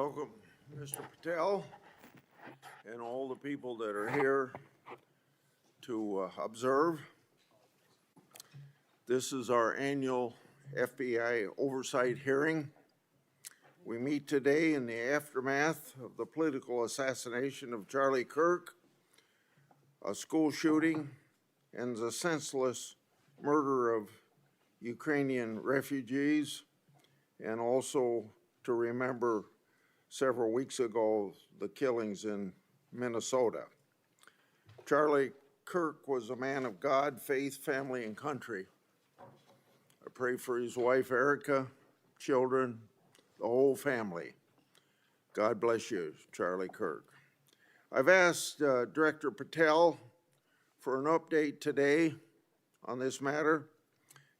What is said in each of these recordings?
Welcome, Mr. Patel, and all the people that are here to observe. This is our annual FBI Oversight hearing. We meet today in the aftermath of the political assassination of Charlie Kirk, a school shooting, and the senseless murder of Ukrainian refugees, and also to remember several weeks ago the killings in Minnesota. Charlie Kirk was a man of God, faith, family, and country. I pray for his wife, Erica, children, the whole family. God bless you, Charlie Kirk. I've asked Director Patel for an update today on this matter.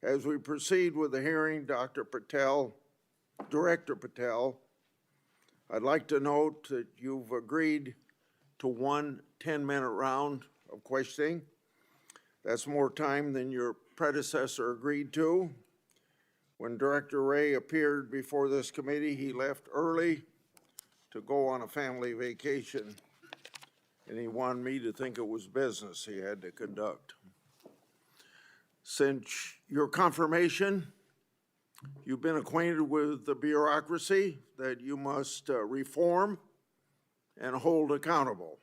As we proceed with the hearing, Director Patel, I'd like to note that you've agreed to one 10-minute round of questioning. That's more time than your predecessor agreed to. When Director Wray appeared before this committee, he left early to go on a family vacation, and he wanted me to think it was business he had to conduct. Since your confirmation, you've been acquainted with the bureaucracy that you must reform and hold accountable,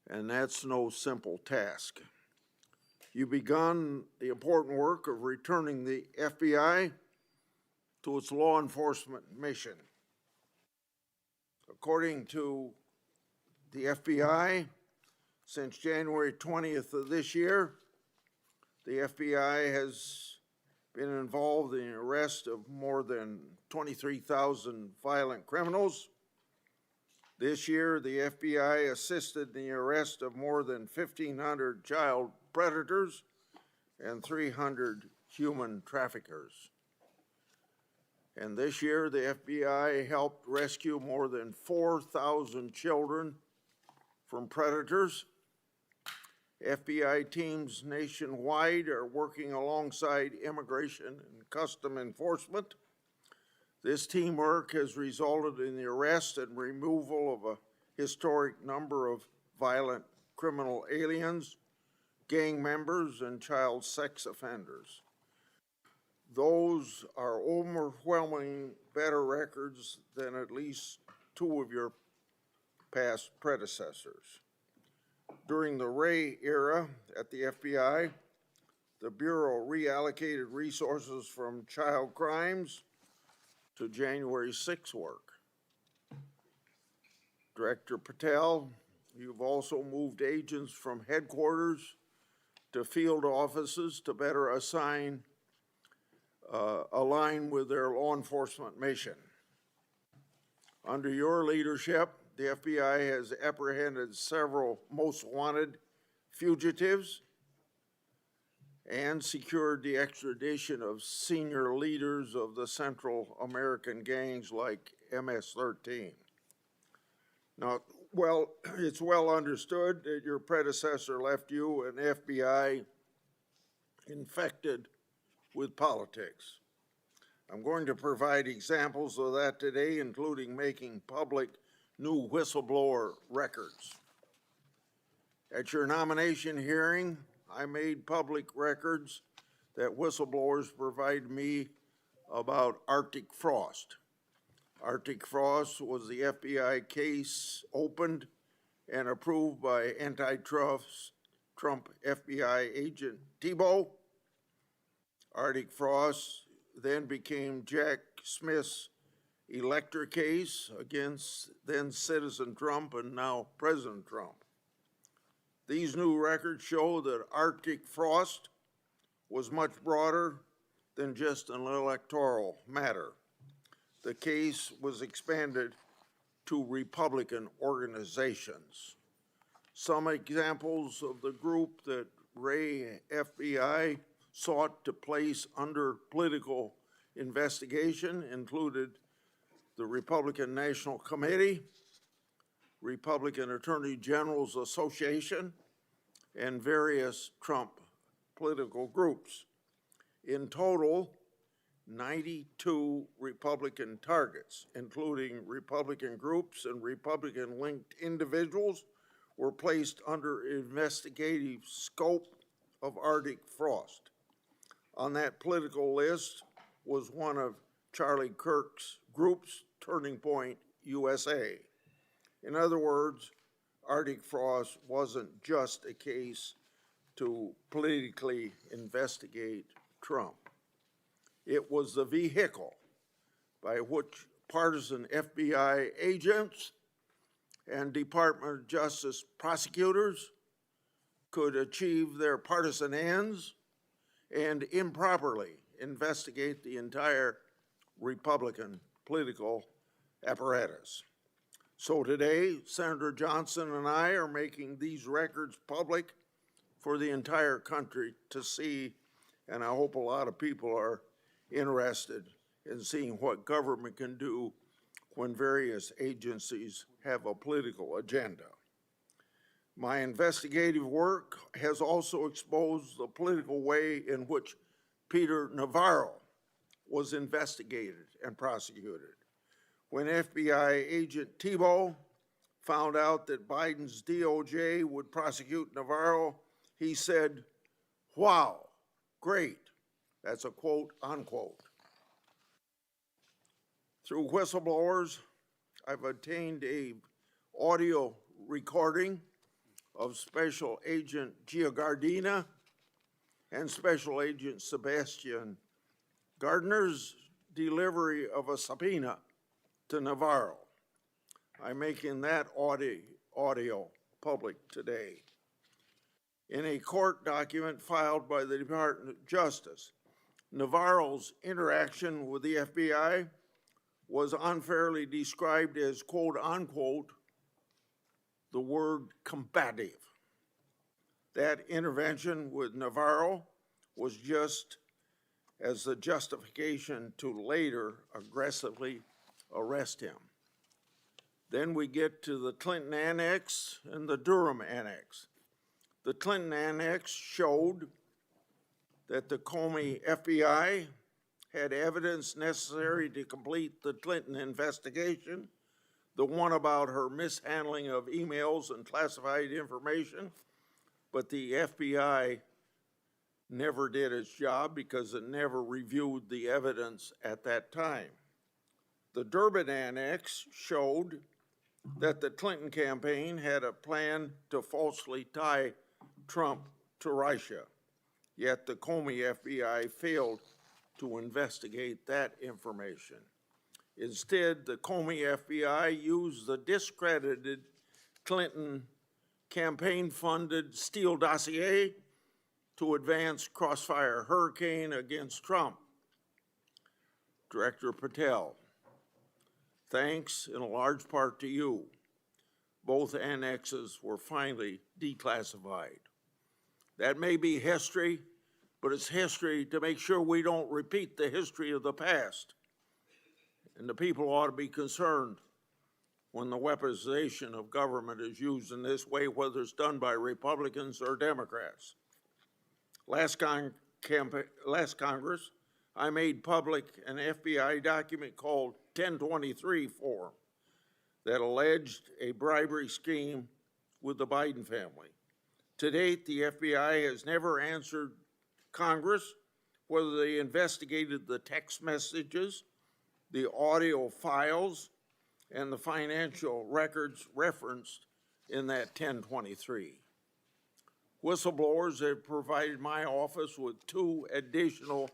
and that's no simple task. You've begun the important work of returning the FBI to its law enforcement mission. According to the FBI, since January 20th of this year, the FBI has been involved in the arrest of more than 23,000 violent criminals. This year, the FBI assisted in the arrest of more than 1,500 child predators and 300 human traffickers. And this year, the FBI helped rescue more than 4,000 children from predators. FBI teams nationwide are working alongside immigration and custom enforcement. This teamwork has resulted in the arrest and removal of a historic number of violent criminal aliens, gang members, and child sex offenders. Those are overwhelming better records than at least two of your past predecessors. During the Wray era at the FBI, the Bureau reallocated resources from child crimes to January 6 work. Director Patel, you've also moved agents from headquarters to field offices to better align with their law enforcement mission. Under your leadership, the FBI has apprehended several most wanted fugitives and secured the extradition of senior leaders of the Central American gangs like MS-13. Now, it's well understood that your predecessor left you an FBI infected with politics. I'm going to provide examples of that today, including making public new whistleblower records. At your nomination hearing, I made public records that whistleblowers provide me about Arctic Frost. Arctic Frost was the FBI case opened and approved by anti-Trump FBI agent Thibault. Arctic Frost then became Jack Smith's electric case against then Citizen Trump and now President Trump. These new records show that Arctic Frost was much broader than just an electoral matter. The case was expanded to Republican organizations. Some examples of the group that Wray FBI sought to place under political investigation included the Republican National Committee, Republican Attorney General's Association, and various Trump political groups. In total, 92 Republican targets, including Republican groups and Republican-linked individuals, were placed under investigative scope of Arctic frost. On that political list was one of Charlie Kirk's groups, Turning Point USA. In other words, Arctic frost wasn't just a case to politically investigate Trump. It was the vehicle by which partisan FBI agents and Department of Justice prosecutors could achieve their partisan ends and improperly investigate the entire Republican political apparatus. So today, Senator Johnson and I are making these records public for the entire country to see, and I hope a lot of people are interested in seeing what government can do when various agencies have a political agenda. My investigative work has also exposed the political way in which Peter Navarro was investigated and prosecuted. When FBI agent Thibault found out that Biden's DOJ would prosecute Navarro, he said, "Wow, great." That's a quote, unquote. Through whistleblowers, I've obtained an audio recording of Special Agent Giagardina and Special Agent Sebastian Gardner's delivery of a subpoena to Navarro. I'm making that audio public today. In a court document filed by the Department of Justice, Navarro's interaction with the FBI was unfairly described as, quote unquote, the word combative. That intervention with Navarro was just as the justification to later aggressively arrest him. Then we get to the Clinton Annex and the Durham Annex. The Clinton Annex showed that the Comey FBI had evidence necessary to complete the Clinton investigation, the one about her mishandling of emails and classified information, but the FBI never did its job because it never reviewed the evidence at that time. The Durbin Annex showed that the Clinton campaign had a plan to falsely tie Trump to Russia, yet the Comey FBI failed to investigate that information. Instead, the Comey FBI used the discredited Clinton campaign-funded Steele dossier to advance Crossfire Hurricane against Trump. Director Patel, thanks in a large part to you, both annexes were finally declassified. That may be history, but it's history to make sure we don't repeat the history of the past. And the people ought to be concerned when the weaponization of government is used in this way, whether it's done by Republicans or Democrats. Last Congress, I made public an FBI document called 1023 form that alleged a bribery scheme with the Biden family. To date, the FBI has never answered Congress whether they investigated the text messages, the audio files, and the financial records referenced in that 1023. Whistleblowers have provided my office with 2 additional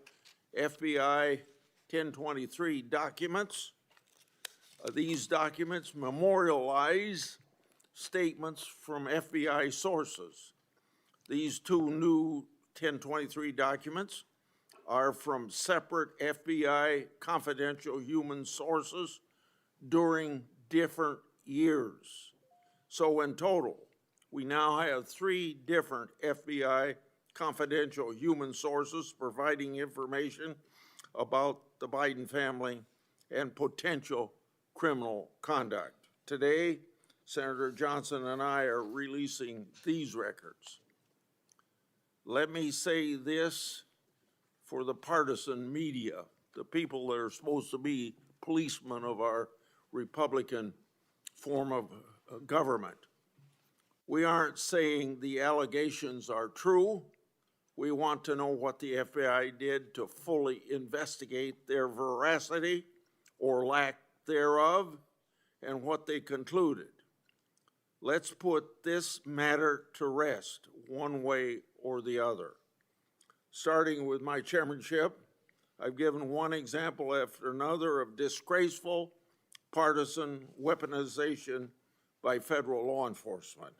FBI 1023 documents. These documents memorialize statements from FBI sources. These 2 new 1023 documents are from separate FBI confidential human sources during different years. So in total, we now have 3 different FBI confidential human sources providing information about the Biden family and potential criminal conduct. Today, Senator Johnson and I are releasing these records. Let me say this for the partisan media the people that are supposed to be policemen of our Republican form of government. We aren't saying the allegations are true. We want to know what the FBI did to fully investigate their veracity or lack thereof and what they concluded. Let's put this matter to rest one way or the other. Starting with my chairmanship, I've given one example after another of disgraceful partisan weaponization by federal law enforcement.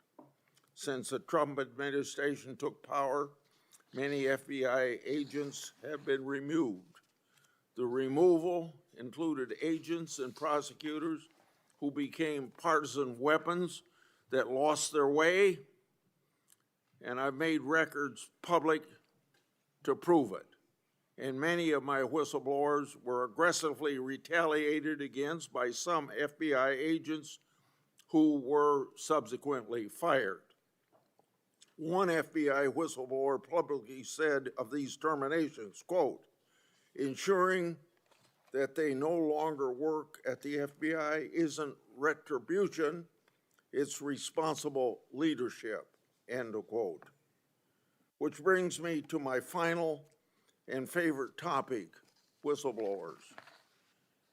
Since the Trump administration took power, many FBI agents have been removed. The removal included agents and prosecutors who became partisan weapons that lost their way, and I've made records public to prove it. And many of my whistleblowers were aggressively retaliated against by some FBI agents who were subsequently fired. One FBI whistleblower publicly said of these terminations, quote, ensuring that they no longer work at the FBI isn't retribution, it's responsible leadership, end of quote. Which brings me to my final and favorite topic, whistleblowers.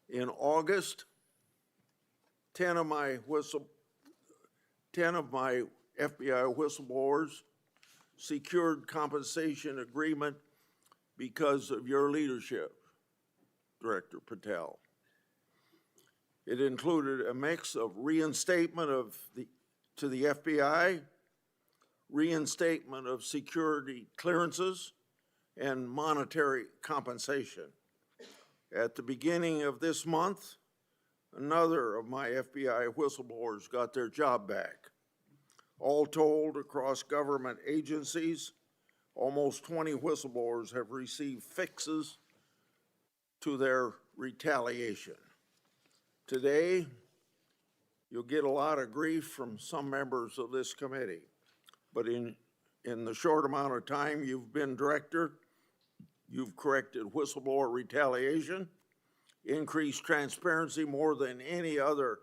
In August, 10 of my FBI whistleblowers secured compensation agreement because of your leadership, Director Patel. It included a mix of reinstatement to the FBI, reinstatement of security clearances, and monetary compensation. At the beginning of this month, another of my FBI whistleblowers got their job back. All told, across government agencies, almost 20 whistleblowers have received fixes to their retaliation. Today, you'll get a lot of grief from some members of this committee, but in the short amount of time you've been director, you've corrected whistleblower retaliation, increased transparency more than any other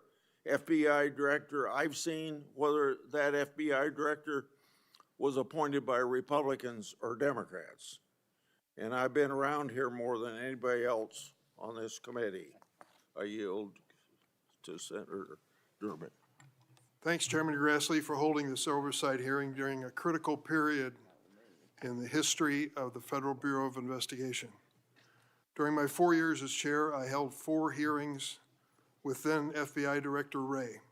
FBI director I've seen, whether that FBI director was appointed by Republicans or Democrats. And I've been around here more than anybody else on this committee. I yield to Senator Durbin. Thanks, Chairman Grassley, for holding this oversight hearing during a critical period in the history of the Federal Bureau of Investigation. During my 4 years as chair, I held 4 hearings with then FBI Director Wray.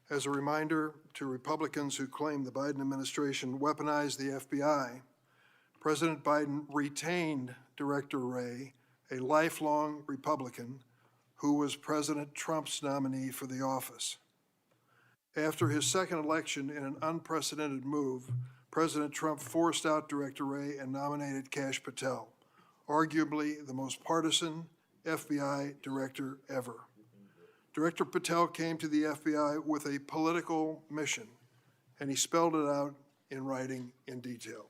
As a reminder to Republicans who claim the Biden administration weaponized the FBI, President Biden retained Director Wray, a lifelong Republican who was President Trump's nominee for the office. After his second election in an unprecedented move, President Trump forced out Director Wray and nominated Kash Patel, arguably the most partisan FBI director ever. Director Patel came to the FBI with a political mission, and he spelled it out in writing in detail.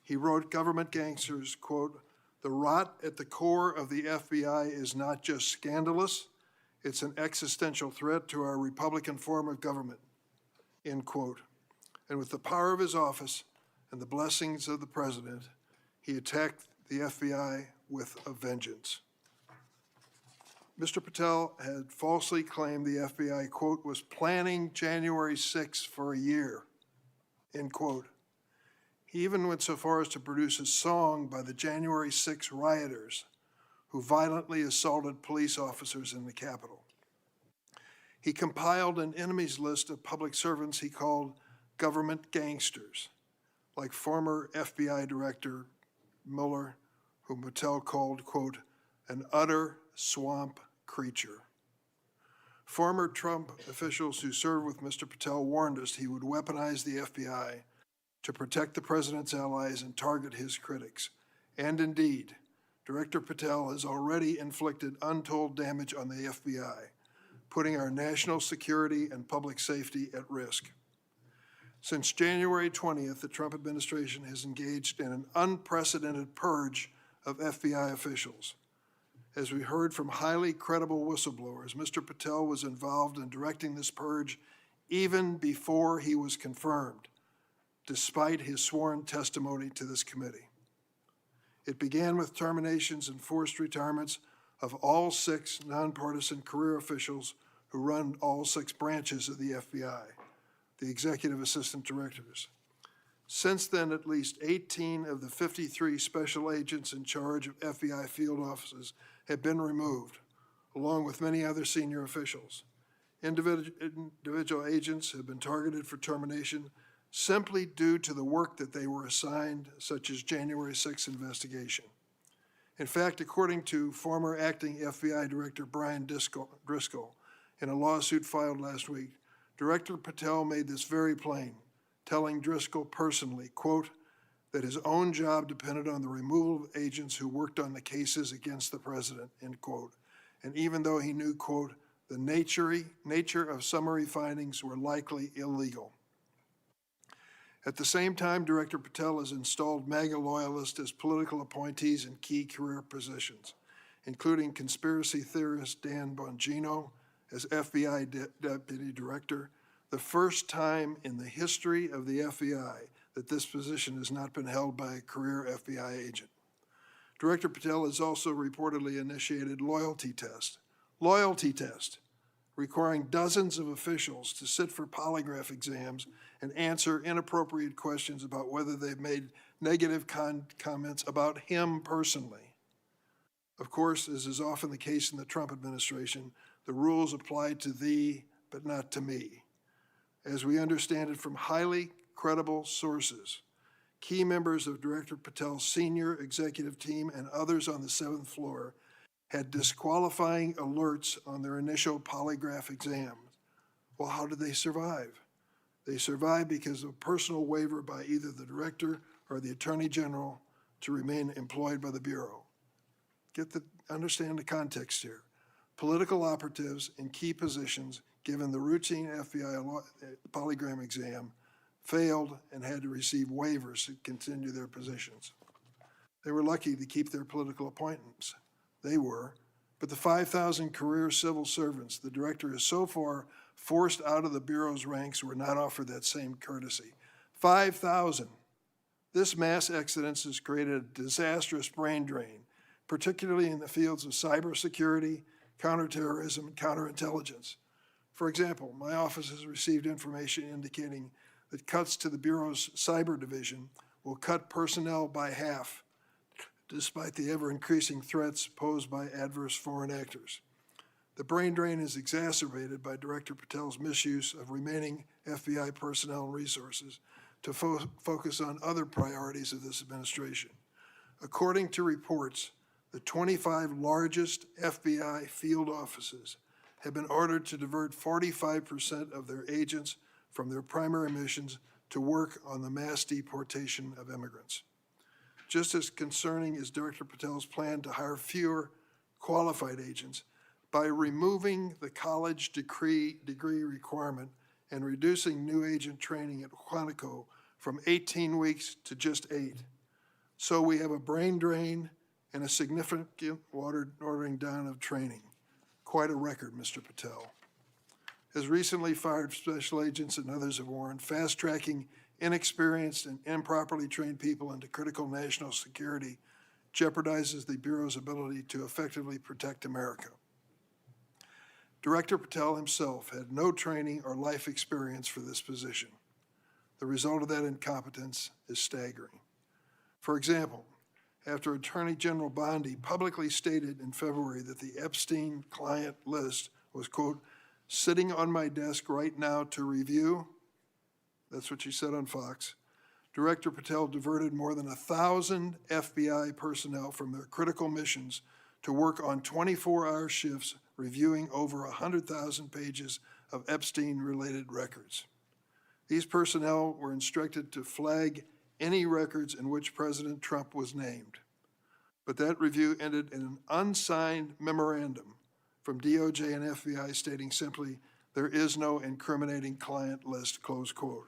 He wrote, government gangsters, quote, the rot at the core of the FBI is not just scandalous, it's an existential threat to our Republican form of government, end quote. And with the power of his office and the blessings of the president, he attacked the FBI with a vengeance. Mr. Patel had falsely claimed the FBI, quote, was planning January 6th for a year, end quote. He even went so far as to produce a song by the January 6 rioters who violently assaulted police officers in the Capitol. He compiled an enemies list of public servants he called government gangsters, like former FBI Director Mueller, whom Patel called, quote, an utter swamp creature. Former Trump officials who served with Mr. Patel warned us he would weaponize the FBI to protect the president's allies and target his critics. And indeed, Director Patel has already inflicted untold damage on the FBI, putting our national security and public safety at risk. Since January 20th, the Trump administration has engaged in an unprecedented purge of FBI officials. As we heard from highly credible whistleblowers, Mr. Patel was involved in directing this purge even before he was confirmed, despite his sworn testimony to this committee. It began with terminations and forced retirements of all 6 nonpartisan career officials who run all 6 branches of the FBI, the executive assistant directors. Since then, at least 18 of the 53 special agents in charge of FBI field offices have been removed, along with many other senior officials. Individual agents have been targeted for termination simply due to the work that they were assigned, such as January 6th investigation. In fact, according to former acting FBI Director Brian Driscoll, in a lawsuit filed last week, Director Patel made this very plain, telling Driscoll personally, quote, that his own job depended on the removal of agents who worked on the cases against the president, end quote. And even though he knew, quote, the nature of summary findings were likely illegal. At the same time, Director Patel has installed MAGA loyalists as political appointees in key career positions, including conspiracy theorist Dan Bonino as FBI Deputy Director, the first time in the history of the FBI that this position has not been held by a career FBI agent. Director Patel has also reportedly initiated loyalty test, requiring dozens of officials to sit for polygraph exams and answer inappropriate questions about whether they've made negative comments about him personally. Of course, as is often the case in the Trump administration, the rules apply to thee, but not to me. As we understand it from highly credible sources, key members of Director Patel's senior executive team and others on the 7th floor had disqualifying alerts on their initial polygraph exams. Well, how did they survive? They survived because of a personal waiver by either the director or the attorney general to remain employed by the Bureau. Understand the context here. Political operatives in key positions, given the routine FBI polygraph exam, failed and had to receive waivers to continue their positions. They were lucky to keep their political appointments. They were, but the 5,000 career civil servants the director has so far forced out of the Bureau's ranks were not offered that same courtesy. 5,000. This mass exodus has created a disastrous brain drain, particularly in the fields of cybersecurity, counterterrorism, and counterintelligence. For example, my office has received information indicating that cuts to the Bureau's cyber division will cut personnel by half, despite the ever-increasing threats posed by adverse foreign actors. The brain drain is exacerbated by Director Patel's misuse of remaining FBI personnel and resources to focus on other priorities of this administration. According to reports, the 25 largest FBI field offices have been ordered to divert 45% of their agents from their primary missions to work on the mass deportation of immigrants. Just as concerning is Director Patel's plan to hire fewer qualified agents by removing the college degree requirement and reducing new agent training at Quantico from 18 weeks to just 8. So we have a brain drain and a significant watering down of training. Quite a record, Mr. Patel. As recently fired special agents and others have warned, fast-tracking inexperienced and improperly trained people into critical national security jeopardizes the Bureau's ability to effectively protect America. Director Patel himself had no training or life experience for this position. The result of that incompetence is staggering. For example, after Attorney General Bondi publicly stated in February that the Epstein client list was, quote, sitting on my desk right now to review, that's what she said on Fox, Director Patel diverted more than 1,000 FBI personnel from their critical missions to work on 24-hour shifts reviewing over 100,000 pages of Epstein-related records. These personnel were instructed to flag any records in which President Trump was named. But that review ended in an unsigned memorandum from DOJ and FBI stating simply, there is no incriminating client list, close quote.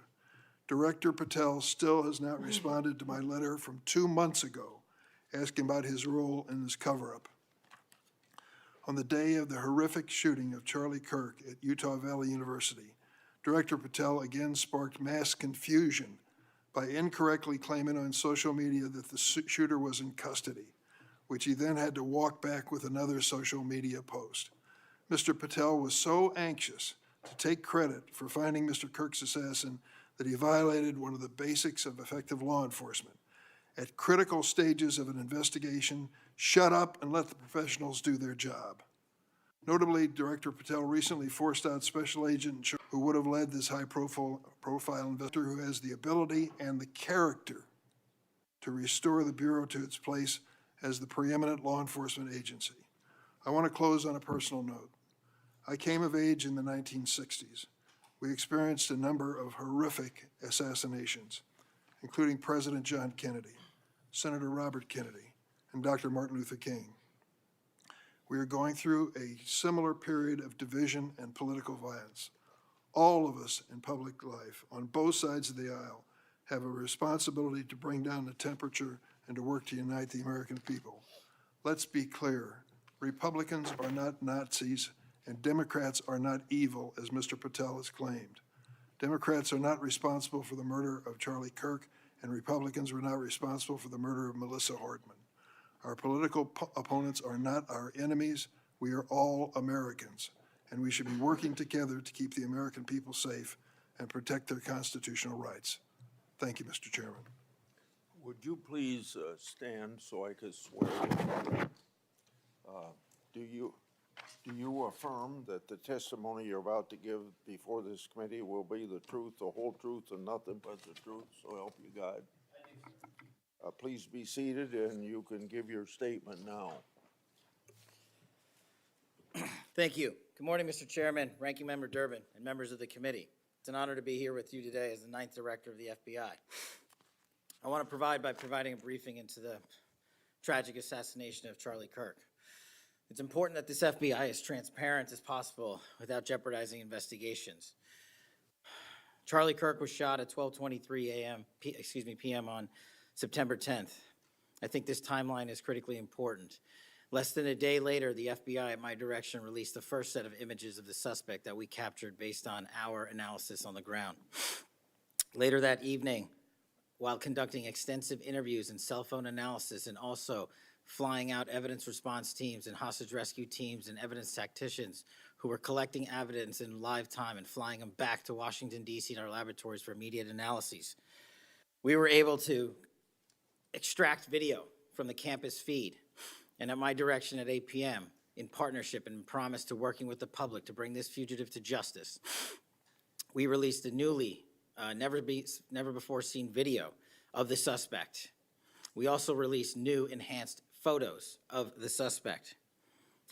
Director Patel still has not responded to my letter from 2 months ago asking about his role in this cover-up. On the day of the horrific shooting of Charlie Kirk at Utah Valley University, Director Patel again sparked mass confusion by incorrectly claiming on social media that the shooter was in custody, which he then had to walk back with another social media post. Mr. Patel was so anxious to take credit for finding Mr. Kirk's assassin that he violated one of the basics of effective law enforcement. At critical stages of an investigation, shut up and let the professionals do their job. Notably, Director Patel recently forced out Special Agent who would have led this high-profile investigator who has the ability and the character to restore the Bureau to its place as the preeminent law enforcement agency. I want to close on a personal note. I came of age in the 1960s. We experienced a number of horrific assassinations, including President John Kennedy, Senator Robert Kennedy, and Dr. Martin Luther King. We are going through a similar period of division and political violence. All of us in public life, on both sides of the aisle, have a responsibility to bring down the temperature and to work to unite the American people. Let's be clear. Republicans are not Nazis, and Democrats are not evil, as Mr. Patel has claimed. Democrats are not responsible for the murder of Charlie Kirk, and Republicans were not responsible for the murder of Melissa Hordman. Our political opponents are not our enemies. We are all Americans, and we should be working together to keep the American people safe and protect their constitutional rights. Thank you, Mr. Chairman. Would you please stand so I could swear you? Do you affirm that the testimony you're about to give before this committee will be the truth, the whole truth, and nothing but the truth? So help you God. Please be seated, and you can give your statement now. Thank you. Good morning, Mr. Chairman, Ranking Member Durbin, and members of the committee. It's an honor to be here with you today as the 9th Director of the FBI. I want to providing a briefing into the tragic assassination of Charlie Kirk. It's important that this FBI is transparent as possible without jeopardizing investigations. Charlie Kirk was shot at 12:23 p.m. on September 10th. I think this timeline is critically important. Less than a day later, the FBI, at my direction, released the first set of images of the suspect that we captured based on our analysis on the ground. Later that evening, while conducting extensive interviews and cell phone analysis and also flying out evidence response teams and hostage rescue teams and evidence tacticians who were collecting evidence in live time and flying them back to Washington, D.C. in our laboratories for immediate analyses, we were able to extract video from the campus feed, and at my direction at 8 p.m., in partnership and promise to working with the public to bring this fugitive to justice, we released a newly, never before seen video of the suspect. We also released new enhanced photos of the suspect.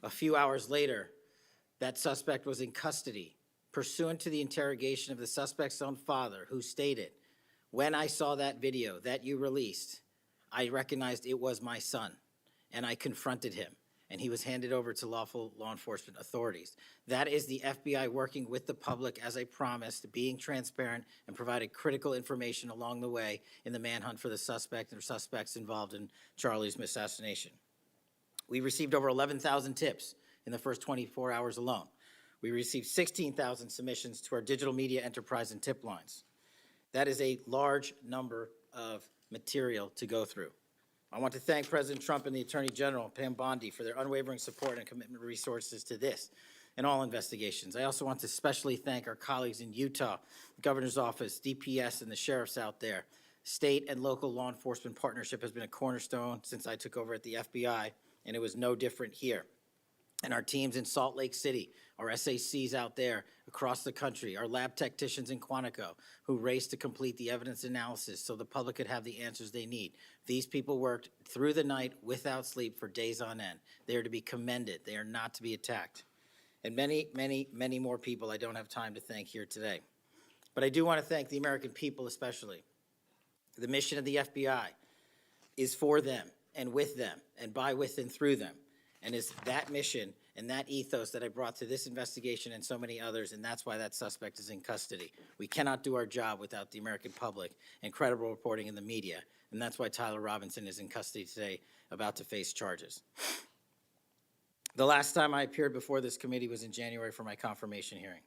A few hours later, that suspect was in custody, pursuant to the interrogation of the suspect's own father, who stated, "When I saw that video that you released, I recognized it was my son, and I confronted him, and he was handed over to lawful law enforcement authorities." That is the FBI working with the public, as I promised, being transparent and providing critical information along the way in the manhunt for the suspect and suspects involved in Charlie's assassination. We received over 11,000 tips in the first 24 hours alone. We received 16,000 submissions to our digital media enterprise and tip lines. That is a large number of material to go through. I want to thank President Trump and the Attorney General, Pam Bondi, for their unwavering support and commitment of resources to this and all investigations. I also want to especially thank our colleagues in Utah, the Governor's Office, DPS, and the sheriffs out there. State and local law enforcement partnership has been a cornerstone since I took over at the FBI, and it was no different here. And our teams in Salt Lake City, our SACs out there across the country, our lab technicians in Quantico who raced to complete the evidence analysis so the public could have the answers they need. These people worked through the night without sleep for days on end. They are to be commended. They are not to be attacked. And many, many, many more people I don't have time to thank here today. But I do want to thank the American people especially. The mission of the FBI is for them and with them and by, with, and through them. And it's that mission and that ethos that I brought to this investigation and so many others, and that's why that suspect is in custody. We cannot do our job without the American public and credible reporting in the media, and that's why Tyler Robinson is in custody today, about to face charges. The last time I appeared before this committee was in January for my confirmation hearing.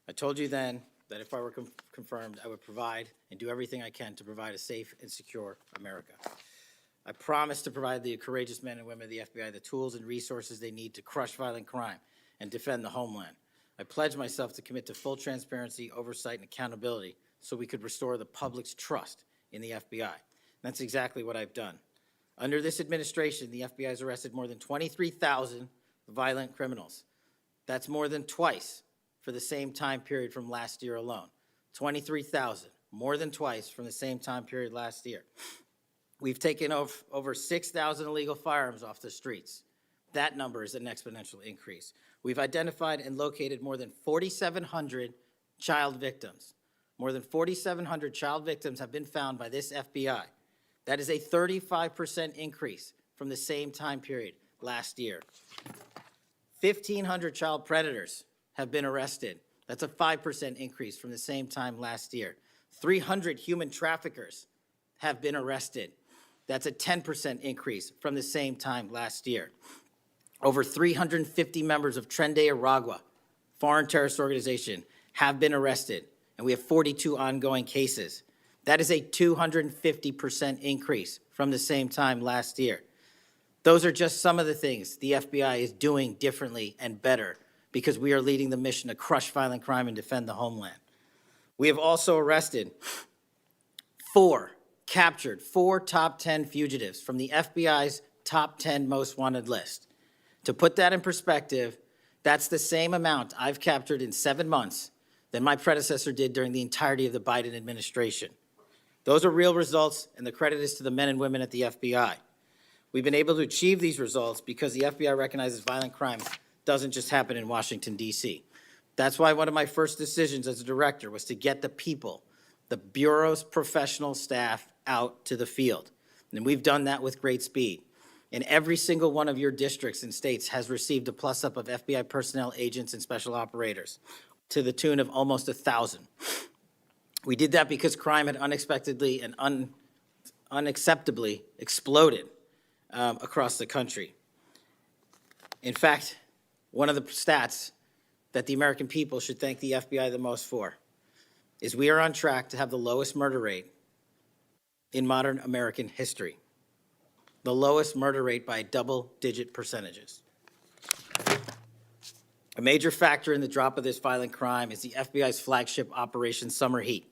I told you then that if I were confirmed, I would provide and do everything I can to provide a safe and secure America. I promise to provide the courageous men and women of the FBI the tools and resources they need to crush violent crime and defend the homeland. I pledge myself to commit to full transparency, oversight, and accountability so we could restore the public's trust in the FBI. And that's exactly what I've done. Under this administration, the FBI has arrested more than 23,000 violent criminals. That's more than twice for the same time period from last year alone. 23,000, more than twice from the same time period last year. We've taken over 6,000 illegal firearms off the streets. That number is an exponential increase. We've identified and located more than 4,700 child victims. More than 4,700 child victims have been found by this FBI. That is a 35% increase from the same time period last year. 1,500 child predators have been arrested. That's a 5% increase from the same time last year. 300 human traffickers have been arrested. That's a 10% increase from the same time last year. Over 350 members of Tren de Aragua, foreign terrorist organization, have been arrested, and we have 42 ongoing cases. That is a 250% increase from the same time last year. Those are just some of the things the FBI is doing differently and better because we are leading the mission to crush violent crime and defend the homeland. We have also arrested captured four top 10 fugitives from the FBI's top 10 most wanted list. To put that in perspective, that's the same amount I've captured in 7 months than my predecessor did during the entirety of the Biden administration. Those are real results, and the credit is to the men and women at the FBI. We've been able to achieve these results because the FBI recognizes violent crime doesn't just happen in Washington, D.C. That's why one of my first decisions as a director was to get the people, the Bureau's professional staff, out to the field. And we've done that with great speed. And every single one of your districts and states has received a plus-up of FBI personnel, agents, and special operators to the tune of almost 1,000. We did that because crime had unexpectedly and unacceptably exploded across the country. In fact, one of the stats that the American people should thank the FBI the most for is we are on track to have the lowest murder rate in modern American history. The lowest murder rate by double-digit percentages. A major factor in the drop of this violent crime is the FBI's flagship Operation Summer Heat.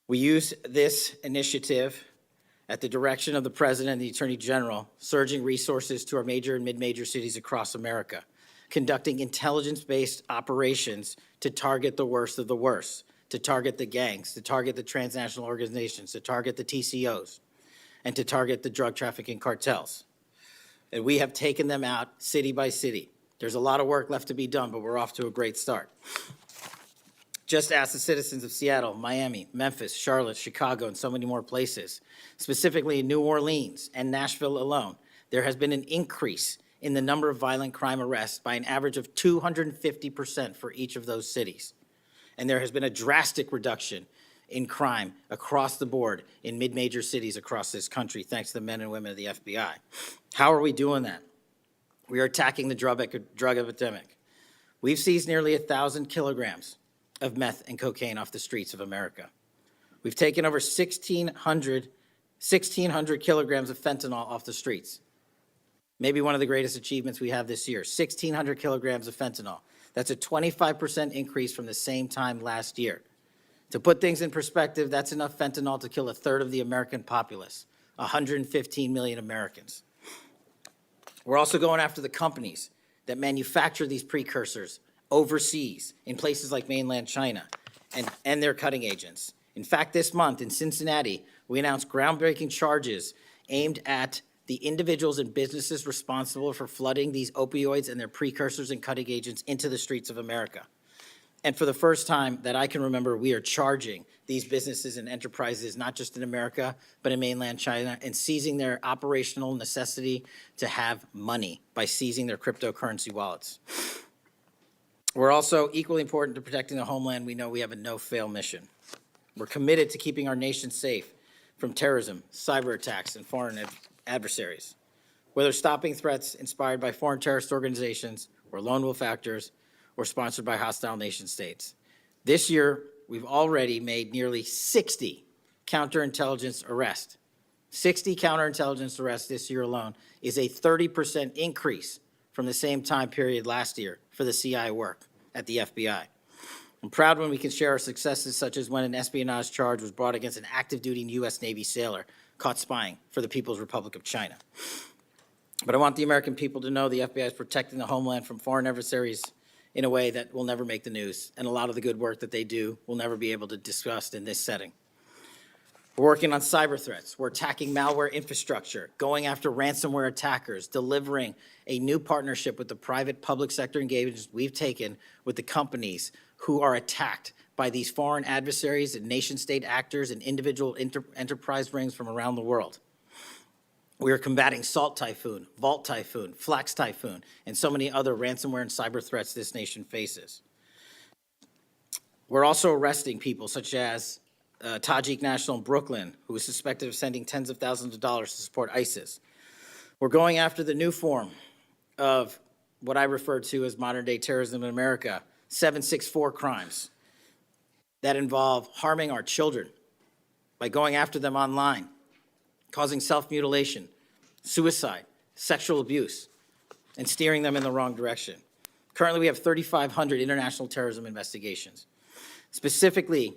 We use this initiative at the direction of the President and the Attorney General, surging resources to our major and mid-major cities across America, conducting intelligence-based operations to target the worst of the worst, to target the gangs, to target the transnational organizations, to target the TCOs, and to target the drug trafficking cartels. And we have taken them out city by city. There's a lot of work left to be done, but we're off to a great start. Just ask the citizens of Seattle, Miami, Memphis, Charlotte, Chicago, and so many more places. Specifically in New Orleans and Nashville alone, there has been an increase in the number of violent crime arrests by an average of 250% for each of those cities. And there has been a drastic reduction in crime across the board in mid-major cities across this country, thanks to the men and women of the FBI. How are we doing that? We are attacking the drug epidemic. We've seized nearly 1,000 kilograms of meth and cocaine off the streets of America. We've taken over 1,600 kilograms of fentanyl off the streets. Maybe one of the greatest achievements we have this year, 1,600 kilograms of fentanyl. That's a 25% increase from the same time last year. To put things in perspective, that's enough fentanyl to kill a third of the American populace, 115 million Americans. We're also going after the companies that manufacture these precursors overseas in places like mainland China and their cutting agents. In fact, this month in Cincinnati, we announced groundbreaking charges aimed at the individuals and businesses responsible for flooding these opioids and their precursors and cutting agents into the streets of America. And for the first time that I can remember, we are charging these businesses and enterprises, not just in America, but in mainland China, and seizing their operational necessity to have money by seizing their cryptocurrency wallets. We're also equally important to protecting the homeland. We know we have a no-fail mission. We're committed to keeping our nation safe from terrorism, cyber attacks, and foreign adversaries. whether stopping threats inspired by foreign terrorist organizations or lone wolf actors or sponsored by hostile nation states. This year, we've already made nearly 60 counterintelligence arrests. 60 counterintelligence arrests this year alone is a 30% increase from the same time period last year for the CI work at the FBI. I'm proud when we can share our successes, such as when an espionage charge was brought against an active-duty U.S. Navy sailor caught spying for the People's Republic of China. But I want the American people to know the FBI is protecting the homeland from foreign adversaries in a way that will never make the news, and a lot of the good work that they do will never be able to discuss in this setting. We're working on cyber threats. We're attacking malware infrastructure, going after ransomware attackers, delivering a new partnership with the private public sector engagements we've taken with the companies who are attacked by these foreign adversaries and nation-state actors and individual enterprise rings from around the world. We are combating Salt Typhoon, Vault Typhoon, Flax Typhoon, and so many other ransomware and cyber threats this nation faces. We're also arresting people such as Tajik national in Brooklyn, who is suspected of sending tens of thousands of dollars to support ISIS. We're going after the new form of what I refer to as modern-day terrorism in America, 764 crimes that involve harming our children by going after them online, causing self-mutilation, suicide, sexual abuse, and steering them in the wrong direction. Currently, we have 3,500 international terrorism investigations. Specifically,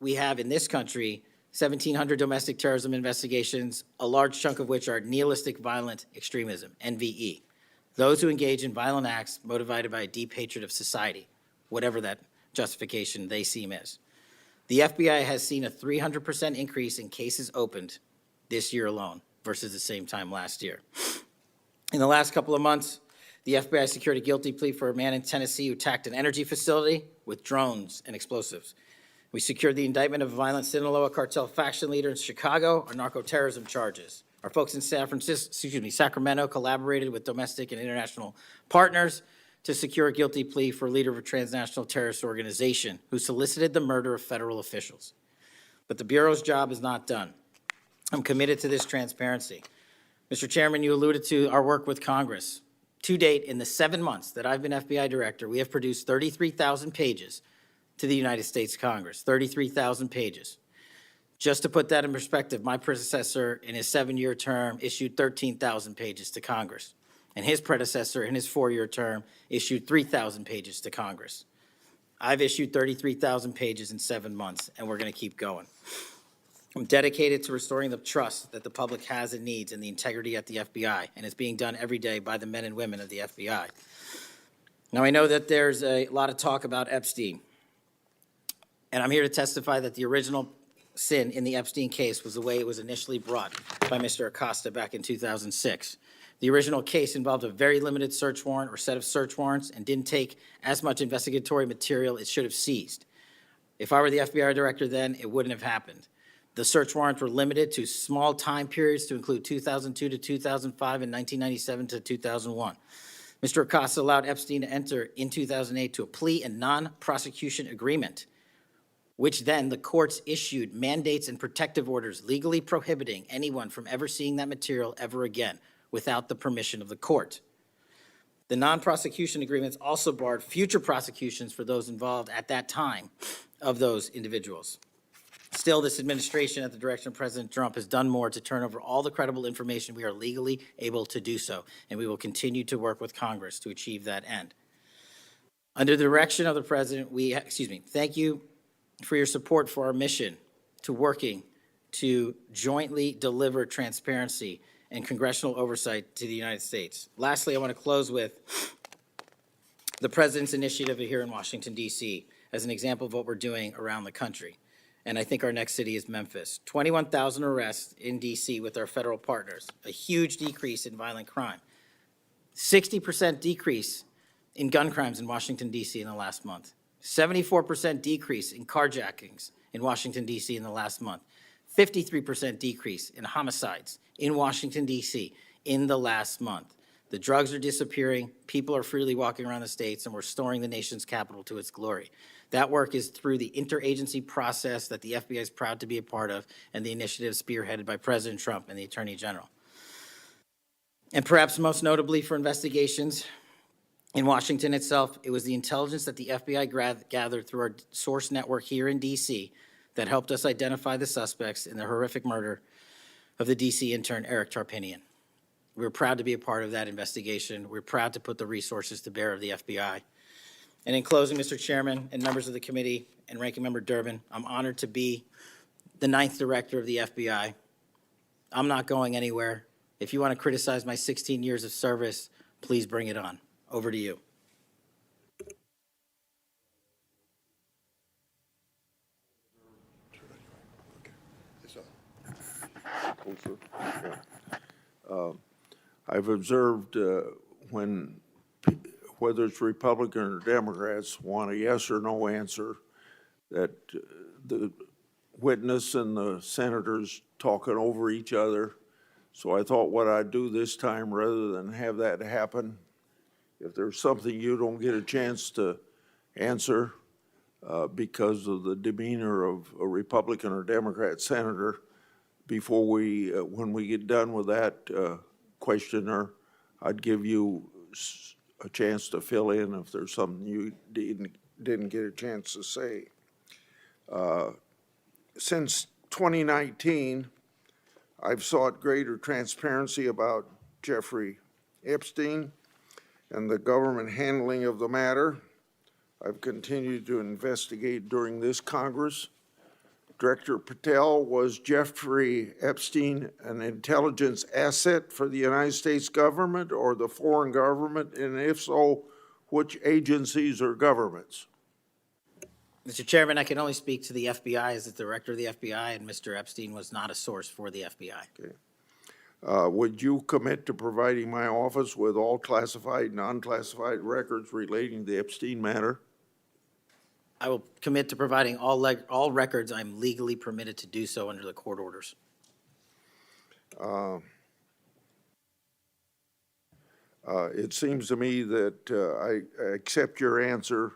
we have in this country 1,700 domestic terrorism investigations, a large chunk of which are nihilistic violent extremism, NVE. Those who engage in violent acts motivated by a deep hatred of society, whatever that justification they seem is. The FBI has seen a 300% increase in cases opened this year alone versus the same time last year. In the last couple of months, the FBI secured a guilty plea for a man in Tennessee who attacked an energy facility with drones and explosives. We secured the indictment of a violent Sinaloa cartel faction leader in Chicago on narco-terrorism charges. Our folks in Sacramento collaborated with domestic and international partners to secure a guilty plea for a leader of a transnational terrorist organization who solicited the murder of federal officials. But the Bureau's job is not done. I'm committed to this transparency. Mr. Chairman, you alluded to our work with Congress. To date, in the 7 months that I've been FBI director, we have produced 33,000 pages to the United States Congress, 33,000 pages. Just to put that in perspective, my predecessor in his 7-year term issued 13,000 pages to Congress, and his predecessor in his 4-year term issued 3,000 pages to Congress. I've issued 33,000 pages in 7 months, and we're going to keep going. I'm dedicated to restoring the trust that the public has and needs in the integrity at the FBI, and it's being done every day by the men and women of the FBI. Now, I know that there's a lot of talk about Epstein, and I'm here to testify that the original sin in the Epstein case was the way it was initially brought by Mr. Acosta back in 2006. The original case involved a very limited search warrant or set of search warrants and didn't take as much investigatory material it should have seized. If I were the FBI director then, it wouldn't have happened. The search warrants were limited to small time periods to include 2002 to 2005 and 1997 to 2001. Mr. Acosta allowed Epstein to enter in 2008 to a plea and non-prosecution agreement, which then the courts issued mandates and protective orders legally prohibiting anyone from ever seeing that material ever again without the permission of the court. The non-prosecution agreements also barred future prosecutions for those involved at that time of those individuals. Still, this administration, at the direction of President Trump, has done more to turn over all the credible information we are legally able to do so, and we will continue to work with Congress to achieve that end. Under the direction of the President, thank you for your support for our mission to working to jointly deliver transparency and congressional oversight to the United States. Lastly, I want to close with the President's initiative here in Washington, D.C. as an example of what we're doing around the country. And I think our next city is Memphis. 21,000 arrests in D.C. with our federal partners, a huge decrease in violent crime, 60% decrease in gun crimes in Washington, D.C. in the last month, 74% decrease in carjackings in Washington, D.C. in the last month, 53% decrease in homicides in Washington, D.C. in the last month. The drugs are disappearing, people are freely walking around the states, and we're restoring the nation's capital to its glory. That work is through the interagency process that the FBI is proud to be a part of and the initiative spearheaded by President Trump and the Attorney General. And perhaps most notably for investigations in Washington itself, it was the intelligence that the FBI gathered through our source network here in D.C. that helped us identify the suspects in the horrific murder of the D.C. intern Eric Tarpinian. We're proud to be a part of that investigation. We're proud to put the resources to bear of the FBI. And in closing, Mr. Chairman and members of the committee and Ranking Member Durbin, I'm honored to be the 9th director of the FBI. I'm not going anywhere. If you want to criticize my 16 years of service, please bring it on. Over to you. I've observed when, whether it's Republican or Democrats, want a yes or no answer, that the witness and the senators talking over each other. So I thought what I'd do this time, rather than have that happen, if there's something you don't get a chance to answer because of the demeanor of a Republican or Democrat senator, before we, when we get done with that questioner, I'd give you a chance to fill in if there's something you didn't get a chance to say. Since 2019, I've sought greater transparency about Jeffrey Epstein and the government handling of the matter. I've continued to investigate during this Congress. Director Patel, was Jeffrey Epstein an intelligence asset for the United States government or the foreign government? And if so, which agencies or governments? Mr. Chairman, I can only speak to the FBI as the director of the FBI, and Mr. Epstein was not a source for the FBI. Okay. Would you commit to providing my office with all classified and unclassified records relating to the Epstein matter? I will commit to providing all records I'm legally permitted to do so under the court orders. It seems to me that I accept your answer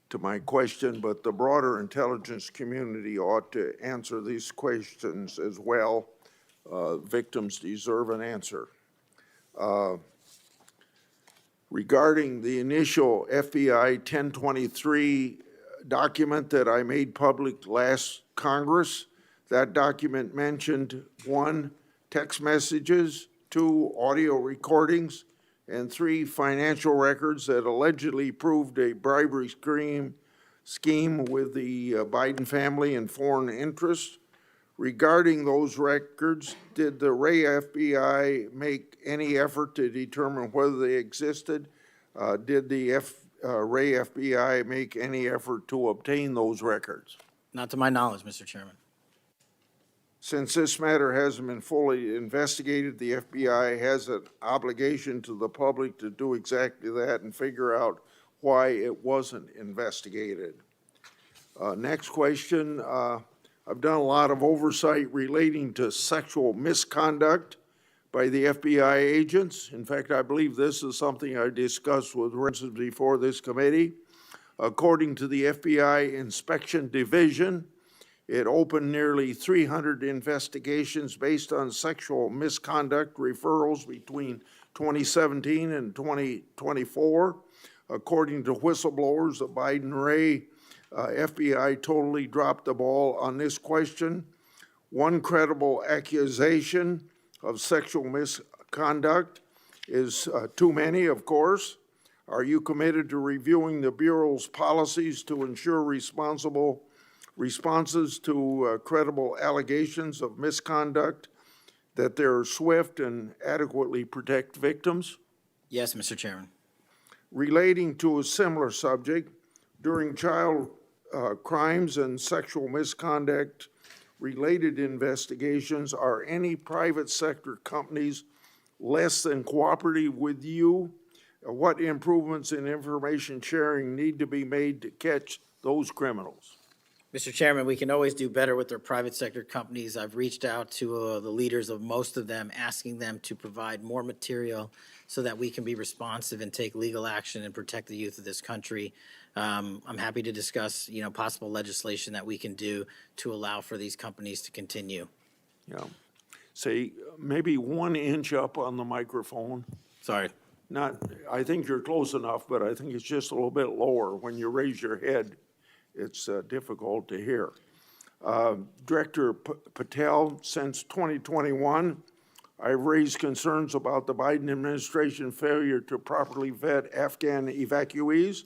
to my question, but the broader intelligence community ought to answer these questions as well. Victims deserve an answer. Regarding the initial FBI 1023 document that I made public last Congress, that document mentioned 1, text messages, 2, audio recordings, and 3, financial records that allegedly proved a bribery scheme with the Biden family and foreign interests. Regarding those records, did the Ray FBI make any effort to determine whether they existed? Did the Ray FBI make any effort to obtain those records? Not to my knowledge, Mr. Chairman. Since this matter hasn't been fully investigated, the FBI has an obligation to the public to do exactly that and figure out why it wasn't investigated. Next question. I've done a lot of oversight relating to sexual misconduct by the FBI agents. In fact, I believe this is something I discussed with witnesses before this committee. According to the FBI Inspection Division, it opened nearly 300 investigations based on sexual misconduct referrals between 2017 and 2024. According to whistleblowers, the Biden-Ray FBI totally dropped the ball on this question. One credible accusation of sexual misconduct is too many, of course. Are you committed to reviewing the Bureau's policies to ensure responsible responses to credible allegations of misconduct, that they're swift and adequately protect victims? Yes, Mr. Chairman. Relating to a similar subject, during child crimes and sexual misconduct related investigations, are any private sector companies less than cooperative with you? What improvements in information sharing need to be made to catch those criminals? Mr. Chairman, we can always do better with our private sector companies. I've reached out to the leaders of most of them, asking them to provide more material so that we can be responsive and take legal action and protect the youth of this country. I'm happy to discuss, possible legislation that we can do to allow for these companies to continue. Yeah. say, maybe 1 inch up on the microphone. Sorry. Not, I think you're close enough, but I think it's just a little bit lower. When you raise your head, it's difficult to hear. Director Patel, since 2021, I've raised concerns about the Biden administration failure to properly vet Afghan evacuees.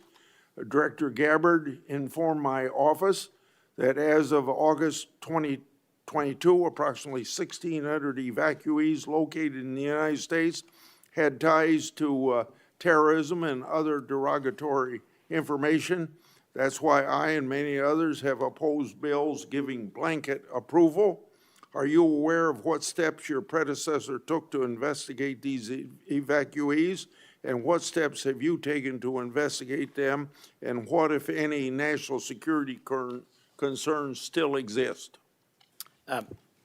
Director Gabbard informed my office that as of August 2022, approximately 1,600 evacuees located in the United States had ties to terrorism and other derogatory information. That's why I and many others have opposed bills giving blanket approval. Are you aware of what steps your predecessor took to investigate these evacuees? And what steps have you taken to investigate them? And what, if any, national security concerns still exist?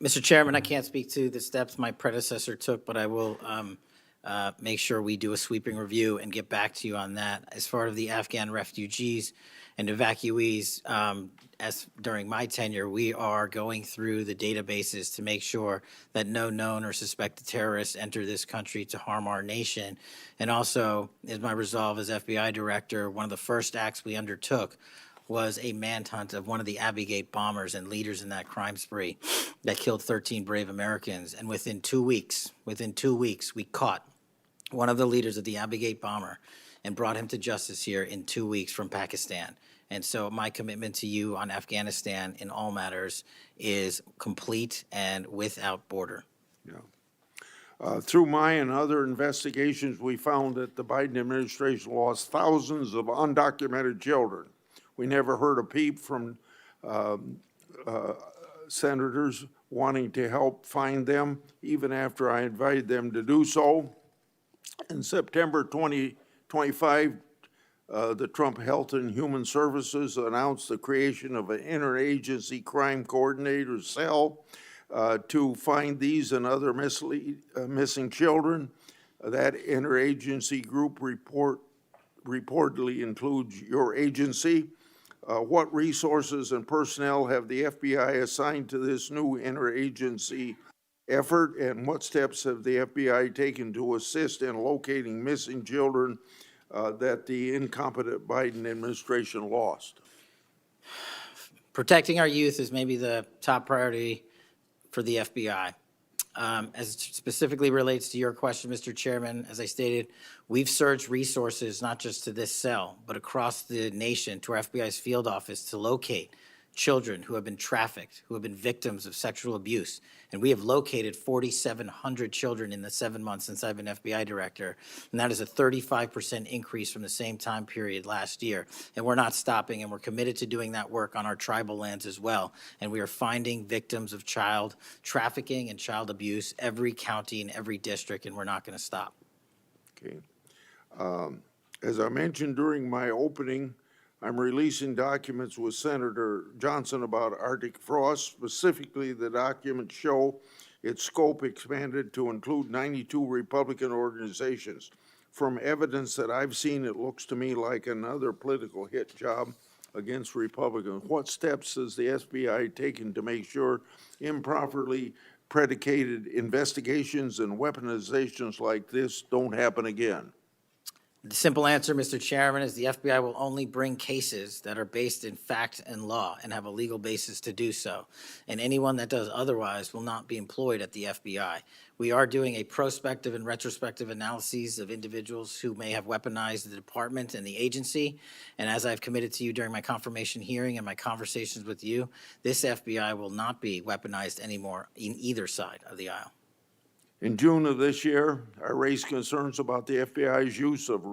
Mr. Chairman, I can't speak to the steps my predecessor took, but I will make sure we do a sweeping review and get back to you on that. As far as the Afghan refugees and evacuees, as during my tenure, we are going through the databases to make sure that no known or suspected terrorists enter this country to harm our nation. And also, as my resolve as FBI director, one of the first acts we undertook was a manhunt of one of the Abbey Gate bombers and leaders in that crime spree that killed 13 brave Americans. And within 2 weeks, we caught one of the leaders of the Abbey Gate bomber and brought him to justice here in 2 weeks from Pakistan. And so my commitment to you on Afghanistan in all matters is complete and without border. Yeah. Through my and other investigations, we found that the Biden administration lost thousands of undocumented children. We never heard a peep from senators wanting to help find them, even after I invited them to do so. In September 2025, the Trump Health and Human Services announced the creation of an interagency crime coordinator cell to find these and other missing children. That interagency group reportedly includes your agency. What resources and personnel have the FBI assigned to this new interagency effort, and what steps have the FBI taken to assist in locating missing children that the incompetent Biden administration lost? Protecting our youth is maybe the top priority for the FBI. As it specifically relates to your question, Mr. Chairman, as I stated, we've surged resources not just to this cell, but across the nation to our FBI's field office to locate children who have been trafficked, who have been victims of sexual abuse. And we have located 4,700 children in the 7 months since I've been FBI director. And that is a 35% increase from the same time period last year. And we're not stopping, and we're committed to doing that work on our tribal lands as well. And we are finding victims of child trafficking and child abuse every county and every district, and we're not going to stop. Okay. As I mentioned during my opening, I'm releasing documents with Senator Johnson about Arctic frost. Specifically, the documents show its scope expanded to include 92 Republican organizations. From evidence that I've seen, it looks to me like another political hit job against Republicans. What steps has the FBI taken to make sure improperly predicated investigations and weaponizations like this don't happen again? The simple answer, Mr. Chairman, is the FBI will only bring cases that are based in fact and law and have a legal basis to do so. And anyone that does otherwise will not be employed at the FBI. We are doing a prospective and retrospective analyses of individuals who may have weaponized the department and the agency. And as I've committed to you during my confirmation hearing and my conversations with you, this FBI will not be weaponized anymore in either side of the aisle. In June of this year, I raised concerns about the FBI's use of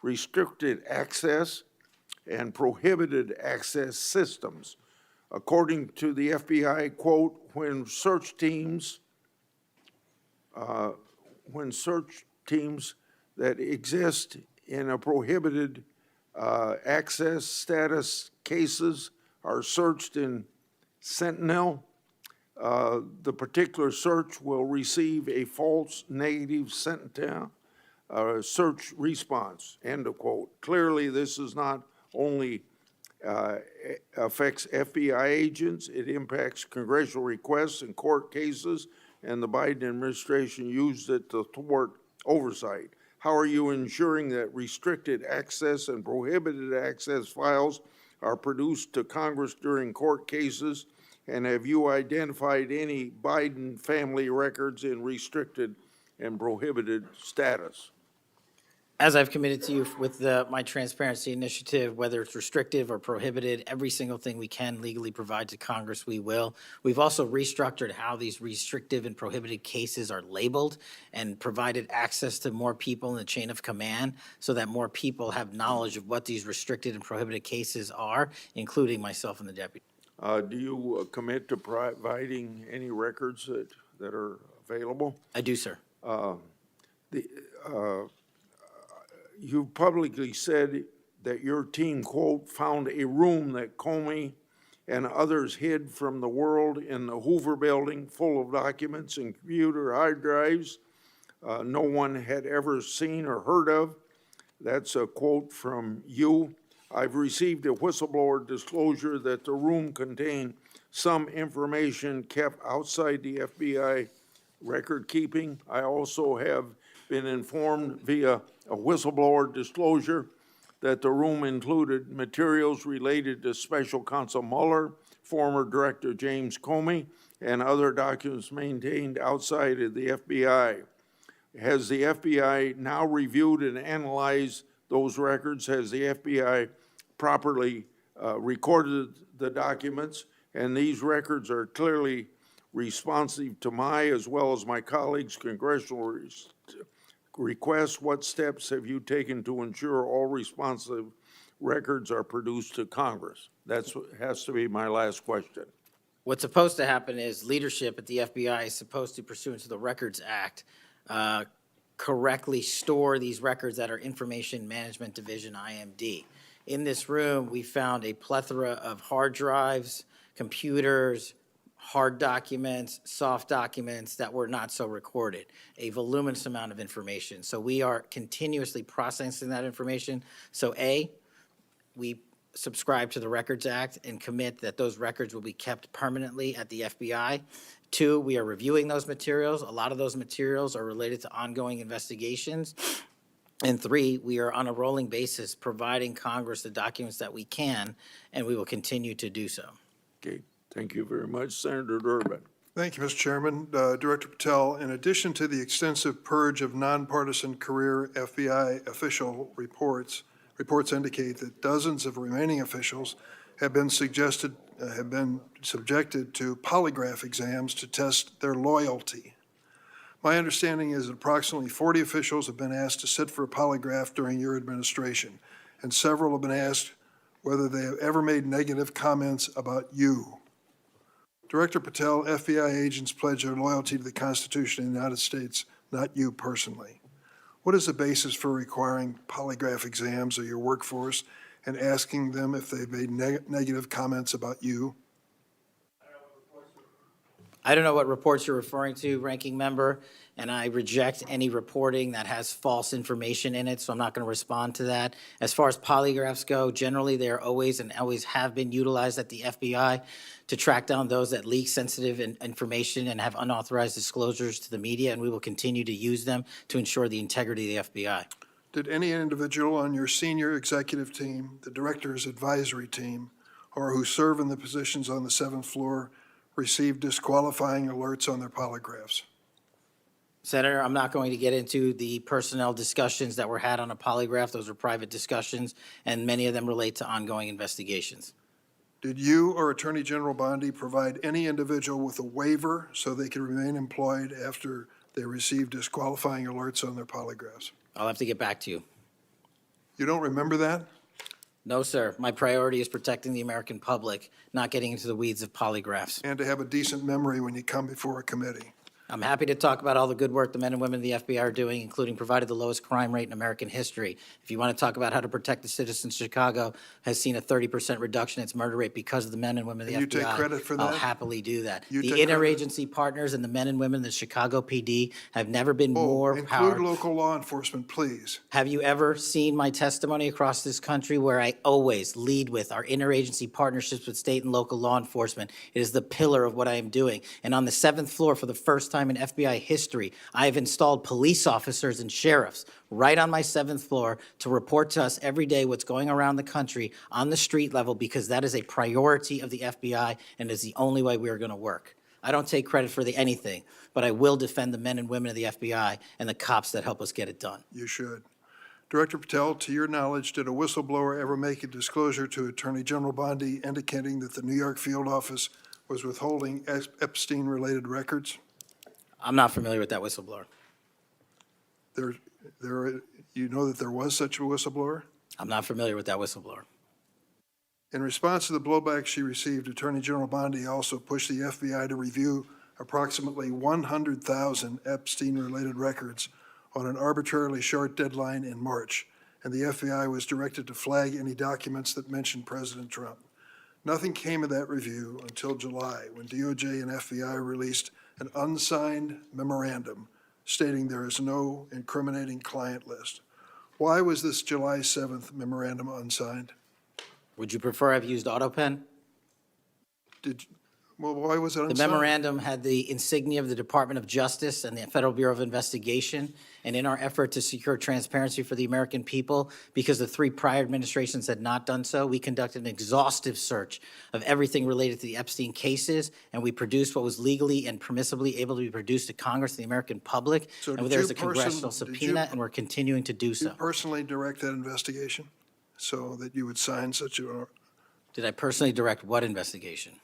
restricted access and prohibited access systems. According to the FBI, quote, when search teams that exist in a prohibited access status cases are searched in Sentinel, the particular search will receive a false negative Sentinel search response, end of quote. Clearly, this is not only affects FBI agents, it impacts congressional requests and court cases and the Biden administration used it to thwart oversight. How are you ensuring that restricted access and prohibited access files are produced to Congress during court cases? And have you identified any Biden family records in restricted and prohibited status? As I've committed to you with my transparency initiative, whether it's restrictive or prohibited, every single thing we can legally provide to Congress, we will. We've also restructured how these restrictive and prohibited cases are labeled and provided access to more people in the chain of command so that more people have knowledge of what these restricted and prohibited cases are, including myself and the deputy. Do you commit to providing any records that are available? I do, sir. You publicly said that your team, quote, found a room that Comey and others hid from the world in the Hoover building full of documents and computer hard drives no one had ever seen or heard of. That's a quote from you. I've received a whistleblower disclosure that the room contained some information kept outside the FBI record keeping. I also have been informed via a whistleblower disclosure that the room included materials related to Special Counsel Mueller, former Director James Comey, and other documents maintained outside of the FBI. Has the FBI now reviewed and analyzed those records? Has the FBI properly recorded the documents? And these records are clearly responsive to my, as well as my colleagues' congressional requests. What steps have you taken to ensure all responsive records are produced to Congress? That has to be my last question. What's supposed to happen is leadership at the FBI is supposed to, pursuant to the Records Act, correctly store these records at our Information Management Division, IMD. In this room, we found a plethora of hard drives, computers, hard documents, soft documents that were not so recorded, a voluminous amount of information. So we are continuously processing that information. So A, we subscribe to the Records Act and commit that those records will be kept permanently at the FBI. 2, we are reviewing those materials. A lot of those materials are related to ongoing investigations. And 3, we are on a rolling basis providing Congress the documents that we can, and we will continue to do so. Okay, thank you very much. Senator Durbin. Thank you, Mr. Chairman. Director Patel, in addition to the extensive purge of nonpartisan career FBI official reports indicate that dozens of remaining officials have been subjected to polygraph exams to test their loyalty. My understanding is that approximately 40 officials have been asked to sit for a polygraph during your administration, and several have been asked whether they have ever made negative comments about you. Director Patel, FBI agents pledge their loyalty to the Constitution of the United States, not you personally. What is the basis for requiring polygraph exams of your workforce and asking them if they've made negative comments about you? I don't know what reports you're referring to, Ranking Member, and I reject any reporting that has false information in it, so I'm not going to respond to that. As far as polygraphs go, generally they are always and always have been utilized at the FBI to track down those that leak sensitive information and have unauthorized disclosures to the media, and we will continue to use them to ensure the integrity of the FBI. Did any individual on your senior executive team, the director's advisory team, or who serve in the positions on the 7th floor receive disqualifying alerts on their polygraphs? Senator, I'm not going to get into the personnel discussions that were had on a polygraph. Those are private discussions, and many of them relate to ongoing investigations. Did you or Attorney General Bondi provide any individual with a waiver so they could remain employed after they received disqualifying alerts on their polygraphs? I'll have to get back to you. You don't remember that? No, sir. My priority is protecting the American public, not getting into the weeds of polygraphs. And to have a decent memory when you come before a committee. I'm happy to talk about all the good work the men and women of the FBI are doing, including provided the lowest crime rate in American history. If you want to talk about how to protect the citizens, Chicago has seen a 30% reduction in its murder rate because of the men and women of the FBI. You take credit for that? I'll happily do that. You The take credit? interagency partners and the men and women of the Chicago PD have never been more Include powerful. local law enforcement, please. Have you ever seen my testimony across this country where I always lead with our interagency partnerships with state and local law enforcement? It is the pillar of what I am doing. And on the 7th floor, for the first time time in FBI history, I have installed police officers and sheriffs right on my 7th floor to report to us every day what's going around the country on the street level, because that is a priority of the FBI and is the only way we are going to work. I don't take credit for anything, but I will defend the men and women of the FBI and the cops that help us get it done. You should. Director Patel, to your knowledge, did a whistleblower ever make a disclosure to Attorney General Bondi indicating that the New York field office was withholding Epstein-related records? I'm not familiar with that whistleblower. You know that there was such a whistleblower? I'm not familiar with that whistleblower. In response to the blowback she received, Attorney General Bondi also pushed the FBI to review approximately 100,000 Epstein-related records on an arbitrarily short deadline in March, and the FBI was directed to flag any documents that mentioned President Trump. Nothing came of that review until July, when DOJ and FBI released an unsigned memorandum stating there is no incriminating client list. Why was this July 7th memorandum unsigned? Would you prefer I've used AutoPen? Well, why was it unsigned? The memorandum had the insignia of the Department of Justice and the Federal Bureau of Investigation. And in our effort to secure transparency for the American people, because the 3 prior administrations had not done so, we conducted an exhaustive search of everything related to the Epstein cases, and we produced what was legally and permissibly able to be produced to Congress and the American public. So And did there's you a congressional did you- subpoena, and we're continuing to do Did you so. personally direct that investigation so that you would sign such a, Did I personally direct what investigation?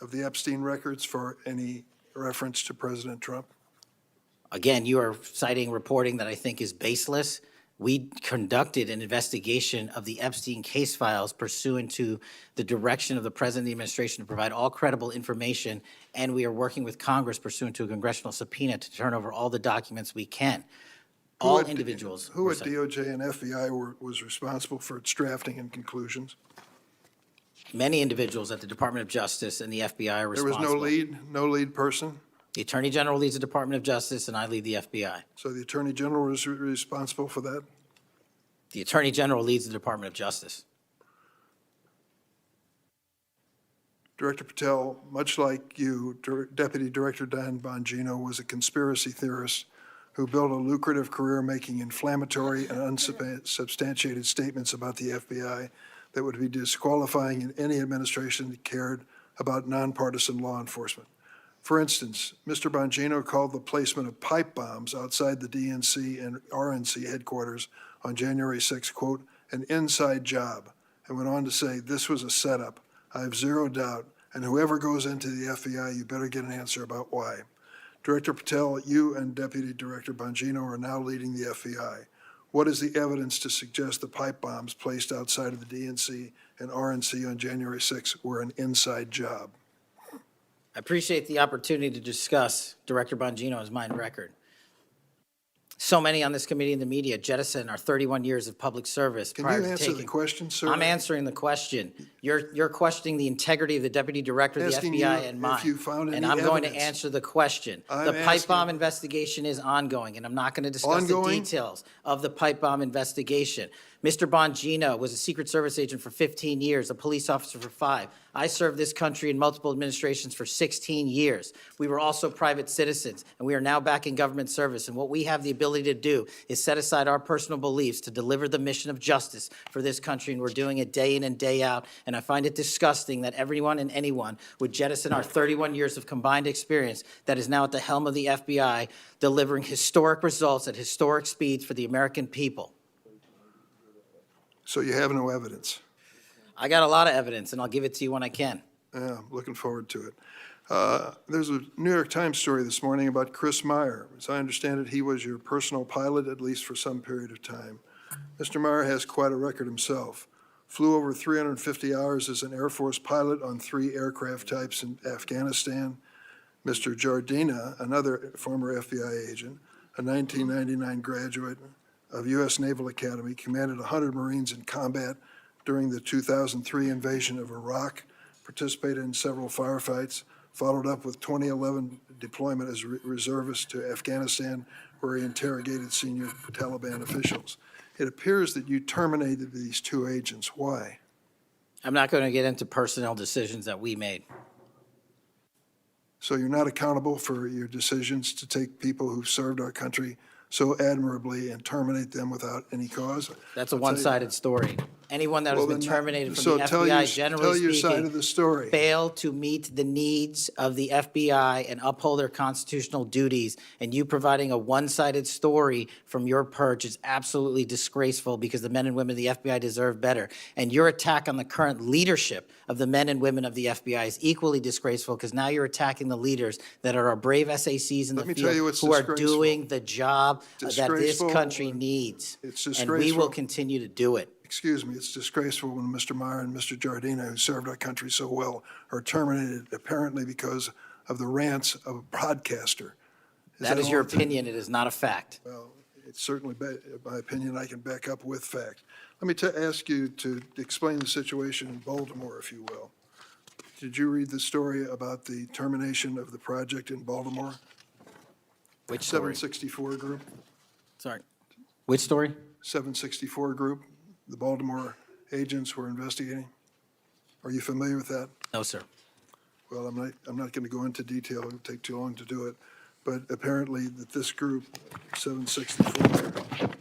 of the Epstein records for any reference to President Trump? Again, you are citing reporting that I think is baseless. We conducted an investigation of the Epstein case files pursuant to the direction of the President of the administration to provide all credible information, and we are working with Congress pursuant to a congressional subpoena to turn over all the documents we can. All individuals. Who were at cited. DOJ and FBI was responsible for its drafting and conclusions? Many individuals at the Department of Justice and the FBI are There was responsible. no lead person? The Attorney General leads the Department of Justice, and I lead the FBI. So the Attorney General was responsible for that? The Attorney General leads the Department of Justice. Director Patel, much like you, Deputy Director Dan Bongino was a conspiracy theorist who built a lucrative career making inflammatory and unsubstantiated statements about the FBI that would be disqualifying in any administration that cared about nonpartisan law enforcement. For instance, Mr. Bongino called the placement of pipe bombs outside the DNC and RNC headquarters on January 6, quote, an inside job, and went on to say this was a setup. I have zero doubt, and whoever goes into the FBI, you better get an answer about why. Director Patel, you and Deputy Director Bongino are now leading the FBI. What is the evidence to suggest the pipe bombs placed outside of the DNC and RNC on January 6 were an inside job? I appreciate the opportunity to discuss Director Bongino's mind record. So many on this committee and the media jettison our 31 years of public service Can prior you to answer taking. the question, sir? I'm answering the question. You're questioning the integrity of the Deputy Director of the Asking FBI you and if mine. you found And any I'm going to evidence. answer the question. I'm The pipe asking- bomb investigation is ongoing, and I'm not going to discuss the Ongoing? details of the pipe bomb investigation. Mr. Bongino was a Secret Service agent for 15 years, a police officer for 5. I served this country in multiple administrations for 16 years. We were also private citizens, and we are now back in government service. And what we have the ability to do is set aside our personal beliefs to deliver the mission of justice for this country, and we're doing it day in and day out. And I find it disgusting that everyone and anyone would jettison our 31 years of combined experience that is now at the helm of the FBI, delivering historic results at historic speeds for the American people. So you have no evidence? I got a lot of evidence, and I'll give it to you when I can. Yeah, I'm looking forward to it. There's a New York Times story this morning about Chris Meyer. As I understand it, he was your personal pilot, at least for some period of time. Mr. Meyer has quite a record himself. Flew over 350 hours as an Air Force pilot on 3 aircraft types in Afghanistan. Mr. Jardina, another former FBI agent, a 1999 graduate of U.S. Naval Academy, commanded 100 Marines in combat during the 2003 invasion of Iraq, participated in several firefights, followed up with 2011 deployment as reservist to Afghanistan, where he interrogated senior Taliban officials. It appears that you terminated these 2 agents. Why? I'm not going to get into personnel decisions that we made. So you're not accountable for your decisions to take people who've served our country so admirably and terminate them without any cause. That's a one-sided story. Anyone that has Well, been then terminated from so the tell FBI, your- generally tell your speaking, side of the story. fail to meet the needs of the FBI and uphold their constitutional duties. And you providing a one-sided story from your perch is absolutely disgraceful, because the men and women of the FBI deserve better. And your attack on the current leadership of the men and women of the FBI is equally disgraceful, because now you're attacking the leaders that are our brave SACs in the Let me tell you field what's who are disgraceful. doing the job that this Disgraceful. country needs. It's And we will disgraceful. continue to do it. Excuse me, it's disgraceful when Mr. Meyer and Mr. Giardina, who served our country so well, are terminated apparently because of the rants of a broadcaster. That is your all it- opinion. It is not a fact. Well, it's certainly my opinion I can back up with fact. Let me ask you to explain the situation in Baltimore, if you will. Did you read the story about the termination of the project in Baltimore? Which story? 764 Group? Sorry. Which story? 764 Group, the Baltimore agents were investigating. Are you familiar with that? No, sir. Well, I'm not going to go into detail. It would take too long to do it. But apparently that this group, 764,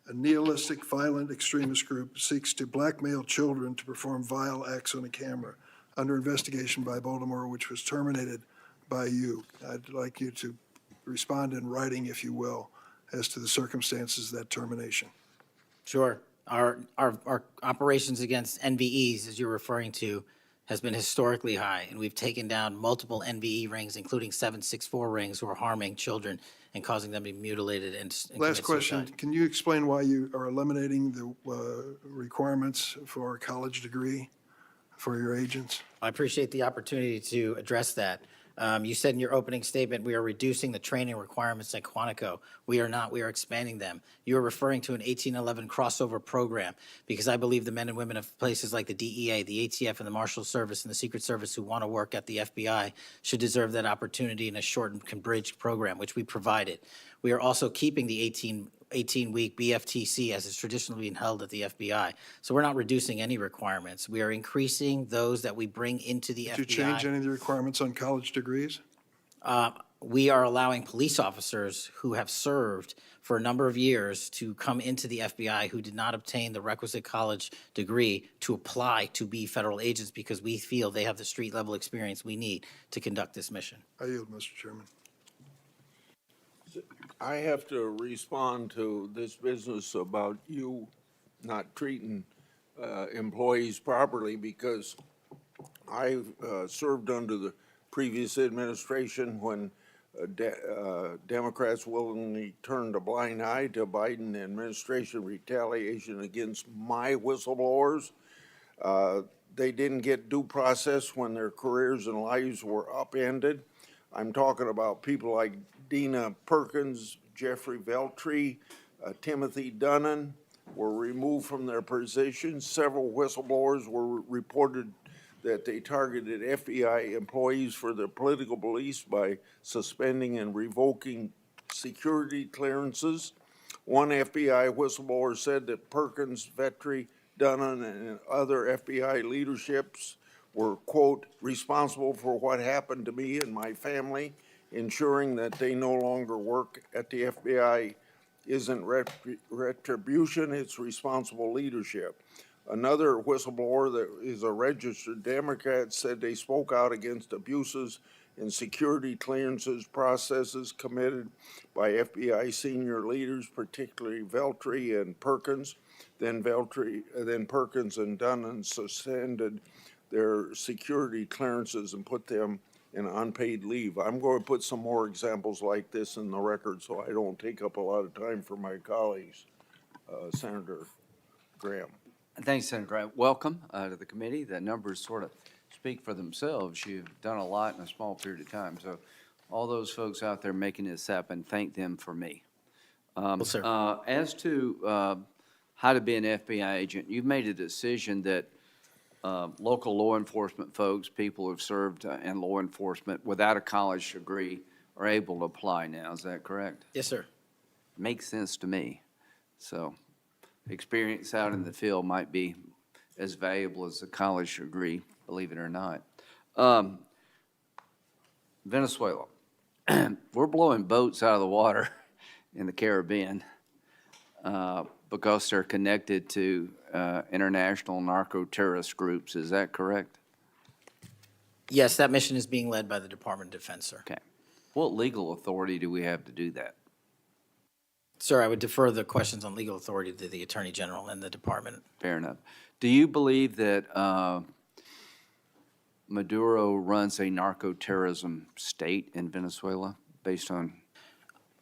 a nihilistic, violent extremist group, seeks to blackmail children to perform vile acts on a camera, under investigation by Baltimore, which was terminated by you. I'd like you to respond in writing, if you will, as to the circumstances of that termination. Sure. Our operations against NVEs, as you're referring to, has been historically high, and we've taken down multiple NVE rings, including 764 rings, who are harming children and causing them to be mutilated and Last commit question, suicide. can you explain why you are eliminating the requirements for a college degree for your agents? I appreciate the opportunity to address that. You said in your opening statement, we are reducing the training requirements at Quantico. We are not. We are expanding them. You are referring to an 1811 crossover program, because I believe the men and women of places like the DEA, the ATF, and the Marshal Service and the Secret Service who want to work at the FBI should deserve that opportunity in a shortened, abridged program, which we provided. We are also keeping the 18-week BFTC as is traditionally being held at the FBI. So we're not reducing any requirements. We are increasing those that we bring into the FBI. Did you change any of the requirements on college degrees? We are allowing police officers who have served for a number of years to come into the FBI who did not obtain the requisite college degree to apply to be federal agents, because we feel they have the street-level experience we need to conduct this mission. I yield, Mr. Chairman. I have to respond to this business about you not treating employees properly, because I served under the previous administration when Democrats willingly turned a blind eye to Biden administration retaliation against my whistleblowers. They didn't get due process when their careers and lives were upended. I'm talking about people like Dina Perkins, Jeffrey Veltri, Timothy Dunnan were removed from their positions. Several whistleblowers were reported that they targeted FBI employees for their political beliefs by suspending and revoking security clearances. One FBI whistleblower said that Perkins, Veltri, Dunnan, and other FBI leaderships were, quote, responsible for what happened to me and my family. Ensuring that they no longer work at the FBI isn't retribution, it's responsible leadership. Another whistleblower that is a registered Democrat said they spoke out against abuses in security clearances processes committed by FBI senior leaders, particularly Veltri and Perkins. Then Perkins and Dunnan suspended their security clearances and put them in unpaid leave. I'm going to put some more examples like this in the record so I don't take up a lot of time for my colleagues. Senator Graham. Thanks, Senator Graham. Welcome to the committee. The numbers sort of speak for themselves. You've done a lot in a small period of time. So all those folks out there making this happen, thank them for me. Well, sir. As to how to be an FBI agent, you've made a decision that local law enforcement folks, people who've served in law enforcement without a college degree are able to apply now. Is that correct? Yes, sir. Makes sense to me. So experience out in the field might be as valuable as a college degree, believe it or not. Venezuela. We're blowing boats out of the water in the Caribbean because they're connected to international narco-terrorist groups. Is that correct? Yes, that mission is being led by the Department of Defense, sir. Okay. What legal authority do we have to do that? Sir, I would defer the questions on legal authority to the Attorney General and the department. Fair enough. Do you believe that Maduro runs a narco-terrorism state in Venezuela based on?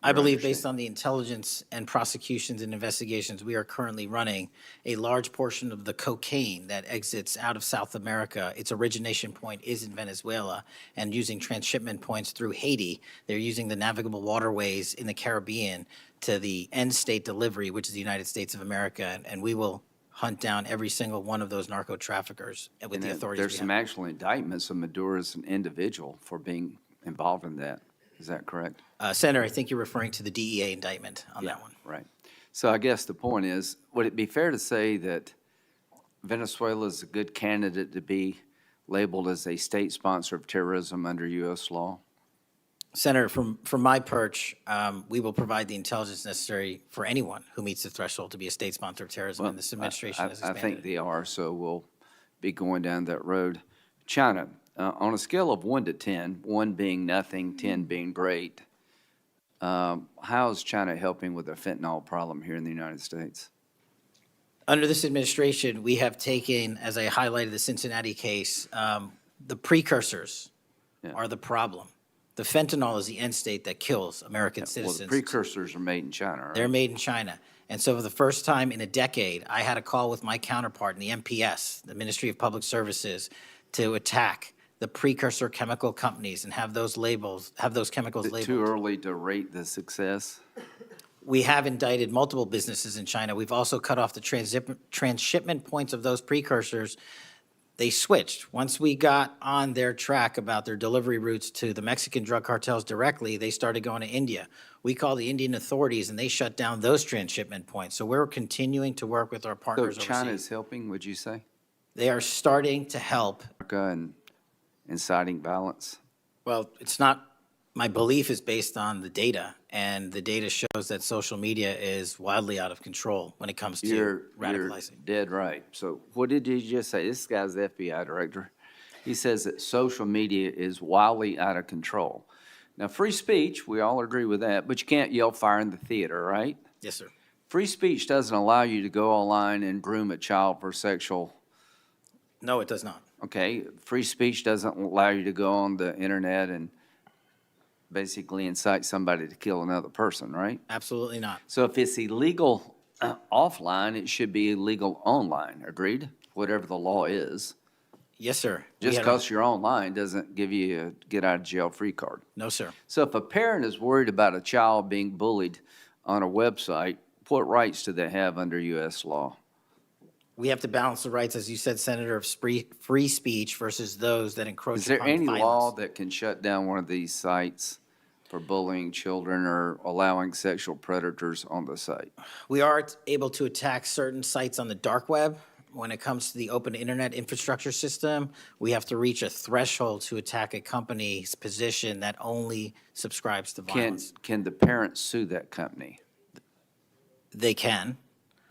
I believe based on the intelligence and prosecutions and investigations we are currently running, a large portion of the cocaine that exits out of South America, its origination point is in Venezuela, and using transshipment points through Haiti, they're using the navigable waterways in the Caribbean to the end state delivery, which is the United States of America, and we will hunt down every single one of those narco traffickers with the authorities There's we some have. actual indictments of Maduro as an individual for being involved in that. Is that correct? Senator, I think you're referring to the DEA indictment on that one. Right. So I guess the point is, would it be fair to say that Venezuela is a good candidate to be labeled as a state sponsor of terrorism under U.S. law? Senator, from my perch, we will provide the intelligence necessary for anyone who meets the threshold to be a state sponsor of terrorism, and this administration has I expanded think it. they are, so we'll be going down that road. China, on a scale of 1 to 10, 1 being nothing, 10 being great, how is China helping with the fentanyl problem here in the United States? Under this administration, we have taken, as I highlighted the Cincinnati case, the precursors are the problem. The fentanyl is the end state that kills American Well, citizens. the precursors are made in China, right? They're made in China. And so for the first time in a decade, I had a call with my counterpart in the MPS, the Ministry of Public Services, to attack the precursor chemical companies and have those chemicals Is it labeled. too early to rate the success? We have indicted multiple businesses in China. We've also cut off the transshipment points of those precursors. They switched. Once we got on their track about their delivery routes to the Mexican drug cartels directly, they started going to India. We called the Indian authorities, and they shut down those transshipment points. So we're continuing to work with our So partners China overseas. is helping, would you say? They are starting to help. America and inciting violence? Well, it's not, my belief is based on the data, and the data shows that social media is wildly out of control when it comes to You're radicalizing. dead right. So what did you just say? This guy's the FBI director. He says that social media is wildly out of control. Now, free speech, we all agree with that, but you can't yell fire in the theater, right? Yes, sir. Free speech doesn't allow you to go online and groom a child for sexual, No, it does not. okay? Free speech doesn't allow you to go on the internet and basically incite somebody to kill another person, right? Absolutely not. So if it's illegal offline, it should be illegal online, agreed? Whatever the law is. Yes, sir. We Just had a- because you're online doesn't give you a get-out-of-jail-free card. No, sir. So if a parent is worried about a child being bullied on a website, what rights do they have under U.S. law? We have to balance the rights, as you said, Senator, of free speech versus those that encroach Is there upon any law violence. that can shut down one of these sites for bullying children or allowing sexual predators on the site? We are able to attack certain sites on the dark web. When it comes to the open internet infrastructure system, we have to reach a threshold to attack a company's position that only subscribes to violence. Can the parents sue that company? They can.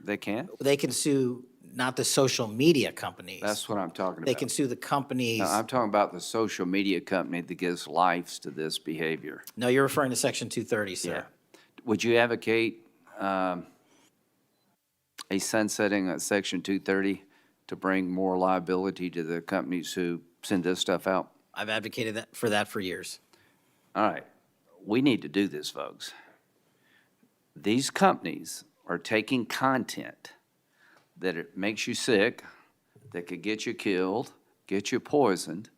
They can? They can sue not the social media companies. That's what I'm talking about. They can sue the companies. No, I'm talking about the social media company that gives lives to this behavior. No, you're referring to Section 230, sir. Would you advocate a sunsetting of Section 230 to bring more liability to the companies who send this stuff out? I've advocated for years. All right, we need to do this, folks. These companies are taking content that it makes you sick, that could get you killed, get you poisoned,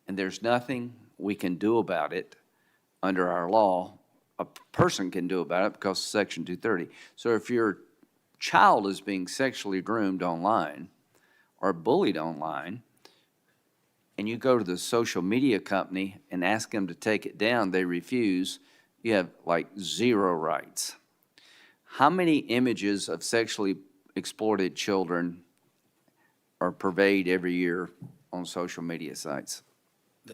and there's nothing we can do about it under our law. A person can do about it because of Section 230. So if your child is being sexually groomed online or bullied online, and you go to the social media company and ask them to take it down, they refuse, you have like zero rights. How many images of sexually exploited children are purveyed every year on social media sites?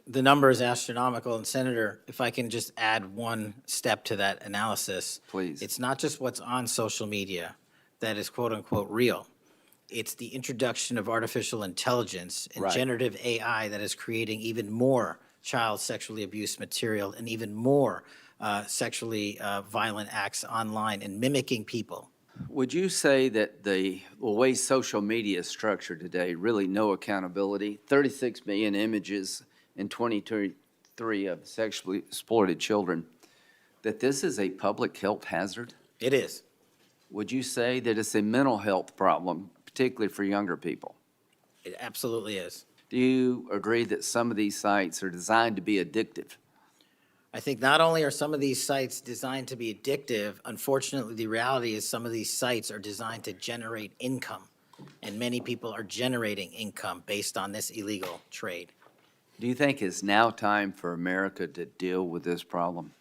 The number is astronomical, and Senator, if I can just add one step to that analysis. Please. It's not just what's on social media that is quote-unquote real. It's the introduction of artificial intelligence and Right. generative AI that is creating even more child sexually abuse material and even more sexually violent acts online and mimicking people. Would you say that the way social media is structured today, really no accountability, 36 million images in 2023 of sexually exploited children, that this is a public health hazard? It is. Would you say that it's a mental health problem, particularly for younger people? It absolutely is. Do you agree that some of these sites are designed to be addictive? I think not only are some of these sites designed to be addictive, unfortunately, the reality is some of these sites are designed to generate income, and many people are generating income based on this illegal trade. Do you think it's now time for America to deal with this problem?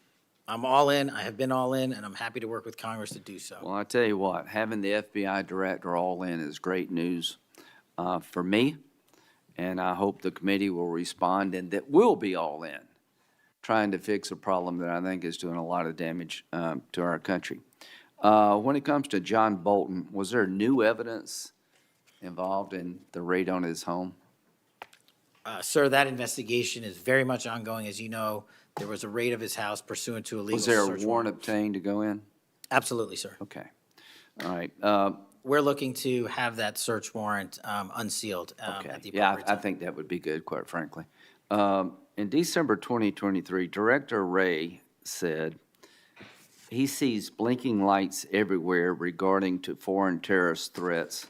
I'm all in, I have been all in, and I'm happy to work with Congress to do so. Well, I tell you what, having the FBI director all in is great news for me, and I hope the committee will respond and that we'll be all in, trying to fix a problem that I think is doing a lot of damage to our country. When it comes to John Bolton, was there new evidence involved in the raid on his home? Sir, that investigation is very much ongoing. As you know, there was a raid of his house pursuant to a legal Was there a search warrant obtained to go in? Absolutely, sir. Okay. All right. We're looking to have that search warrant unsealed Okay. at the Yeah, appropriate I time. think that would be good, quite frankly. In December 2023, Director Wray said he sees blinking lights everywhere regarding to foreign terrorist threats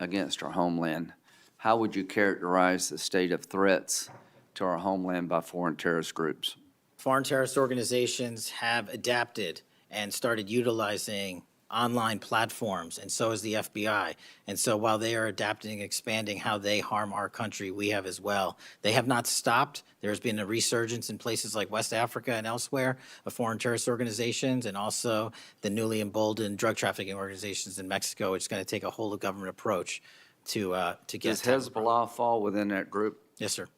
against our homeland. How would you characterize the state of threats to our homeland by foreign terrorist groups? Foreign terrorist organizations have adapted and started utilizing online platforms, and so is the FBI. And so while they are adapting and expanding how they harm our country, we have as well. They have not stopped. There's been a resurgence in places like West Africa and elsewhere of foreign terrorist organizations, and also the newly emboldened drug trafficking organizations in Mexico, which is going to take a whole of government approach to get. Does to tackle the problem. Hezbollah fall within that group? Yes, sir.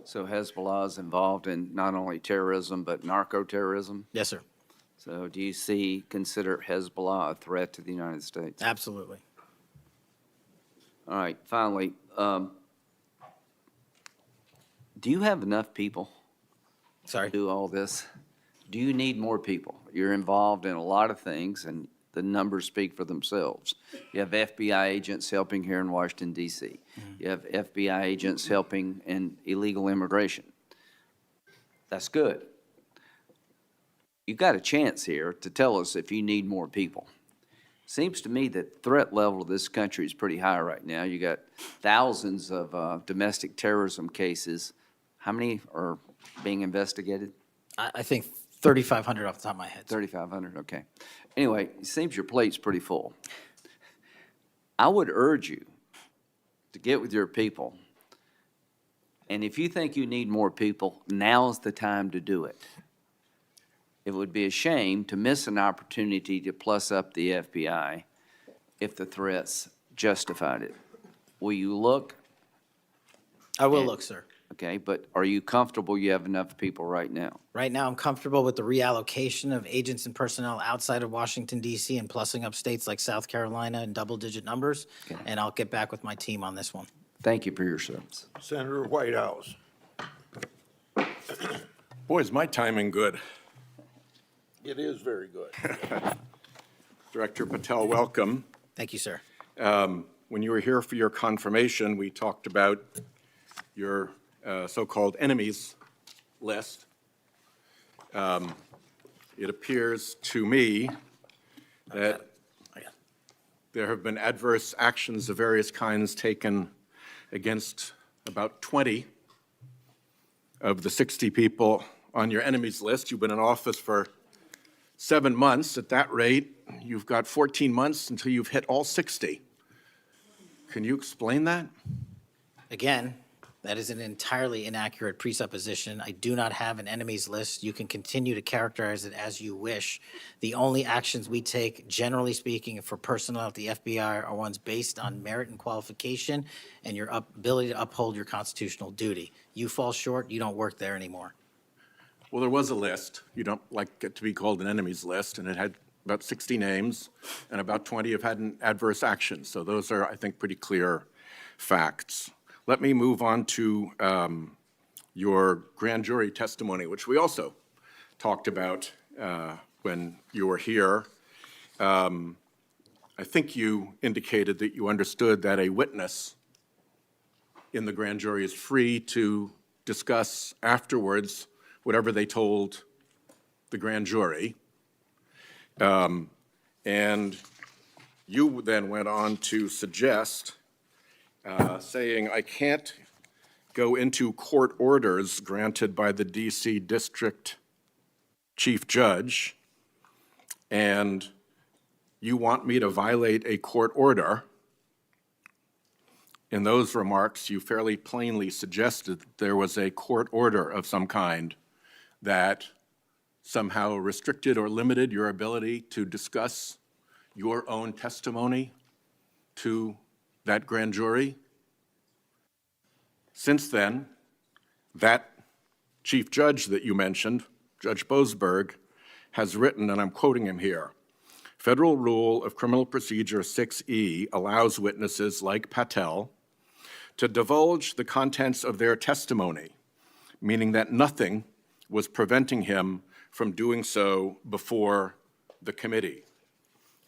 So Hezbollah is involved in not only terrorism, but narco-terrorism? Yes, sir. So do you consider Hezbollah a threat to the United States? Absolutely. All right, finally, do you have enough people Sorry. to do all this? Do you need more people? You're involved in a lot of things, and the numbers speak for themselves. You have FBI agents helping here in Washington, D.C. You have FBI agents helping in illegal immigration. That's good. You've got a chance here to tell us if you need more people. Seems to me that threat level of this country is pretty high right now. You got thousands of domestic terrorism cases. How many are being investigated? I think 3,500 off the top of my head. 3,500, okay. Anyway, it seems your plate's pretty full. I would urge you to get with your people, and if you think you need more people, now's the time to do it. It would be a shame to miss an opportunity to plus up the FBI if the threats justified it. Will you look? I will look, sir. Okay, but are you comfortable you have enough people right now? Right now, I'm comfortable with the reallocation of agents and personnel outside of Washington, D.C. and plussing up states like South Carolina in double-digit numbers, Okay. and I'll get back with my team on this one. Thank you for your service. Senator Whitehouse. Boy, is my timing good. It is very good. Director Patel, welcome. Thank you, sir. When you were here for your confirmation, we talked about your so-called enemies list. It appears to me that there have been adverse actions of various kinds taken against about 20 of the 60 people on your enemies list. You've been in office for 7 months. At that rate, you've got 14 months until you've hit all 60. Can you explain that? Again, That is an entirely inaccurate presupposition. I do not have an enemies list. You can continue to characterize it as you wish. The only actions we take, generally speaking, for personnel at the FBI are ones based on merit and qualification and your ability to uphold your constitutional duty. You fall short, you don't work there anymore. Well, there was a list. You don't like it to be called an enemies list, and it had about 60 names, and about 20 have had an adverse action. So those are, I think, pretty clear facts. Let me move on to your grand jury testimony, which we also talked about when you were here. I think you indicated that you understood that a witness in the grand jury is free to discuss afterwards whatever they told the grand jury. And you then went on to suggest, saying, I can't go into court orders granted by the DC District Chief Judge, and you want me to violate a court order. In those remarks, you fairly plainly suggested that there was a court order of some kind that somehow restricted or limited your ability to discuss your own testimony to that grand jury. Since then, that chief judge that you mentioned, Judge Boasberg, has written, and I'm quoting him here, Federal Rule of Criminal Procedure 6E allows witnesses like Patel to divulge the contents of their testimony, meaning that nothing was preventing him from doing so before the committee.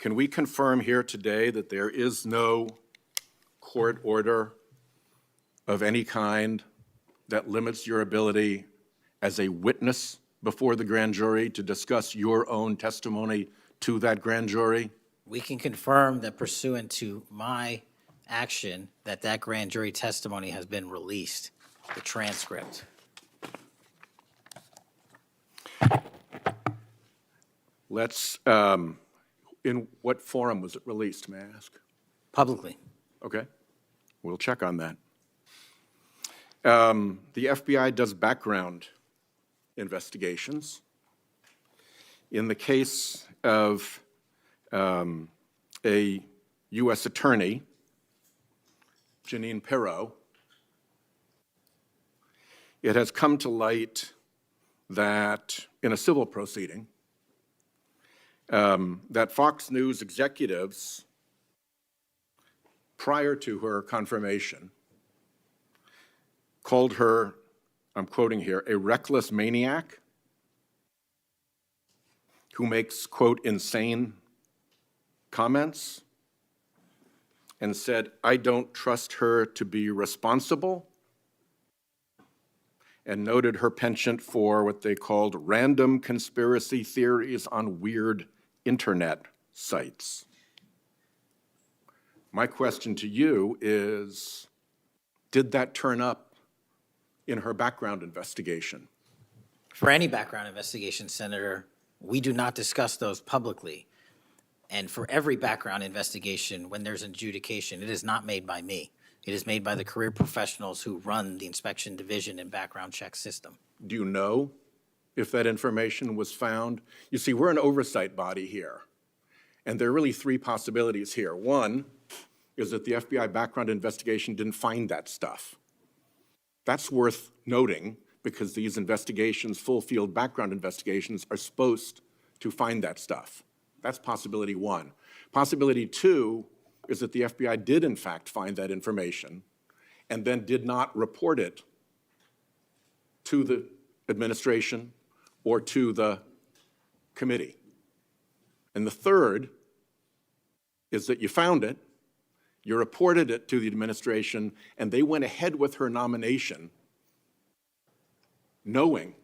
Can we confirm here today that there is no court order of any kind that limits your ability as a witness before the grand jury to discuss your own testimony to that grand jury? We can confirm that pursuant to my action, that grand jury testimony has been released, the transcript. Let's, in what forum was it released, may I ask? Publicly. Okay, we'll check on that. The FBI does background investigations. In the case of a U.S. attorney, Jeanine Pirro, it has come to light that in a civil proceeding, that Fox News executives, prior to her confirmation, called her, I'm quoting here, a reckless maniac who makes, quote, insane comments, and said, I don't trust her to be responsible, and noted her penchant for what they called random conspiracy theories on weird internet sites. My question to you is, did that turn up in her background investigation? For any background investigation, Senator, we do not discuss those publicly. And for every background investigation, when there's an adjudication, it is not made by me. It is made by the career professionals who run the inspection division and background check system. Do you know if that information was found? You see, we're an oversight body here, and there are really three possibilities here. One is that the FBI background investigation didn't find that stuff. That's worth noting because these investigations, full field background investigations, are supposed to find that stuff. That's possibility one. Possibility two is that the FBI did in fact find that information and then did not report it to the administration or to the committee. And the third is that you found it, you reported it to the administration, and they went ahead with her nomination knowing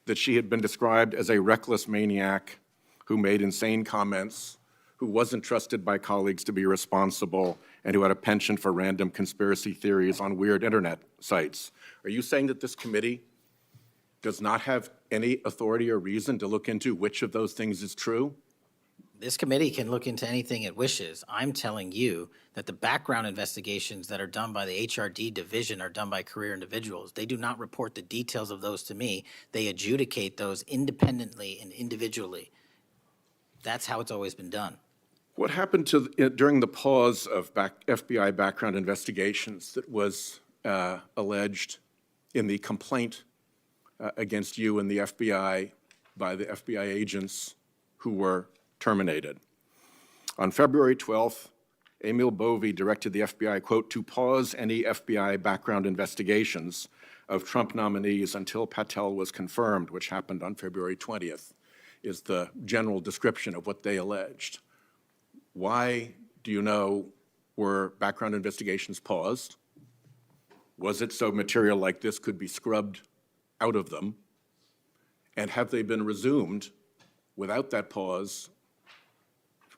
that she had been described as a reckless maniac who made insane comments, who wasn't trusted by colleagues to be responsible, and who had a penchant for random conspiracy theories on weird internet sites. Are you saying that this committee does not have any authority or reason to look into which of those things is true? This committee can look into anything it wishes. I'm telling you that the background investigations that are done by the HRD division are done by career individuals. They do not report the details of those to me. They adjudicate those independently and individually. That's how it's always been done. What happened during the pause of FBI background investigations that was alleged in the complaint against you and the FBI by the FBI agents who were terminated? On February 12th, Emil Bovee directed the FBI, quote, to pause any FBI background investigations of Trump nominees until Patel was confirmed, which happened on February 20th, is the general description of what they alleged. Why, do you know, were background investigations paused? Was it so material like this could be scrubbed out of them? And have they been resumed without that pause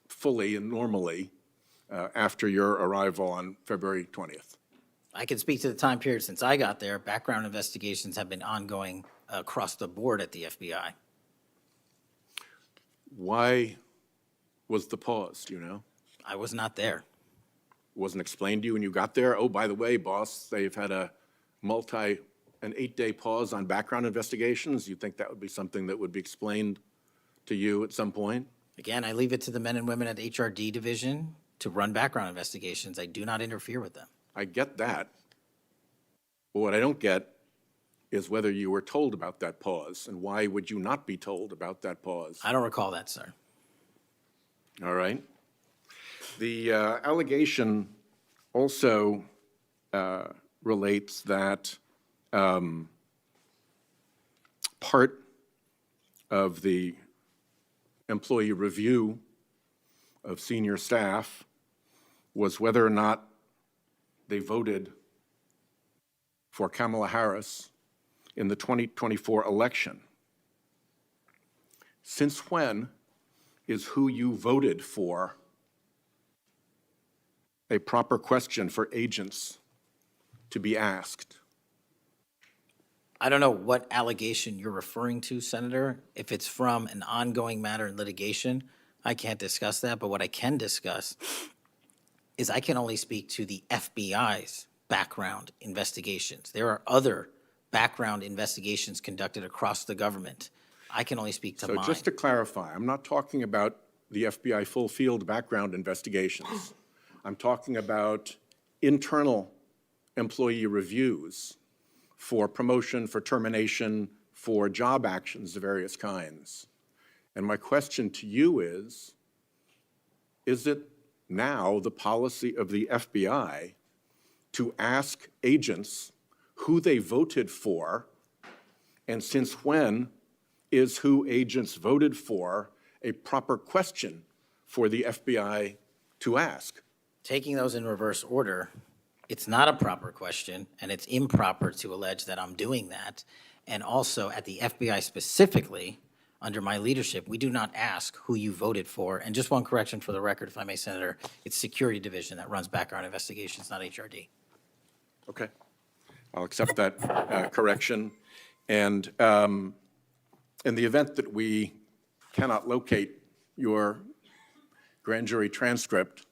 fully and normally after your arrival on February 20th? I can speak to the time period since I got there. Background investigations have been ongoing across the board at the FBI. Why was the pause, do you know? I was not there. Wasn't explained to you when you got there? Oh, by the way, boss, they've had an 8-day pause on background investigations. You think that would be something that would be explained to you at some point? Again, I leave it to the men and women at the HRD division to run background investigations. I do not interfere with them. I get that. But what I don't get is whether you were told about that pause, and why would you not be told about that pause? I don't recall that, sir. All right. The allegation also relates that part of the employee review of senior staff was whether or not they voted for Kamala Harris in the 2024 election. Since when is who you voted for a proper question for agents to be asked? I don't know what allegation you're referring to, Senator. If it's from an ongoing matter in litigation, I can't discuss that. But what I can discuss is I can only speak to the FBI's background investigations. There are other background investigations conducted across the government. I can only speak to mine. So just to clarify, I'm not talking about the FBI full field background investigations. I'm talking about internal employee reviews for promotion, for termination, for job actions of various kinds. And my question to you is it now the policy of the FBI to ask agents who they voted for, and since when is who agents voted for a proper question for the FBI to ask? Taking those in reverse order, it's not a proper question, and it's improper to allege that I'm doing that. And also, at the FBI specifically, under my leadership, we do not ask who you voted for. And just one correction for the record, if I may, Senator, it's Security Division that runs background investigations, not HRD. Okay. I'll accept that correction. And in the event that we cannot locate your grand jury transcript,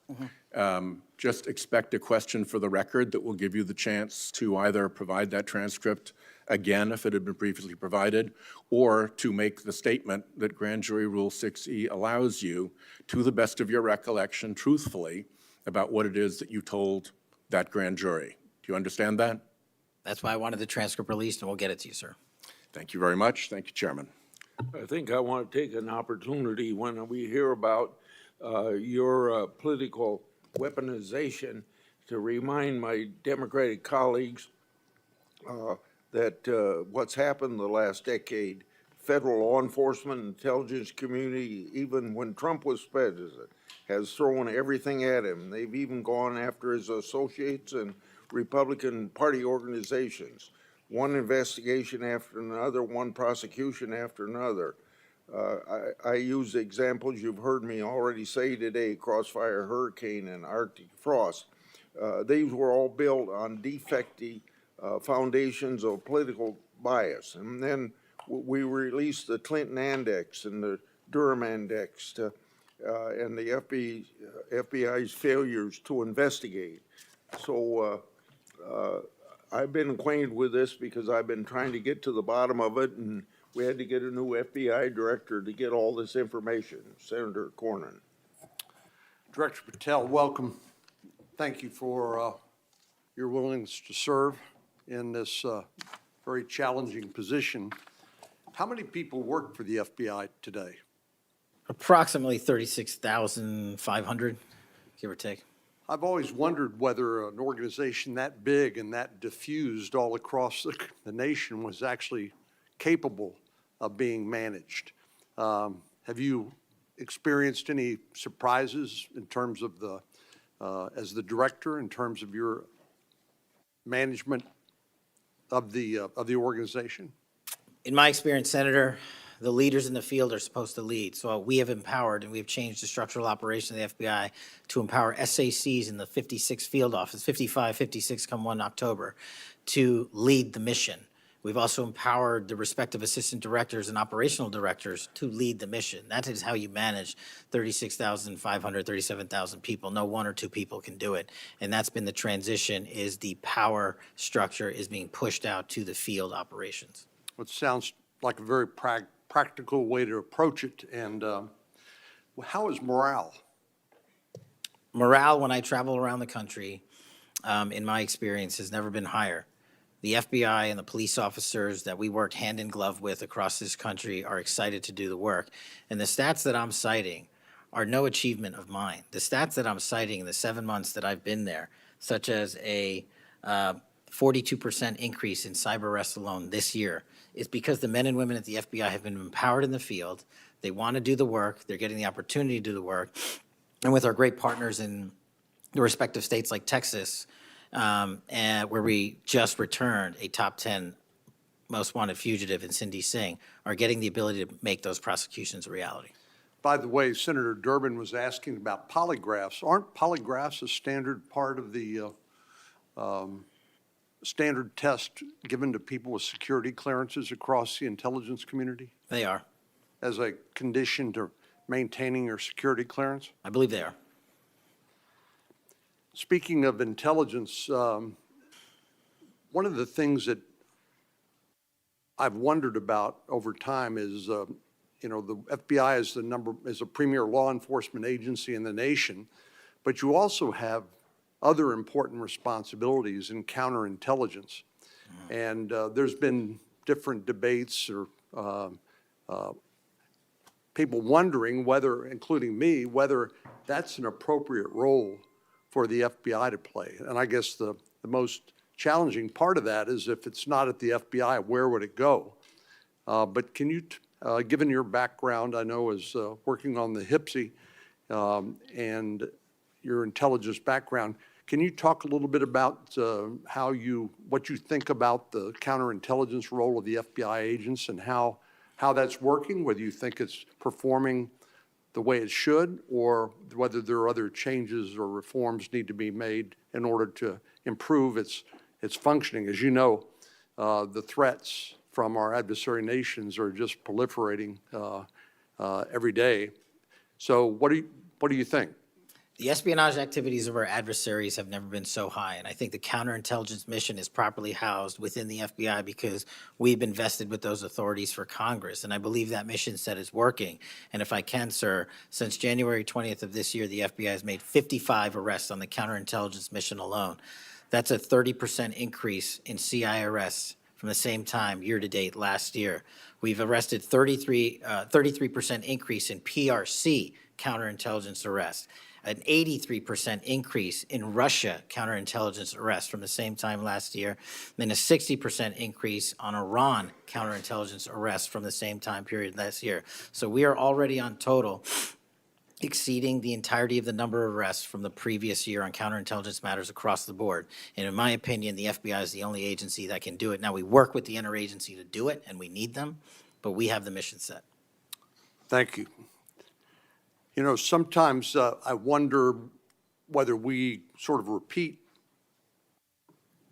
just expect a question for the record that will give you the chance to either provide that transcript again if it had been previously provided, or to make the statement that Grand Jury Rule 6E allows you, to the best of your recollection, truthfully, about what it is that you told that grand jury. Do you understand that? That's why I wanted the transcript released, and we'll get it to you, sir. Thank you very much. Thank you, Chairman. I think I want to take an opportunity when we hear about your political weaponization to remind my Democratic colleagues that what's happened the last decade, federal law enforcement, intelligence community, even when Trump was president, has thrown everything at him. They've even gone after his associates and Republican Party organizations. One investigation after another, one prosecution after another. I use examples you've heard me already say today, Crossfire Hurricane and Arctic Frost. These were all built on defective foundations of political bias. And then we released the Clinton Index and the Durham Index to and the FBI's failures to investigate. So I've been acquainted with this because I've been trying to get to the bottom of it, and we had to get a new FBI director to get all this information, Senator Cornyn. Director Patel, welcome. Thank you for your willingness to serve in this very challenging position. How many people work for the FBI today? Approximately 36,500, give or take. I've always wondered whether an organization that big and that diffused all across the nation was actually capable of being managed. Have you experienced any surprises in terms of the, as the director, in terms of your management of the organization? In my experience, Senator, the leaders in the field are supposed to lead. So we have empowered and we've changed the structural operation of the FBI to empower SACs in the 56 field office, 55, 56 come 1 October, to lead the mission. We've also empowered the respective assistant directors and operational directors to lead the mission. That is how you manage 36,500, 37,000 people. No one or two people can do it. And that's been the transition, is the power structure is being pushed out to the field operations. It sounds like a very practical way to approach it. And how is morale? Morale, when I travel around the country, in my experience, has never been higher. The FBI and the police officers that we work hand in glove with across this country are excited to do the work. And the stats that I'm citing are no achievement of mine. The stats that I'm citing in the 7 months that I've been there, such as a 42% increase in cyber arrests alone this year, is because the men and women at the FBI have been empowered in the field. They want to do the work. They're getting the opportunity to do the work. And with our great partners in the respective states like Texas, and where we just returned a top 10 most wanted fugitive in Cindy Singh, are getting the ability to make those prosecutions a reality. By the way, Senator Durbin was asking about polygraphs. Aren't polygraphs a standard part of the standard test given to people with security clearances across the intelligence community They are. as a condition to maintaining your security clearance? I believe they are. Speaking of intelligence, one of the things that I've wondered about over time is, the FBI is a premier law enforcement agency in the nation, but you also have other important responsibilities in counterintelligence. And there's been different debates or people wondering whether, including me, whether that's an appropriate role for the FBI to play. And I guess the most challenging part of that is if it's not at the FBI, where would it go? But can you, given your background, I know as working on the HPSI and your intelligence background, can you talk a little bit about what you think about the counterintelligence role of the FBI agents and how that's working, whether you think it's performing the way it should, or whether there are other changes or reforms need to be made in order to improve its functioning? As you know, the threats from our adversary nations are just proliferating every day. So what do you think? The espionage activities of our adversaries have never been so high, and I think the counterintelligence mission is properly housed within the FBI because we've been vested with those authorities for Congress, and I believe that mission set is working. And if I can, sir, since January 20th of this year, the FBI has made 55 arrests on the counterintelligence mission alone. That's a 30% increase in CI arrests from the same time year-to-date last year. We've arrested 33% increase in PRC counterintelligence arrests, an 83% increase in Russia counterintelligence arrests from the same time last year, then a 60% increase on Iran counterintelligence arrests from the same time period last year. So we are already on total exceeding the entirety of the number of arrests from the previous year on counterintelligence matters across the board. And in my opinion, the FBI is the only agency that can do it. Now, we work with the interagency to do it, and we need them, but we have the mission set. Thank you. You know, sometimes I wonder whether we sort of repeat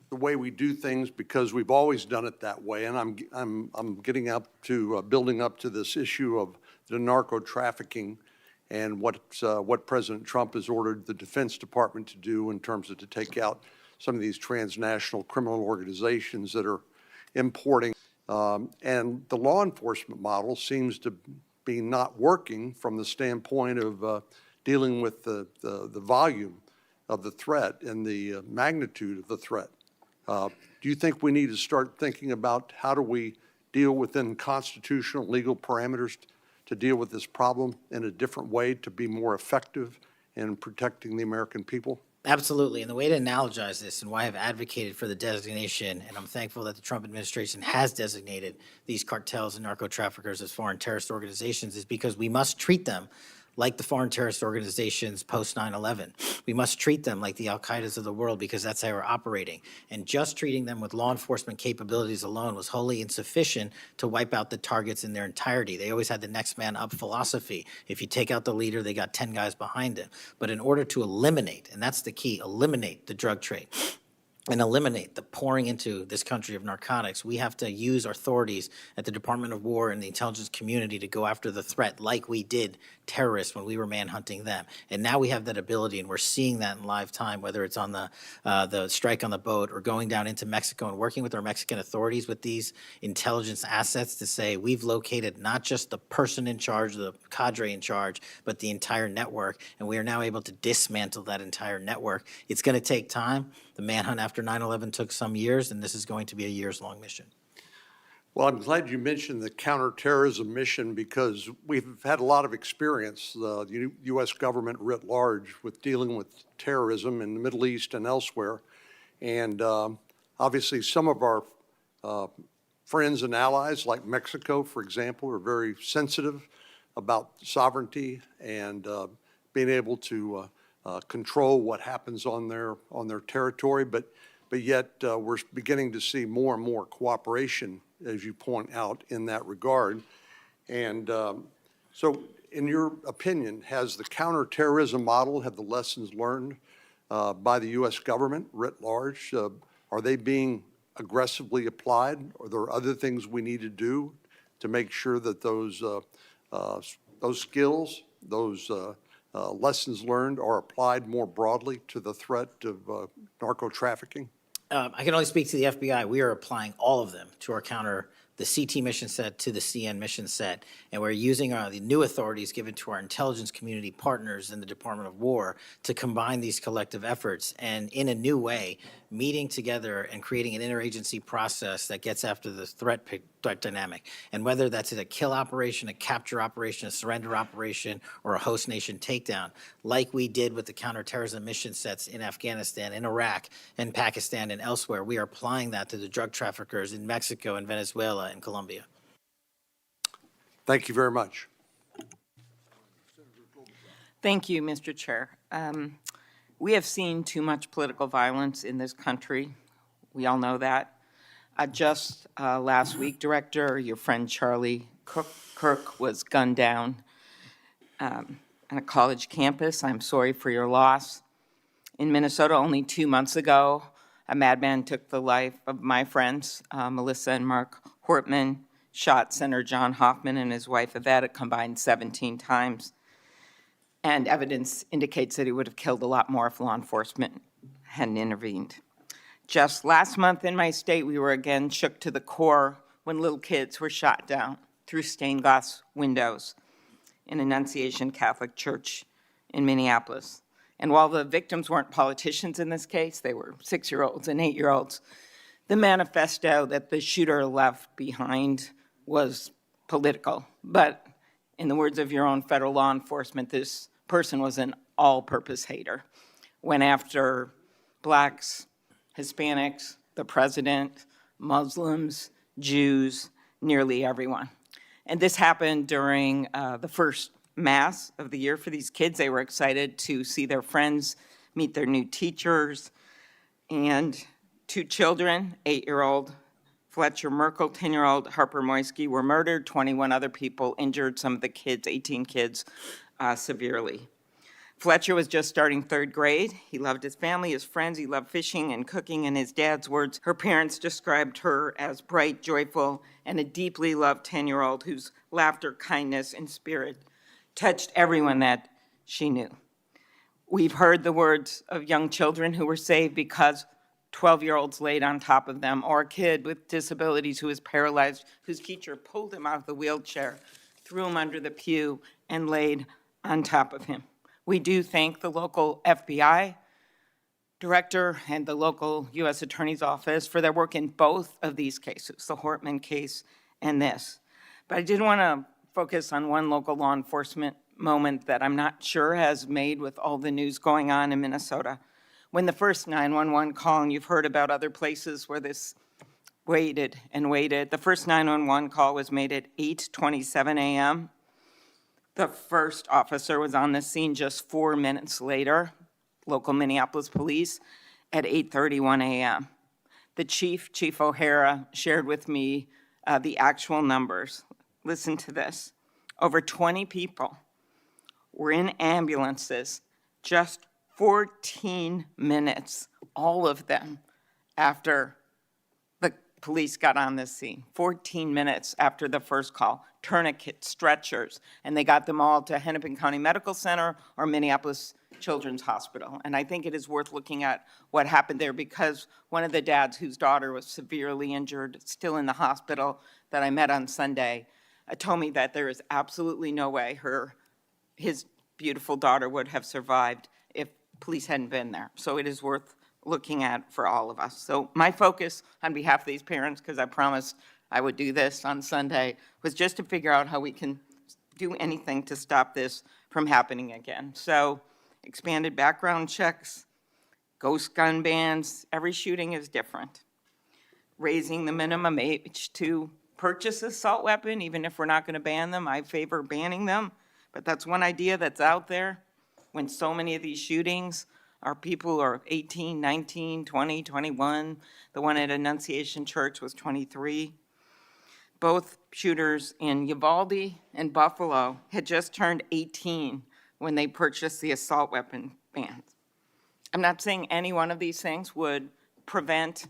the way we do things because we've always done it that way. And I'm getting up to building up to this issue of the narco-trafficking and what President Trump has ordered the Defense Department to do in terms of to take out some of these transnational criminal organizations that are importing. And the law enforcement model seems to be not working from the standpoint of dealing with the volume of the threat and the magnitude of the threat. Do you think we need to start thinking about how do we deal within constitutional legal parameters to deal with this problem in a different way to be more effective in protecting the American people? Absolutely. And the way to analogize this and why I've advocated for the designation, and I'm thankful that the Trump administration has designated these cartels and narco-traffickers as foreign terrorist organizations, is because we must treat them like the foreign terrorist organizations post 9/11. We must treat them like the Al-Qaedas of the world because that's how we're operating. And just treating them with law enforcement capabilities alone was wholly insufficient to wipe out the targets in their entirety. They always had the next man up philosophy. If you take out the leader, they got 10 guys behind him. But in order to eliminate, and that's the key, eliminate the drug trade, and eliminate the pouring into this country of narcotics, we have to use authorities at the Department of War and the intelligence community to go after the threat like we did terrorists when we were manhunting them. And now we have that ability, and we're seeing that in live time, whether it's on the strike on the boat or going down into Mexico and working with our Mexican authorities with these intelligence assets to say we've located not just the person in charge, the cadre in charge, but the entire network, and we are now able to dismantle that entire network. It's going to take time. The manhunt after 9/11 took some years, and this is going to be a years-long mission. Well, I'm glad you mentioned the counterterrorism mission because we've had a lot of experience, the U.S. government writ large, with dealing with terrorism in the Middle East and elsewhere. And obviously, some of our friends and allies, like Mexico, for example, are very sensitive about sovereignty and being able to control what happens on their territory. But yet, we're beginning to see more and more cooperation, as you point out, in that regard. And so, in your opinion, has the counterterrorism model, have the lessons learned by the U.S. government writ large, are they being aggressively applied? Are there other things we need to do to make sure that those skills, those lessons learned are applied more broadly to the threat of narco-trafficking? I can only speak to the FBI. We are applying all of them to our the CT mission set to the CN mission set, and we're using the new authorities given to our intelligence community partners in the Department of War to combine these collective efforts and in a new way, meeting together and creating an interagency process that gets after the threat dynamic. And whether that's a kill operation, a capture operation, a surrender operation, or a host nation takedown, like we did with the counterterrorism mission sets in Afghanistan, in Iraq, in Pakistan, and elsewhere, we are applying that to the drug traffickers in Mexico and Venezuela and Colombia. Thank you very much. Thank you, Mr. Chair. We have seen too much political violence in this country. We all know that. Just last week, Director, your friend Charlie Kirk was gunned down on a college campus. I'm sorry for your loss. In Minnesota, only 2 months ago, a madman took the life of my friends, Melissa and Mark Hortman, shot Senator John Hoffman and his wife Yvette a combined 17 times. And evidence indicates that he would have killed a lot more if law enforcement hadn't intervened. Just last month in my state, we were again shook to the core when little kids were shot down through stained glass windows in Annunciation Catholic Church in Minneapolis. And while the victims weren't politicians in this case, they were 6-year-olds and 8-year-olds, the manifesto that the shooter left behind was political. But in the words of your own federal law enforcement, this person was an all-purpose hater. Went after blacks, Hispanics, the president, Muslims, Jews, nearly everyone. And this happened during the first Mass of the year for these kids. They were excited to see their friends, meet their new teachers, and 2 children, 8-year-old Fletcher Merkel, 10-year-old Harper Moisky, were murdered. 21 other people injured, some of the kids, 18 kids, severely. Fletcher was just starting 3rd grade. He loved his family, his friends. He loved fishing and cooking. In his dad's words, her parents described her as bright, joyful, and a deeply loved 10-year-old whose laughter, kindness, and spirit touched everyone that she knew. We've heard the words of young children who were saved because 12-year-olds laid on top of them, or a kid with disabilities who was paralyzed, whose teacher pulled him out of the wheelchair, threw him under the pew, and laid on top of him. We do thank the local FBI director and the local U.S. Attorney's Office for their work in both of these cases, the Hortman case and this. But I did want to focus on one local law enforcement moment that I'm not sure has made with all the news going on in Minnesota. When the first 911 call, and you've heard about other places where this waited and waited, the first 911 call was made at 8:27 a.m. The first officer was on the scene just 4 minutes later, local Minneapolis police, at 8:31 a.m. The Chief O'Hara, shared with me the actual numbers. Listen to this. Over 20 people were in ambulances just 14 minutes, all of them, after the police got on the scene. 14 minutes after the first call. Tourniquets, stretchers, and they got them all to Hennepin County Medical Center or Minneapolis Children's Hospital. And I think it is worth looking at what happened there, because one of the dads whose daughter was severely injured, still in the hospital, that I met on Sunday, told me that there is absolutely no way his beautiful daughter would have survived if police hadn't been there. So it is worth looking at for all of us. So my focus on behalf of these parents, because I promised I would do this on Sunday, was just to figure out how we can do anything to stop this from happening again. So expanded background checks, ghost gun bans, every shooting is different. Raising the minimum age to purchase an assault weapon, even if we're not going to ban them, I favor banning them. But that's one idea that's out there when so many of these shootings are people who are 18, 19, 20, 21. The one at Annunciation Church was 23. Both shooters in Uvalde and Buffalo had just turned 18 when they purchased the assault weapon bans. I'm not saying any one of these things would prevent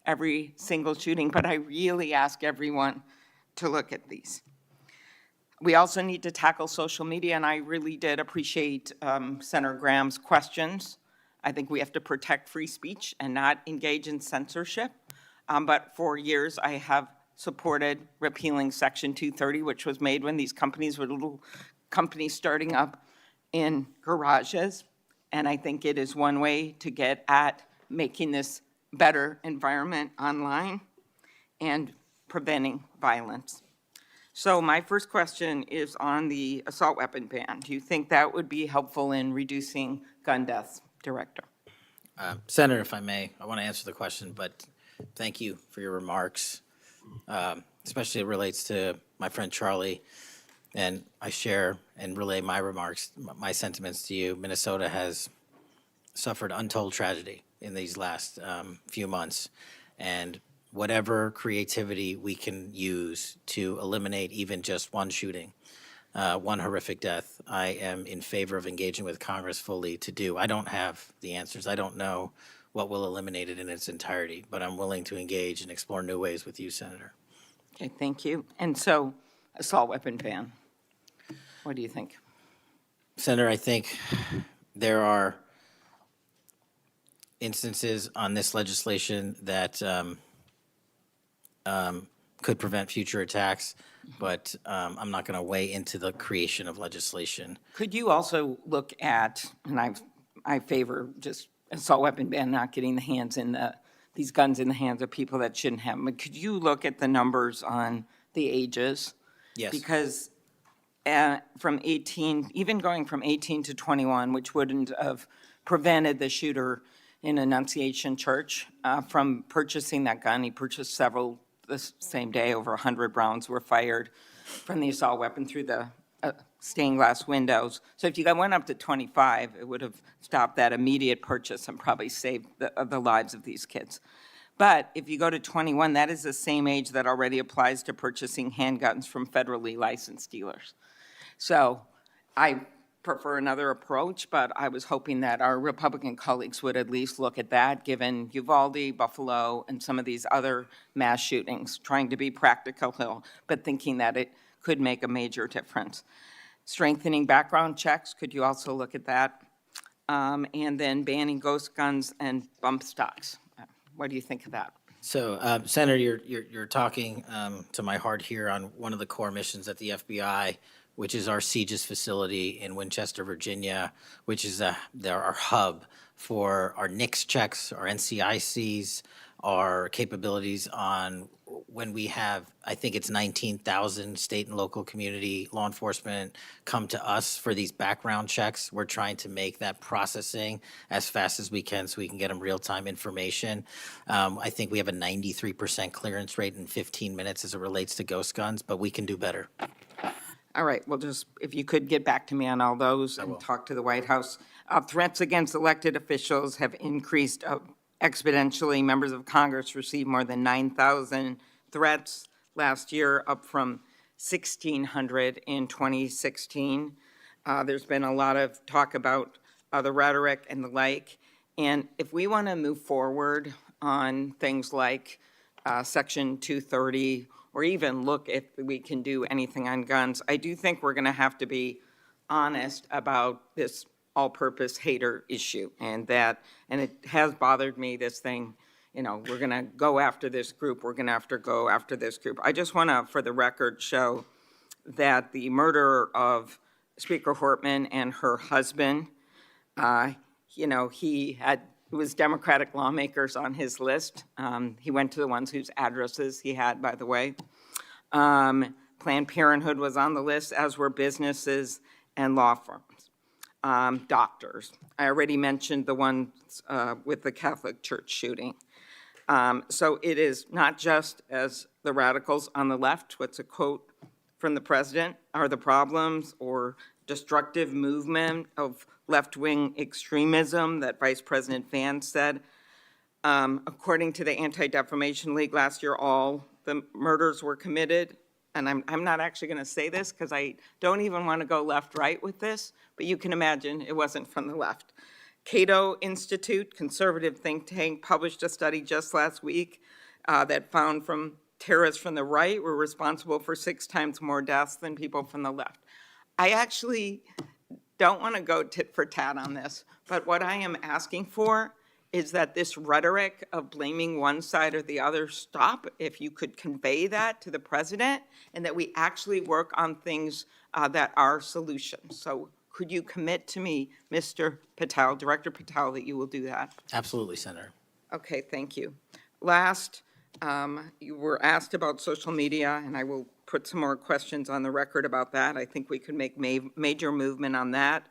every single shooting, but I really ask everyone to look at these. We also need to tackle social media, and I really did appreciate Senator Graham's questions. I think we have to protect free speech and not engage in censorship. But for years, I have supported repealing Section 230, which was made when these companies were little companies starting up in garages. And I think it is one way to get at making this better environment online and preventing violence. So my first question is on the assault weapon ban. Do you think that would be helpful in reducing gun deaths, Director? Senator, if I may, I want to answer the question, but thank you for your remarks, especially it relates to my friend Charlie, and I share and relay my remarks, my sentiments to you. Minnesota has suffered untold tragedy in these last few months, and whatever creativity we can use to eliminate even just one shooting, one horrific death, I am in favor of engaging with Congress fully to do. I don't have the answers. I don't know what will eliminate it in its entirety, but I'm willing to engage and explore new ways with you, Senator. Okay, thank you. And so, assault weapon ban, what do you think? Senator, I think there are instances on this legislation that could prevent future attacks, but I'm not going to weigh into the creation of legislation. Could you also look at, and I favor just assault weapon ban, not getting these guns in the hands of people that shouldn't have them, but could you look at the numbers on the ages? Yes. Because from 18, even going from 18 to 21, which wouldn't have prevented the shooter in Annunciation Church from purchasing that gun. He purchased several the same day. Over 100 rounds were fired from the assault weapon through the stained glass windows. So if you went up to 25, it would have stopped that immediate purchase and probably saved the lives of these kids. But if you go to 21, that is the same age that already applies to purchasing handguns from federally licensed dealers. So I prefer another approach, but I was hoping that our Republican colleagues would at least look at that, given Uvalde, Buffalo, and some of these other mass shootings, trying to be practical, but thinking that it could make a major difference. strengthening background checks, could you also look at that? And then banning ghost guns and bump stocks. What do you think of that? So, Senator, you're talking to my heart here on one of the core missions at the FBI, which is our CJIS facility in Winchester, Virginia, which is our hub for our NICS checks, our NCICs, our capabilities on when we have, I think it's 19,000 state and local community law enforcement come to us for these background checks. We're trying to make that processing as fast as we can so we can get them real-time information. I think we have a 93% clearance rate in 15 minutes as it relates to ghost guns, but we can do better. All right, well, just, if you could get back to me on all those and talk to the White House. Threats against elected officials have increased exponentially. Members of Congress received more than 9,000 threats last year, up from 1,600 in 2016. There's been a lot of talk about the rhetoric and the like. And if we want to move forward on things like Section 230, or even look if we can do anything on guns, I do think we're going to have to be honest about this all-purpose hater issue, and it has bothered me, this thing, we're going to go after this group, we're going to have to go after this group. I just want to, for the record, show that the murder of Speaker Hortman and her husband, it was Democratic lawmakers on his list. He went to the ones whose addresses he had, by the way. Planned Parenthood was on the list, as were businesses and law firms. Doctors. I already mentioned the ones with the Catholic Church shooting. So it is not just as the radicals on the left, what's a quote from the president, are the problems or destructive movement of left-wing extremism that Vice President Vance said. According to the Anti-Defamation League last year, all the murders were committed. And I'm not actually going to say this because I don't even want to go left-right with this, but you can imagine it wasn't from the left. Cato Institute, conservative think tank, published a study just last week that found from terrorists from the right were responsible for 6 times more deaths than people from the left. I actually don't want to go tit for tat on this, but what I am asking for is that this rhetoric of blaming one side or the other stop, if you could convey that to the president, and that we actually work on things that are solutions. So could you commit to me, Mr. Patel, Director Patel, that you will do that? Absolutely, Senator. Okay, thank you. Last, you were asked about social media, and I will put some more questions on the record about that. I think we could make major movement on that.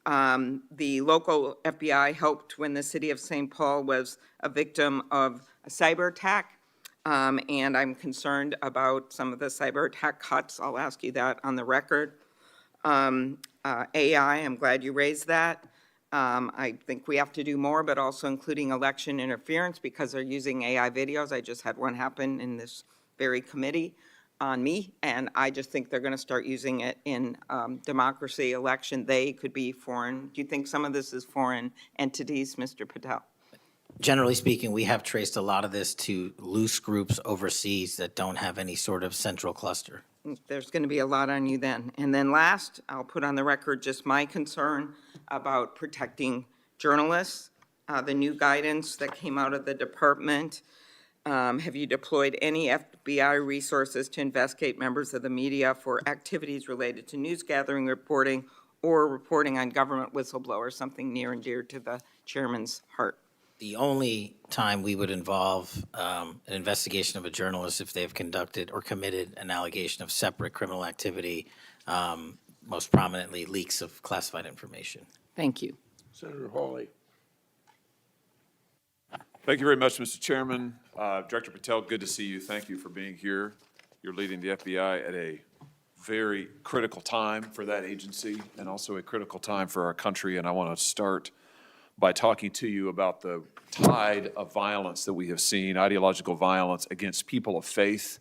The local FBI helped when the city of St. Paul was a victim of a cyber attack, and I'm concerned about some of the cyber attack cuts. I'll ask you that on the record. AI, I'm glad you raised that. I think we have to do more, but also including election interference because they're using AI videos. I just had one happen in this very committee on me, and I just think they're going to start using it in democracy, election. They could be foreign. Do you think some of this is foreign entities, Mr. Patel? Generally speaking, we have traced a lot of this to loose groups overseas that don't have any sort of central cluster. There's going to be a lot on you then. And then last, I'll put on the record just my concern about protecting journalists, the new guidance that came out of the department. Have you deployed any FBI resources to investigate members of the media for activities related to news gathering, reporting, or reporting on government whistleblowers, something near and dear to the chairman's heart? The only time we would involve an investigation of a journalist if they've conducted or committed an allegation of separate criminal activity, most prominently leaks of classified information. Thank you. Senator Hawley. Thank you very much, Mr. Chairman. Director Patel, good to see you. Thank you for being here. You're leading the FBI at a very critical time for that agency and also a critical time for our country. And I want to start by talking to you about the tide of violence that we have seen, ideological violence against people of faith,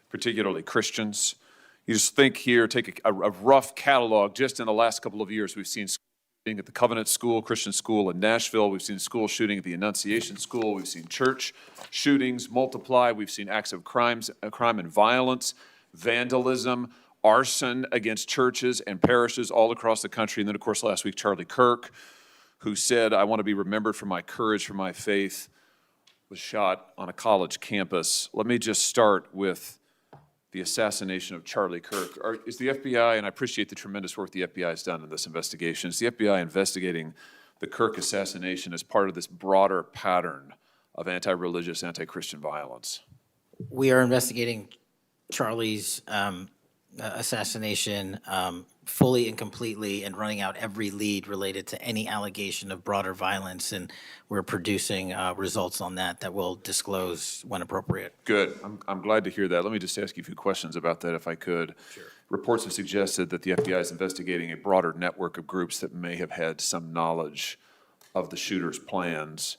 particularly Christians. You just think here, take a rough catalog. Just in the last couple of years, we've seen shooting at the Covenant School, Christian school in Nashville. We've seen school shooting at the Annunciation School. We've seen church shootings multiply. We've seen acts of crime and violence, vandalism, arson against churches and parishes all across the country. And then, of course, last week, Charlie Kirk, who said, "I want to be remembered for my courage, for my faith," was shot on a college campus. Let me just start with the assassination of Charlie Kirk. Is the FBI, and I appreciate the tremendous work the FBI has done in this investigation, is the FBI investigating the Kirk assassination as part of this broader pattern of anti-religious, anti-Christian violence? We are investigating Charlie's assassination fully and completely and running out every lead related to any allegation of broader violence, and we're producing results on that we'll disclose when appropriate. Good. I'm glad to hear that. Let me just ask you a few questions about that, if I could. Sure. Reports have suggested that the FBI is investigating a broader network of groups that may have had some knowledge of the shooter's plans.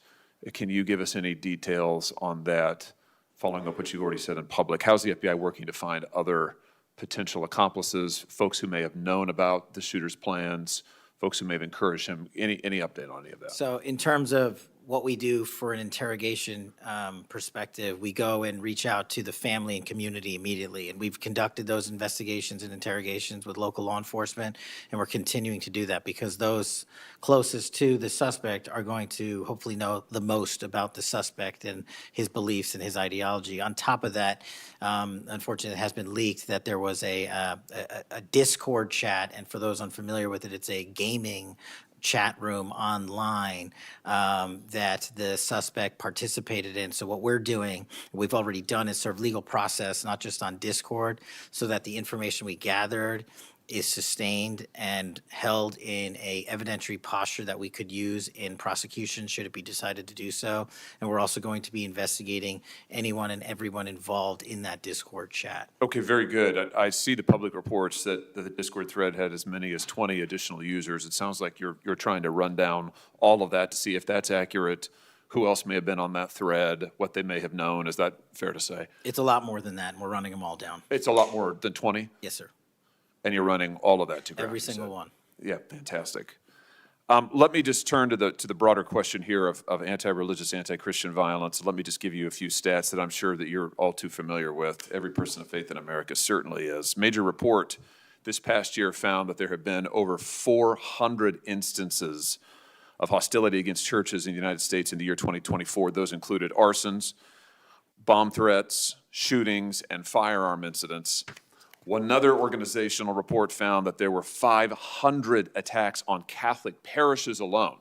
Can you give us any details on that, following up what you've already said in public? How's the FBI working to find other potential accomplices, folks who may have known about the shooter's plans, folks who may have encouraged him? Any update on any of that? So in terms of what we do for an interrogation perspective, we go and reach out to the family and community immediately. And we've conducted those investigations and interrogations with local law enforcement, and we're continuing to do that because those closest to the suspect are going to hopefully know the most about the suspect and his beliefs and his ideology. On top of that, unfortunately, it has been leaked that there was a Discord chat, and for those unfamiliar with it, it's a gaming chat room online that the suspect participated in. So what we're doing, we've already done, is serve legal process, not just on Discord, so that the information we gathered is sustained and held in a evidentiary posture that we could use in prosecution should it be decided to do so. And we're also going to be investigating anyone and everyone involved in that Discord chat. Okay, very good. I see the public reports that the Discord thread had as many as 20 additional users. It sounds like you're trying to run down all of that to see if that's accurate, who else may have been on that thread, what they may have known. Is that fair to say? It's a lot more than that, and we're running them all down. It's a lot more than 20? Yes, sir. And you're running all of that to ground? Every single one. Yeah, fantastic. Let me just turn to the broader question here of anti-religious, anti-Christian violence. Let me just give you a few stats that I'm sure that you're all too familiar with. Every person of faith in America certainly is. Major report this past year found that there have been over 400 instances of hostility against churches in the United States in the year 2024. Those included arsons, bomb threats, shootings, and firearm incidents. Another organizational report found that there were 500 attacks on Catholic parishes alone.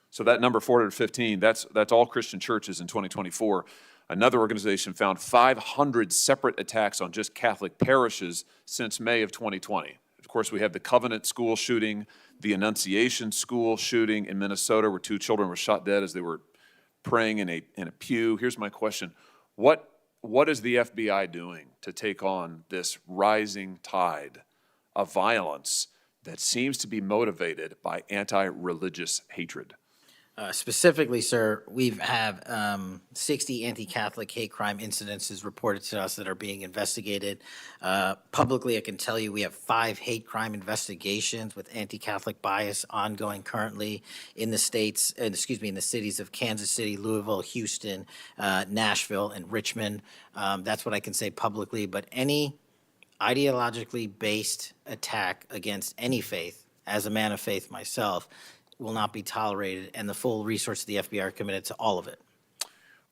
So that number, 415, that's all Christian churches in 2024. Another organization found 500 separate attacks on just Catholic parishes since May of 2020. Of course, we have the Covenant school shooting, the Annunciation school shooting in Minnesota, where 2 children were shot dead as they were praying in a pew. Here's my question. What is the FBI doing to take on this rising tide of violence that seems to be motivated by anti-religious hatred? Specifically, sir, we have 60 anti-Catholic hate crime incidences reported to us that are being investigated. Publicly, I can tell you we have 5 hate crime investigations with anti-Catholic bias ongoing currently in the states, in the cities of Kansas City, Louisville, Houston, Nashville, and Richmond. That's what I can say publicly, but any ideologically based attack against any faith, as a man of faith myself, will not be tolerated, and the full resources of the FBI are committed to all of it.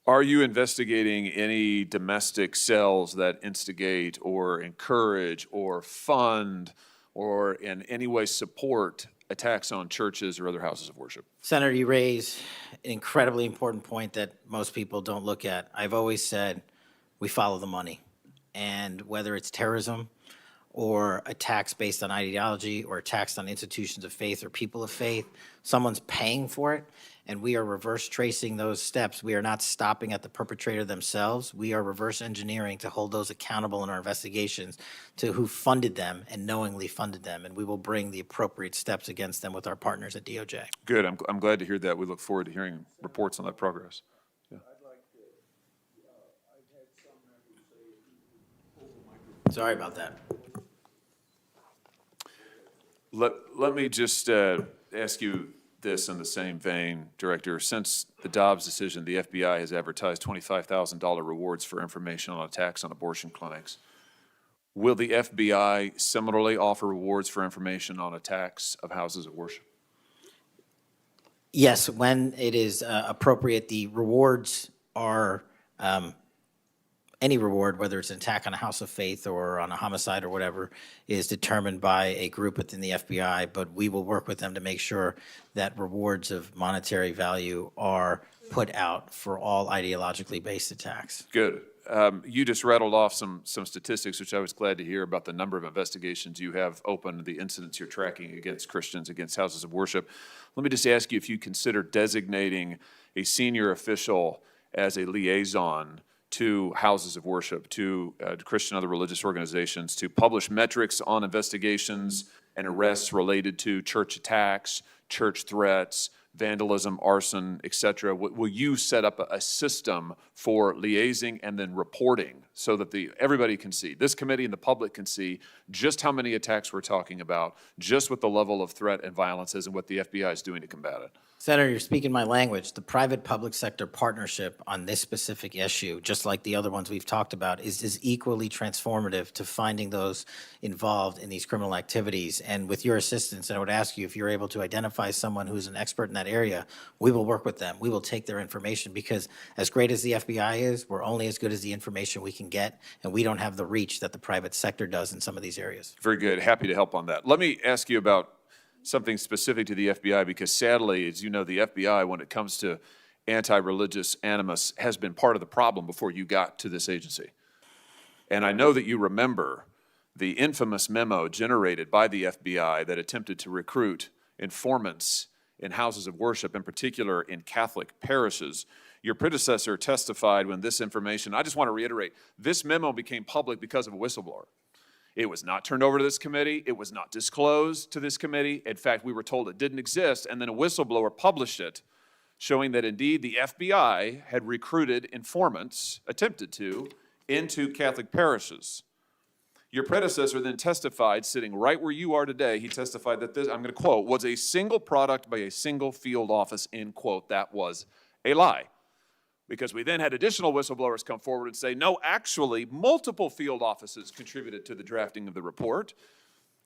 Are you investigating any domestic cells that instigate or encourage or fund or in any way support attacks on churches or other houses of worship? Senator, you raise an incredibly important point that most people don't look at. I've always said we follow the money, and whether it's terrorism or attacks based on ideology or attacks on institutions of faith or people of faith, someone's paying for it, and we are reverse tracing those steps. We are not stopping at the perpetrator themselves. We are reverse engineering to hold those accountable in our investigations to who funded them and knowingly funded them, and we will bring the appropriate steps against them with our partners at DOJ. Good. I'm glad to hear that. We look forward to hearing reports on that progress. Yeah. Sorry about that. Let me just ask you this in the same vein, Director. Since the Dobbs decision, the FBI has advertised $25,000 rewards for information on attacks on abortion clinics. Will the FBI similarly offer rewards for information on attacks of houses of worship? Yes, when it is appropriate, the rewards are any reward, whether it's an attack on a house of faith or on a homicide or whatever, is determined by a group within the FBI, but we will work with them to make sure that rewards of monetary value are put out for all ideologically based attacks. Good. You just rattled off some statistics, which I was glad to hear, about the number of investigations you have open, the incidents you're tracking against Christians, against houses of worship. Let me just ask you if you consider designating a senior official as a liaison to houses of worship, to Christian and other religious organizations, to publish metrics on investigations and arrests related to church attacks, church threats, vandalism, arson, et cetera. Will you set up a system for liaising and then reporting so that everybody can see, this committee and the public can see just how many attacks we're talking about, just what the level of threat and violence is and what the FBI is doing to combat it? Senator, you're speaking my language. The private-public sector partnership on this specific issue, just like the other ones we've talked about, is equally transformative to finding those involved in these criminal activities. And with your assistance, I would ask you if you're able to identify someone who's an expert in that area, we will work with them. We will take their information because as great as the FBI is, we're only as good as the information we can get, and we don't have the reach that the private sector does in some of these areas. Very good. Happy to help on that. Let me ask you about something specific to the FBI, because sadly, as you know, the FBI, when it comes to anti-religious animus, has been part of the problem before you got to this agency. And I know that you remember the infamous memo generated by the FBI that attempted to recruit informants in houses of worship, in particular in Catholic parishes. Your predecessor testified when this information, I just want to reiterate, this memo became public because of a whistleblower. It was not turned over to this committee. It was not disclosed to this committee. In fact, we were told it didn't exist, and then a whistleblower published it, showing that indeed the FBI had recruited informants, attempted to, into Catholic parishes. Your predecessor then testified, sitting right where you are today, he testified that this, I'm going to quote, was a single product by a single field office, end quote. That was a lie. Because we then had additional whistleblowers come forward and say, no, actually, multiple field offices contributed to the drafting of the report.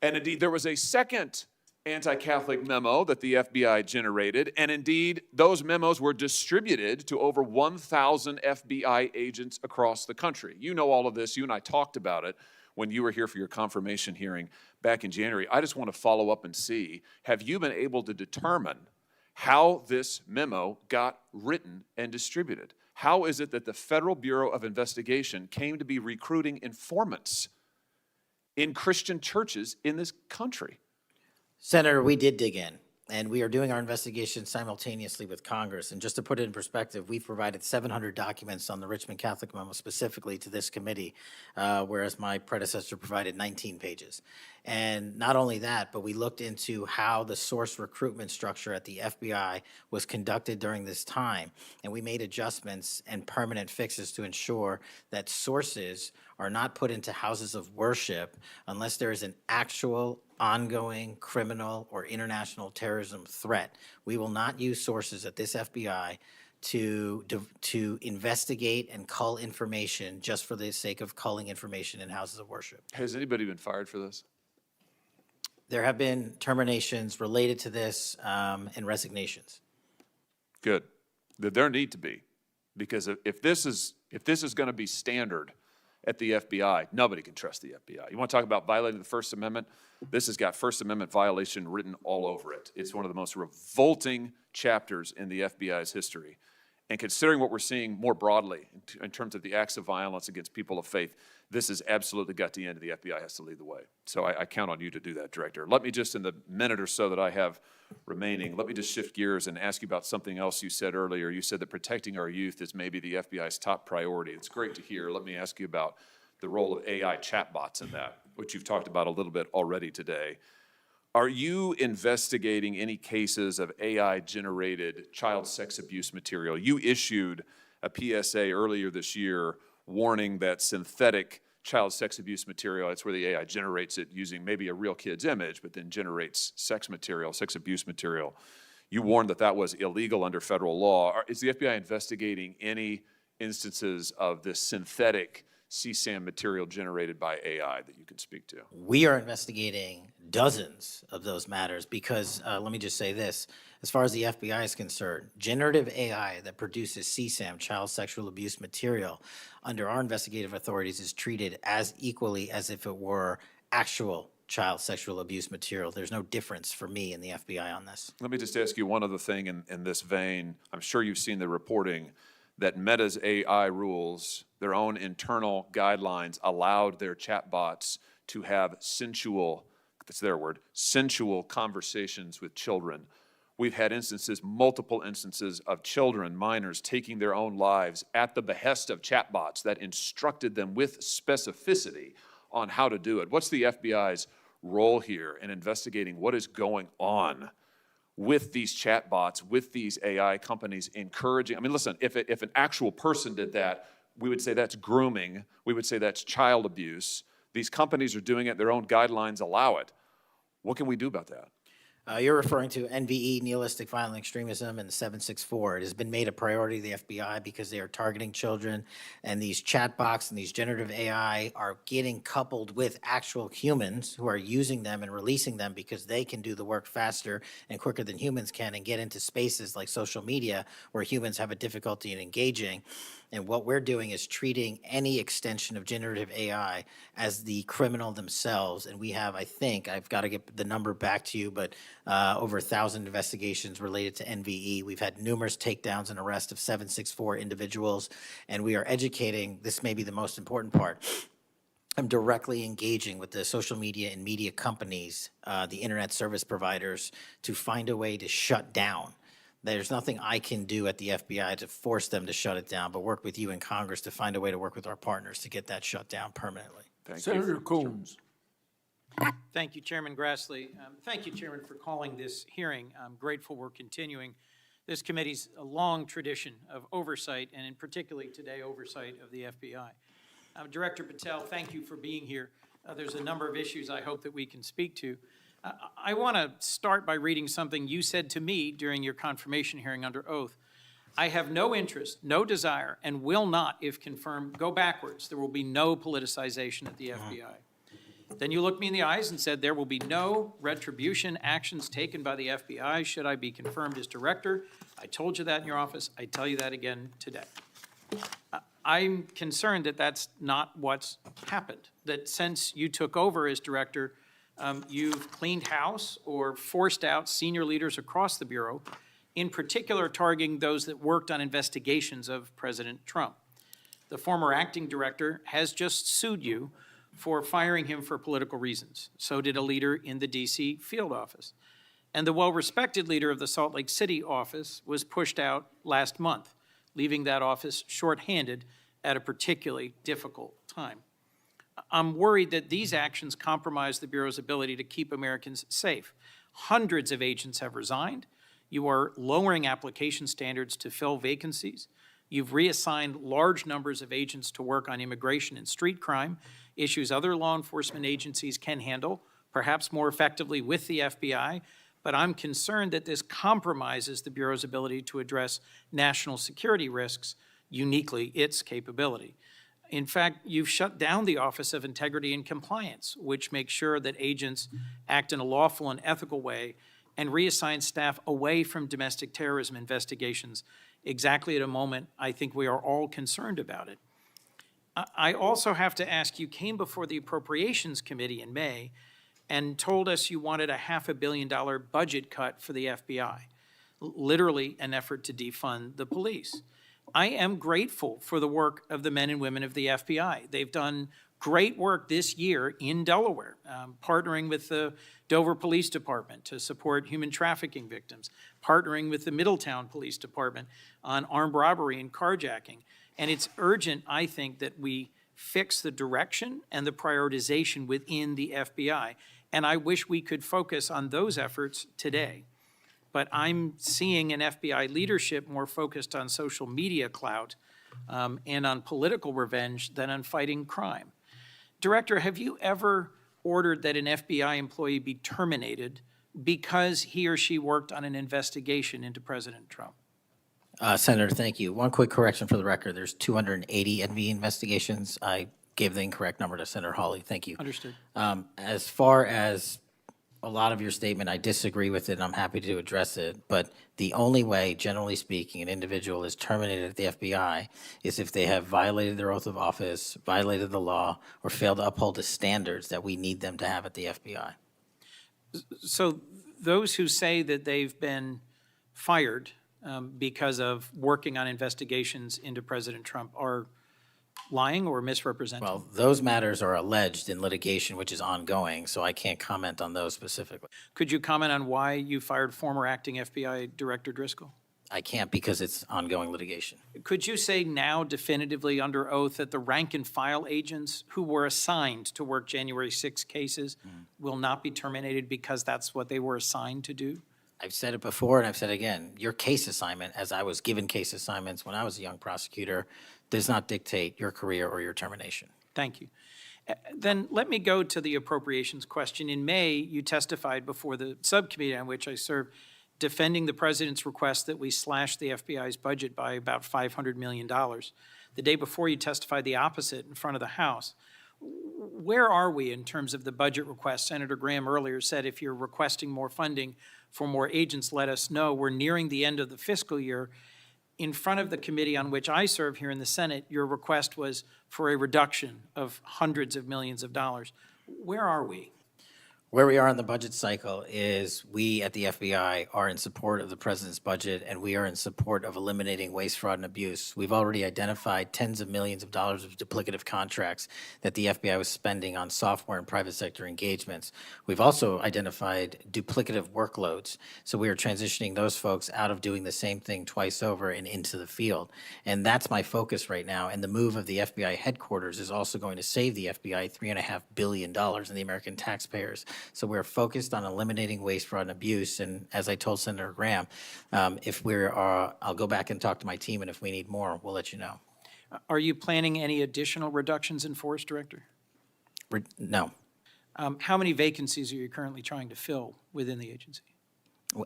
And indeed, there was a second anti-Catholic memo that the FBI generated. And indeed, those memos were distributed to over 1,000 FBI agents across the country. You know all of this. You and I talked about it when you were here for your confirmation hearing back in January. I just want to follow up and see, have you been able to determine how this memo got written and distributed? How is it that the Federal Bureau of Investigation came to be recruiting informants in Christian churches in this country? Senator, we did dig in, and we are doing our investigation simultaneously with Congress. And just to put it in perspective, we've provided 700 documents on the Richmond Catholic memo specifically to this committee, whereas my predecessor provided 19 pages. And not only that, but we looked into how the source recruitment structure at the FBI was conducted during this time. And we made adjustments and permanent fixes to ensure that sources are not put into houses of worship unless there is an actual ongoing criminal or international terrorism threat. We will not use sources at this FBI to investigate and cull information just for the sake of culling information in houses of worship. Has anybody been fired for this? There have been terminations related to this and resignations. Good. There need to be, because if this is going to be standard at the FBI, nobody can trust the FBI. You want to talk about violating the First Amendment? This has got First Amendment violation written all over it. It's one of the most revolting chapters in the FBI's history. And considering what we're seeing more broadly in terms of the acts of violence against people of faith, this has absolutely got to end, and the FBI has to lead the way. So I count on you to do that, Director. Let me just, in the minute or so that I have remaining, let me just shift gears and ask you about something else you said earlier. You said that protecting our youth is maybe the FBI's top priority. It's great to hear. Let me ask you about the role of AI chatbots in that, which you've talked about a little bit already today. Are you investigating any cases of AI-generated child sex abuse material? You issued a PSA earlier this year warning that synthetic child sex abuse material, that's where the AI generates it using maybe a real kid's image, but then generates sex material, sex abuse material. You warned that that was illegal under federal law. Is the FBI investigating any instances of this synthetic CSAM material generated by AI that you can speak to? We are investigating dozens of those matters because, let me just say this, as far as the FBI is concerned, generative AI that produces CSAM, child sexual abuse material, under our investigative authorities is treated as equally as if it were actual child sexual abuse material. There's no difference for me in the FBI on this. Let me just ask you one other thing in this vein. I'm sure you've seen the reporting that Meta's AI rules, their own internal guidelines, allowed their chatbots to have sensual, that's their word, sensual conversations with children. We've had instances, multiple instances of children, minors, taking their own lives at the behest of chatbots that instructed them with specificity on how to do it. What's the FBI's role here in investigating what is going on with these chatbots, with these AI companies encouraging? I mean, listen, if an actual person did that, we would say that's grooming. We would say that's child abuse. These companies are doing it. Their own guidelines allow it. What can we do about that? You're referring to NVE, nihilistic violent extremism, and the 764. It has been made a priority of the FBI because they are targeting children, and these chatbots and these generative AI are getting coupled with actual humans who are using them and releasing them because they can do the work faster and quicker than humans can and get into spaces like social media where humans have a difficulty in engaging. And what we're doing is treating any extension of generative AI as the criminal themselves. And we have, I think, I've got to get the number back to you, but over 1,000 investigations related to NVE. We've had numerous takedowns and arrests of 764 individuals. And we are educating, this may be the most important part, I'm directly engaging with the social media and media companies, the internet service providers, to find a way to shut down. There's nothing I can do at the FBI to force them to shut it down, but work with you in Congress to find a way to work with our partners to get that shut down permanently. Thank you. Senator Coons. Thank you, Chairman Grassley. Thank you, Chairman, for calling this hearing. I'm grateful we're continuing this committee's long tradition of oversight, and in particularly today, oversight of the FBI. Director Patel, thank you for being here. There's a number of issues I hope that we can speak to. I want to start by reading something you said to me during your confirmation hearing under oath. I have no interest, no desire, and will not, if confirmed, go backwards. There will be no politicization at the FBI. Then you looked me in the eyes and said there will be no retribution actions taken by the FBI should I be confirmed as director. I told you that in your office. I tell you that again today. I'm concerned that that's not what's happened, that since you took over as director, you've cleaned house or forced out senior leaders across the Bureau, in particular targeting those that worked on investigations of President Trump. The former acting director has just sued you for firing him for political reasons. So did a leader in the D.C. field office. And the well-respected leader of the Salt Lake City office was pushed out last month, leaving that office shorthanded at a particularly difficult time. I'm worried that these actions compromise the Bureau's ability to keep Americans safe. Hundreds of agents have resigned. You are lowering application standards to fill vacancies. You've reassigned large numbers of agents to work on immigration and street crime, issues other law enforcement agencies can handle, perhaps more effectively with the FBI, but I'm concerned that this compromises the Bureau's ability to address national security risks, uniquely its capability. In fact, you've shut down the Office of Integrity and Compliance, which makes sure that agents act in a lawful and ethical way, and reassign staff away from domestic terrorism investigations exactly at a moment I think we are all concerned about it. I also have to ask, you came before the Appropriations Committee in May and told us you wanted a $500 million budget cut for the FBI, literally an effort to defund the police. I am grateful for the work of the men and women of the FBI. They've done great work this year in Delaware, partnering with the Dover Police Department to support human trafficking victims, partnering with the Middletown Police Department on armed robbery and carjacking. And it's urgent, I think, that we fix the direction and the prioritization within the FBI. And I wish we could focus on those efforts today. But I'm seeing an FBI leadership more focused on social media clout and on political revenge than on fighting crime. Director, have you ever ordered that an FBI employee be terminated because he or she worked on an investigation into President Trump? Senator, thank you. One quick correction for the record. There's 280 NVE investigations. I gave the incorrect number to Senator Hawley. Thank you. Understood. As far as a lot of your statement, I disagree with it, and I'm happy to address it. But the only way, generally speaking, an individual is terminated at the FBI is if they have violated their oath of office, violated the law, or failed to uphold the standards that we need them to have at the FBI. So those who say that they've been fired because of working on investigations into President Trump are lying or misrepresenting? Well, those matters are alleged in litigation, which is ongoing, so I can't comment on those specifically. Could you comment on why you fired former acting FBI Director Driscoll? I can't because it's ongoing litigation. Could you say now definitively under oath that the rank and file agents who were assigned to work January 6 cases will not be terminated because that's what they were assigned to do? I've said it before and I've said it again. Your case assignment, as I was given case assignments when I was a young prosecutor, does not dictate your career or your termination. Thank you. Then let me go to the appropriations question. In May, you testified before the subcommittee on which I serve, defending the president's request that we slash the FBI's budget by about $500 million. The day before, you testified the opposite in front of the House. Where are we in terms of the budget request? Senator Graham earlier said if you're requesting more funding for more agents, let us know. We're nearing the end of the fiscal year. In front of the committee on which I serve here in the Senate, your request was for a reduction of hundreds of millions of dollars. Where are we? Where we are in the budget cycle is we at the FBI are in support of the president's budget, and we are in support of eliminating waste, fraud, and abuse. We've already identified tens of millions of dollars of duplicative contracts that the FBI was spending on software and private sector engagements. We've also identified duplicative workloads. So we are transitioning those folks out of doing the same thing twice over and into the field. And that's my focus right now. And the move of the FBI headquarters is also going to save the FBI $3.5 billion in the American taxpayers. So we're focused on eliminating waste, fraud, and abuse. And as I told Senator Graham, I'll go back and talk to my team, and if we need more, we'll let you know. Are you planning any additional reductions in force, Director? No. How many vacancies are you currently trying to fill within the agency?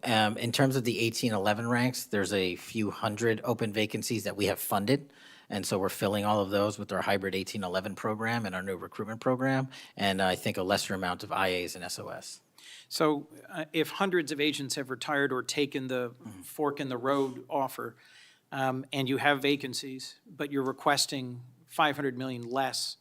In terms of the 1811 ranks, there's a few hundred open vacancies that we have funded. And so we're filling all of those with our hybrid 1811 program and our new recruitment program, and I think a lesser amount of IAs and SOS. So if hundreds of agents have retired or taken the fork in the road offer, and you have vacancies, but you're requesting $500 million less,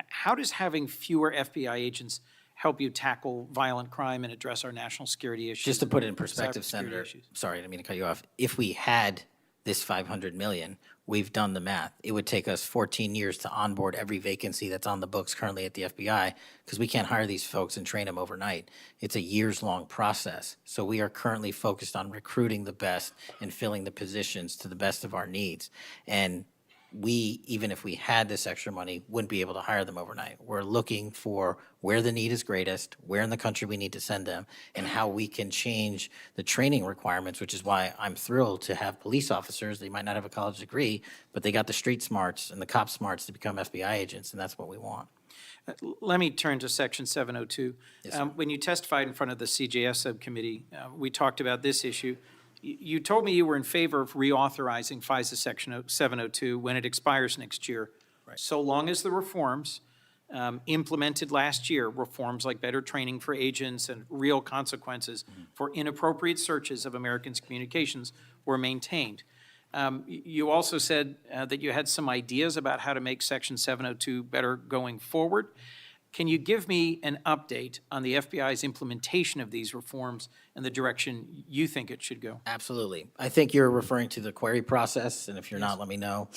how does having fewer FBI agents help you tackle violent crime and address our national security issues? Just to put it in perspective, cybersecurity Senator, issues? sorry, I didn't mean to cut you off. If we had this $500 million, we've done the math. It would take us 14 years to onboard every vacancy that's on the books currently at the FBI because we can't hire these folks and train them overnight. It's a years-long process. So we are currently focused on recruiting the best and filling the positions to the best of our needs. And we, even if we had this extra money, wouldn't be able to hire them overnight. We're looking for where the need is greatest, where in the country we need to send them, and how we can change the training requirements, which is why I'm thrilled to have police officers. They might not have a college degree, but they got the street smarts and the cop smarts to become FBI agents, and that's what we want. Let me turn to Section 702. Yes, sir. When you testified in front of the CJS subcommittee, we talked about this issue. You told me you were in favor of reauthorizing FISA Section 702 when it expires next year, so long as the reforms implemented last year, reforms like better training for agents and real consequences for inappropriate searches of Americans' communications were maintained. You also said that you had some ideas about how to make Section 702 better going forward. Can you give me an update on the FBI's implementation of these reforms and the direction you think it should go? Absolutely. I think you're referring to the query process, and if you're not, let me know.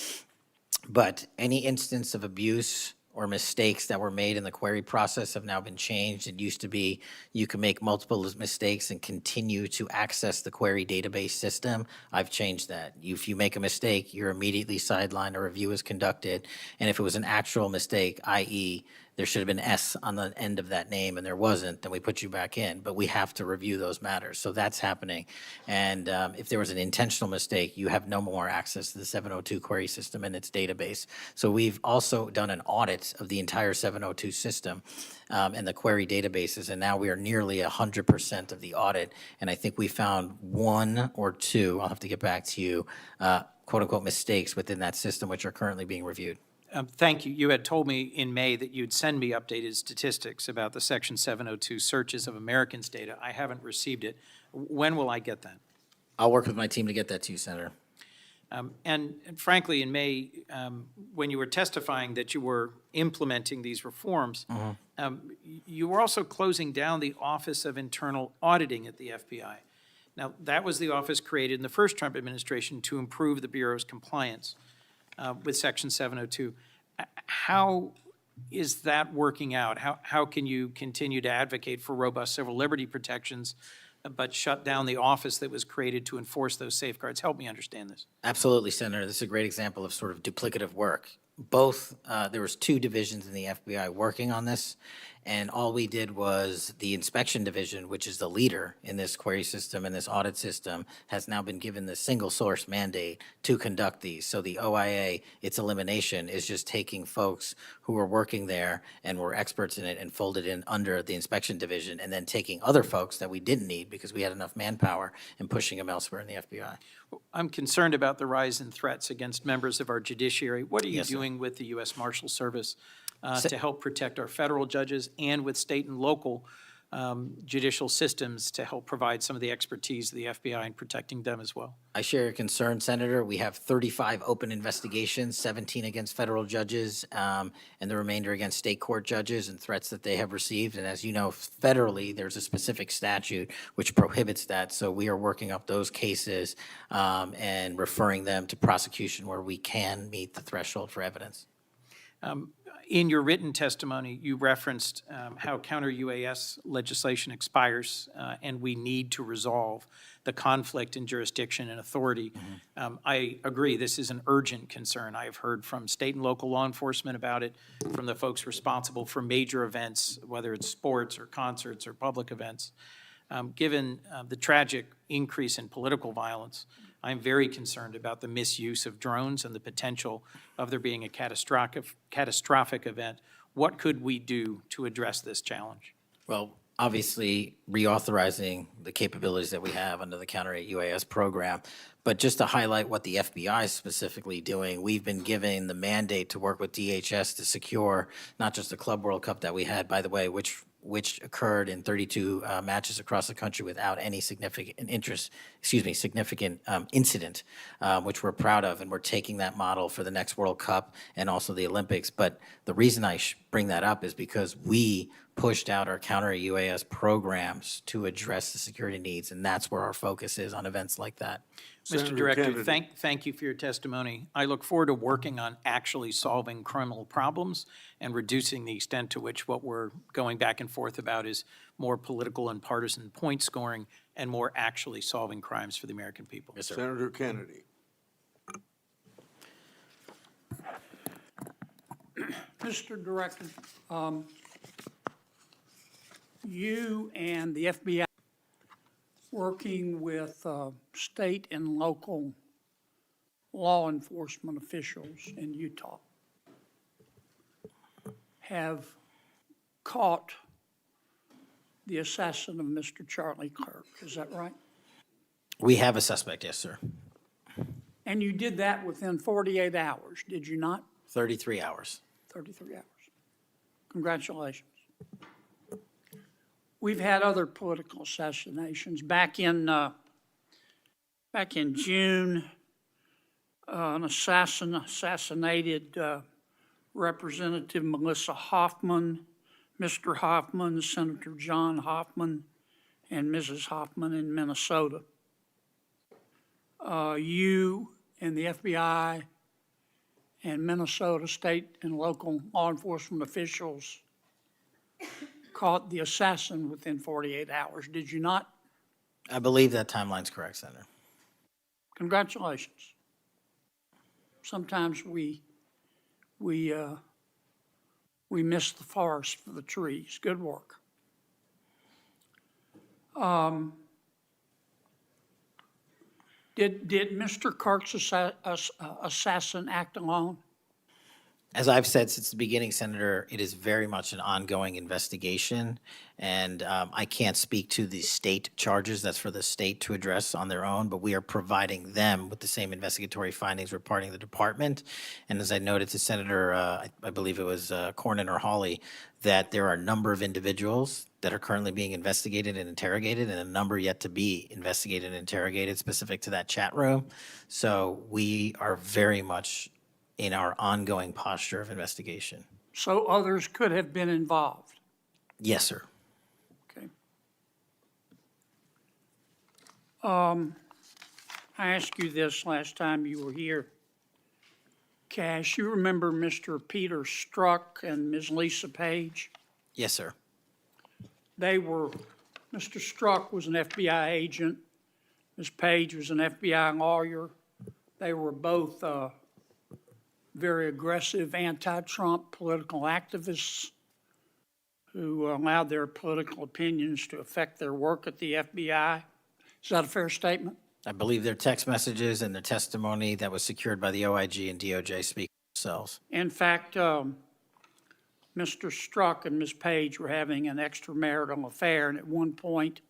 But any instance of abuse or mistakes that were made in the query process have now been changed. It used to be you can make multiple mistakes and continue to access the query database system. I've changed that. If you make a mistake, you're immediately sidelined, a review is conducted, and if it was an actual mistake, i.e., there should have been S on the end of that name and there wasn't, then we put you back in. But we have to review those matters. So that's happening. And if there was an intentional mistake, you have no more access to the 702 query system and its database. So we've also done an audit of the entire 702 system and the query databases. And now we are nearly 100% of the audit. And I think we found one or two, I'll have to get back to you, quote unquote mistakes within that system, which are currently being reviewed. Thank you. You had told me in May that you'd send me updated statistics about the Section 702 searches of Americans' data. I haven't received it. When will I get that? I'll work with my team to get that to you, Senator. And frankly, in May, when you were testifying that you were implementing these reforms, you were also closing down the Office of Internal Auditing at the FBI. Now, that was the office created in the first Trump administration to improve the Bureau's compliance with Section 702. How is that working out? How can you continue to advocate for robust civil liberty protections but shut down the office that was created to enforce those safeguards? Help me understand this. Absolutely, Senator. This is a great example of sort of duplicative work. Both, there was two divisions in the FBI working on this, and all we did was the inspection division, which is the leader in this query system and this audit system, has now been given the single source mandate to conduct these. So the OIA, its elimination is just taking folks who were working there and were experts in it and folded in under the inspection division, and then taking other folks that we didn't need because we had enough manpower and pushing them elsewhere in the FBI. I'm concerned about the rise in threats against members of our judiciary. What are you Yes, sir. doing with the U.S. Marshal Service to help protect our federal judges and with state and local judicial systems to help provide some of the expertise of the FBI in protecting them as well? I share your concern, Senator. We have 35 open investigations, 17 against federal judges, and the remainder against state court judges and threats that they have received. And as you know, federally, there's a specific statute which prohibits that. So we are working up those cases and referring them to prosecution where we can meet the threshold for evidence. In your written testimony, you referenced how Counter-UAS legislation expires and we need to resolve the conflict in jurisdiction and authority. I agree, this is an urgent concern. I have heard from state and local law enforcement about it, from the folks responsible for major events, whether it's sports or concerts or public events. Given the tragic increase in political violence, I'm very concerned about the misuse of drones and the potential of there being a catastrophic event. What could we do to address this challenge? Well, obviously, reauthorizing the capabilities that we have under the Counter-UAS program. But just to highlight what the FBI is specifically doing, we've been given the mandate to work with DHS to secure not just the Club World Cup that we had, by the way, which occurred in 32 matches across the country without any significant incident, which we're proud of, and we're taking that model for the next World Cup and also the Olympics. But the reason I bring that up is because we pushed out our Counter-UAS programs to address the security needs, and that's where our focus is on events like that. Mr. Director, thank you for your testimony. I look forward to working on actually solving criminal problems and reducing the extent to which what we're going back and forth about is more political and partisan point scoring and more actually solving crimes for the American people. Yes, sir. Senator Kennedy. Mr. Director, you and the FBI working with state and local law enforcement officials in Utah have caught the assassin of Mr. Charlie Kirk. Is that right? We have a suspect, yes, sir. And you did that within 48 hours, did you not? 33 hours. 33 hours. Congratulations. We've had other political assassinations. Back in June, an assassinated Representative Melissa Hoffman, Mr. Hoffman, Senator John Hoffman, and Mrs. Hoffman in Minnesota. You and the FBI and Minnesota state and local law enforcement officials caught the assassin within 48 hours, did you not? I believe that timeline's correct, Senator. Congratulations. Sometimes we miss the forest for the trees. Good work. Did Mr. Kirk's assassin act alone? As I've said since the beginning, Senator, it is very much an ongoing investigation, and I can't speak to the state charges. That's for the state to address on their own, but we are providing them with the same investigatory findings we're parting the department. And as I noted to Senator, I believe it was Cornyn or Hawley, that there are a number of individuals that are currently being investigated and interrogated, and a number yet to be investigated and interrogated specific to that chat room. So we are very much in our ongoing posture of investigation. So others could have been involved. Yes, sir. Okay. I asked you this last time you were here. Kash, you remember Mr. Peter Strzok and Ms. Lisa Paige? Yes, sir. Mr. Strzok was an FBI agent. Ms. Paige was an FBI lawyer. They were both very aggressive anti-Trump political activists who allowed their political opinions to affect their work at the FBI. Is that a fair statement? I believe their text messages and their testimony that was secured by the OIG and DOJ speak for themselves. In fact, Mr. Strzok and Ms. Paige were having an extramarital affair, and at one point,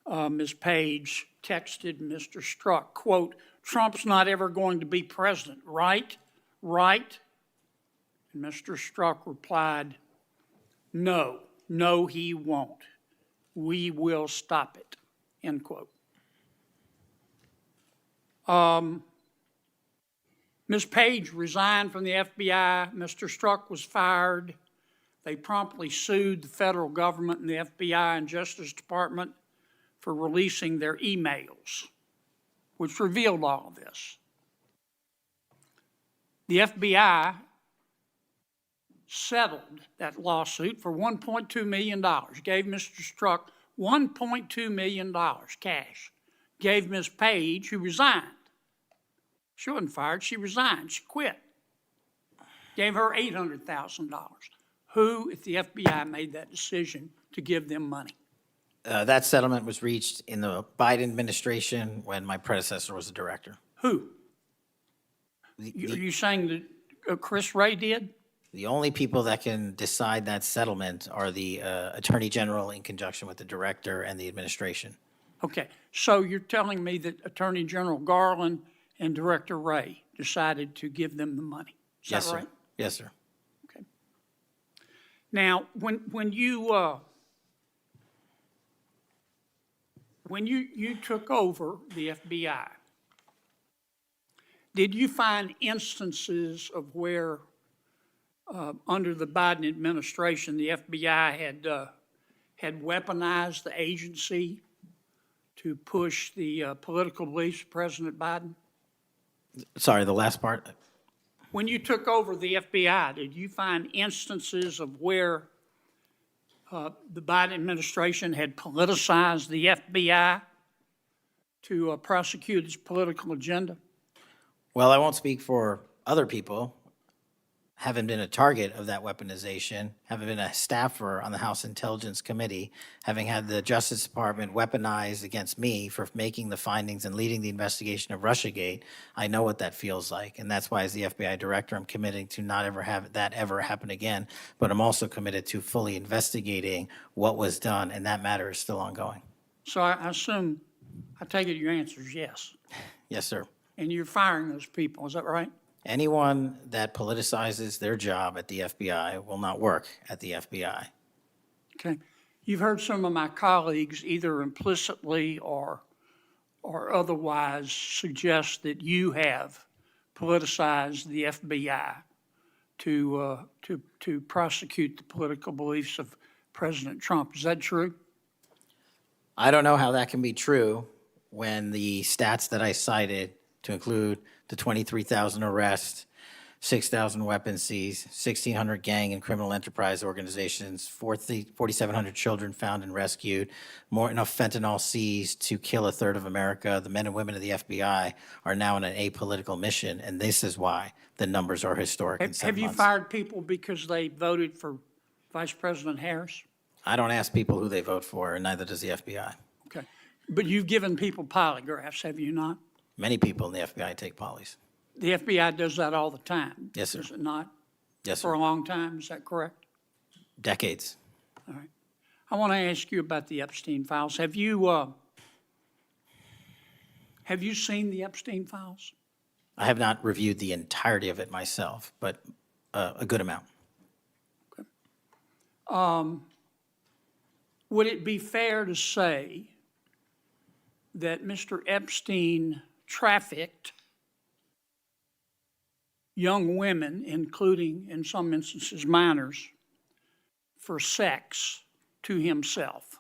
Ms. Paige texted Mr. Strzok, quote, "Trump's not ever going to be president, right? Right?" And Mr. Strzok replied, "No, he won't. We will stop it," end quote. Ms. Paige resigned from the FBI. Mr. Strzok was fired. They promptly sued the federal government and the FBI and Justice Department for releasing their emails, which revealed all of this. The FBI settled that lawsuit for $1.2 million, gave Mr. Strzok $1.2 million cash, gave Ms. Paige, who resigned. She wasn't fired, she resigned, she quit. Gave her $800,000. Who at the FBI made that decision to give them money? That settlement was reached in the Biden administration when my predecessor was the director. Who? Are you saying that Chris Wray did? The only people that can decide that settlement are the Attorney General in conjunction with the director and the administration. Okay, so you're telling me that Attorney General Garland and Director Wray decided to give them the money? Is Yes, that sir. right? Yes, sir. Okay. Now, when you took over the FBI, did you find instances of where, under the Biden administration, the FBI had weaponized the agency to push the political beliefs of President Biden? Sorry, the last part? When you took over the FBI, did you find instances of where the Biden administration had politicized the FBI to prosecute its political agenda? Well, I won't speak for other people. Having been a target of that weaponization, having been a staffer on the House Intelligence Committee, having had the Justice Department weaponized against me for making the findings and leading the investigation of Russiagate, I know what that feels like. And that's why, as the FBI director, I'm committing to not ever have that ever happen again. But I'm also committed to fully investigating what was done, and that matter is still ongoing. So I assume, I take it your answer is yes. Yes, sir. And you're firing those people, is that right? Anyone that politicizes their job at the FBI will not work at the FBI. Okay. You've heard some of my colleagues either implicitly or otherwise suggest that you have politicized the FBI to prosecute the political beliefs of President Trump. Is that true? I don't know how that can be true when the stats that I cited, to include the 23,000 arrests, 6,000 weapons seized, 1,600 gang and criminal enterprise organizations, 4,700 children found and rescued, more enough fentanyl seized to kill a third of America. The men and women of the FBI are now on an apolitical mission, and this is why the numbers are historic in 7 Have you months. fired people because they voted for Vice President Harris? I don't ask people who they vote for, and neither does the FBI. Okay. But you've given people polygraphs, have you not? Many people in the FBI take polys. The FBI does that all the time. Yes, sir. Does it not? Yes, for sir. a long time, is that correct? Decades. All right. I want to ask you about the Epstein files. Have you seen the Epstein files? I have not reviewed the entirety of it myself, but a good amount. Would it be fair to say that Mr. Epstein trafficked young women, including, in some instances, minors, for sex to himself?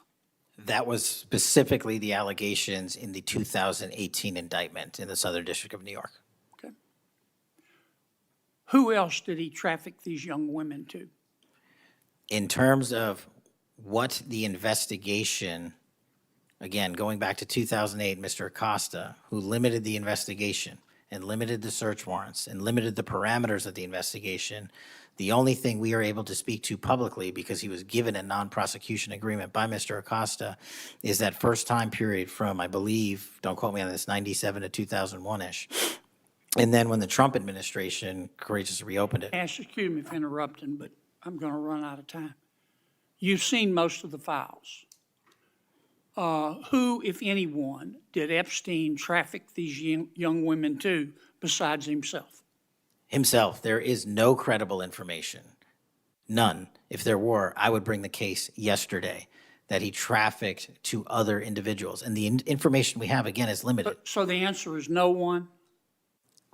That was specifically the allegations in the 2018 indictment in the Southern District of New York. Okay. Who else did he traffic these young women to? In terms of what the investigation, again, going back to 2008, Mr. Acosta, who limited the investigation and limited the search warrants and limited the parameters of the investigation, the only thing we are able to speak to publicly, because he was given a non-prosecution agreement by Mr. Acosta, is that first time period from, I believe, don't quote me on this, 97 to 2001-ish. And then when the Trump administration courageously reopened it. Ash, excuse me for interrupting, but I'm going to run out of time. You've seen most of the files. Who, if anyone, did Epstein traffic these young women to besides himself? Himself, there is no credible information. None. If there were, I would bring the case yesterday that he trafficked to other individuals. And the information we have, again, is limited. So the answer is no one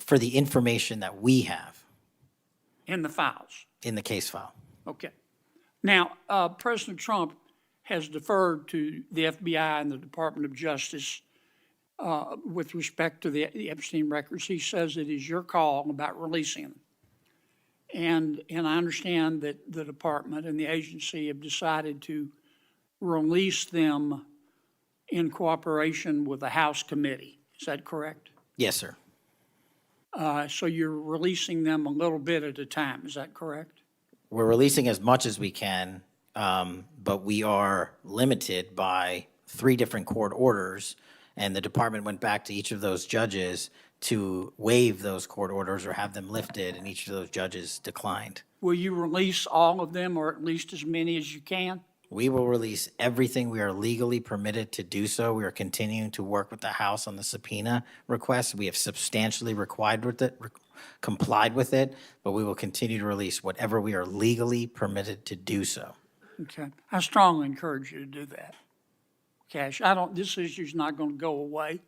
For the information that we have in the files? in the case file. Okay. Now, President Trump has deferred to the FBI and the Department of Justice with respect to the Epstein records. He says it is your call about releasing them. And I understand that the department and the agency have decided to release them in cooperation with the House committee. Is that correct? Yes, sir. So you're releasing them a little bit at a time. Is that correct? We're releasing as much as we can, but we are limited by 3 different court orders, and the department went back to each of those judges to waive those court orders or have them lifted, and each of those judges declined. Will you release all of them, or at least as many as you can? We will release everything we are legally permitted to do so. We are continuing to work with the House on the subpoena request. We have substantially complied with it, but we will continue to release whatever we are legally permitted to do so. Okay. I strongly encourage you to do that. Kash, this issue's not going to go away.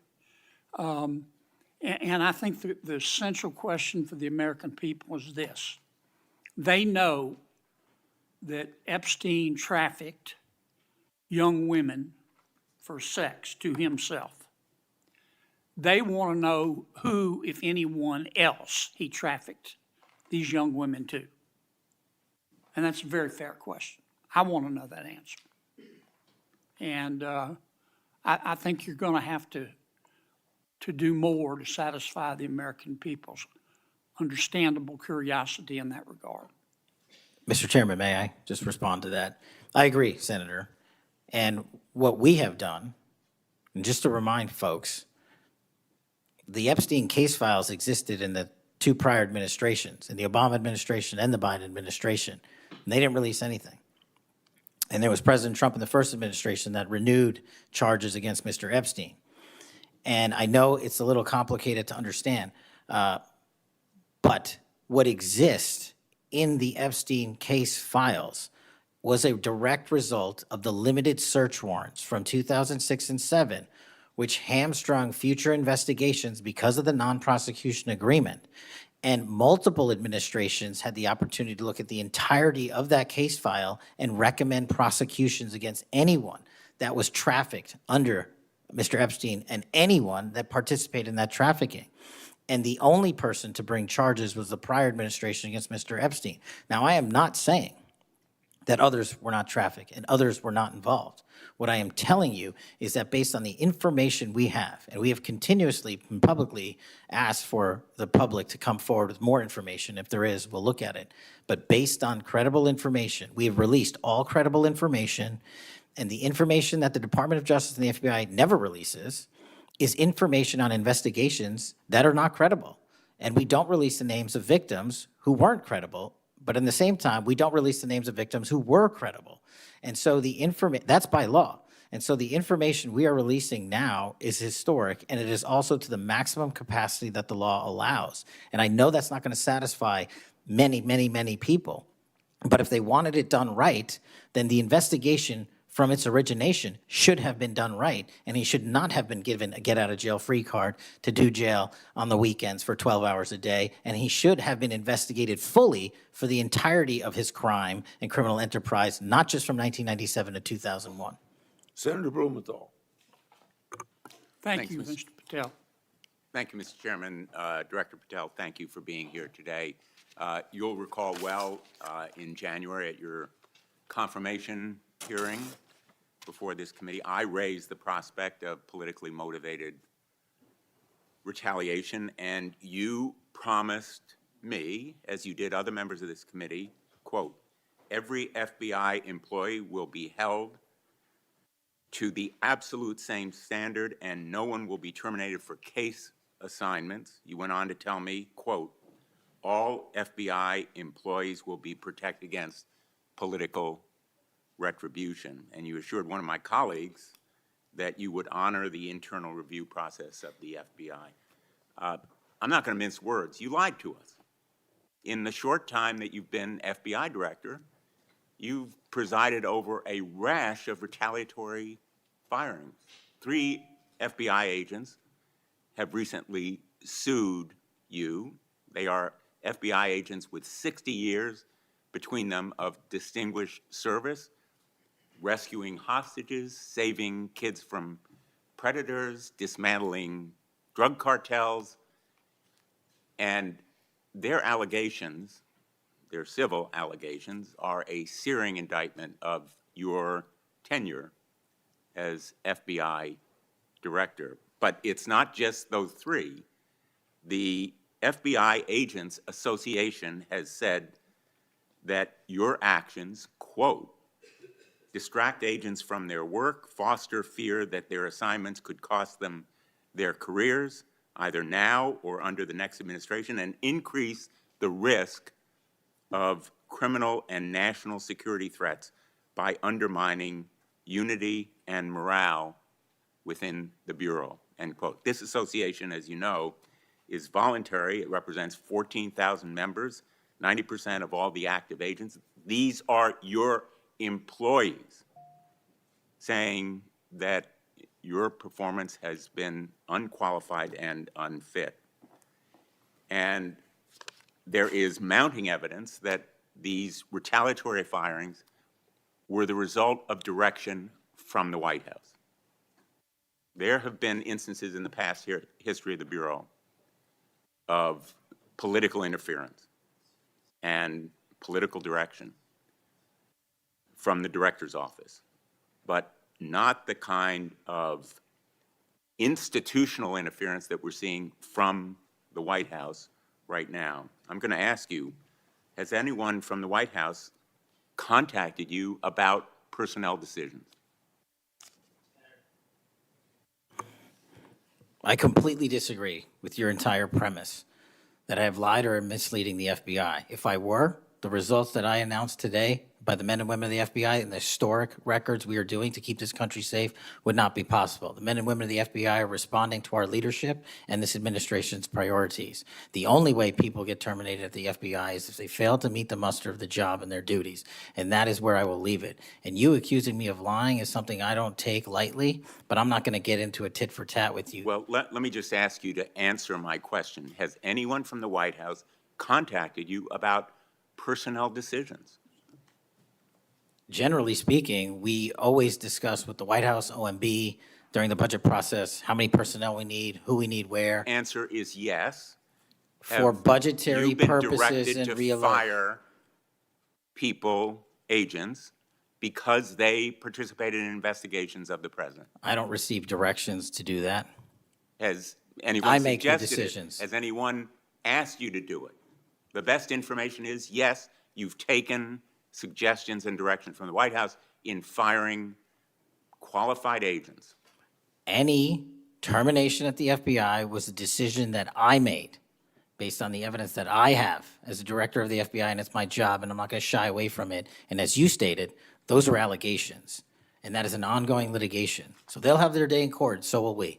And I think the central question for the American people is this. They know that Epstein trafficked young women for sex to himself. They want to know who, if anyone else, he trafficked these young women to. And that's a very fair question. I want to know that answer. And I think you're going to have to do more to satisfy the American people's understandable curiosity in that regard. Mr. Chairman, may I just respond to that? I agree, Senator. And what we have done, and just to remind folks, the Epstein case files existed in the 2 prior administrations, in the Obama administration and the Biden administration. And they didn't release anything. And there was President Trump in the first administration that renewed charges against Mr. Epstein. And I know it's a little complicated to understand, but what exists in the Epstein case files was a direct result of the limited search warrants from 2006 and 2007, which hamstrung future investigations because of the non-prosecution agreement. And multiple administrations had the opportunity to look at the entirety of that case file and recommend prosecutions against anyone that was trafficked under Mr. Epstein and anyone that participated in that trafficking. And the only person to bring charges was the prior administration against Mr. Epstein. Now, I am not saying that others were not trafficked and others were not involved. What I am telling you is that based on the information we have, and we have continuously and publicly asked for the public to come forward with more information. If there is, we'll look at it. But based on credible information, we have released all credible information, and the information that the Department of Justice and the FBI never releases is information on investigations that are not credible. And we don't release the names of victims who weren't credible, But in the same time, we don't release the names of victims who were credible. And so that's by law. And so the information we are releasing now is historic, and it is also to the maximum capacity that the law allows. And I know that's not going to satisfy many, many, many people. But if they wanted it done right, then the investigation from its origination should have been done right, and he should not have been given a get-out-of-jail-free card to do jail on the weekends for 12 hours a day, and he should have been investigated fully for the entirety of his crime and criminal enterprise, not just from 1997 to 2001. Senator Blumenthal. Thank Thanks, you, Mr. Mr. Patel. Thank you, Mr. Chairman. Director Patel, thank you for being here today. You'll recall well in January at your confirmation hearing before this committee, I raised the prospect of politically motivated retaliation, and you promised me, as you did other members of this committee, quote, every FBI employee will be held to the absolute same standard and no one will be terminated for case assignments. You went on to tell me, quote, all FBI employees will be protected against political retribution. And you assured one of my colleagues that you would honor the internal review process of the FBI. I'm not going to mince words. You lied to us. In the short time that you've been FBI director, you've presided over a rash of retaliatory firings. 3 FBI agents have recently sued you. They are FBI agents with 60 years between them of distinguished service, rescuing hostages, saving kids from predators, dismantling drug cartels, and their allegations, their civil allegations, are a searing indictment of your tenure as FBI director. But it's not just those 3. The FBI Agents Association has said that your actions, quote, distract agents from their work, foster fear that their assignments could cost them their careers, either now or under the next administration, and increase the risk of criminal and national security threats by undermining unity and morale within the Bureau, end quote. This association, as you know, is voluntary. It represents 14,000 members, 90% of all the active agents. These are your employees saying that your performance has been unqualified and unfit. And there is mounting evidence that these retaliatory firings were the result of direction from the White House. There have been instances in the past history of the Bureau of political interference and political direction from the director's office, but not the kind of institutional interference that we're seeing from the White House right now. I'm going to ask you, has anyone from the White House contacted you about personnel decisions? I completely disagree with your entire premise that I have lied or am misleading the FBI. If I were, the results that I announced today by the men and women of the FBI and the historic records we are doing to keep this country safe would not be possible. The men and women of the FBI are responding to our leadership and this administration's priorities. The only way people get terminated at the FBI is if they fail to meet the muster of the job and their duties, and that is where I will leave it. And you accusing me of lying is something I don't take lightly, but I'm not going to get into a tit for tat with you. Well, let me just ask you to answer my question. Has anyone from the White House contacted you about personnel decisions? Generally speaking, we always discuss with the White House, OMB, during the budget process, how many personnel we need, who we need where. Answer is yes. For budgetary purposes You've been directed and to real. fire people, agents, because they participated in investigations of the president. I don't receive directions to do that. Has anyone I make the suggested it? decisions. Has anyone asked you to do it? The best information is, yes, you've taken suggestions and direction from the White House in firing qualified agents. Any termination at the FBI was a decision that I made based on the evidence that I have as a director of the FBI, and it's my job, and I'm not going to shy away from it. And as you stated, those are allegations, and that is an ongoing litigation. So they'll have their day in court, so will we.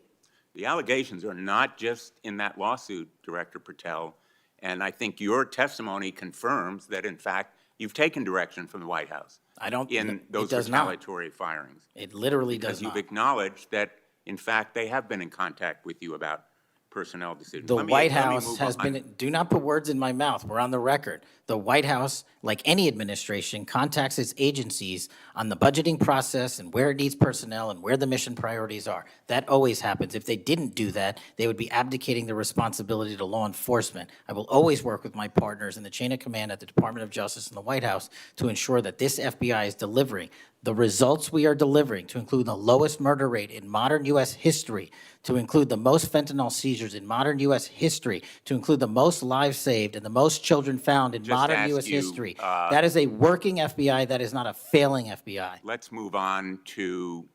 The allegations are not just in that lawsuit, Director Patel, and I think your testimony confirms that, in fact, you've taken direction from the White House I don't. in it those does not. retaliatory firings. It literally Because does you've not. acknowledged that, in fact, they have been in contact with you about personnel decisions. The Let me- White let me House move has on. been, do not put words in my mouth, we're on the record. The White House, like any administration, contacts its agencies on the budgeting process and where it needs personnel and where the mission priorities are. That always happens. If they didn't do that, they would be abdicating the responsibility to law enforcement. I will always work with my partners in the chain of command at the Department of Justice and the White House to ensure that this FBI is delivering the results we are delivering, to include the lowest murder rate in modern U.S. history, to include the most fentanyl seizures in modern U.S. history, to include the most lives saved and the most children found in Just modern ask U.S. you, history. That is a working FBI, that is not a failing FBI. Let's move on to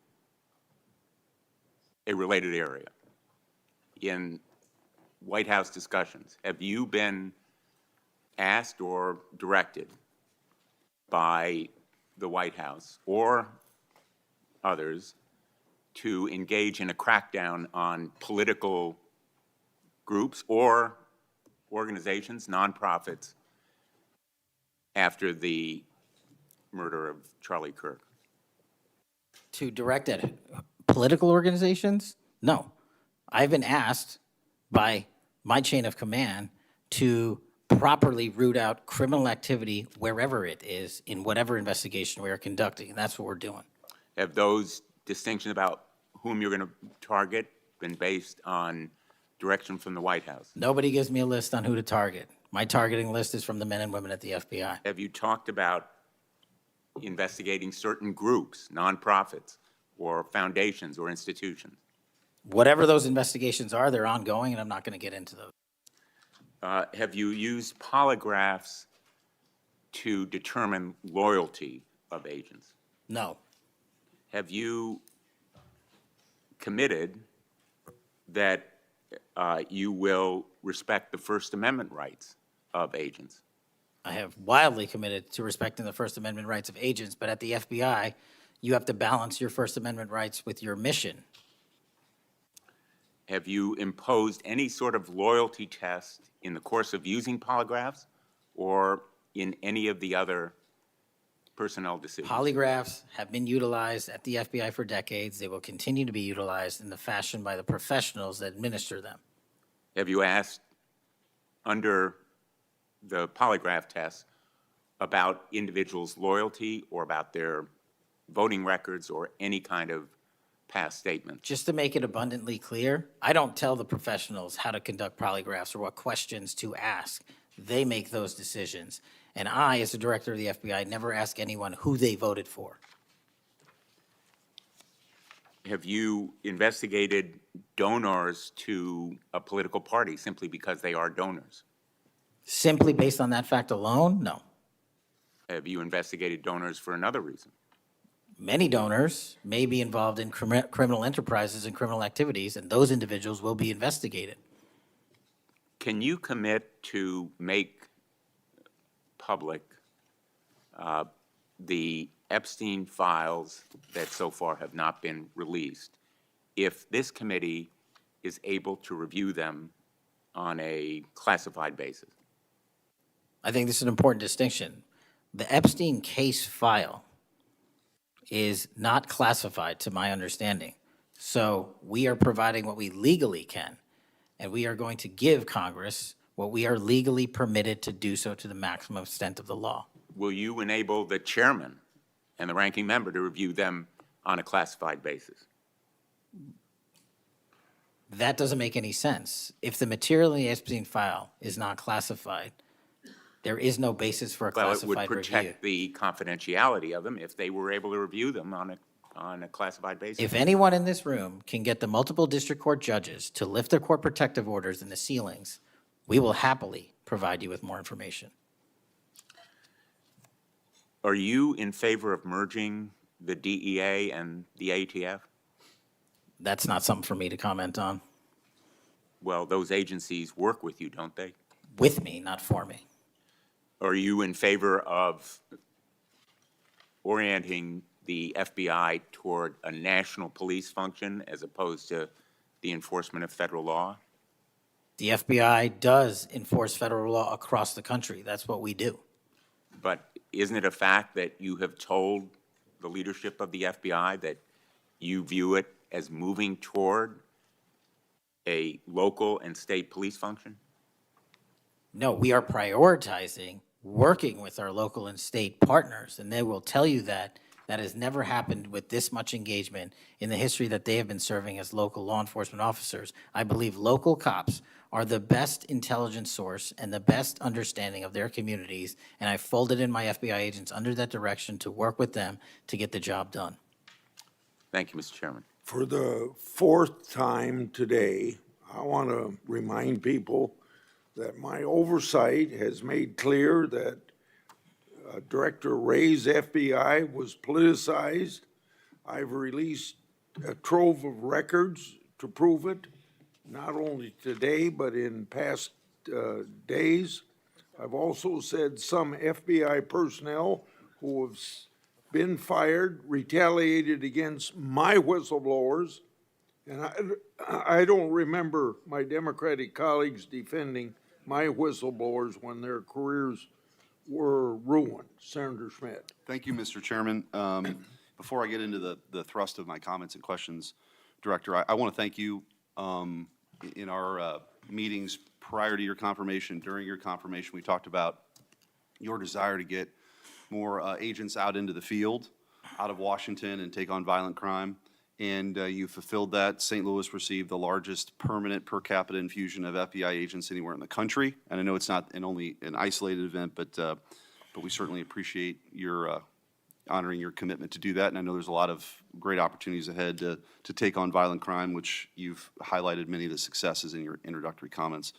a related area. In White House discussions, have you been asked or directed by the White House or others to engage in a crackdown on political groups or organizations, nonprofits, after the murder of Charlie Kirk? To direct at political organizations? No. I've been asked by my chain of command to properly root out criminal activity wherever it is in whatever investigation we are conducting, and that's what we're doing. Have those distinctions about whom you're going to target been based on direction from the White House? Nobody gives me a list on who to target. My targeting list is from the men and women at the FBI. Have you talked about investigating certain groups, nonprofits, or foundations or institutions? Whatever those investigations are, they're ongoing, and I'm not going to get into those. Have you used polygraphs to determine loyalty of agents? No. Have you committed that you will respect the First Amendment rights of agents? I have wildly committed to respecting the First Amendment rights of agents, but at the FBI, you have to balance your First Amendment rights with your mission. Have you imposed any sort of loyalty test in the course of using polygraphs or in any of the other personnel decisions? Polygraphs have been utilized at the FBI for decades. They will continue to be utilized in the fashion by the professionals that administer them. Have you asked, under the polygraph test, about individuals' loyalty or about their voting records or any kind of past statements? Just to make it abundantly clear, I don't tell the professionals how to conduct polygraphs or what questions to ask. They make those decisions. And I, as the director of the FBI, never ask anyone who they voted for. Have you investigated donors to a political party simply because they are donors? Simply based on that fact alone, no. Have you investigated donors for another reason? Many donors may be involved in criminal enterprises and criminal activities, and those individuals will be investigated. Can you commit to make public the Epstein files that so far have not been released if this committee is able to review them on a classified basis? I think this is an important distinction. The Epstein case file is not classified, to my understanding. So we are providing what we legally can, and we are going to give Congress what we are legally permitted to do so to the maximum extent of the law. Will you enable the chairman and the ranking member to review them on a classified basis? That doesn't make any sense. If the material in the Epstein file is not classified, there is no basis for a Well, it would classified review. protect the confidentiality of them if they were able to review them on a classified basis. If anyone in this room can get the multiple district court judges to lift their court protective orders in the ceilings, we will happily provide you with more information. Are you in favor of merging the DEA and the ATF? That's not something for me to comment on. Well, those agencies work with you, don't they? with me, not for me. Are you in favor of orienting the FBI toward a national police function as opposed to the enforcement of federal law? The FBI does enforce federal law across the country. That's what we do. But isn't it a fact that you have told the leadership of the FBI that you view it as moving toward a local and state police function? No, we are prioritizing working with our local and state partners, and they will tell you that that has never happened with this much engagement in the history that they have been serving as local law enforcement officers. I believe local cops are the best intelligence source and the best understanding of their communities, and I folded in my FBI agents under that direction to work with them to get the job done. Thank you, Mr. Chairman. For the fourth time today, I want to remind people that my oversight has made clear that Director Wray's FBI was politicized. I've released a trove of records to prove it, not only today, but in past days. I've also said some FBI personnel who have been fired retaliated against my whistleblowers, and I don't remember my Democratic colleagues defending my whistleblowers when their careers were ruined. Senator Schmidt. Thank you, Mr. Chairman. Before I get into the thrust of my comments and questions, Director, I want to thank you. In our meetings prior to your confirmation, during your confirmation, we talked about your desire to get more agents out into the field, out of Washington, and take on violent crime. And you fulfilled that. St. Louis received the largest permanent per capita infusion of FBI agents anywhere in the country. And I know it's not only an isolated event, but we certainly appreciate your honoring your commitment to do that. And I know there's a lot of great opportunities ahead to take on violent crime, which you've highlighted many of the successes in your introductory comments.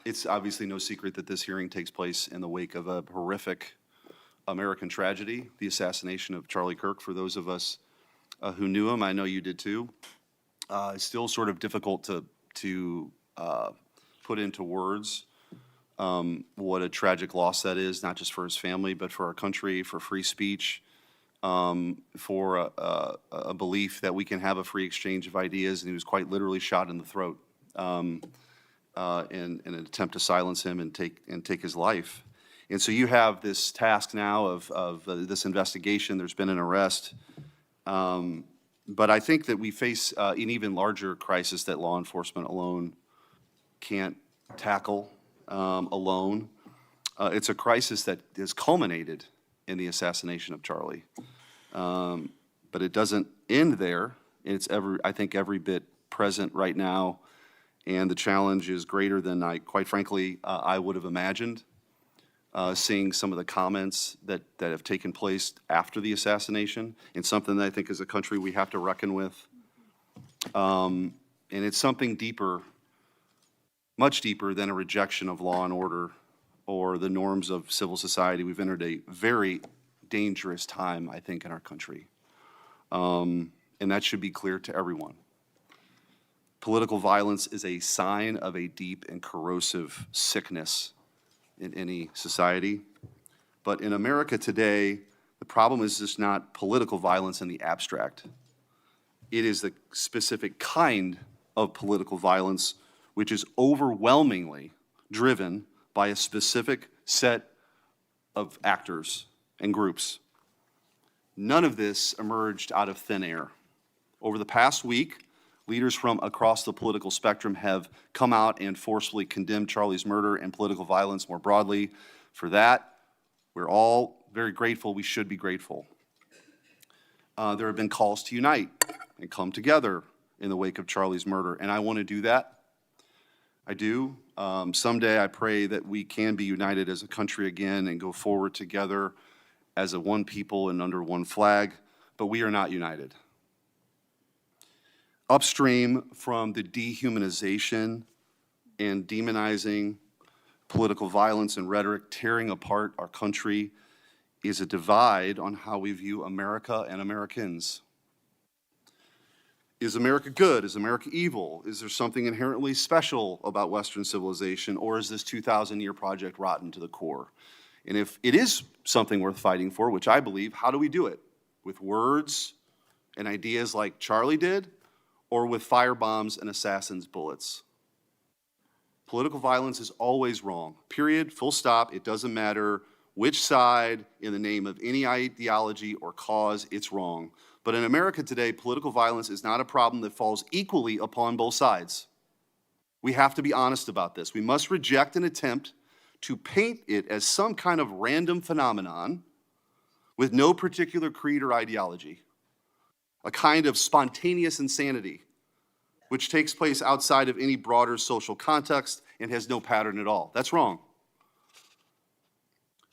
It's obviously no secret that this hearing takes place in the wake of a horrific American tragedy, the assassination of Charlie Kirk. For those of us who knew him, I know you did too. It's still sort of difficult to put into words what a tragic loss that is, not just for his family, but for our country, for free speech, for a belief that we can have a free exchange of ideas. And he was quite literally shot in the throat in an attempt to silence him and take his life. And so you have this task now of this investigation. There's been an arrest. But I think that we face an even larger crisis that law enforcement alone can't tackle alone. It's a crisis that has culminated in the assassination of Charlie. But it doesn't end there. It's I think every bit present right now, and the challenge is greater than quite frankly, I would have imagined. Seeing some of the comments that have taken place after the assassination, and something that I think as a country we have to reckon with. And it's something deeper, much deeper than a rejection of law and order or the norms of civil society. We've entered a very dangerous time, I think, in our country. And that should be clear to everyone. Political violence is a sign of a deep and corrosive sickness in any society. But in America today, the problem is just not political violence in the abstract. It is the specific kind of political violence which is overwhelmingly driven by a specific set of actors and groups. None of this emerged out of thin air. Over the past week, leaders from across the political spectrum have come out and forcefully condemned Charlie's murder and political violence more broadly. For that, we're all very grateful. We should be grateful. There have been calls to unite and come together in the wake of Charlie's murder, and I want to do that. I do. Someday I pray that we can be united as a country again and go forward together as a one people and under one flag, but we are not united. Upstream from the dehumanization and demonizing political violence and rhetoric tearing apart our country is a divide on how we view America and Americans. Is America good? Is America evil? Is there something inherently special about Western civilization, or is this 2,000-year project rotten to the core? And if it is something worth fighting for, which I believe, how do we do it? With words and ideas like Charlie did, or with firebombs and assassins' bullets? Political violence is always wrong. Period, full stop. It doesn't matter which side, in the name of any ideology or cause, it's wrong. But in America today, political violence is not a problem that falls equally upon both sides. We have to be honest about this. We must reject an attempt to paint it as some kind of random phenomenon with no particular creed or ideology, a kind of spontaneous insanity which takes place outside of any broader social context and has no pattern at all. That's wrong.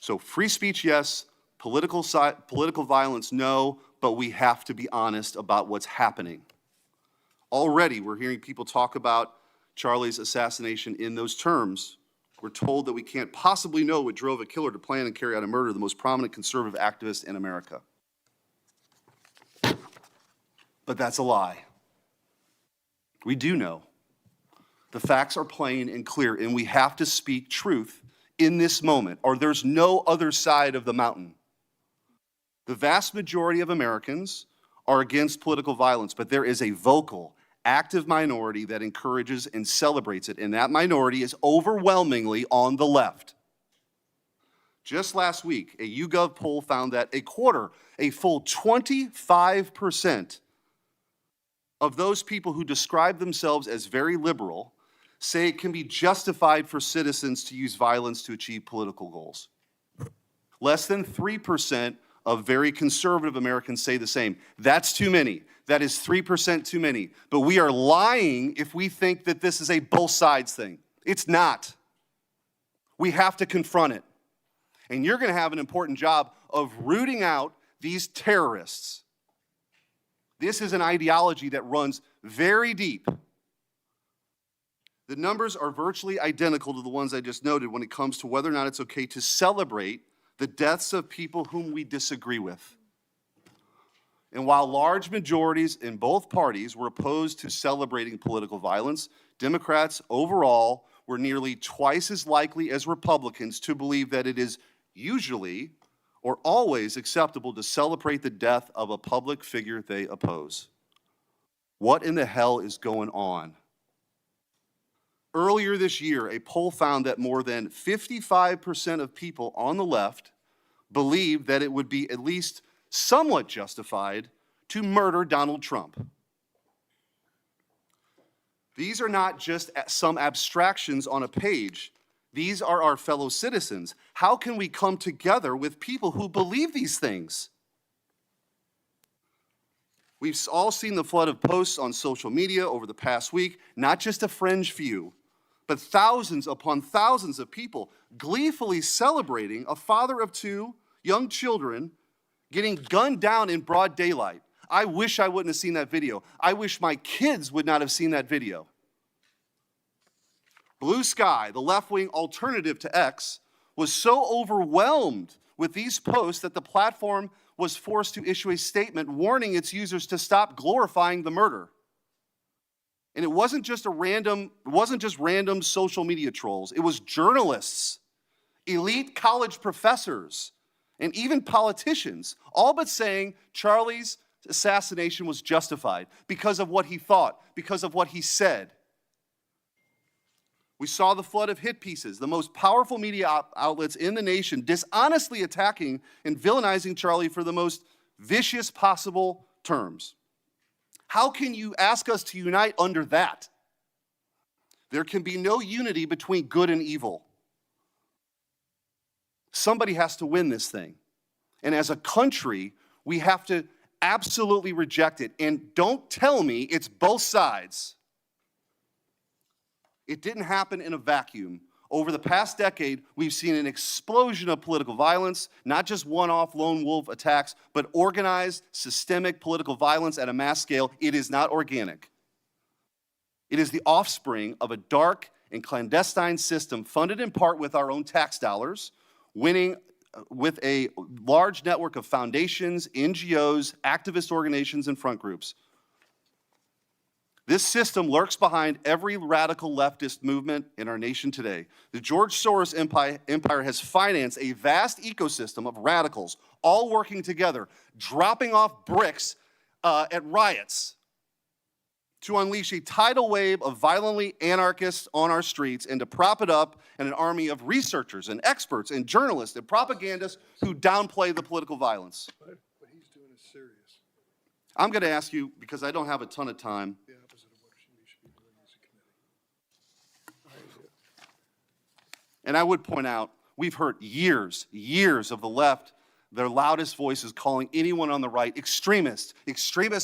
So free speech, yes. Political violence, no. But we have to be honest about what's happening. Already, we're hearing people talk about Charlie's assassination in those terms. We're told that we can't possibly know what drove a killer to plan and carry out a murder of the most prominent conservative activist in America. But that's a lie. We do know. The facts are plain and clear, and we have to speak truth in this moment, or there's no other side of the mountain. The vast majority of Americans are against political violence, but there is a vocal, active minority that encourages and celebrates it, and that minority is overwhelmingly on the left. Just last week, a YouGov poll found that a full 25% of those people who describe themselves as very liberal say it can be justified for citizens to use violence to achieve political goals. Less than 3% of very conservative Americans say the same. That's too many. That is 3% too many. But we are lying if we think that this is a both sides thing. It's not. We have to confront it. And you're going to have an important job of rooting out these terrorists. This is an ideology that runs very deep. The numbers are virtually identical to the ones I just noted when it comes to whether or not it's okay to celebrate the deaths of people whom we disagree with. And while large majorities in both parties were opposed to celebrating political violence, Democrats overall were nearly twice as likely as Republicans to believe that it is usually or always acceptable to celebrate the death of a public figure they oppose. What in the hell is going on? Earlier this year, a poll found that more than 55% of people on the left believed that it would be at least somewhat justified to murder Donald Trump. These are not just some abstractions on a page. These are our fellow citizens. How can we come together with people who believe these things? We've all seen the flood of posts on social media over the past week, not just a fringe few, but thousands upon thousands of people gleefully celebrating a father of two young children getting gunned down in broad daylight. I wish I wouldn't have seen that video. I wish my kids would not have seen that video. Blue Sky, the left-wing alternative to X, was so overwhelmed with these posts that the platform was forced to issue a statement warning its users to stop glorifying the murder. And it wasn't just random social media trolls. It was journalists, elite college professors, and even politicians, all but saying Charlie's assassination was justified because of what he thought, because of what he said. We saw the flood of hit pieces, the most powerful media outlets in the nation dishonestly attacking and villainizing Charlie for the most vicious possible terms. How can you ask us to unite under that? There can be no unity between good and evil. Somebody has to win this thing. And as a country, we have to absolutely reject it. And don't tell me it's both sides. It didn't happen in a vacuum. Over the past decade, we've seen an explosion of political violence, not just one-off lone wolf attacks, but organized, systemic political violence at a mass scale. It is not organic. It is the offspring of a dark and clandestine system funded in part with our own tax dollars, winning with a large network of foundations, NGOs, activist organizations, and front groups. This system lurks behind every radical leftist movement in our nation today. The George Soros empire has financed a vast ecosystem of radicals, all working together, dropping off bricks at riots to unleash a tidal wave of violently anarchists on our streets and to prop it up in an army of researchers and experts and journalists and propagandists who downplay the political violence. What he's doing is serious. I'm going to ask you, because I don't have a ton of time, The opposite of what we should be doing as a committee. and I would point out, we've heard years of the left, their loudest voices calling anyone on the right extremist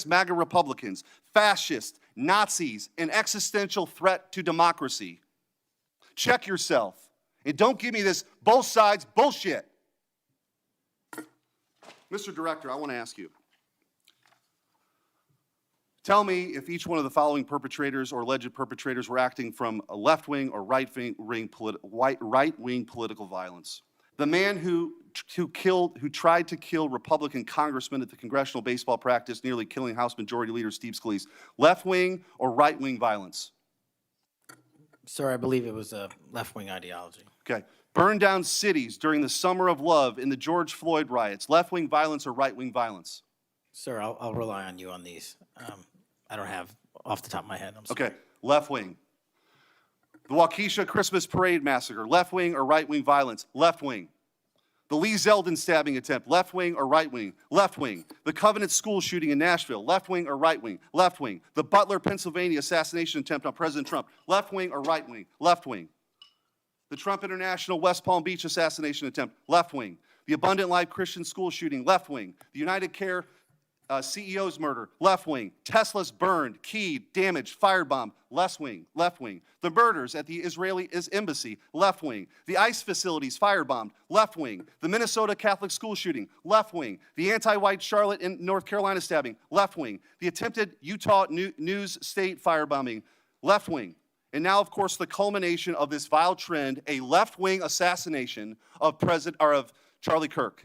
MAGA Republicans, fascists, Nazis, an existential threat to democracy. Check yourself, and don't give me this both sides bullshit. Mr. Director, I want to ask you, tell me if each one of the following perpetrators or alleged perpetrators were acting from a left-wing or right-wing political violence. The man who tried to kill Republican congressman at the congressional baseball practice, nearly killing House Majority Leader Steve Scalise, left-wing or right-wing violence? Sir, I believe it was a left-wing ideology. Okay. Burned down cities during the Summer of Love in the George Floyd riots, left-wing violence or right-wing violence? Sir, I'll rely on you on these. I don't have off the top of my head. I'm sorry. Okay, left-wing. The Waukesha Christmas Parade massacre, left-wing or right-wing violence? Left-wing. The Lee Zeldin stabbing attempt, left-wing or right-wing? Left-wing. The Covenant school shooting in Nashville, left-wing or right-wing? Left-wing. The Butler, Pennsylvania assassination attempt on President Trump, left-wing or right-wing? Left-wing. The Trump International West Palm Beach assassination attempt, left-wing. The Abundant Life Christian school shooting, left-wing. The United Care CEO's murder, left-wing. Tesla's burned, keyed, damaged, firebombed, left-wing, left-wing. The murders at the Israeli embassy, left-wing. The ICE facilities firebombed, left-wing. The Minnesota Catholic school shooting, left-wing. The anti-white Charlotte and North Carolina stabbing, left-wing. The attempted Utah News State firebombing, left-wing. And now, of course, the culmination of this vile trend, a left-wing assassination of Charlie Kirk.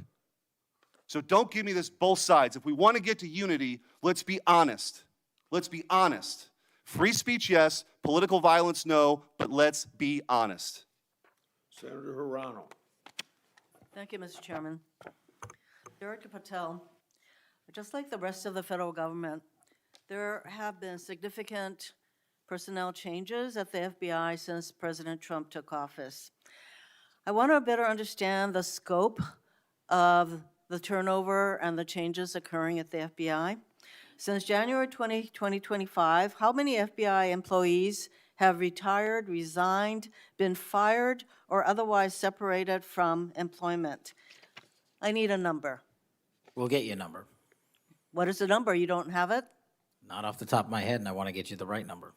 So don't give me this both sides. If we want to get to unity, let's be honest. Let's be honest. Free speech, yes. Political violence, no. But let's be honest. Senator Hirano. Thank you, Mr. Chairman. Director Patel, just like the rest of the federal government, there have been significant personnel changes at the FBI since President Trump took office. I want to better understand the scope of the turnover and the changes occurring at the FBI. Since January 2025, how many FBI employees have retired, resigned, been fired, or otherwise separated from employment? I need a number. We'll get you a number. What is the number? You don't have it? Not off the top of my head, and I want to get you the right number.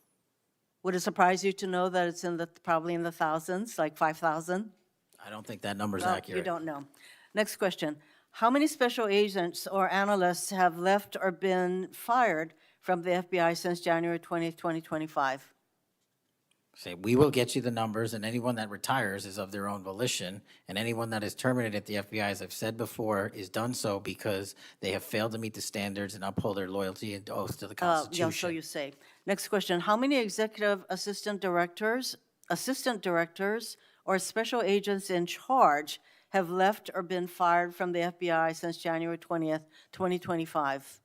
Would it surprise you to know that it's probably in the thousands, like 5,000? I don't think that number's Well, accurate. you don't know. Next question. How many special agents or analysts have left or been fired from the FBI since January 20th, 2025? Say, we will get you the numbers, and anyone that retires is of their own volition, and anyone that is terminated at the FBI, as I've said before, is done so because they have failed to meet the standards and uphold their loyalty and oath to the Yeah, Constitution. so you say. Next question. How many executive assistant directors, or special agents in charge have left or been fired from the FBI since January 20th, 2025?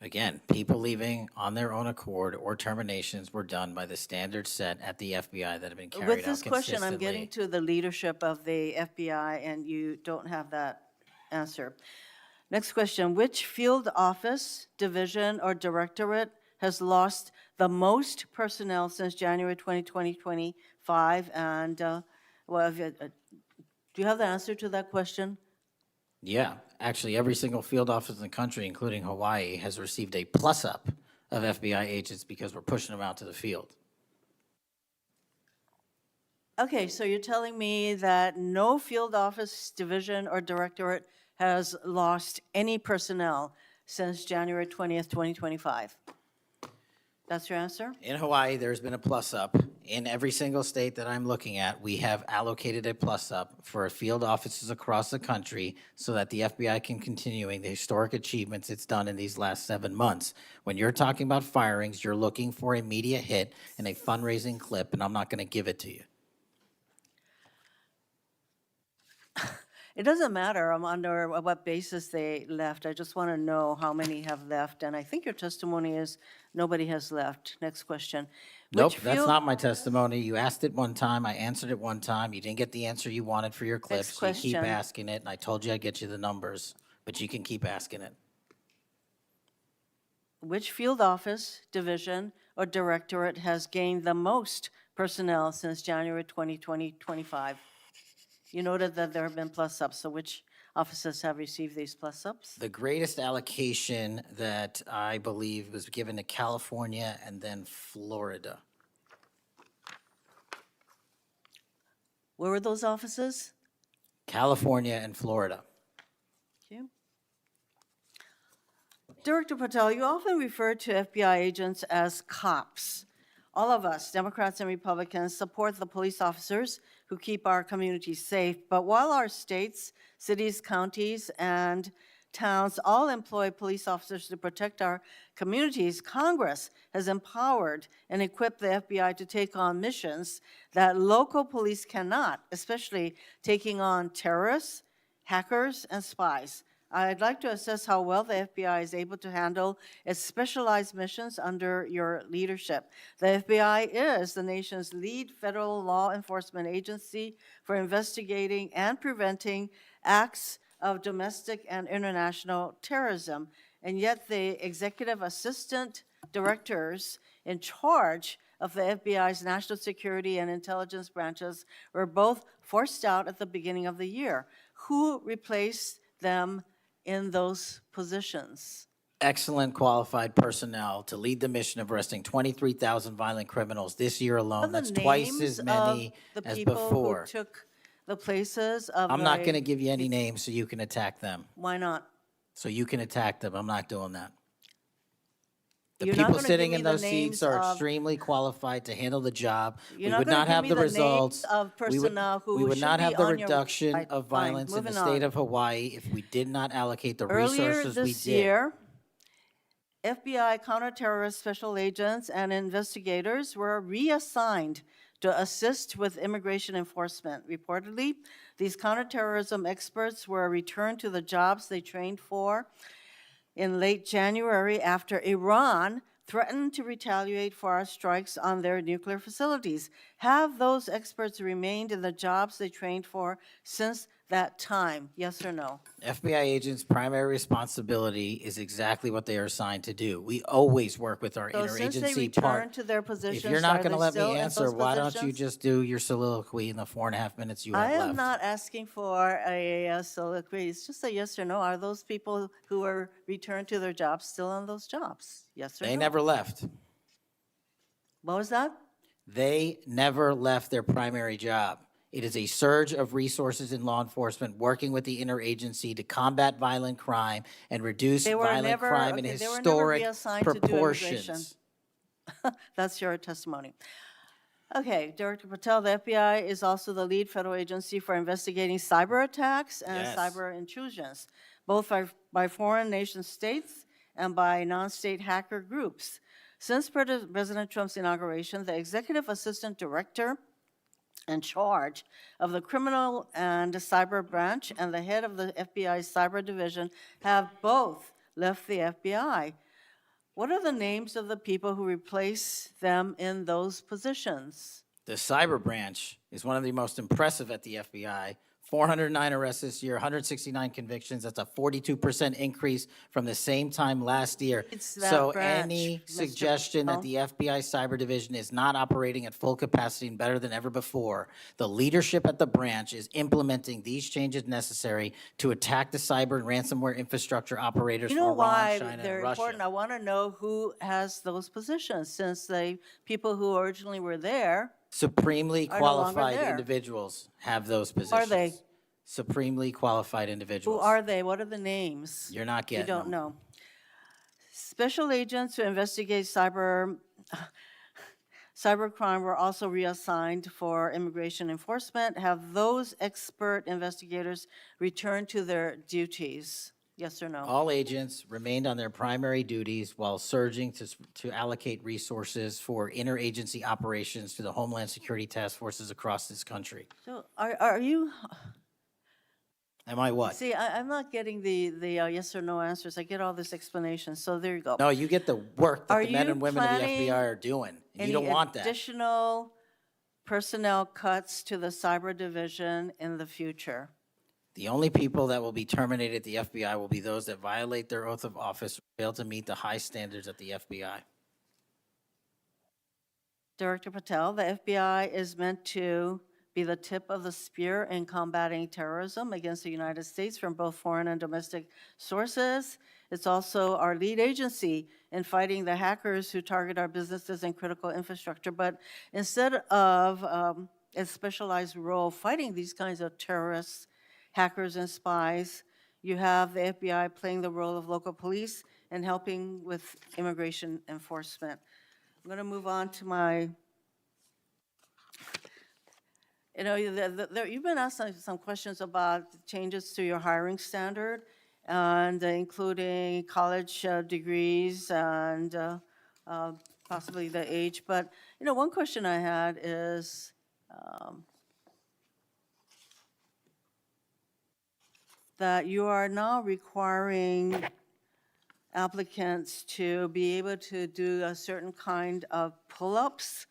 Again, people leaving on their own accord or terminations were done by the standards set at the FBI that have been carried out With this consistently. question, I'm getting to the leadership of the FBI, and you don't have that answer. Next question. Which field office, division, or directorate has lost the most personnel since January 2025? And, do you have the answer to that question? Yeah, actually, every single field office in the country, including Hawaii, has received a plus-up of FBI agents because we're pushing them out to the field. Okay, so you're telling me that no field office, division, or directorate has lost any personnel since January 20th, 2025? That's your answer? In Hawaii, there's been a plus-up. In every single state that I'm looking at, we have allocated a plus-up for field offices across the country so that the FBI can continuing the historic achievements it's done in these last 7 months. When you're talking about firings, you're looking for a media hit and a fundraising clip, and I'm not going to give it to you. It doesn't matter under what basis they left. I just want to know how many have left. And I think your testimony is nobody has left. Next question. Nope, Which that's field- not my testimony. You asked it one time, I answered it one time. You didn't get the answer you wanted for your clip, so you keep question. asking it, and I told you I'd get you the numbers, but you can keep asking it. Which field office, division, or directorate has gained the most personnel since January 2025? You noted that there have been plus-ups, so which offices have received these plus-ups? The greatest allocation that I believe was given to California and then Florida. Where were those offices? California and Florida. Thank you. Director Patel, you often refer to FBI agents as cops. All of us, Democrats and Republicans, support the police officers who keep our communities safe. But while our states, cities, counties, and towns all employ police officers to protect our communities, Congress has empowered and equipped the FBI to take on missions that local police cannot, especially taking on terrorists, hackers, and spies. I'd like to assess how well the FBI is able to handle its specialized missions under your leadership. The FBI is the nation's lead federal law enforcement agency for investigating and preventing acts of domestic and international terrorism. And yet the executive assistant directors in charge of the FBI's national security and intelligence branches were both forced out at the beginning of the year. Who replaced them in those positions? Excellent qualified personnel to lead the mission of arresting 23,000 violent criminals this year alone. That's twice as many as The people before. who took the places of I'm not the- going to give you any names so you can attack them. Why not? So you can attack them. I'm not doing that. The You're not people gonna sitting give in me the those seats names are of- extremely qualified to handle the job. We You're not would gonna not give have me the the names results. of We would- personnel who We would should not be have the on your- reduction Right, of fine, violence in the moving state on. of Hawaii if we did not allocate the Earlier resources we this did. year, FBI counterterrorist special agents and investigators were reassigned to assist with immigration enforcement. Reportedly, these counterterrorism experts were returned to the jobs they trained for in late January after Iran threatened to retaliate for our strikes on their nuclear facilities. Have those experts remained in the jobs they trained for since that time? Yes or no? FBI agents' primary responsibility is exactly what they are assigned to do. We always work with our So since they interagency returned part. to their positions, If you're not are going to they let still me in answer, those why don't you positions? just do your soliloquy in the 4.5 minutes you have I left? am not asking for a soliloquy. It's just a yes or no. Are those people who were returned to their jobs still on those jobs? Yes or no? They never left. What was that? They never left their primary job. It is a surge of resources in law enforcement working with the interagency to combat violent crime and reduce They were violent never- crime in okay, they were never historic reassigned to do proportions. That's your testimony. Okay, Director Patel, the FBI is also the lead federal agency for investigating cyber attacks and Yes. cyber intrusions, both by foreign nation states and by non-state hacker groups. Since President Trump's inauguration, the executive assistant director in charge of the criminal and cyber branch and the head of the FBI's cyber division have both left the FBI. What are the names of the people who replace them in those positions? The cyber branch is one of the most impressive at the FBI. 409 arrests this year, 169 convictions. That's a 42% increase from the same time last year. It's that So branch, any Mr. suggestion that the FBI cyber division is not operating at full capacity and better than ever before, the leadership at the branch is implementing these changes necessary to attack the cyber and ransomware infrastructure operators You from know Iran, why China, they're and important? Russia. I want to know who has those positions, since the people who originally were there, Supremely are no longer qualified there. individuals have those Who are positions. they? Supremely qualified Who individuals. are they? What are the names? You're not You getting don't them. know. Special agents who investigate cyber cybercrime were also reassigned for immigration enforcement. Have those expert investigators returned to their duties? Yes or no? All agents remained on their primary duties while surging to allocate resources for interagency operations to the Homeland Security task forces across this country. So are you, Am I what? see, I'm not getting the yes or no answers. I get all this explanation, so there you go. No, you get the work that Are the men you and women of the planning FBI are doing. And you Any don't want that. additional personnel cuts to the cyber division in the future? The only people that will be terminated at the FBI will be those that violate their oath of office or fail to meet the high standards at the FBI. Director Patel, the FBI is meant to be the tip of the spear in combating terrorism against the United States from both foreign and domestic sources. It's also our lead agency in fighting the hackers who target our businesses and critical infrastructure. But instead of a specialized role fighting these kinds of terrorists, hackers, and spies, you have the FBI playing the role of local police and helping with immigration enforcement. I'm going to move on to my, you know, you've been asked some questions about changes to your hiring standard, and including college degrees and possibly the age. But, you know, one question I had is, that you are now requiring applicants to be able to do a certain kind of pull-ups,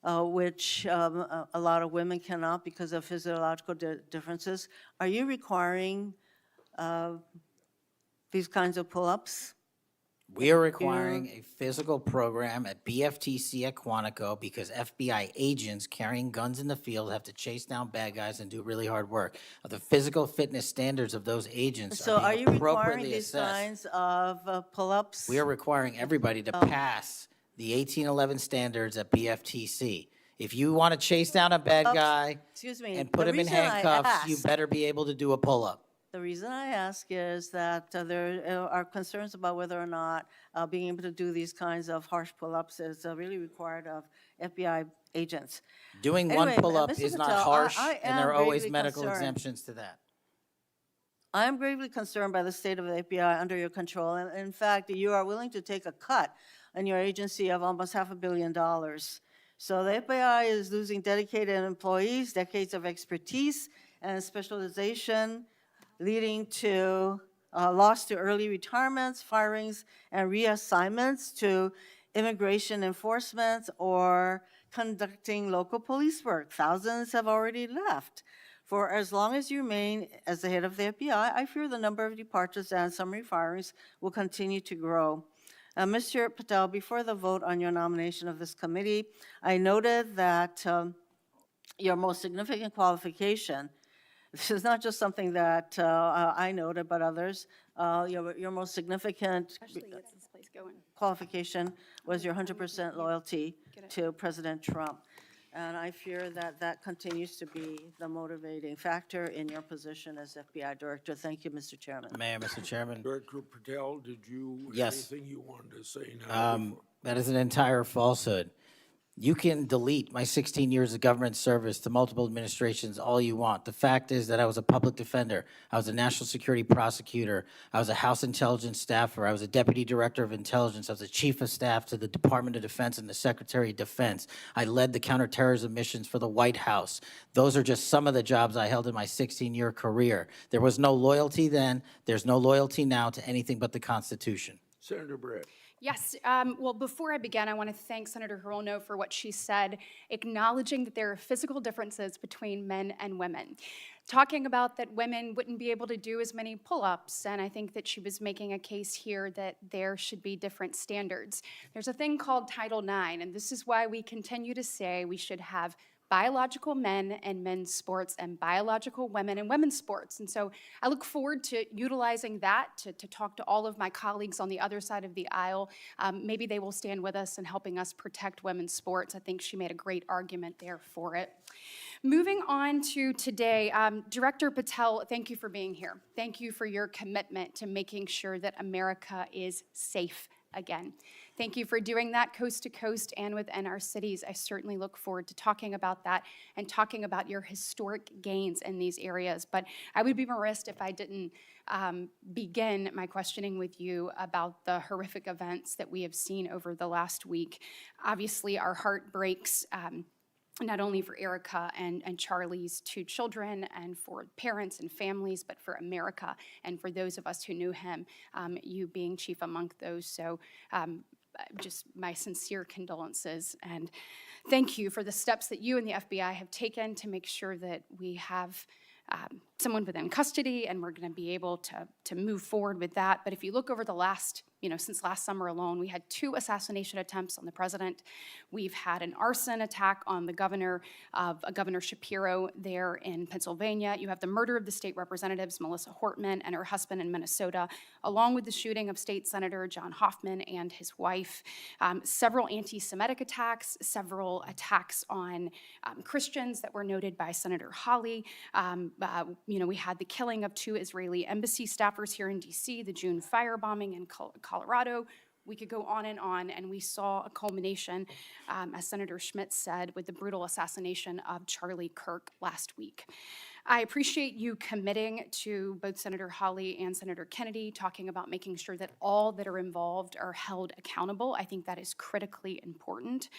which a lot of women cannot because of physiological differences. Are you requiring these kinds of pull-ups? We are requiring a physical program at BFTC at Quantico because FBI agents carrying guns in the field have to chase down bad guys and do really hard work. The physical fitness standards of those agents So are are being you requiring appropriately these assessed. kinds of pull-ups? We are requiring everybody to pass the 1811 standards at BFTC. If you want to chase down a bad guy Excuse me. and put the him in reason I handcuffs, you asked- better be able to do a pull-up. The reason I ask is that there are concerns about whether or not being able to do these kinds of harsh pull-ups is really required of FBI agents. Doing one Anyway, pull-up Mr. is not Patel, harsh, I and there are am always gravely medical concerned. exemptions to that. I am gravely concerned by the state of the FBI under your control. And in fact, you are willing to take a cut on your agency of almost $500 million. So the FBI is losing dedicated employees, decades of expertise and specialization, leading to loss to early retirements, firings, and reassignments to immigration enforcement or conducting local police work. Thousands have already left. For as long as you remain as the head of the FBI, I fear the number of departures and summary firings will continue to grow. Mr. Patel, before the vote on your nomination of this committee, I noted that your most significant qualification, this is not just something that I noted, but others, your most significant qualification was your 100% loyalty to President Trump. And I fear that that continues to be the motivating factor in your position as FBI director. Thank you, Mr. Chairman. Mayor, Mr. Chairman. Director Patel, did you have Yes. anything you wanted to say now? That is an entire falsehood. You can delete my 16 years of government service to multiple administrations all you want. The fact is that I was a public defender. I was a national security prosecutor. I was a House intelligence staffer. I was a deputy director of intelligence. I was a chief of staff to the Department of Defense and the Secretary of Defense. I led the counterterrorism missions for the White House. Those are just some of the jobs I held in my 16-year career. There was no loyalty then. There's no loyalty now to anything but the Constitution. Senator Brett. Yes, well, before I begin, I want to thank Senator Hirono for what she said, acknowledging that there are physical differences between men and women. Talking about that women wouldn't be able to do as many pull-ups, and I think that she was making a case here that there should be different standards. There's a thing called Title IX, and this is why we continue to say we should have biological men and men's sports and biological women and women's sports. And so I look forward to utilizing that to talk to all of my colleagues on the other side of the aisle. Maybe they will stand with us in helping us protect women's sports. I think she made a great argument there for it. Moving on to today, Director Patel, thank you for being here. Thank you for your commitment to making sure that America is safe again. Thank you for doing that coast to coast and within our cities. I certainly look forward to talking about that and talking about your historic gains in these areas. But I would be remiss if I didn't begin my questioning with you about the horrific events that we have seen over the last week. Obviously, our heart breaks. Not only for Erica and Charlie's two children and for parents and families, but for America and for those of us who knew him, you being chief among those. So just my sincere condolences and thank you for the steps that you and the FBI have taken to make sure that we have someone within custody and we're going to be able to move forward with that. But if you look over the last, since last summer alone, we had 2 assassination attempts on the president. We've had an arson attack on the governor Shapiro there in Pennsylvania. You have the murder of the state representatives, Melissa Hortman and her husband in Minnesota, along with the shooting of State Senator John Hoffman and his wife. Several anti-Semitic attacks, several attacks on Christians that were noted by Senator Hawley. We had the killing of 2 Israeli embassy staffers here in D.C., the June firebombing in Colorado. We could go on, and we saw a culmination, as Senator Schmidt said, with the brutal assassination of Charlie Kirk last week. I appreciate you committing to both Senator Hawley and Senator Kennedy, talking about making sure that all that are involved are held accountable. I think that is critically important,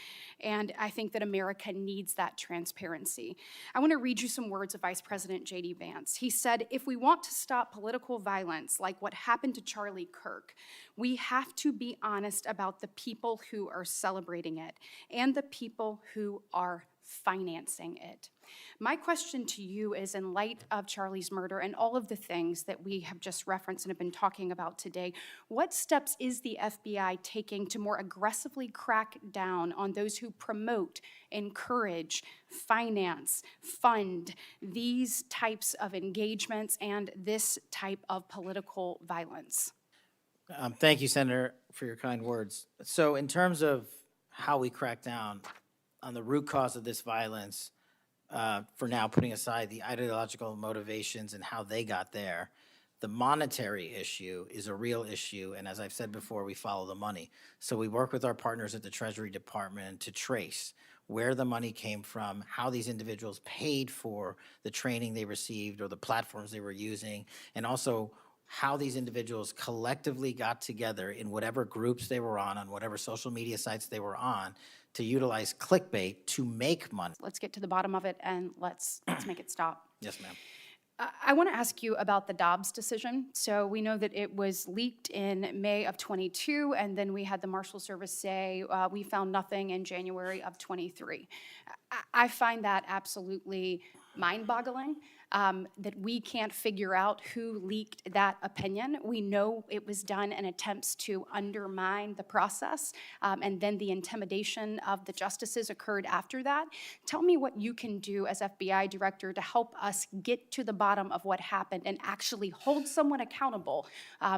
and I think that America needs that transparency. I want to read you some words of Vice President J.D. Vance. He said, "If we want to stop political violence like what happened to Charlie Kirk, we have to be honest about the people who are celebrating it and the people who are financing it." My question to you is, in light of Charlie's murder and all of the things that we have just referenced and have been talking about today, what steps is the FBI taking to more aggressively crack down on those who promote, encourage, finance, fund these types of engagements and this type of political violence? Thank you, Senator, for your kind words. So in terms of how we crack down on the root cause of this violence, for now putting aside the ideological motivations and how they got there, the monetary issue is a real issue, and as I've said before, we follow the money. So we work with our partners at the Treasury Department to trace where the money came from, how these individuals paid for the training they received or the platforms they were using, and also how these individuals collectively got together in whatever groups they were on whatever social media sites they were on, to utilize clickbait to make money. Let's get to the bottom of it and let's make it stop. Yes, ma'am. I want to ask you about the Dobbs decision. So we know that it was leaked in May of 22, and then we had the Marshal Service say we found nothing in January of 23. I find that absolutely mind-boggling, that we can't figure out who leaked that opinion. We know it was done in attempts to undermine the process, and then the intimidation of the justices occurred after that. Tell me what you can do as FBI director to help us get to the bottom of what happened and actually hold someone accountable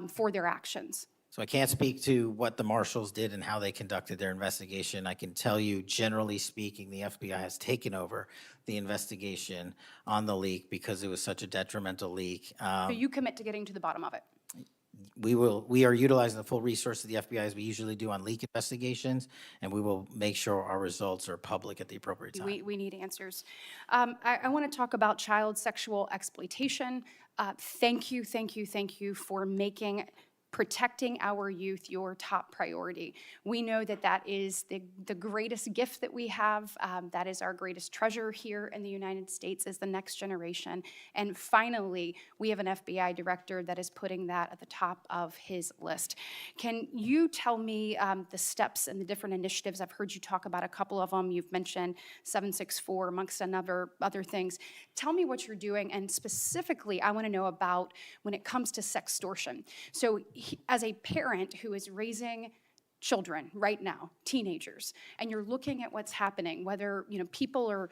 for their actions. So I can't speak to what the marshals did and how they conducted their investigation. I can tell you, generally speaking, the FBI has taken over the investigation on the leak because it was such a detrimental leak. So you commit to getting to the bottom of it? We are utilizing the full resources of the FBI as we usually do on leak investigations, and we will make sure our results are public at the appropriate time. We need answers. I want to talk about child sexual exploitation. Thank you for making protecting our youth your top priority. We know that that is the greatest gift that we have. That is our greatest treasure here in the United States, is the next generation. And finally, we have an FBI director that is putting that at the top of his list. Can you tell me the steps and the different initiatives? I've heard you talk about a couple of them. You've mentioned 764 amongst other things. Tell me what you're doing, and specifically, I want to know about when it comes to sextortion. So as a parent who is raising children right now, teenagers, and you're looking at what's happening, whether people are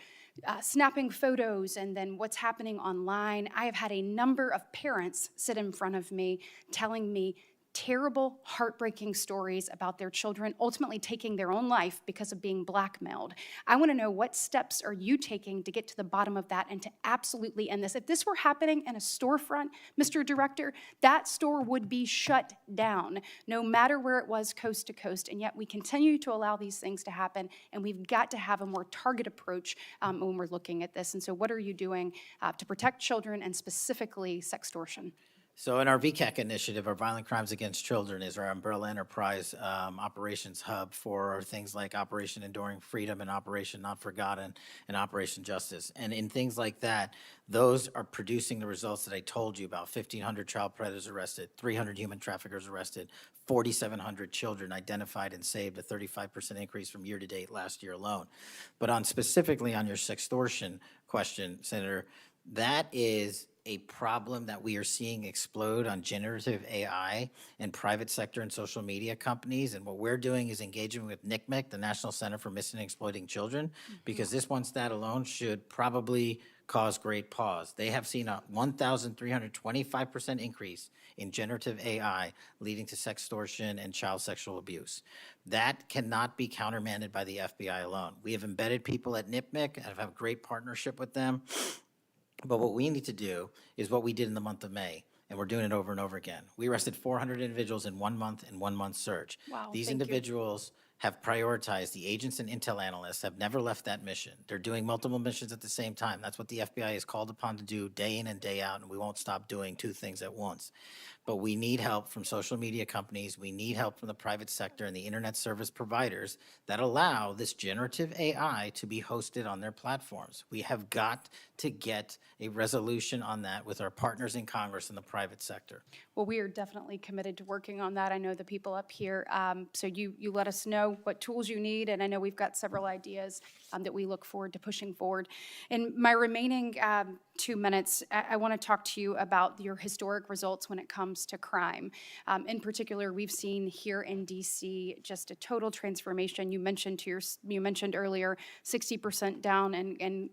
snapping photos and then what's happening online, I have had a number of parents sit in front of me telling me terrible, heartbreaking stories about their children ultimately taking their own life because of being blackmailed. I want to know, what steps are you taking to get to the bottom of that and to absolutely end this? If this were happening in a storefront, Mr. Director, that store would be shut down, no matter where it was, coast to coast. And yet we continue to allow these things to happen, and we've got to have a more targeted approach when we're looking at this. And so what are you doing to protect children and specifically sextortion? So in our VCAC initiative, our Violent Crimes Against Children is our umbrella enterprise operations hub for things like Operation Enduring Freedom and Operation Not Forgotten and Operation Justice. And in things like that, those are producing the results that I told you about. 1,500 child predators arrested, 300 human traffickers arrested, 4,700 children identified and saved, a 35% increase from year to date last year alone. But specifically on your sextortion question, Senator, that is a problem that we are seeing explode on generative AI in private sector and social media companies. And what we're doing is engaging with NCMEC, the National Center for Missing and Exploiting Children, because this one stat alone should probably cause great pause. They have seen a 1,325% increase in generative AI leading to sextortion and child sexual abuse. That cannot be countermanded by the FBI alone. We have embedded people at NCMEC and have a great partnership with them. But what we need to do is what we did in the month of May, and we're doing it over and over again. We arrested 400 individuals in 1 month and 1 month surge. Wow, These thank you. individuals have prioritized. The agents and intel analysts have never left that mission. They're doing multiple missions at the same time. That's what the FBI is called upon to do day in and day out, and we won't stop doing two things at once. But we need help from social media companies. We need help from the private sector and the internet service providers that allow this generative AI to be hosted on their platforms. We have got to get a resolution on that with our partners in Congress and the private sector. Well, we are definitely committed to working on that. I know the people up here, so you let us know what tools you need, and I know we've got several ideas that we look forward to pushing forward. In my remaining 2 minutes, I want to talk to you about your historic results when it comes to crime. In particular, we've seen here in DC just a total transformation. You mentioned earlier 60% down in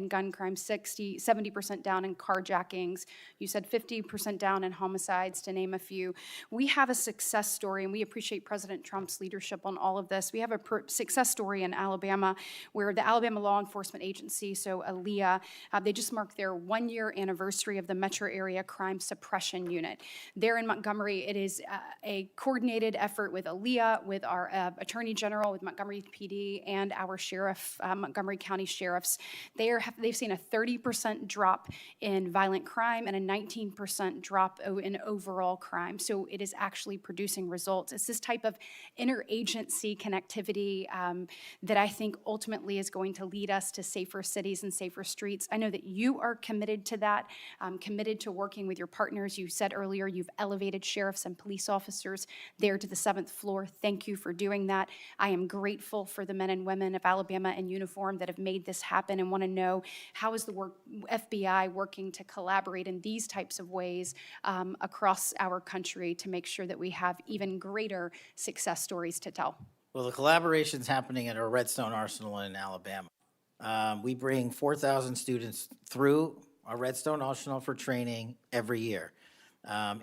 gun crime, 70% down in carjackings. You said 50% down in homicides, to name a few. We have a success story, and we appreciate President Trump's leadership on all of this. We have a success story in Alabama where the Alabama Law Enforcement Agency, so ALEA, they just marked their 1-year anniversary of the Metro Area Crime Suppression Unit. There in Montgomery, it is a coordinated effort with ALEA, with our Attorney General, with Montgomery PD, and our sheriff, Montgomery County sheriffs. They've seen a 30% drop in violent crime and a 19% drop in overall crime. So it is actually producing results. It's this type of interagency connectivity that I think ultimately is going to lead us to safer cities and safer streets. I know that you are committed to that, committed to working with your partners. You said earlier you've elevated sheriffs and police officers there to the 7th floor. Thank you for doing that. I am grateful for the men and women of Alabama in uniform that have made this happen, and want to know, how is the FBI working to collaborate in these types of ways across our country to make sure that we have even greater success stories to tell? Well, the collaboration's happening at our Redstone Arsenal in Alabama. We bring 4,000 students through our Redstone Arsenal for training every year.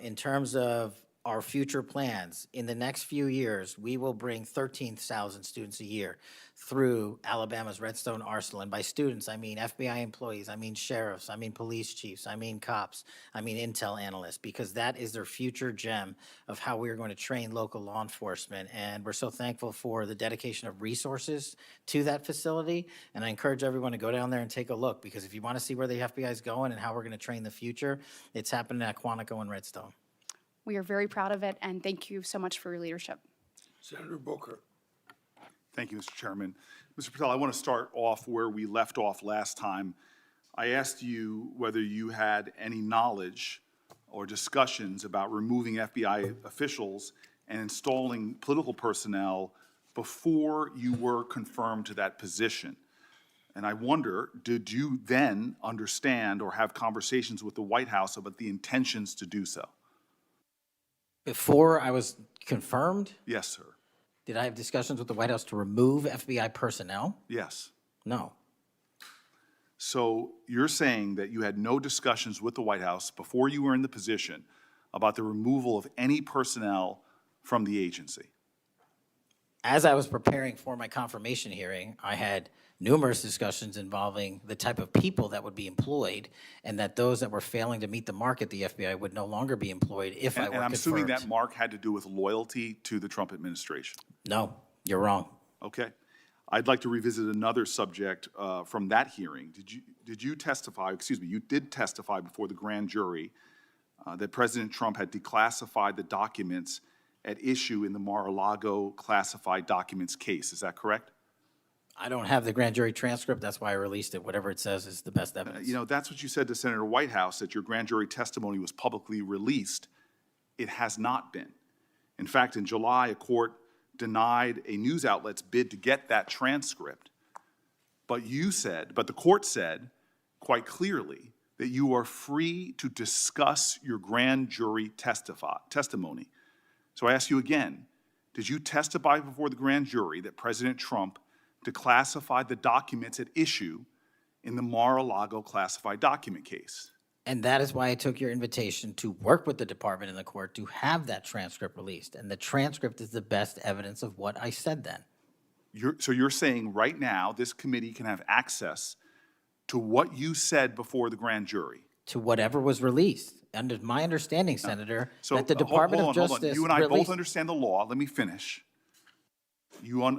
In terms of our future plans, in the next few years, we will bring 13,000 students a year through Alabama's Redstone Arsenal. And by students, I mean FBI employees, I mean sheriffs, I mean police chiefs, I mean cops, I mean intel analysts, because that is their future gem of how we're going to train local law enforcement. And we're so thankful for the dedication of resources to that facility. And I encourage everyone to go down there and take a look, because if you want to see where the FBI is going and how we're going to train the future, it's happening at Quantico and Redstone. We are very proud of it, and thank you so much for your leadership. Senator Booker. Thank you, Mr. Chairman. Mr. Patel, I want to start off where we left off last time. I asked you whether you had any knowledge or discussions about removing FBI officials and installing political personnel before you were confirmed to that position. And I wonder, did you then understand or have conversations with the White House about the intentions to do so? Before I was confirmed, Yes, sir. did I have discussions with the White House to remove FBI personnel? Yes. No. So you're saying that you had no discussions with the White House before you were in the position about the removal of any personnel from the agency? As I was preparing for my confirmation hearing, I had numerous discussions involving the type of people that would be employed, and that those that were failing to meet the mark at the FBI would no longer be employed if I were And I'm assuming confirmed. that mark had to do with loyalty to the Trump administration. No, you're wrong. Okay. I'd like to revisit another subject from that hearing. Did you testify, excuse me, you did testify before the grand jury that President Trump had declassified the documents at issue in the Mar-a-Lago classified documents case. Is that correct? I don't have the grand jury transcript. That's why I released it. Whatever it says is the best evidence. You know, that's what you said to Senator Whitehouse, that your grand jury testimony was publicly released. It has not been. In fact, in July, a court denied a news outlet's bid to get that transcript. But the court said quite clearly that you are free to discuss your grand jury testimony. So I ask you again, did you testify before the grand jury that President Trump declassified the documents at issue in the Mar-a-Lago classified document case? And that is why I took your invitation to work with the department and the court to have that transcript released. And the transcript is the best evidence of what I said then. So you're saying right now this committee can have access to what you said before the grand jury? To whatever was released. Under my understanding, Senator, So that the Department of Justice You and I both released. understand the law. Let me finish.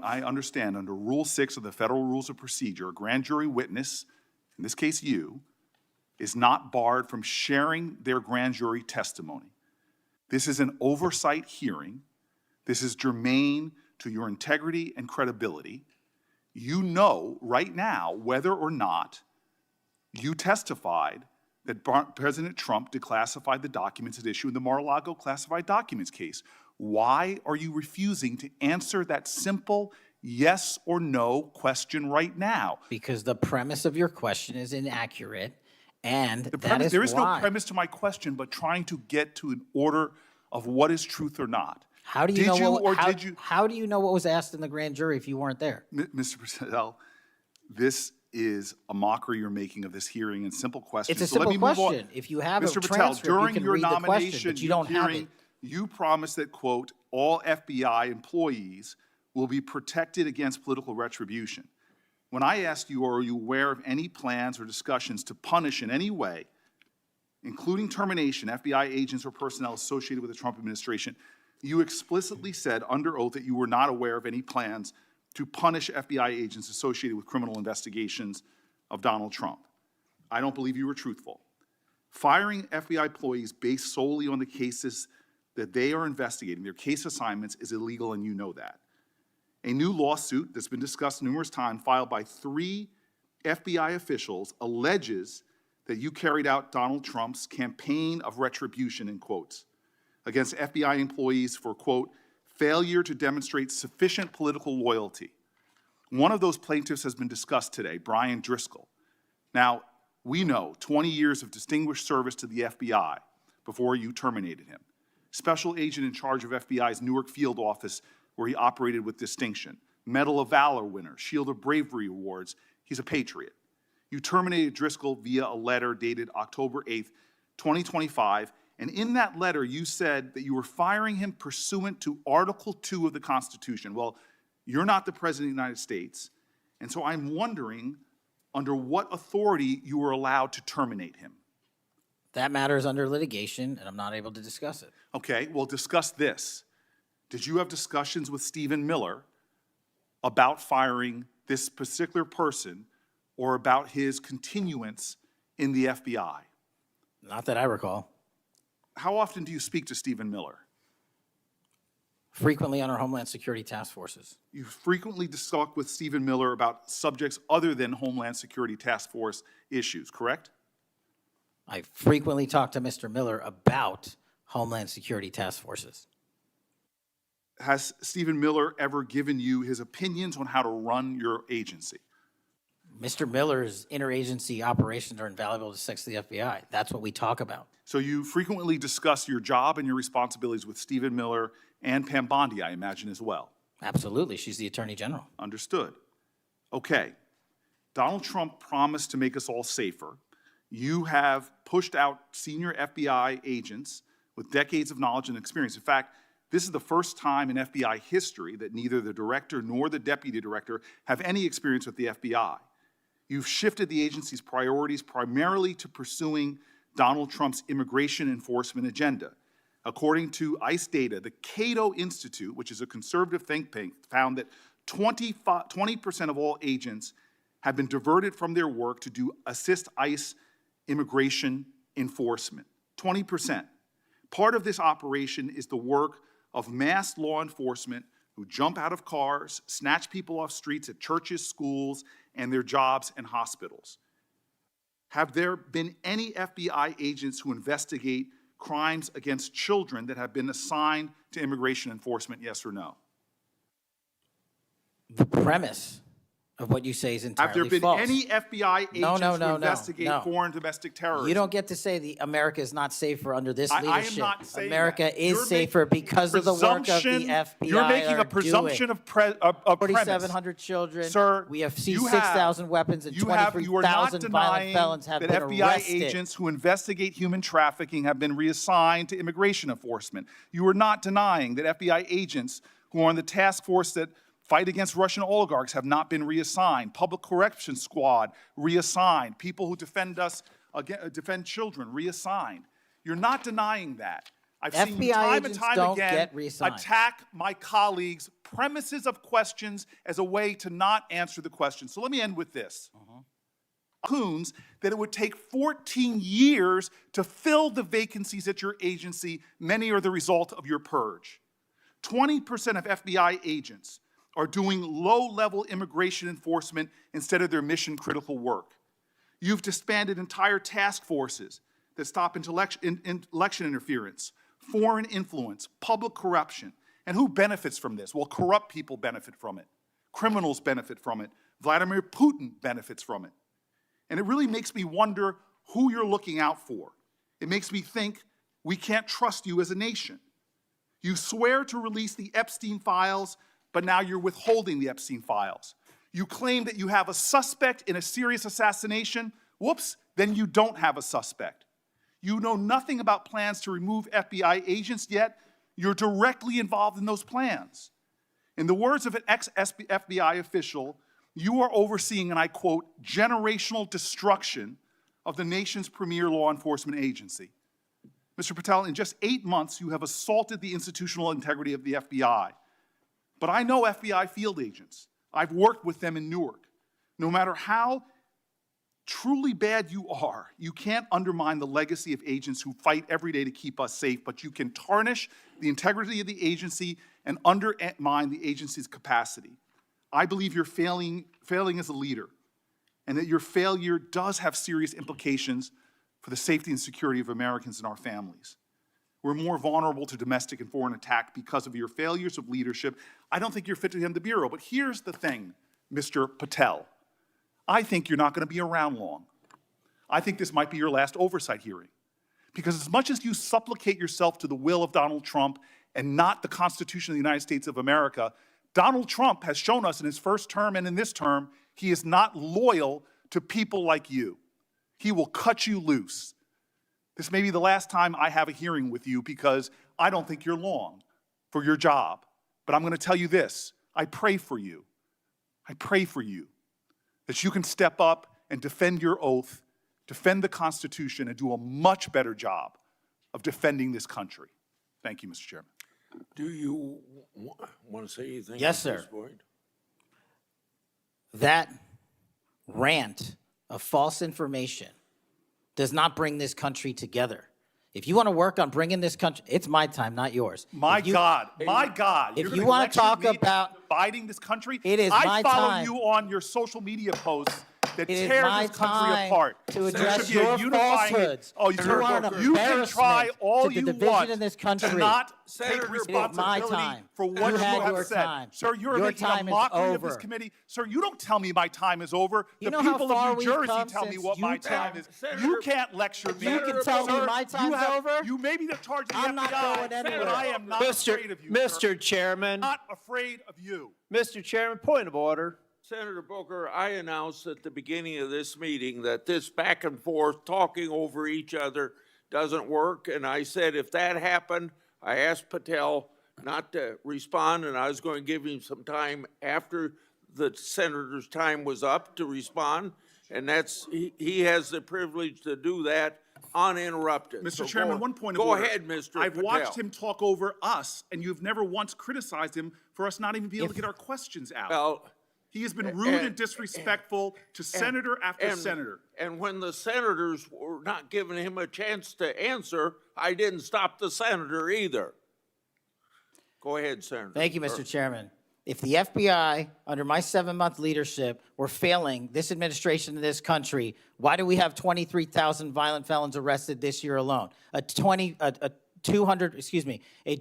I understand under Rule 6 of the Federal Rules of Procedure, a grand jury witness, in this case you, is not barred from sharing their grand jury testimony. This is an oversight hearing. This is germane to your integrity and credibility. You know right now whether or not you testified that President Trump declassified the documents at issue in the Mar-a-Lago classified documents case. Why are you refusing to answer that simple yes or no question right now? Because the premise of your question is inaccurate, and There is no why. premise to my question, but trying to get to an order of what is truth or not. How do you Did know you what, or how, did you, how do you know what was asked in the grand jury if you weren't there? Mr. Patel, this is a mockery you're making of this hearing and simple questions. It's a So let simple me move on. question. If you have a Mr. Patel, transcript, you during can your read the question, nomination but you don't have hearing, it. you promised that, quote, all FBI employees will be protected against political retribution. When I asked you, are you aware of any plans or discussions to punish in any way, including termination, FBI agents or personnel associated with the Trump administration, you explicitly said under oath that you were not aware of any plans to punish FBI agents associated with criminal investigations of Donald Trump. I don't believe you were truthful. Firing FBI employees based solely on the cases that they are investigating, their case assignments, is illegal, and you know that. A new lawsuit that's been discussed numerous times, filed by 3 FBI officials, alleges that you carried out Donald Trump's campaign of retribution, in quotes, against FBI employees for, quote, failure to demonstrate sufficient political loyalty. One of those plaintiffs has been discussed today, Brian Driscoll. Now, we know 20 years of distinguished service to the FBI before you terminated him. Special agent in charge of FBI's Newark field office, where he operated with distinction. Medal of Valor winner, Shield of Bravery awards. He's a patriot. You terminated Driscoll via a letter dated October 8th, 2025, and in that letter you said that you were firing him pursuant to Article 2 of the Constitution. Well, you're not the President of the United States, and so I'm wondering under what authority you were allowed to terminate him. That matter is under litigation, and I'm not able to discuss it. Okay, well, discuss this. Did you have discussions with Stephen Miller about firing this particular person or about his continuance in the FBI? Not that I recall. How often do you speak to Stephen Miller? Frequently on our Homeland Security task forces. You frequently talk with Stephen Miller about subjects other than Homeland Security task force issues, correct? I frequently talk to Mr. Miller about Homeland Security task forces. Has Stephen Miller ever given you his opinions on how to run your agency? Mr. Miller's interagency operations are invaluable to the FBI. That's what we talk about. So you frequently discuss your job and your responsibilities with Stephen Miller and Pam Bondi, I imagine, as well. Absolutely. She's the Attorney General. Understood. Okay. Donald Trump promised to make us all safer. You have pushed out senior FBI agents with decades of knowledge and experience. In fact, this is the first time in FBI history that neither the director nor the deputy director have any experience with the FBI. You've shifted the agency's priorities primarily to pursuing Donald Trump's immigration enforcement agenda. According to ICE data, the Cato Institute, which is a conservative think tank, found that 20% of all agents have been diverted from their work to assist ICE immigration enforcement. 20%. Part of this operation is the work of mass law enforcement who jump out of cars, snatch people off streets at churches, schools, and their jobs and hospitals. Have there been any FBI agents who investigate crimes against children that have been assigned to immigration enforcement, yes or no? The premise of what you say is entirely Have there been false. any FBI agents who investigate no. foreign domestic terrorism? You don't get to say America is not safer under this I am leadership. not saying America that. is You're safer making because of the work of the presumption- FBI. You're making a are presumption doing. of premise. 4,700 children. Sir, We have you seized 6,000 weapons and you are not 23,000 violent denying felons have that been FBI arrested. agents who investigate human trafficking have been reassigned to immigration enforcement. You are not denying that FBI agents who are on the task force that fight against Russian oligarchs have not been reassigned. Public Corrections Squad reassigned. People who defend us, defend children reassigned. You're not denying that. I've seen you FBI time and agents time don't again get reassigned. attack my colleagues' premises of questions as a way to not answer the question. So let me end with this. That it would take 14 years to fill the vacancies at your agency. Many are the result of your purge. 20% of FBI agents are doing low-level immigration enforcement instead of their mission-critical work. You've disbanded entire task forces that stop election interference, foreign influence, public corruption. And who benefits from this? Well, corrupt people benefit from it. Criminals benefit from it. Vladimir Putin benefits from it. And it really makes me wonder who you're looking out for. It makes me think we can't trust you as a nation. You swear to release the Epstein files, but now you're withholding the Epstein files. You claim that you have a suspect in a serious assassination. Whoops, then you don't have a suspect. You know nothing about plans to remove FBI agents, yet you're directly involved in those plans. In the words of an ex-FBI official, you are overseeing, and I quote, generational destruction of the nation's premier law enforcement agency. Mr. Patel, in just 8 months, you have assaulted the institutional integrity of the FBI. But I know FBI field agents. I've worked with them in Newark. No matter how truly bad you are, you can't undermine the legacy of agents who fight every day to keep us safe, but you can tarnish the integrity of the agency and undermine the agency's capacity. I believe you're failing as a leader, and that your failure does have serious implications for the safety and security of Americans and our families. We're more vulnerable to domestic and foreign attack because of your failures of leadership. I don't think you're fit to hand the Bureau. But here's the thing, Mr. Patel. I think you're not going to be around long. I think this might be your last oversight hearing. Because as much as you supplicate yourself to the will of Donald Trump and not the Constitution of the United States of America, Donald Trump has shown us in his first term and in this term, he is not loyal to people like you. He will cut you loose. This may be the last time I have a hearing with you because I don't think you're long for your job. But I'm going to tell you this. I pray for you. I pray for you that you can step up and defend your oath, defend the Constitution, and do a much better job of defending this country. Thank you, Mr. Chairman. Do you want to say anything? Yes, at this sir. point? That rant of false information does not bring this country together. If you want to work on bringing this country, it's my time, not yours. My God. If You're you gonna want to lecture talk me about dividing this country, it is my I follow time. you on your social media posts that It is tear my this country time apart. to There address should be a your unifying- falsehoods. Oh, You sir, are an you can try embarrassment all to the you division want in this to country. not Senator, take it is my responsibility time. for what You you had have your said. time. Sir, you're Your making a time is mockery of this over. committee. Sir, you don't tell me my time is over. You The know how people far of New we've Jersey come tell me since what my you time is. Senator- You can't lecture me. You can tell me Sir, my time's over? You may be the charge of the I'm FBI, not going but anywhere. I am not afraid of you, sir. Mr. Chairman, Not afraid of you. Mr. Chairman, point of order. Senator Booker, I announced at the beginning of this meeting that this back and forth, talking over each other, doesn't work. And I said, if that happened, I asked Patel not to respond, and I was going to give him some time after the senator's time was up to respond. And he has the privilege to do that uninterrupted. Mr. Chairman, one point of Go order. ahead, Mr. I've Patel. watched him talk over us, and you've never once criticized him for us not even being able to get our questions out. Well, He has been rude and disrespectful to senator after senator. And when the senators were not giving him a chance to answer, I didn't stop the senator either. Go ahead, Senator. Thank you, Mr. Chairman. If the FBI, under my 7-month leadership, were failing this administration in this country, why do we have 23,000 violent felons arrested this year alone? A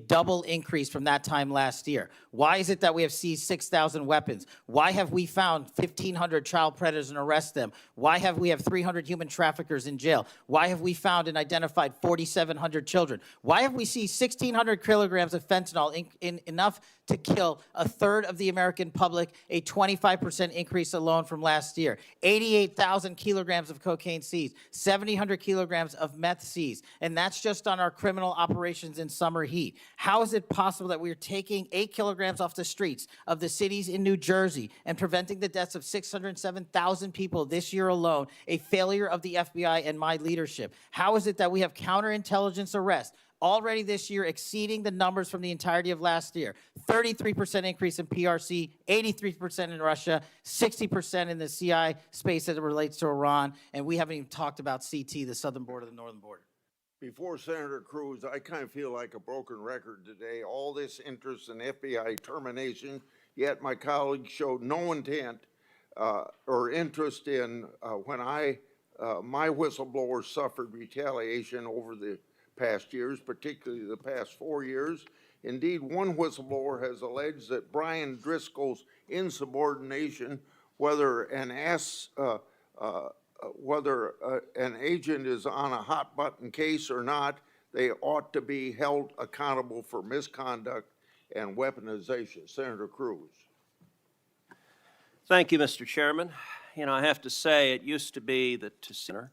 double increase from that time last year. Why is it that we have seized 6,000 weapons? Why have we found 1,500 child predators and arrested them? Why have we 300 human traffickers in jail? Why have we found and identified 4,700 children? Why have we seized 1,600 kilograms of fentanyl, enough to kill a third of the American public, a 25% increase alone from last year? 88,000 kilograms of cocaine seized, 7,000 kilograms of meth seized, and that's just on our criminal operations in summer heat. How is it possible that we're taking 8 kilograms off the streets of the cities in New Jersey and preventing the deaths of 607,000 people this year alone, a failure of the FBI and my leadership? How is it that we have counterintelligence arrests already this year exceeding the numbers from the entirety of last year? 33% increase in PRC, 83% in Russia, 60% in the CI space as it relates to Iran, and we haven't even talked about CT, the southern border, the northern border. Before Senator Cruz, I kind of feel like a broken record today. All this interest in FBI termination, yet my colleagues showed no intent or interest in when my whistleblower suffered retaliation over the past years, particularly the past 4 years. Indeed, one whistleblower has alleged that Brian Driscoll's insubordination, whether an agent is on a hot button case or not, they ought to be held accountable for misconduct and weaponization. Senator Cruz. Thank you, Mr. Chairman. You know, I have to say, it used to be that to center.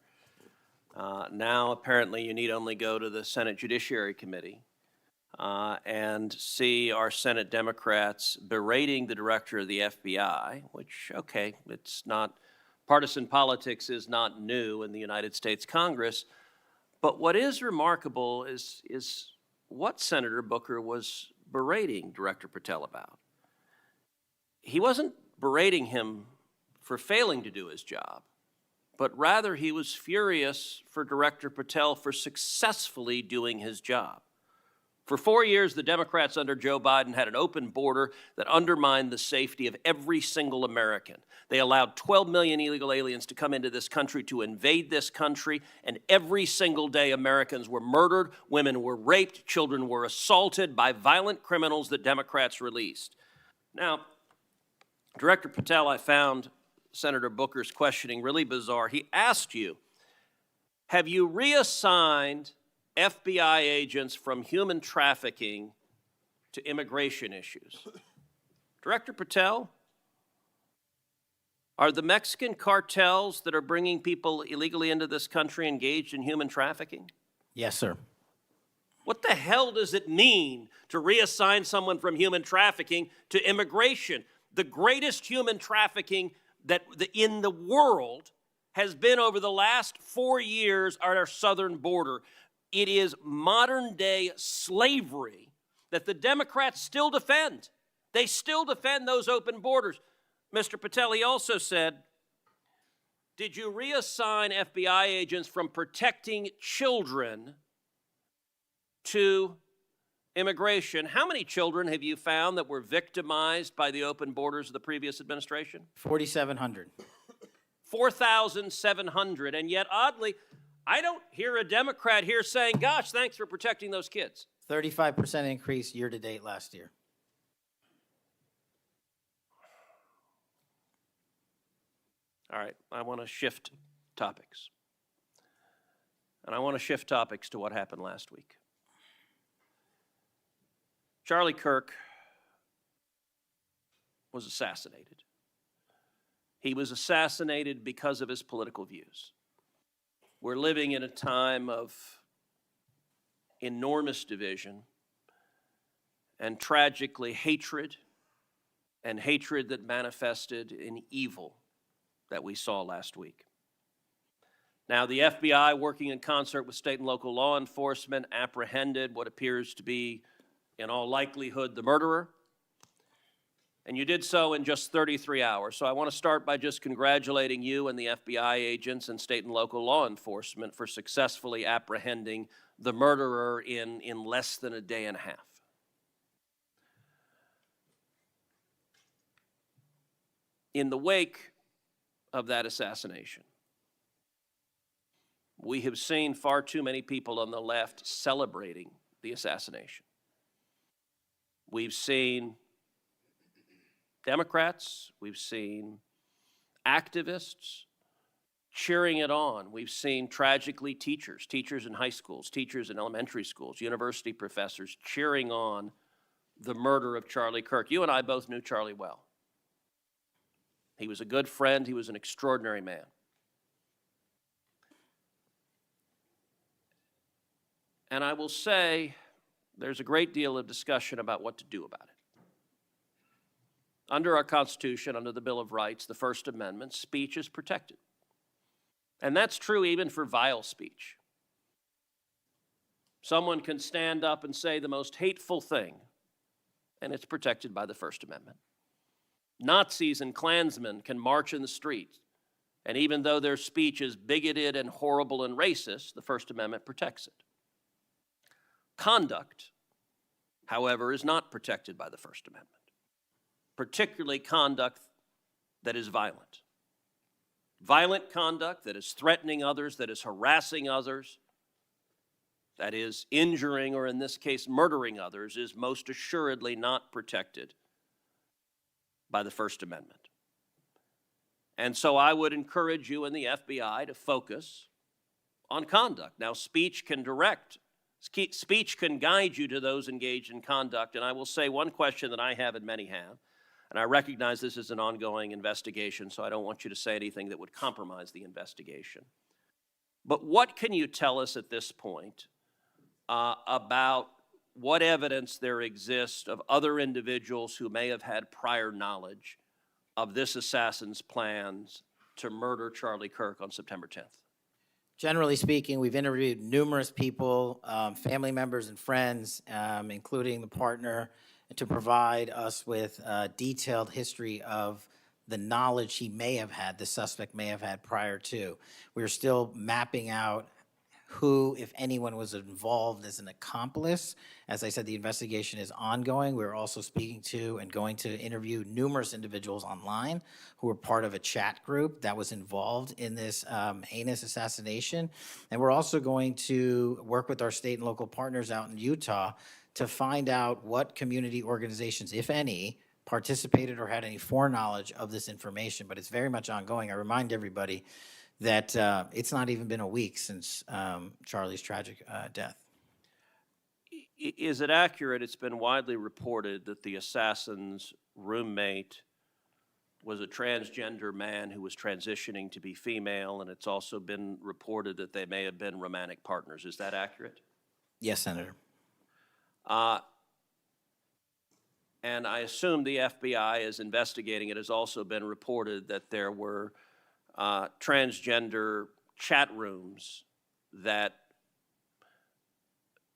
Now, apparently, you need only go to the Senate Judiciary Committee and see our Senate Democrats berating the director of the FBI, which, okay, it's not, partisan politics is not new in the United States Congress. But what is remarkable is what Senator Booker was berating Director Patel about. He wasn't berating him for failing to do his job, but rather he was furious for Director Patel for successfully doing his job. For 4 years, the Democrats under Joe Biden had an open border that undermined the safety of every single American. They allowed 12 million illegal aliens to come into this country to invade this country, and every single day Americans were murdered, women were raped, children were assaulted by violent criminals that Democrats released. Now, Director Patel, I found Senator Booker's questioning really bizarre. He asked you, have you reassigned FBI agents from human trafficking to immigration issues? Director Patel, are the Mexican cartels that are bringing people illegally into this country engaged in human trafficking? Yes, sir. What the hell does it mean to reassign someone from human trafficking to immigration? The greatest human trafficking in the world has been over the last 4 years at our southern border. It is modern-day slavery that the Democrats still defend. They still defend those open borders. Mr. Patel, he also said, did you reassign FBI agents from protecting children to immigration? How many children have you found that were victimized by the open borders of the previous administration? 4,700. 4,700, and yet oddly, I don't hear a Democrat here saying, gosh, thanks for protecting those kids. 35% increase year-to-date last year. All right, I want to shift topics. And I want to shift topics to what happened last week. Charlie Kirk was assassinated. He was assassinated because of his political views. We're living in a time of enormous division, and tragically hatred, and hatred that manifested in evil that we saw last week. Now, the FBI, working in concert with state and local law enforcement, apprehended what appears to be, in all likelihood, the murderer. And you did so in just 33 hours. So I want to start by just congratulating you and the FBI agents and state and local law enforcement for successfully apprehending the murderer in less than a day and a half. In the wake of that assassination, we have seen far too many people on the left celebrating the assassination. We've seen Democrats, we've seen activists cheering it on. We've seen, tragically, teachers in high schools, teachers in elementary schools, university professors cheering on the murder of Charlie Kirk. You and I both knew Charlie well. He was a good friend. He was an extraordinary man. And I will say there's a great deal of discussion about what to do about it. Under our Constitution, under the Bill of Rights, the First Amendment, speech is protected. And that's true even for vile speech. Someone can stand up and say the most hateful thing, and it's protected by the First Amendment. Nazis and Klansmen can march in the streets, and even though their speech is bigoted and horrible and racist, the First Amendment protects it. Conduct, however, is not protected by the First Amendment, particularly conduct that is violent. Violent conduct that is threatening others, that is harassing others, that is injuring, or in this case, murdering others, is most assuredly not protected by the First Amendment. And so I would encourage you and the FBI to focus on conduct. Now, speech can guide you to those engaged in conduct, and I will say one question that I have and many have, and I recognize this is an ongoing investigation, so I don't want you to say anything that would compromise the investigation. But what can you tell us at this point about what evidence there exists of other individuals who may have had prior knowledge of this assassin's plans to murder Charlie Kirk on September 10th? Generally speaking, we've interviewed numerous people, family members and friends, including the partner, to provide us with a detailed history of the knowledge he may have had, the suspect may have had prior to. We're still mapping out who, if anyone, was involved as an accomplice. As I said, the investigation is ongoing. We're also speaking to and going to interview numerous individuals online who were part of a chat group that was involved in this heinous assassination. And we're also going to work with our state and local partners out in Utah to find out what community organizations, if any, participated or had any foreknowledge of this information. But it's very much ongoing. I remind everybody that it's not even been a week since Charlie's tragic death. Is it accurate, it's been widely reported that the assassin's roommate was a transgender man who was transitioning to be female, and it's also been reported that they may have been romantic partners. Is that accurate? Yes, Senator. And I assume the FBI is investigating. It has also been reported that there were transgender chat rooms that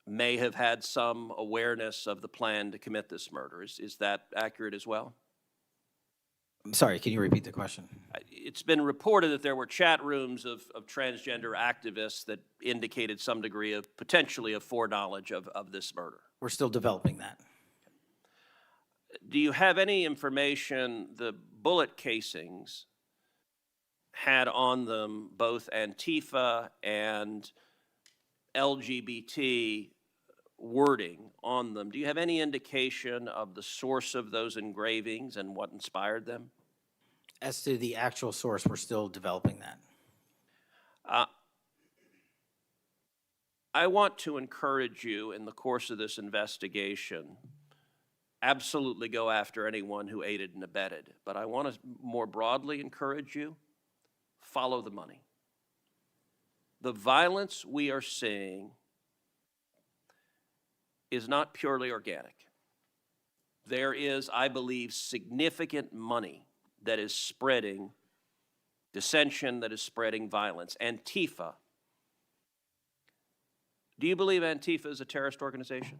may have had some awareness of the plan to commit this murder. Is that accurate as well? I'm sorry, can you repeat the question? It's been reported that there were chat rooms of transgender activists that indicated some degree of potentially of foreknowledge of this murder. We're still developing that. Do you have any information, the bullet casings had on them both Antifa and LGBT wording on them? Do you have any indication of the source of those engravings and what inspired them? As to the actual source, we're still developing that. I want to encourage you in the course of this investigation, absolutely go after anyone who aided and abetted. But I want to more broadly encourage you, follow the money. The violence we are seeing is not purely organic. There is, I believe, significant money that is spreading dissension, that is spreading violence. Antifa. Do you believe Antifa is a terrorist organization?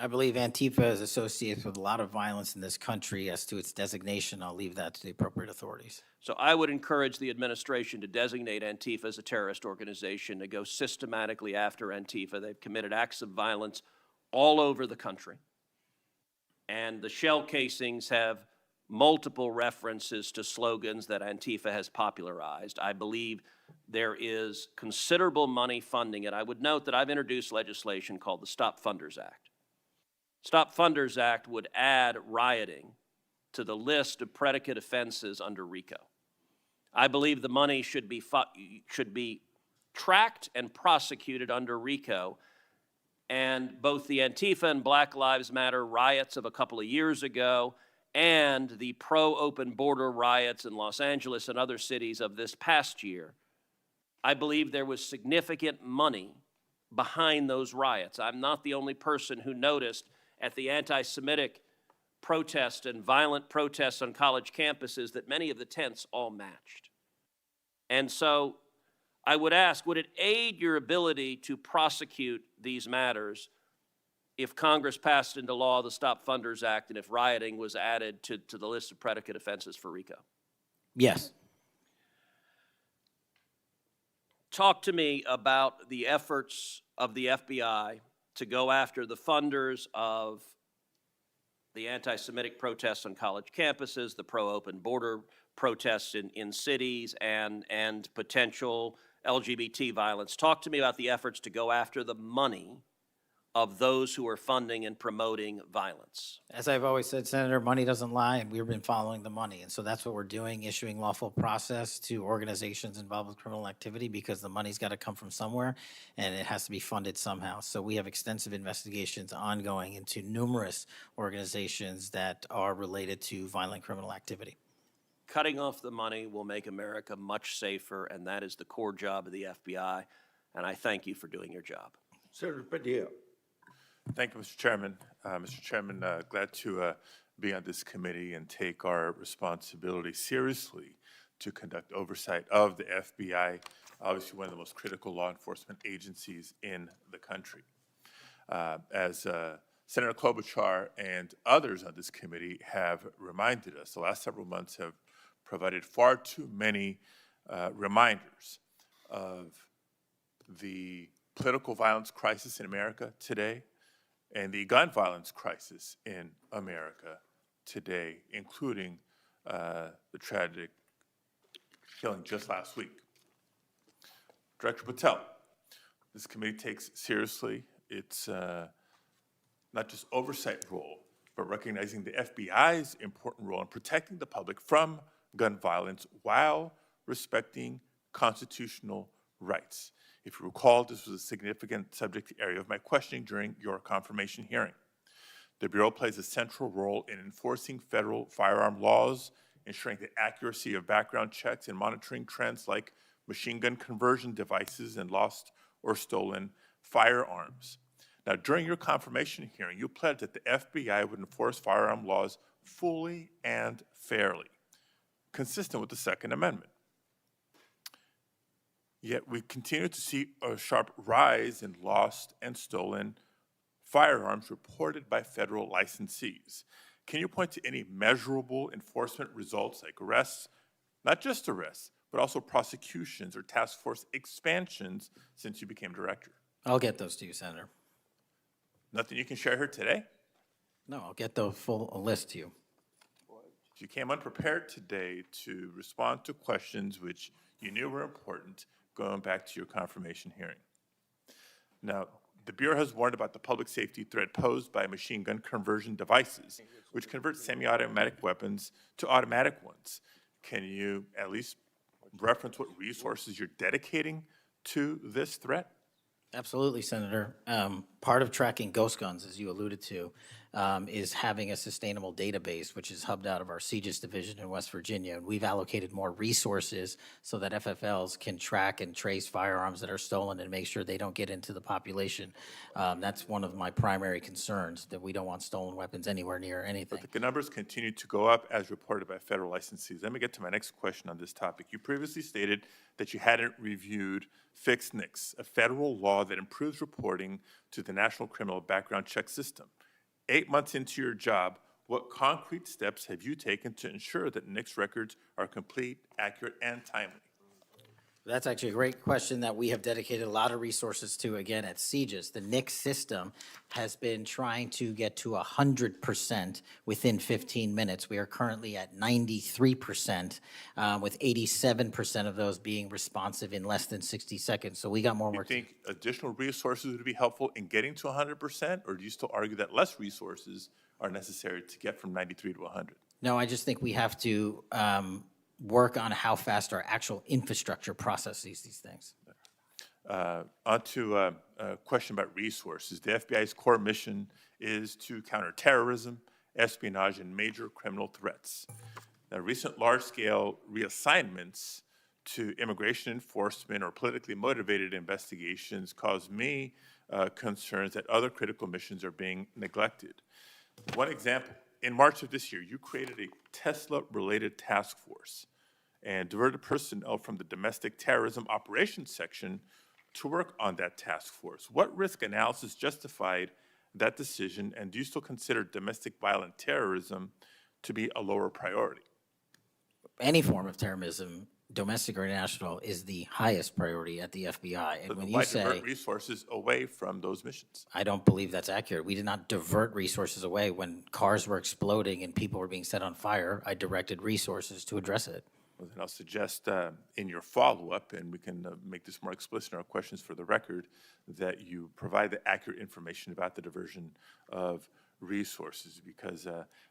I believe Antifa is associated with a lot of violence in this country. As to its designation, I'll leave that to the appropriate authorities. So I would encourage the administration to designate Antifa as a terrorist organization, to go systematically after Antifa. They've committed acts of violence all over the country. And the shell casings have multiple references to slogans that Antifa has popularized. I believe there is considerable money funding it. I would note that I've introduced legislation called the Stop Funders Act. Stop Funders Act would add rioting to the list of predicate offenses under RICO. I believe the money should be tracked and prosecuted under RICO. And both the Antifa and Black Lives Matter riots of a couple of years ago and the pro-open border riots in Los Angeles and other cities of this past year, I believe there was significant money behind those riots. I'm not the only person who noticed at the anti-Semitic protests and violent protests on college campuses that many of the tents all matched. And so I would ask, would it aid your ability to prosecute these matters if Congress passed into law the Stop Funders Act and if rioting was added to the list of predicate offenses for RICO? Yes. Talk to me about the efforts of the FBI to go after the funders of the anti-Semitic protests on college campuses, the pro-open border protests in cities, and potential LGBT violence. Talk to me about the efforts to go after the money of those who are funding and promoting violence. As I've always said, Senator, money doesn't lie, and we've been following the money. And so that's what we're doing, issuing lawful process to organizations involved with criminal activity, because the money's got to come from somewhere, and it has to be funded somehow. So we have extensive investigations ongoing into numerous organizations that are related to violent criminal activity. Cutting off the money will make America much safer, and that is the core job of the FBI, and I thank you for doing your job. Senator Patel. Thank you, Mr. Chairman. Mr. Chairman, glad to be on this committee and take our responsibility seriously to conduct oversight of the FBI, obviously one of the most critical law enforcement agencies in the country. As Senator Klobuchar and others on this committee have reminded us, the last several months have provided far too many reminders of the political violence crisis in America today and the gun violence crisis in America today, including the tragic killing just last week. Director Patel, this committee takes seriously its not just oversight role, but recognizing the FBI's important role in protecting the public from gun violence while respecting constitutional rights. If you recall, this was a significant subject area of my questioning during your confirmation hearing. The Bureau plays a central role in enforcing federal firearm laws, ensuring the accuracy of background checks and monitoring trends like machine gun conversion devices and lost or stolen firearms. Now, during your confirmation hearing, you pledged that the FBI would enforce firearm laws fully and fairly, consistent with the Second Amendment. Yet we continue to see a sharp rise in lost and stolen firearms reported by federal licensees. Can you point to any measurable enforcement results like arrests, not just arrests, but also prosecutions or task force expansions since you became director? I'll get those to you, Senator. Nothing you can share here today? No, I'll get the full list to you. You came unprepared today to respond to questions which you knew were important, going back to your confirmation hearing. Now, the Bureau has warned about the public safety threat posed by machine gun conversion devices, which convert semi-automatic weapons to automatic ones. Can you at least reference what resources you're dedicating to this threat? Absolutely, Senator. Part of tracking ghost guns, as you alluded to, is having a sustainable database, which is hubbed out of our CJIS division in West Virginia. And we've allocated more resources so that FFLs can track and trace firearms that are stolen and make sure they don't get into the population. That's one of my primary concerns, that we don't want stolen weapons anywhere near anything. But the numbers continue to go up as reported by federal licensees. Let me get to my next question on this topic. You previously stated that you hadn't reviewed Fix NICS, a federal law that improves reporting to the National Criminal Background Check System. 8 months into your job, what concrete steps have you taken to ensure that NICS records are complete, accurate, and timely? That's actually a great question that we have dedicated a lot of resources to, again, at CJIS. The NICS system has been trying to get to 100% within 15 minutes. We are currently at 93%, with 87% of those being responsive in less than 60 seconds. So we got more Do you work to do. think additional resources would be helpful in getting to 100%, or do you still argue that less resources are necessary to get from 93 to 100? No, I just think we have to work on how fast our actual infrastructure processes these things. On to a question about resources. The FBI's core mission is to counter terrorism, espionage, and major criminal threats. Now, recent large-scale reassignments to immigration enforcement or politically motivated investigations cause me concerns that other critical missions are being neglected. One example, in March of this year, you created a Tesla-related task force and diverted personnel from the domestic terrorism operations section to work on that task force. What risk analysis justified that decision, and do you still consider domestic violent terrorism to be a lower priority? Any form of terrorism, domestic or international, is the highest priority at the FBI. And when you Why say, divert resources away from those missions? I don't believe that's accurate. We did not divert resources away. When cars were exploding and people were being set on fire, I directed resources to address it. Well, then I'll suggest in your follow-up, and we can make this more explicit in our questions for the record, that you provide the accurate information about the diversion of resources. Because,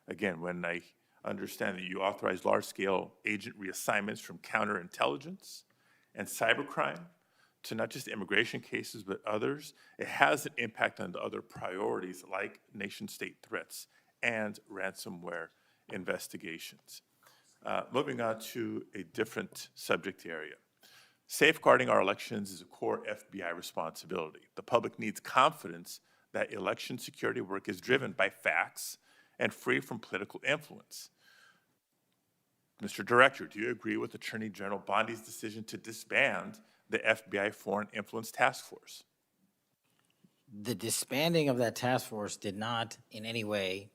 again, when I understand that you authorize large-scale agent reassignments from counterintelligence and cybercrime to not just immigration cases, but others, it has an impact on the other priorities like nation-state threats and ransomware investigations. Moving on to a different subject area. Safeguarding our elections is a core FBI responsibility. The public needs confidence that election security work is driven by facts and free from political influence. Mr. Director, do you agree with Attorney General Bondi's decision to disband the FBI Foreign Influence Task Force? The disbanding of that task force did not in any way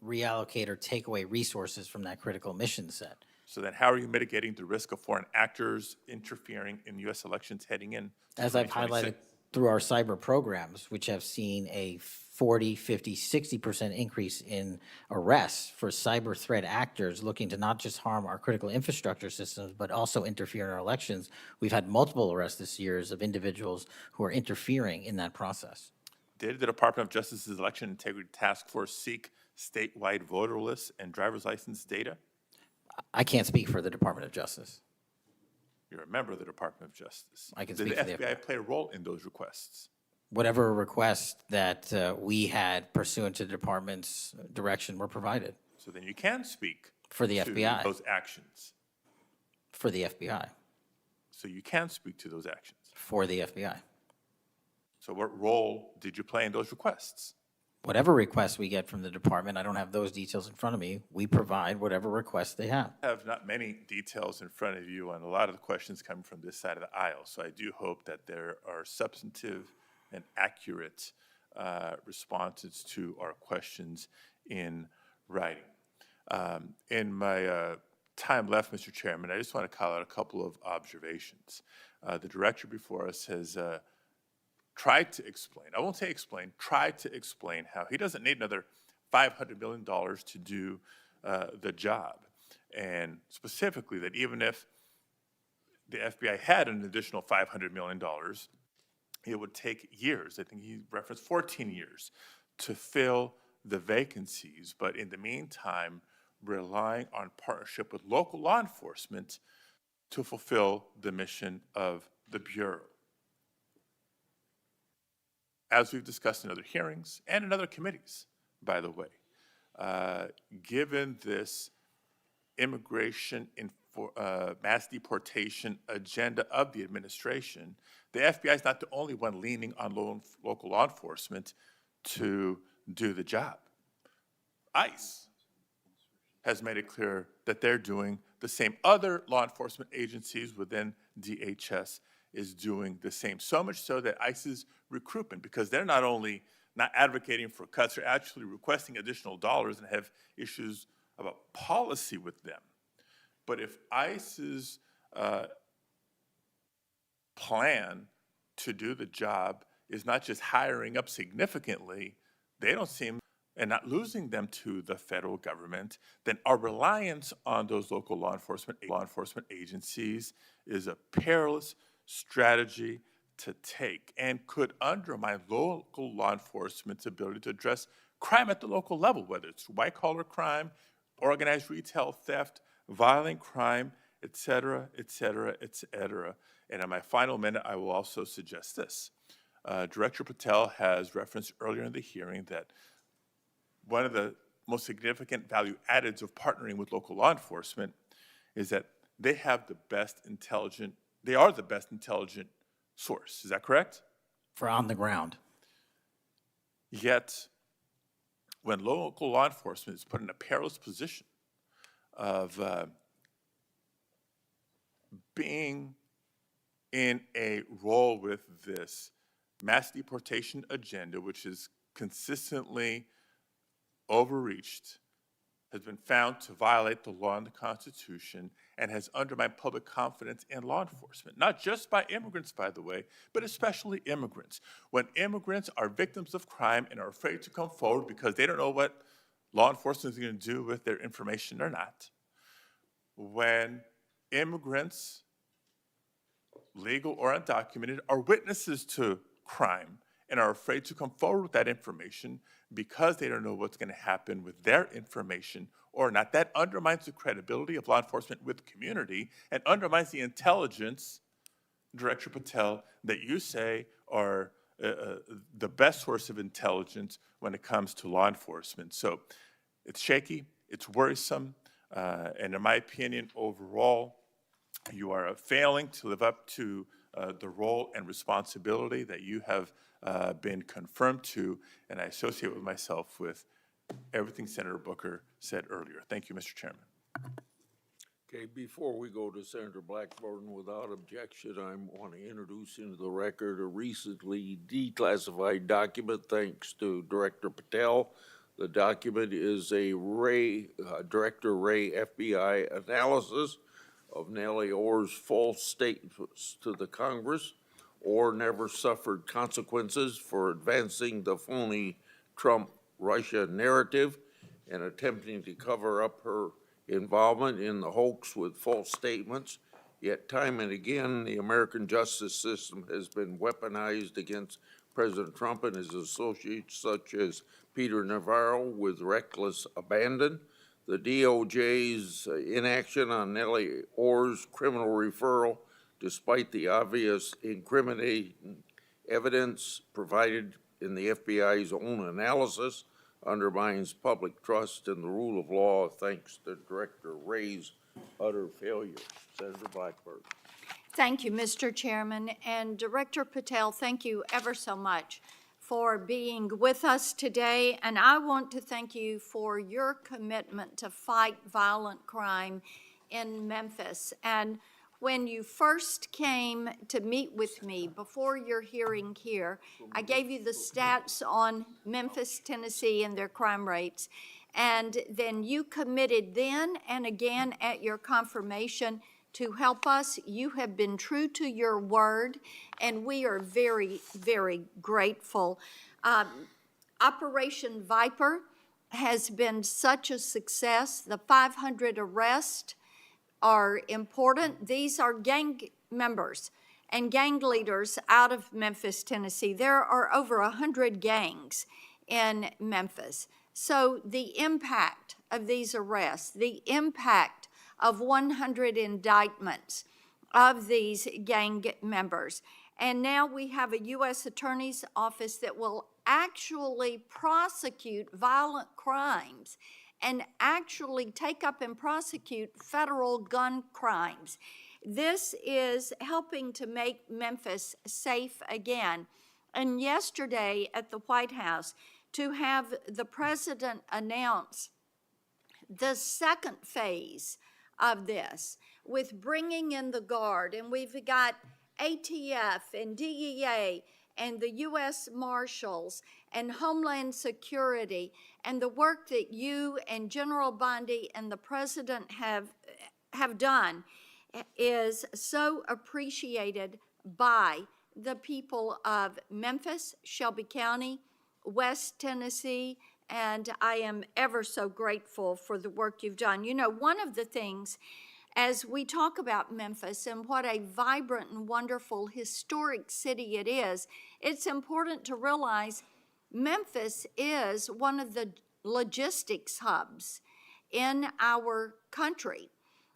reallocate or take away resources from that critical mission set. So then how are you mitigating the risk of foreign actors interfering in U.S. elections heading in? As I've highlighted through our cyber programs, which have seen a 40, 50, 60% increase in arrests for cyber threat actors looking to not just harm our critical infrastructure systems, but also interfere in our elections. We've had multiple arrests this year of individuals who are interfering in that process. Did the Department of Justice's Election Integrity Task Force seek statewide voter lists and driver's license data? I can't speak for the Department of Justice. You're a member of the Department of Justice. I can Did speak the for the FBI play a role in those requests? Whatever request that we had pursuant to the department's direction were provided. So then you can speak For the to FBI. those actions. For the FBI. So you can speak to those actions. For the FBI. So what role did you play in those requests? Whatever requests we get from the department, I don't have those details in front of me. We provide whatever requests they have. I have not many details in front of you on a lot of the questions coming from this side of the aisle. So I do hope that there are substantive and accurate responses to our questions in writing. In my time left, Mr. Chairman, I just want to call out a couple of observations. The director before us has tried to explain, I won't say explain, tried to explain how he doesn't need another $500 million to do the job. And specifically that even if the FBI had an additional $500 million, it would take years. I think he referenced 14 years to fill the vacancies. But in the meantime, relying on partnership with local law enforcement to fulfill the mission of the Bureau. as we've discussed in other hearings and in other committees, by the way, given this immigration mass deportation agenda of the administration, the FBI is not the only one leaning on local law enforcement to do the job. ICE has made it clear that they're doing the same. Other law enforcement agencies within DHS is doing the same. So much so that ICE's recruitment, because they're not only not advocating for cuts, they're actually requesting additional dollars and have issues about policy with them. But if ICE's plan to do the job is not just hiring up significantly, they don't seem, and not losing them to the federal government, then our reliance on those local law enforcement agencies is a perilous strategy to take and could undermine local law enforcement's ability to address crime at the local level, whether it's white-collar crime, organized retail theft, violent crime, et cetera, et cetera, et cetera. And in my final minute, I will also suggest this. Director Patel has referenced earlier in the hearing that one of the most significant value addeds of partnering with local law enforcement is that they are the best intelligent source. Is that correct? For on the ground. Yet, when local law enforcement is put in a perilous position of being in a role with this mass deportation agenda, which is consistently overreached, has been found to violate the law and the Constitution, and has undermined public confidence in law enforcement, not just by immigrants, by the way, but especially immigrants. When immigrants are victims of crime and are afraid to come forward because they don't know what law enforcement is going to do with their information or not, when immigrants, legal or undocumented, are witnesses to crime and are afraid to come forward with that information because they don't know what's going to happen with their information or not, that undermines the credibility of law enforcement with the community and undermines the intelligence, Director Patel, that you say are the best source of intelligence when it comes to law enforcement. So it's shaky, it's worrisome, and in my opinion, overall, you are failing to live up to the role and responsibility that you have been confirmed to, and I associate with myself with everything Senator Booker said earlier. Thank you, Mr. Chairman. Okay, before we go to Senator Blackburn, without objection, I want to introduce into the record a recently declassified document thanks to Director Patel. The document is a Director Wray FBI analysis of Nellie Orr's false statements to the Congress. Orr never suffered consequences for advancing the phony Trump-Russia narrative and attempting to cover up her involvement in the hoax with false statements. Yet time and again, the American justice system has been weaponized against President Trump and his associates, such as Peter Navarro, with reckless abandon. The DOJ's inaction on Nellie Orr's criminal referral, despite the obvious incriminating evidence provided in the FBI's own analysis, undermines public trust in the rule of law thanks to Director Wray's utter failure. Senator Blackburn. Thank you, Mr. Chairman. And Director Patel, thank you ever so much for being with us today. And I want to thank you for your commitment to fight violent crime in Memphis. And when you first came to meet with me before your hearing here, I gave you the stats on Memphis, Tennessee, and their crime rates. And then you committed then and again at your confirmation to help us. You have been true to your word, and we are very, very grateful. Operation Viper has been such a success. The 500 arrests are important. These are gang members and gang leaders out of Memphis, Tennessee. There are over 100 gangs in Memphis. So the impact of these arrests, the impact of 100 indictments of these gang members, And now we have a U.S. Attorney's Office that will actually prosecute violent crimes and actually take up and prosecute federal gun crimes. This is helping to make Memphis safe again. And yesterday at the White House, to have the president announce the second phase of this with bringing in the Guard, and we've got ATF and DEA and the U.S. Marshals and Homeland Security, and the work that you and General Bondi and the President have done is so appreciated by the people of Memphis, Shelby County, West Tennessee, and I am ever so grateful for the work you've done. You know, one of the things as we talk about Memphis and what a vibrant and wonderful historic city it is, it's important to realize Memphis is one of the logistics hubs in our country.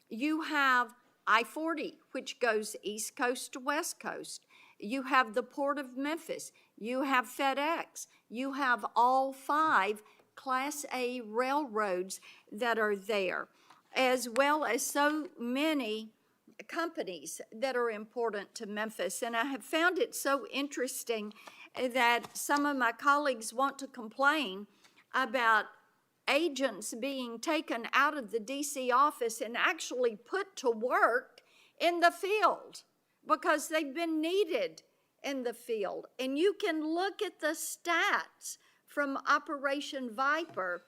You have I-40, which goes East Coast to West Coast. You have the Port of Memphis. You have FedEx. You have all 5 Class A railroads that are there, as well as so many companies that are important to Memphis. And I have found it so interesting that some of my colleagues want to complain about agents being taken out of the DC office and actually put to work in the field because they've been needed in the field. And you can look at the stats from Operation Viper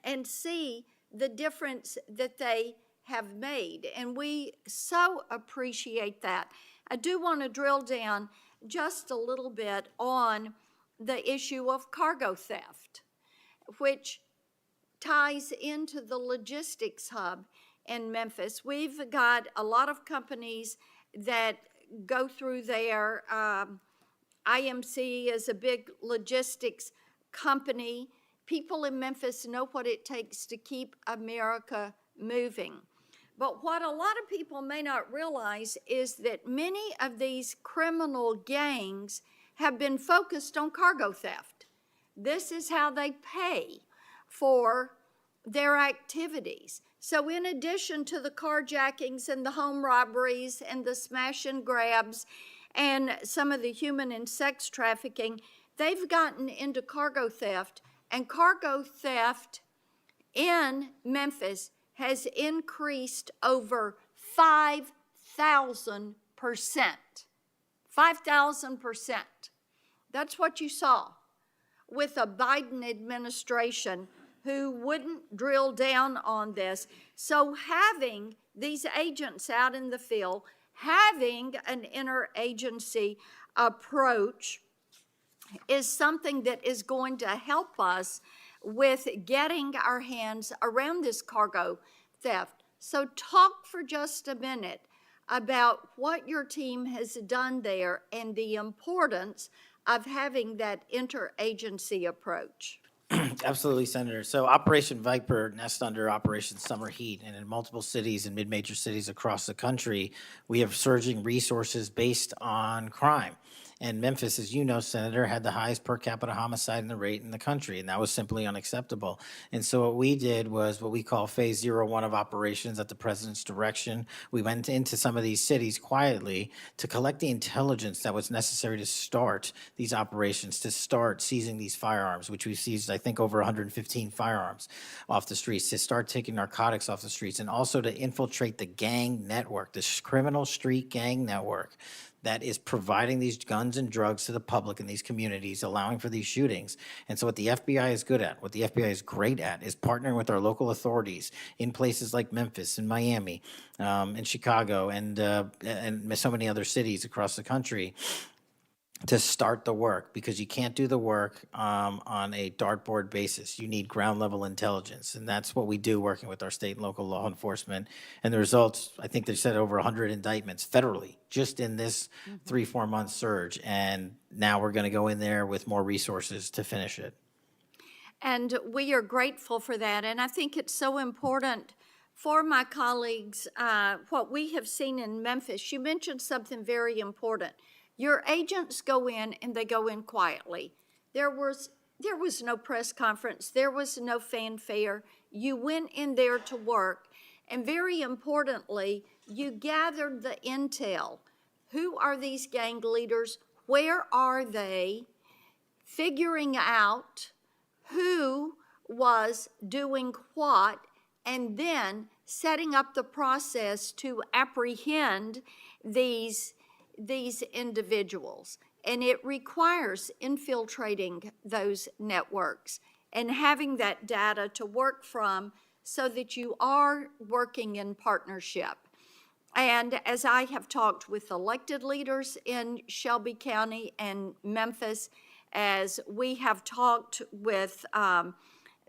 and see the difference that they have made. And we so appreciate that. I do want to drill down just a little bit on the issue of cargo theft, which ties into the logistics hub in Memphis. We've got a lot of companies that go through there. IMC is a big logistics company. People in Memphis know what it takes to keep America moving. But what a lot of people may not realize is that many of these criminal gangs have been focused on cargo theft. This is how they pay for their activities. So in addition to the carjackings and the home robberies and the smash and grabs and some of the human and sex trafficking, they've gotten into cargo theft. And cargo theft in Memphis has increased over 5,000%. 5,000%. That's what you saw with a Biden administration who wouldn't drill down on this. So having these agents out in the field, having an interagency approach is something that is going to help us with getting our hands around this cargo theft. So talk for just a minute about what your team has done there and the importance of having that interagency approach. Absolutely, Senator. So Operation Viper nests under Operation Summer Heat, and in multiple cities and mid-major cities across the country, we have surging resources based on crime. And Memphis, as you know, Senator, had the highest per capita homicide rate in the country, and that was simply unacceptable. And so what we did was what we call Phase 01 of operations at the President's direction. We went into some of these cities quietly to collect the intelligence that was necessary to start these operations, to start seizing these firearms, which we've seized, I think, over 115 firearms off the streets, to start taking narcotics off the streets, and also to infiltrate the gang network, this criminal street gang network that is providing these guns and drugs to the public in these communities, allowing for these shootings. And so what the FBI is good at, what the FBI is great at, is partnering with our local authorities in places like Memphis and Miami and Chicago and so many other cities across the country to start the work, because you can't do the work on a dartboard basis. You need ground level intelligence, and that's what we do working with our state and local law enforcement. And the results, I think they said over 100 indictments federally just in this 3-4 month surge, and now we're going to go in there with more resources to finish it. And we are grateful for that, and I think it's so important for my colleagues, what we have seen in Memphis. You mentioned something very important. Your agents go in and they go in quietly. There was no press conference. There was no fanfare. You went in there to work. And very importantly, you gathered the intel. Who are these gang leaders? Where are they? Figuring out who was doing what, and then setting up the process to apprehend these individuals. And it requires infiltrating those networks and having that data to work from so that you are working in partnership. And as I have talked with elected leaders in Shelby County and Memphis, as we have talked with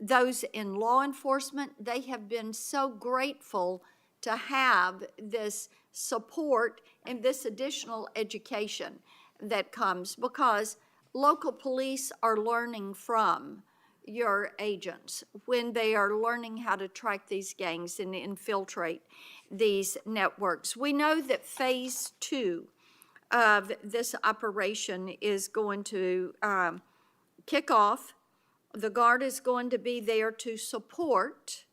those in law enforcement, they have been so grateful to have this support and this additional education that comes, because local police are learning from your agents when they are learning how to track these gangs and infiltrate these networks. We know that phase 2 of this operation is going to kick off. The Guard is going to be there to support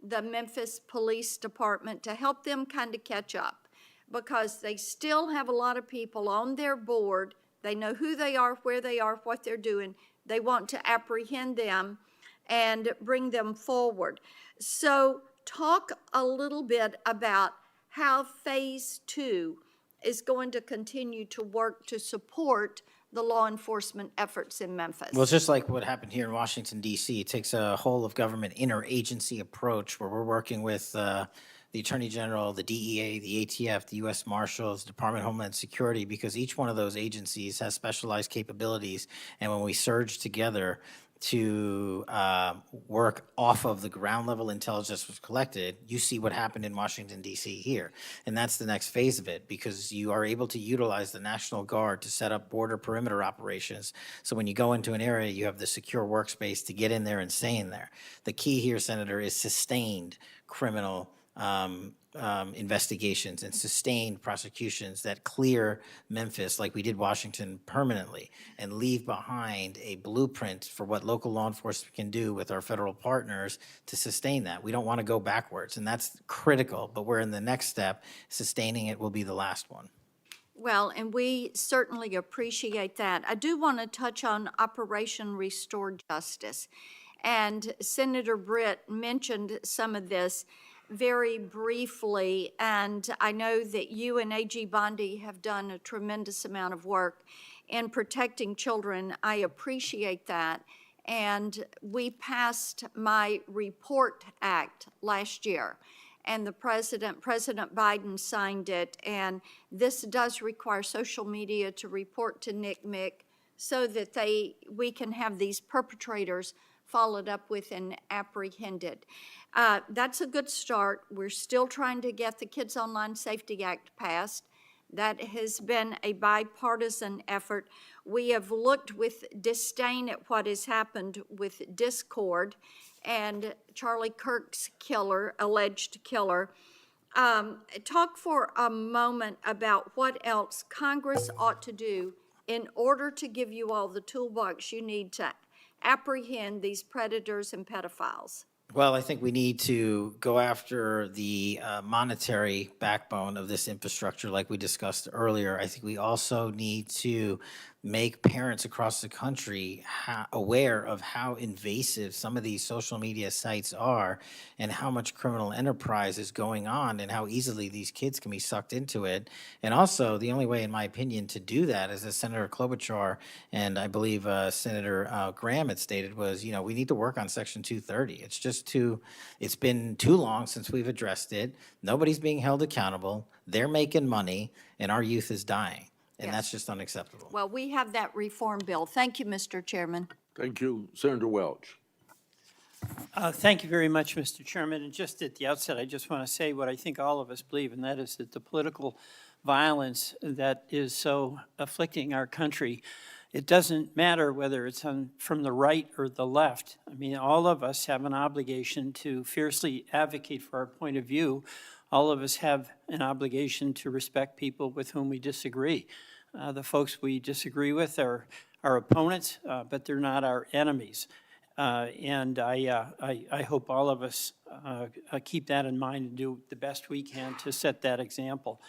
the Memphis Police Department to help them kind of catch up, because they still have a lot of people on their board. They know who they are, where they are, what they're doing. They want to apprehend them and bring them forward. So talk a little bit about how phase 2 is going to continue to work to support the law enforcement efforts in Memphis. Well, it's just like what happened here in Washington, D.C. It takes a whole of government interagency approach where we're working with the Attorney General, the DEA, the ATF, the U.S. Marshals, Department of Homeland Security, because each one of those agencies has specialized capabilities. And when we surge together to work off of the ground level intelligence that was collected, you see what happened in Washington, D.C. here. And that's the next phase of it, because you are able to utilize the National Guard to set up border perimeter operations. So when you go into an area, you have the secure workspace to get in there and stay in there. The key here, Senator, is sustained criminal investigations and sustained prosecutions that clear Memphis, like we did Washington, permanently, and leave behind a blueprint for what local law enforcement can do with our federal partners to sustain that. We don't want to go backwards, and that's critical, but we're in the next step. Sustaining it will be the last one. Well, and we certainly appreciate that. I do want to touch on Operation Restore Justice. And Senator Britt mentioned some of this very briefly, and I know that you and A.G. Bondi have done a tremendous amount of work in protecting children. I appreciate that. And we passed my Report Act last year, and President Biden signed it, and this does require social media to report to NCMEC so that we can have these perpetrators followed up with and apprehended. That's a good start. We're still trying to get the Kids Online Safety Act passed. That has been a bipartisan effort. We have looked with disdain at what has happened with Discord and Charlie Kirk's alleged killer. Talk for a moment about what else Congress ought to do in order to give you all the toolbox you need to apprehend these predators and pedophiles. Well, I think we need to go after the monetary backbone of this infrastructure like we discussed earlier. I think we also need to make parents across the country aware of how invasive some of these social media sites are and how much criminal enterprise is going on and how easily these kids can be sucked into it. And also, the only way, in my opinion, to do that, as Senator Klobuchar and I believe Senator Graham had stated, was, we need to work on Section 230. It's been too long since we've addressed it. Nobody's being held accountable. They're making money, and our youth is dying. And that's just unacceptable. Well, we have that reform bill. Thank you, Mr. Chairman. Thank you, Senator Welch. Thank you very much, Mr. Chairman. And just at the outset, I just want to say what I think all of us believe, and that is that the political violence that is so afflicting our country, it doesn't matter whether it's from the right or the left. I mean, all of us have an obligation to fiercely advocate for our point of view. All of us have an obligation to respect people with whom we disagree. The folks we disagree with are our opponents, but they're not our enemies. And I hope all of us keep that in mind and do the best we can to set that example.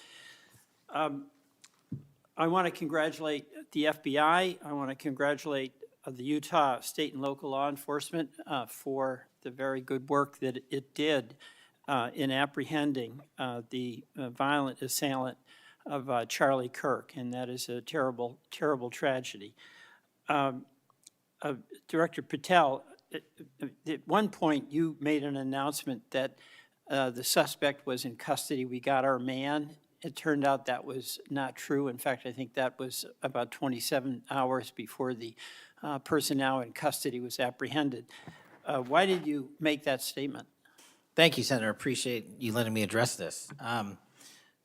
I want to congratulate the FBI. I want to congratulate the Utah state and local law enforcement for the very good work that it did in apprehending the violent assailant of Charlie Kirk, and that is a terrible, terrible tragedy. Director Patel, at one point you made an announcement that the suspect was in custody. We got our man. It turned out that was not true. In fact, I think that was about 27 hours before the person now in custody was apprehended. Why did you make that statement? Thank you, Senator. Appreciate you letting me address this.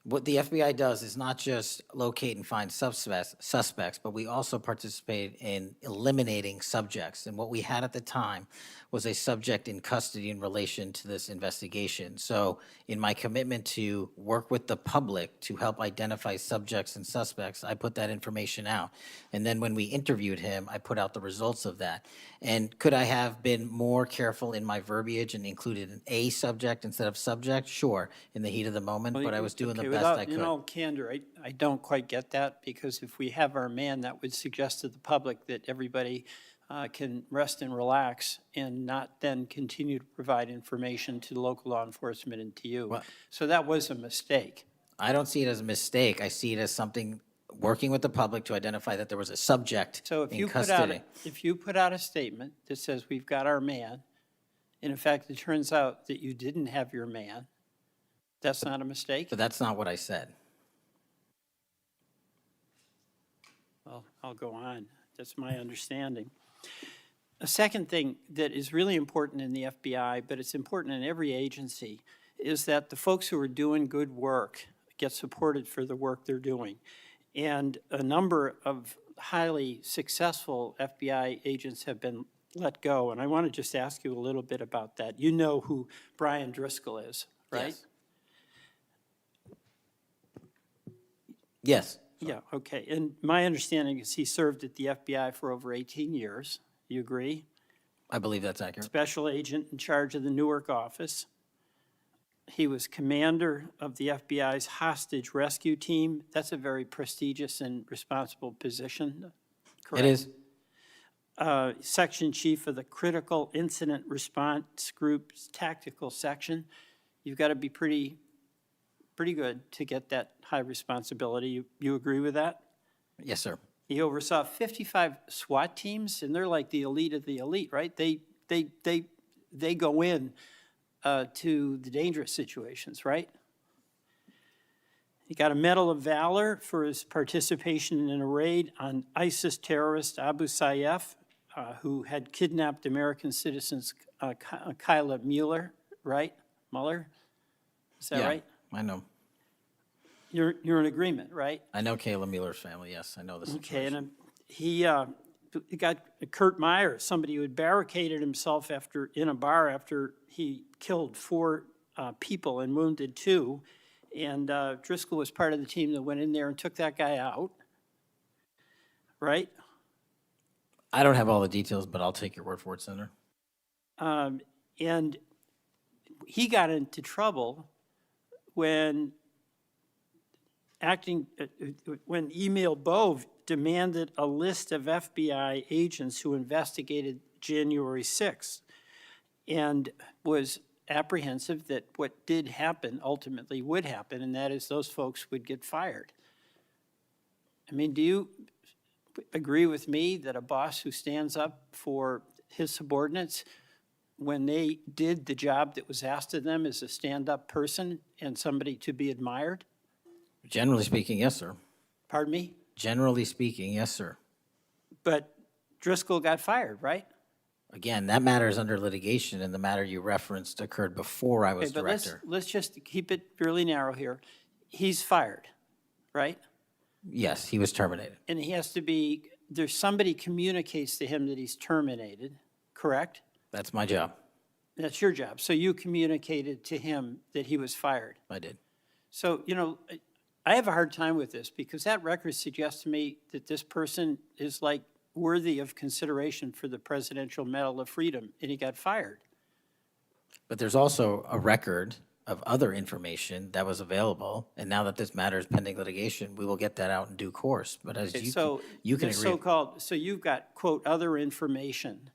What the FBI does is not just locate and find suspects, but we also participate in eliminating subjects. And what we had at the time was a subject in custody in relation to this investigation. So in my commitment to work with the public to help identify subjects and suspects, I put that information out. And then when we interviewed him, I put out the results of that. And could I have been more careful in my verbiage and included an A subject instead of subject? Sure, in the heat of the moment, but I was doing the best I could. In all candor, I don't quite get that, because if we have our man, that would suggest to the public that everybody can rest and relax and not then continue to provide information to local law enforcement and to you. So that was a mistake. I don't see it as a mistake. I see it as something working with the public to identify that there was a subject So if in you custody. if you put out a statement that says we've got our man, and in fact it turns out that you didn't have your man, that's not a mistake? But that's not what I said. Well, I'll go on. That's my understanding. A second thing that is really important in the FBI, but it's important in every agency, is that the folks who are doing good work get supported for the work they're doing. And a number of highly successful FBI agents have been let go, and I want to just ask you a little bit about that. You know who Brian Driscoll is, right? Yes. Yeah, okay. And my understanding is he served at the FBI for over 18 years. You agree? I believe that's accurate. Special agent in charge of the Newark office. He was commander of the FBI's hostage rescue team. That's a very prestigious and responsible position, correct? It is. Section chief of the Critical Incident Response Group's tactical section. You've got to be pretty good to get that high responsibility. You agree with that? Yes, sir. He oversaw 55 SWAT teams, and they're like the elite of the elite, right? They go in to the dangerous situations, right? He got a Medal of Valor for his participation in a raid on ISIS terrorist Abu Sayyaf, who had kidnapped American citizens Kyla Mueller, right? Mueller? Is that right? I know. You're in agreement, right? I know Kayla Mueller's family, yes. I know the Okay, situation. and he got Kurt Meyer, somebody who had barricaded himself in a bar after he killed 4 people and wounded 2. And Driscoll was part of the team that went in there and took that guy out, right? I don't have all the details, but I'll take your word for it, Senator. And he got into trouble when Emil Bove demanded a list of FBI agents who investigated January 6th and was apprehensive that what did happen ultimately would happen, and that is those folks would get fired. I mean, do you agree with me that a boss who stands up for his subordinates when they did the job that was asked of them is a stand-up person and somebody to be admired? Generally speaking, yes, sir. Pardon me? Generally speaking, yes, sir. But Driscoll got fired, right? Again, that matter is under litigation, and the matter you referenced occurred before I was Okay, but director. let's just keep it fairly narrow here. He's fired, right? Yes, he was terminated. And he has to be, there's somebody communicates to him that he's terminated, correct? That's my job. That's your job. So you communicated to him that he was fired. I did. So, I have a hard time with this because that record suggests to me that this person is like worthy of consideration for the Presidential Medal of Freedom, and he got fired. But there's also a record of other information that was available, and now that this matter is pending litigation, we will get that out in due course. But as Okay, you so you can the agree. so-called, so you've got, quote, other information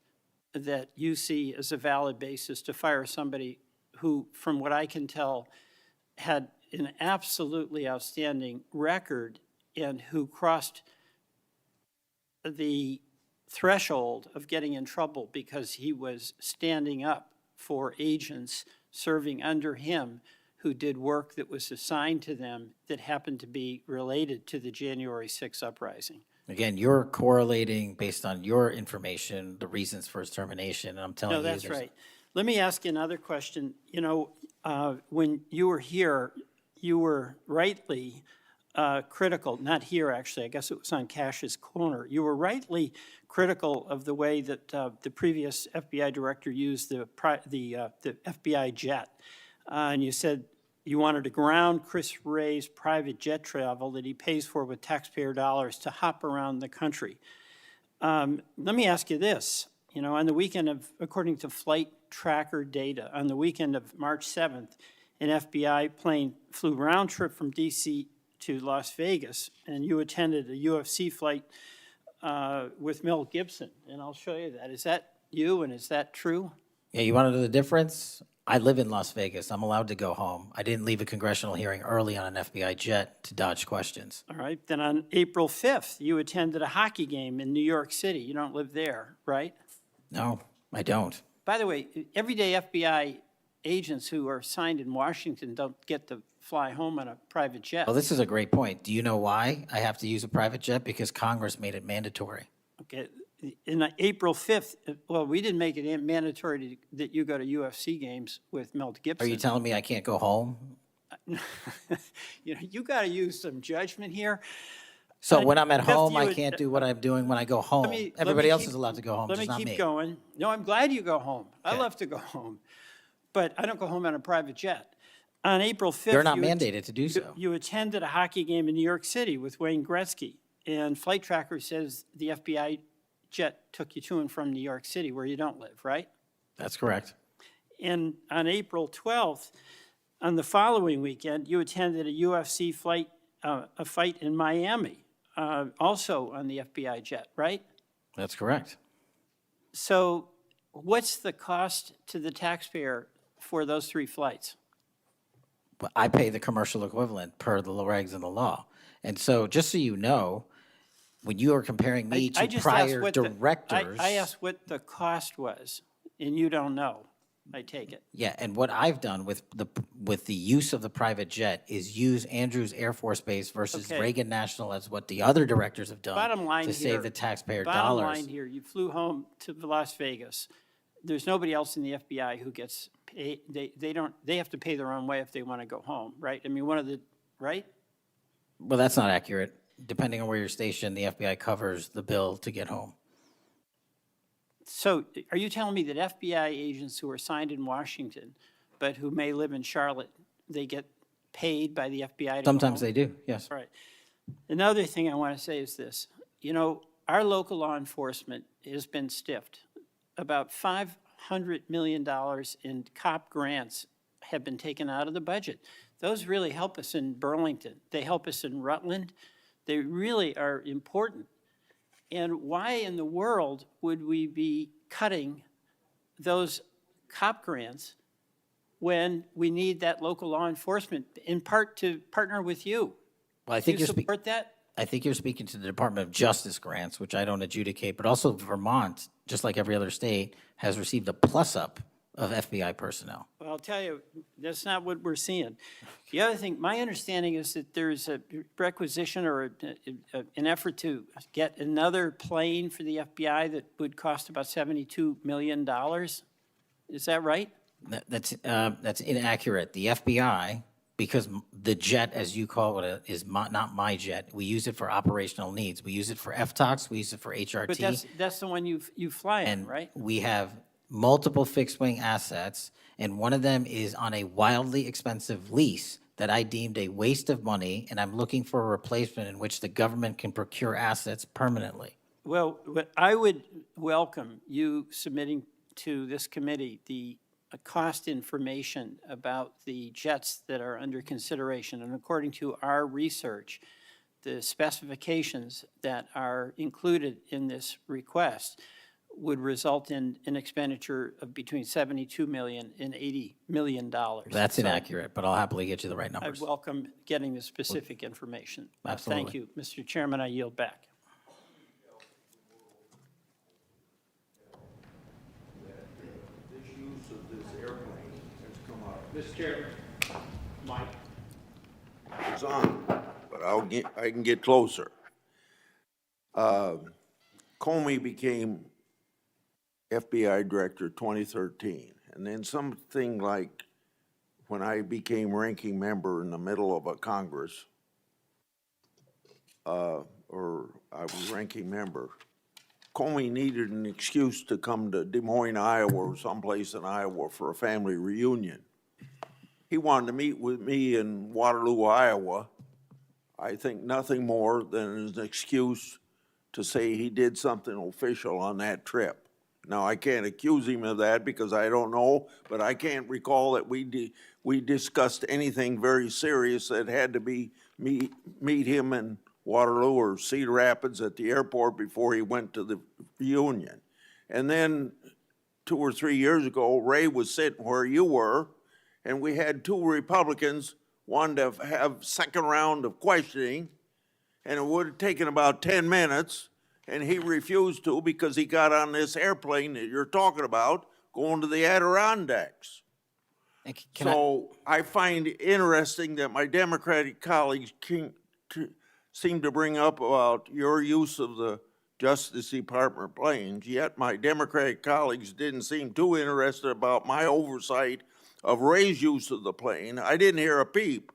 that you see as a valid basis to fire somebody who, from what I can tell, had an absolutely outstanding record and who crossed the threshold of getting in trouble because he was standing up for agents serving under him who did work that was assigned to them that happened to be related to the January 6th uprising. Again, you're correlating based on your information, the reasons for his termination, and I'm telling you. No, that's there's- right. Let me ask you another question. You know, when you were here, you were rightly critical, not here actually, I guess it was on Cash's corner. You were rightly critical of the way that the previous FBI director used the FBI jet. And you said you wanted to ground Chris Wray's private jet travel that he pays for with taxpayer dollars to hop around the country. Let me ask you this. You know, on the weekend of, according to flight tracker data, on the weekend of March 7th, an FBI plane flew round trip from DC to Las Vegas, and you attended a UFC fight with Mel Gibson, and I'll show you that. Is that you, and is that true? Yeah, you want to know the difference? I live in Las Vegas. I'm allowed to go home. I didn't leave a congressional hearing early on an FBI jet to dodge questions. All right, then on April 5th, you attended a hockey game in New York City. You don't live there, right? No, I don't. By the way, everyday FBI agents who are assigned in Washington don't get to fly home on a private jet. Well, this is a great point. Do you know why I have to use a private jet? Because Congress made it mandatory. Okay, in April 5th, well, we didn't make it mandatory that you go to UFC games with Mel Gibson. Are you telling me I can't go home? You know, you got to use some judgment here. So when I'm at Beth, home, you I would- can't do what I'm doing when I go home. let Everybody me else keep- is allowed to go home, Let just me not keep me. going. No, I'm glad you go home. I Okay. love to go home, but I don't go home on a private jet. On April 5th. You're not you mandated to do so. You attended a hockey game in New York City with Wayne Gretzky, and Flight Tracker says the FBI jet took you to and from New York City, where you don't live, right? That's correct. And on April 12th, on the following weekend, you attended a UFC fight, a fight in Miami, also on the FBI jet, right? That's correct. So what's the cost to the taxpayer for those 3 flights? But I pay the commercial equivalent per the regs and the law. And so just so you know, when you are comparing me I to just asked prior what directors. I asked what the cost was, and you don't know, I take it. Yeah, and what I've done with the use of the private jet is use Andrews Air Force Base versus Okay. Reagan National as what the other directors have done Bottom line to here. save the taxpayer Bottom dollars. line here, you flew home to Las Vegas. There's nobody else in the FBI who gets paid, they have to pay their own way if they want to go home, right? I mean, right? Well, that's not accurate. Depending on where you're stationed, the FBI covers the bill to get home. So are you telling me that FBI agents who are assigned in Washington, but who may live in Charlotte, they get paid by the FBI to go Sometimes home? they do, yes. Right. Another thing I want to say is this. You know, our local law enforcement has been stiffed. About $500 million in cop grants have been taken out of the budget. Those really help us in Burlington. They help us in Rutland. They really are important. And why in the world would we be cutting those cop grants when we need that local law enforcement, in part to partner with you? Well, I think Do you you're support that? I think you're speaking to the Department of Justice grants, which I don't adjudicate, but also Vermont, just like every other state, has received a plus-up of FBI personnel. Well, I'll tell you, that's not what we're seeing. The other thing, my understanding is that there's a requisition or an effort to get another plane for the FBI that would cost about $72 million. Is that right? That's inaccurate. The FBI, because the jet, as you call it, is not my jet. We use it for operational needs. We use it for FTOCs, we use it for HRT. But that's the one you fly in, And right? we have multiple fixed-wing assets, and one of them is on a wildly expensive lease that I deemed a waste of money, and I'm looking for a replacement in which the government can procure assets permanently. Well, I would welcome you submitting to this committee the cost information about the jets that are under consideration. And according to our research, the specifications that are included in this request would result in an expenditure of between $72 million and $80 million. That's So inaccurate, but I'll happily get you the right I numbers. welcome getting the specific information. Absolutely. Thank you. Mr. Chairman, I yield back. Mr. Chairman. Mike. It's on, but I can get closer. Comey became FBI director 2013, and then something like when I became ranking member in the middle of a Congress, or I was ranking member, Comey needed an excuse to come to Des Moines, Iowa, or someplace in Iowa for a family reunion. He wanted to meet with me in Waterloo, Iowa. I think nothing more than an excuse to say he did something official on that trip. Now, I can't accuse him of that because I don't know, but I can't recall that we discussed anything very serious that had to be meet him in Waterloo or Cedar Rapids at the airport before he went to the reunion. And then 2 or 3 years ago, Ray was sitting where you were, and we had 2 Republicans wanted to have second round of questioning, and it would have taken about 10 minutes, and he refused to because he got on this airplane that you're talking about going to the Adirondacks. So I find it interesting that my Democratic colleagues seem to bring up about your use of the Justice Department planes, yet my Democratic colleagues didn't seem too interested about my oversight of Ray's use of the plane. I didn't hear a peep.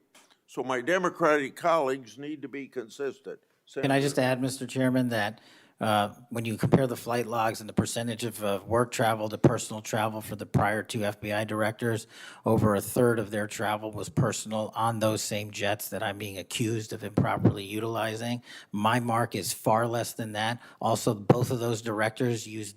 So my Democratic colleagues need to be consistent. Can I just add, Mr. Chairman, that when you compare the flight logs and the percentage of work travel to personal travel for the prior 2 FBI directors, over a third of their travel was personal on those same jets that I'm being accused of improperly utilizing. My mark is far less than that. Also, both of those directors use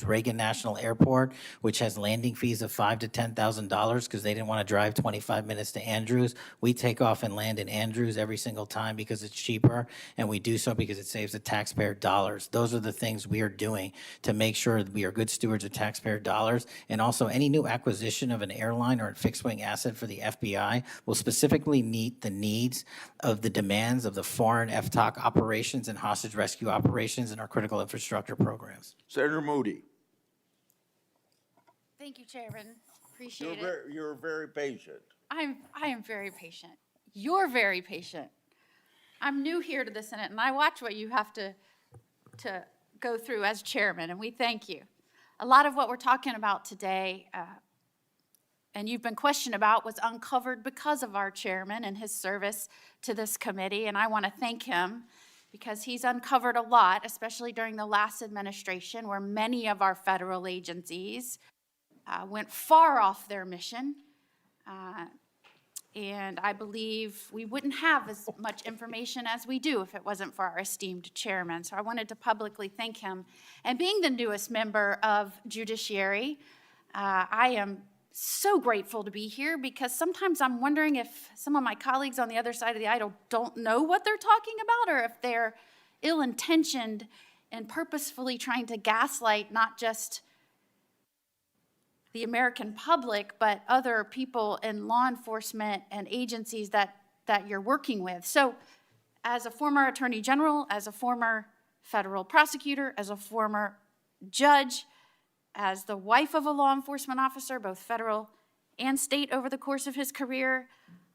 Reagan National Airport, which has landing fees of $5,000 to $10,000 because they didn't want to drive 25 minutes to Andrews. We take off and land in Andrews every single time because it's cheaper, and we do so because it saves the taxpayer dollars. Those are the things we are doing to make sure that we are good stewards of taxpayer dollars. And also, any new acquisition of an airline or a fixed-wing asset for the FBI will specifically meet the needs of the demands of the foreign FTOC operations and hostage rescue operations in our critical infrastructure programs. Senator Moody. Thank you, Chairman. Appreciate it. You're very patient. I am very patient. You're very patient. I'm new here to the Senate, and I watch what you have to go through as chairman, and we thank you. A lot of what we're talking about today, and you've been questioned about, was uncovered because of our chairman and his service to this committee, and I want to thank him because he's uncovered a lot, especially during the last administration, where many of our federal agencies went far off their mission. And I believe we wouldn't have as much information as we do if it wasn't for our esteemed chairman. So I wanted to publicly thank him. And being the newest member of Judiciary, I am so grateful to be here because sometimes I'm wondering if some of my colleagues on the other side of the aisle don't know what they're talking about, or if they're ill-intentioned and purposefully trying to gaslight not just the American public, but other people in law enforcement and agencies that you're working with. So as a former attorney general, as a former federal prosecutor, as a former judge, as the wife of a law enforcement officer, both federal and state over the course of his career,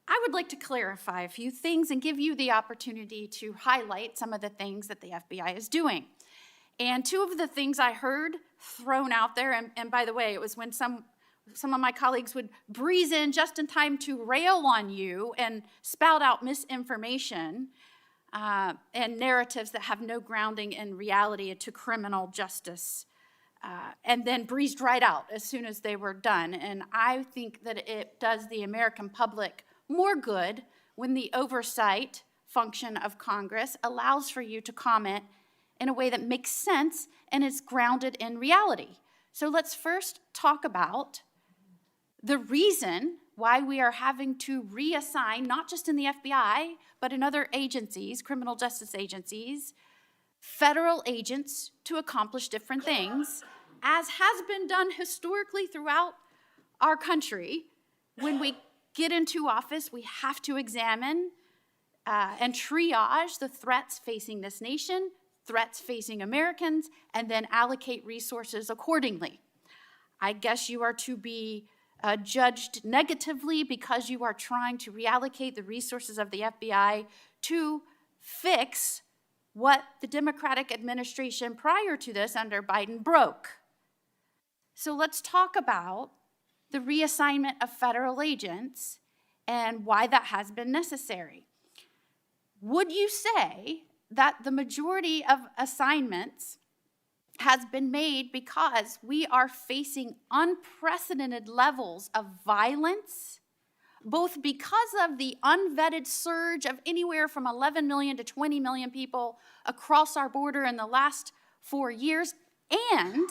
I would like to clarify a few things and give you the opportunity to highlight some of the things that the FBI is doing. And 2 of the things I heard thrown out there, and by the way, it was when some of my colleagues would breeze in just in time to rail on you and spout out misinformation and narratives that have no grounding in reality to criminal justice, and then breezed right out as soon as they were done. And I think that it does the American public more good when the oversight function of Congress allows for you to comment in a way that makes sense and is grounded in reality. So let's first talk about the reason why we are having to reassign, not just in the FBI, but in other agencies, criminal justice agencies, federal agents to accomplish different things, as has been done historically throughout our country. When we get into office, we have to examine and triage the threats facing this nation, threats facing Americans, and then allocate resources accordingly. I guess you are to be judged negatively because you are trying to reallocate the resources of the FBI to fix what the Democratic administration prior to this under Biden broke. So let's talk about the reassignment of federal agents and why that has been necessary. Would you say that the majority of assignments has been made because we are facing unprecedented levels of violence, both because of the unvetted surge of anywhere from 11 million to 20 million people across our border in the last 4 years, and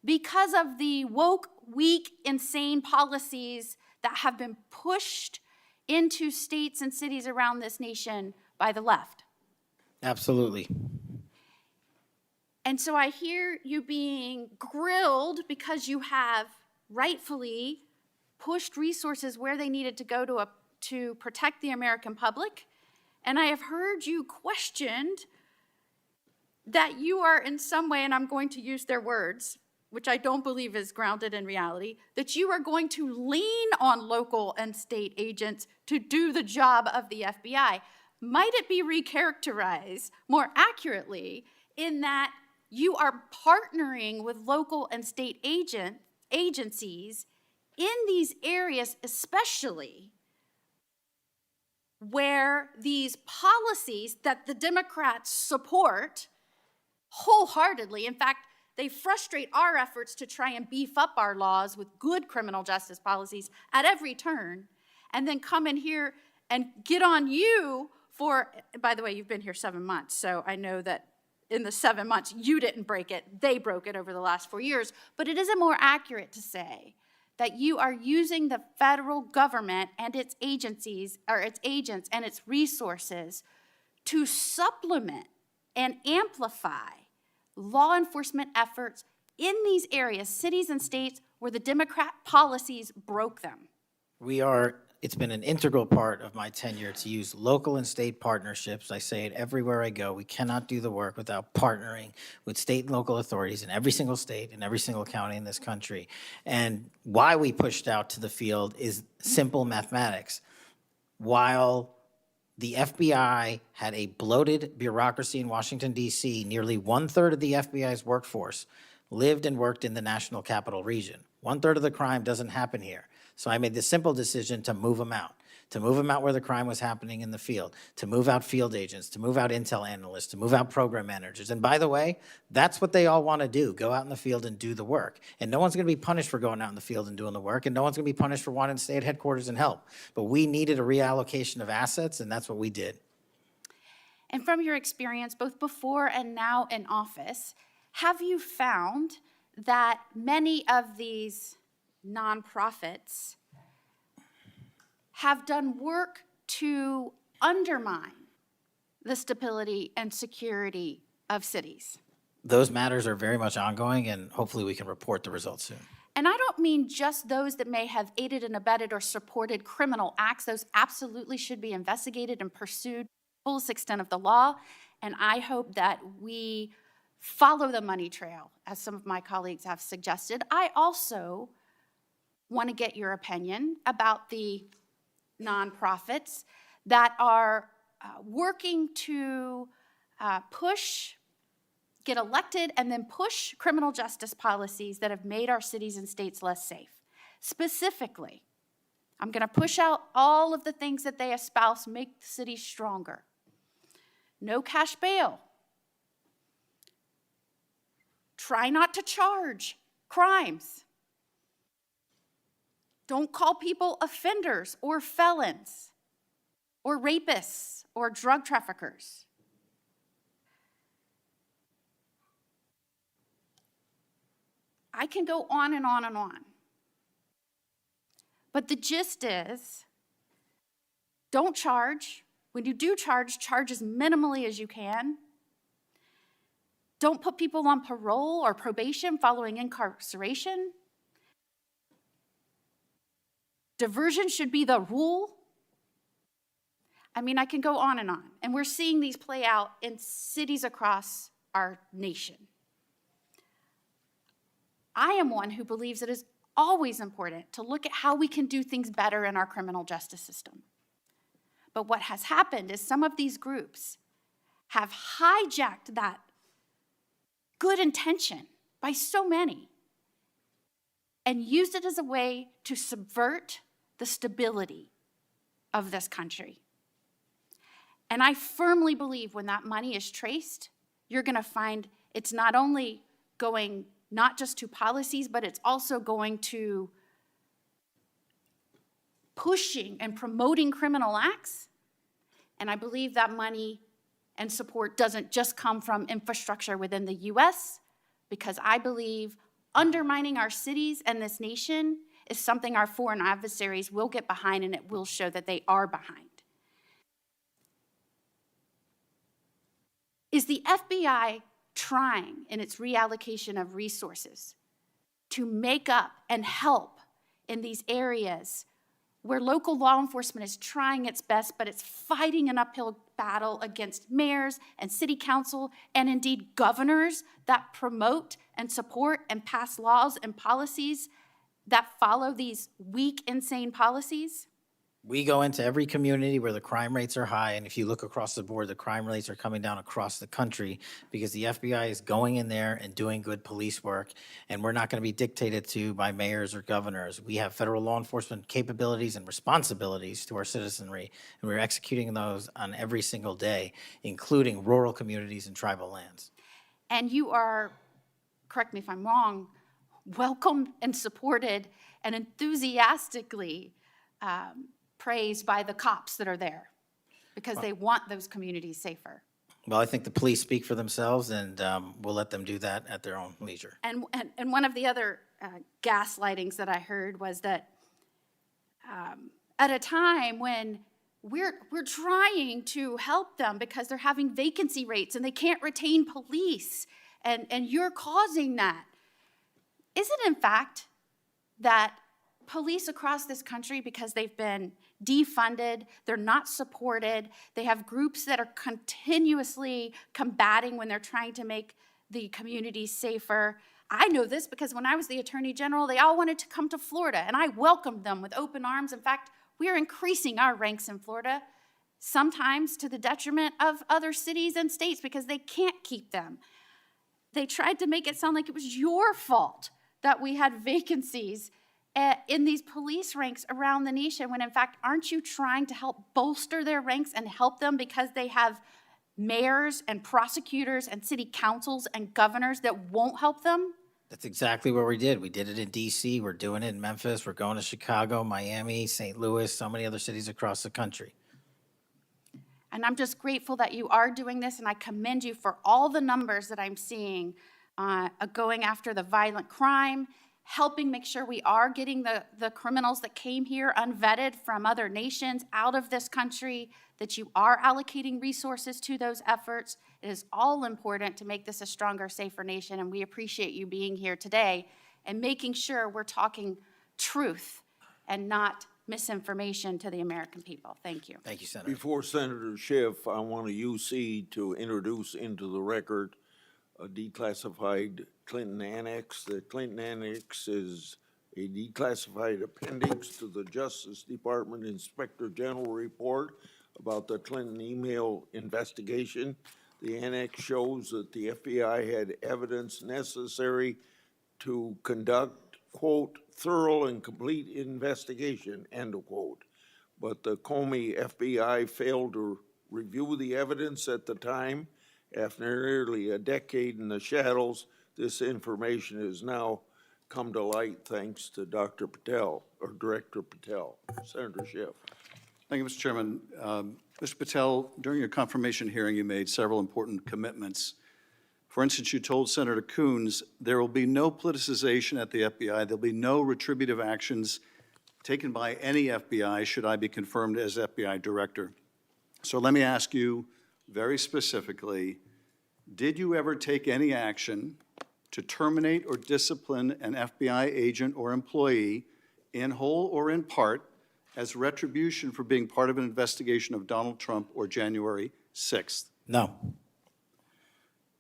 because of the woke, weak, insane policies that have been pushed into states and cities around this nation by the left? Absolutely. And so I hear you being grilled because you have rightfully pushed resources where they needed to go to protect the American public. And I have heard you questioned that you are in some way, and I'm going to use their words, which I don't believe is grounded in reality, that you are going to lean on local and state agents to do the job of the FBI. Might it be recharacterized more accurately in that you are partnering with local and state agencies in these areas, especially where these policies that the Democrats support wholeheartedly, in fact, they frustrate our efforts to try and beef up our laws with good criminal justice policies at every turn, and then come in here and get on you for, by the way, you've been here 7 months, so I know that in the 7 months, you didn't break it, they broke it over the last 4 years. But it isn't more accurate to say that you are using the federal government and its agencies, or its agents and its resources to supplement and amplify law enforcement efforts in these areas, cities and states, where the Democrat policies broke them. It's been an integral part of my tenure to use local and state partnerships. I say it everywhere I go. We cannot do the work without partnering with state and local authorities in every single state and every single county in this country. And why we pushed out to the field is simple mathematics. While the FBI had a bloated bureaucracy in Washington, D.C., nearly 1/3 of the FBI's workforce lived and worked in the national capital region. 1/3 of the crime doesn't happen here. So I made the simple decision to move them out where the crime was happening in the field, to move out field agents, to move out intel analysts, to move out program managers. And by the way, that's what they all want to do, go out in the field and do the work. And no one's going to be punished for going out in the field and doing the work, and no one's going to be punished for wanting to stay at headquarters and help. But we needed a reallocation of assets, and that's what we did. And from your experience, both before and now in office, have you found that many of these nonprofits have done work to undermine the stability and security of cities? Those matters are very much ongoing, and hopefully we can report the results soon. And I don't mean just those that may have aided and abetted or supported criminal acts. Those absolutely should be investigated and pursued to the fullest extent of the law. And I hope that we follow the money trail, as some of my colleagues have suggested. I also want to get your opinion about the nonprofits that are working to get elected and then push criminal justice policies that have made our cities and states less safe. Specifically, I'm going to push out all of the things that they espouse make the city stronger. No cash bail. Try not to charge crimes. Don't call people offenders or felons or rapists or drug traffickers. I can go on and on and on. But the gist is, don't charge. When you do charge, charge as minimally as you can. Don't put people on parole or probation following incarceration. Diversion should be the rule. I mean, I can go on. And we're seeing these play out in cities across our nation. I am one who believes it is always important to look at how we can do things better in our criminal justice system. But what has happened is some of these groups have hijacked that good intention by so many and used it as a way to subvert the stability of this country. And I firmly believe when that money is traced, you're going to find it's not only going not just to policies, but it's also going to pushing and promoting criminal acts. And I believe that money and support doesn't just come from infrastructure within the US, because I believe undermining our cities and this nation is something our foreign adversaries will get behind, and it will show that they are behind. Is the FBI trying in its reallocation of resources to make up and help in these areas where local law enforcement is trying its best, but it's fighting an uphill battle against mayors and city council and indeed governors that promote and support and pass laws and policies that follow these weak, insane policies? We go into every community where the crime rates are high, and if you look across the board, the crime rates are coming down across the country because the FBI is going in there and doing good police work, and we're not going to be dictated to by mayors or governors. We have federal law enforcement capabilities and responsibilities to our citizenry, and we're executing those on every single day, including rural communities and tribal lands. And you are, correct me if I'm wrong, welcomed and supported and enthusiastically praised by the cops that are there because they want those communities safer. Well, I think the police speak for themselves, and we'll let them do that at their own leisure. And one of the other gaslightings that I heard was that at a time when we're trying to help them because they're having vacancy rates and they can't retain police, and you're causing that. Is it in fact that police across this country, because they've been defunded, they're not supported, they have groups that are continuously combating when they're trying to make the communities safer? I know this because when I was the Attorney General, they all wanted to come to Florida, and I welcomed them with open arms. In fact, we are increasing our ranks in Florida, sometimes to the detriment of other cities and states because they can't keep them. They tried to make it sound like it was your fault that we had vacancies in these police ranks around the nation, when in fact, aren't you trying to help bolster their ranks and help them because they have mayors and prosecutors and city councils and governors that won't help them? That's exactly what we did. We did it in D.C., we're doing it in Memphis, we're going to Chicago, Miami, St. Louis, so many other cities across the country. And I'm just grateful that you are doing this, and I commend you for all the numbers that I'm seeing going after the violent crime, helping make sure we are getting the criminals that came here unvetted from other nations out of this country, that you are allocating resources to those efforts. It is all important to make this a stronger, safer nation, and we appreciate you being here today and making sure we're talking truth and not misinformation to the American people. Thank you. Thank you, Senator. Before Senator Schiff, I want a UC to introduce into the record a declassified Clinton Annex. The Clinton Annex is a declassified appendix to the Justice Department Inspector General report about the Clinton email investigation. The annex shows that the FBI had evidence necessary to conduct, quote, thorough and complete investigation, end of quote. But the Comey FBI failed to review the evidence at the time. After nearly a decade in the shadows, this information is now come to light thanks to Dr. Patel, or Director Patel. Senator Schiff. Thank you, Mr. Chairman. Mr. Patel, during your confirmation hearing, you made several important commitments. For instance, you told Senator Coons there will be no politicization at the FBI. There'll be no retributive actions taken by any FBI should I be confirmed as FBI director. So let me ask you very specifically, did you ever take any action to terminate or discipline an FBI agent or employee in whole or in part as retribution for being part of an investigation of Donald Trump or January 6th? No.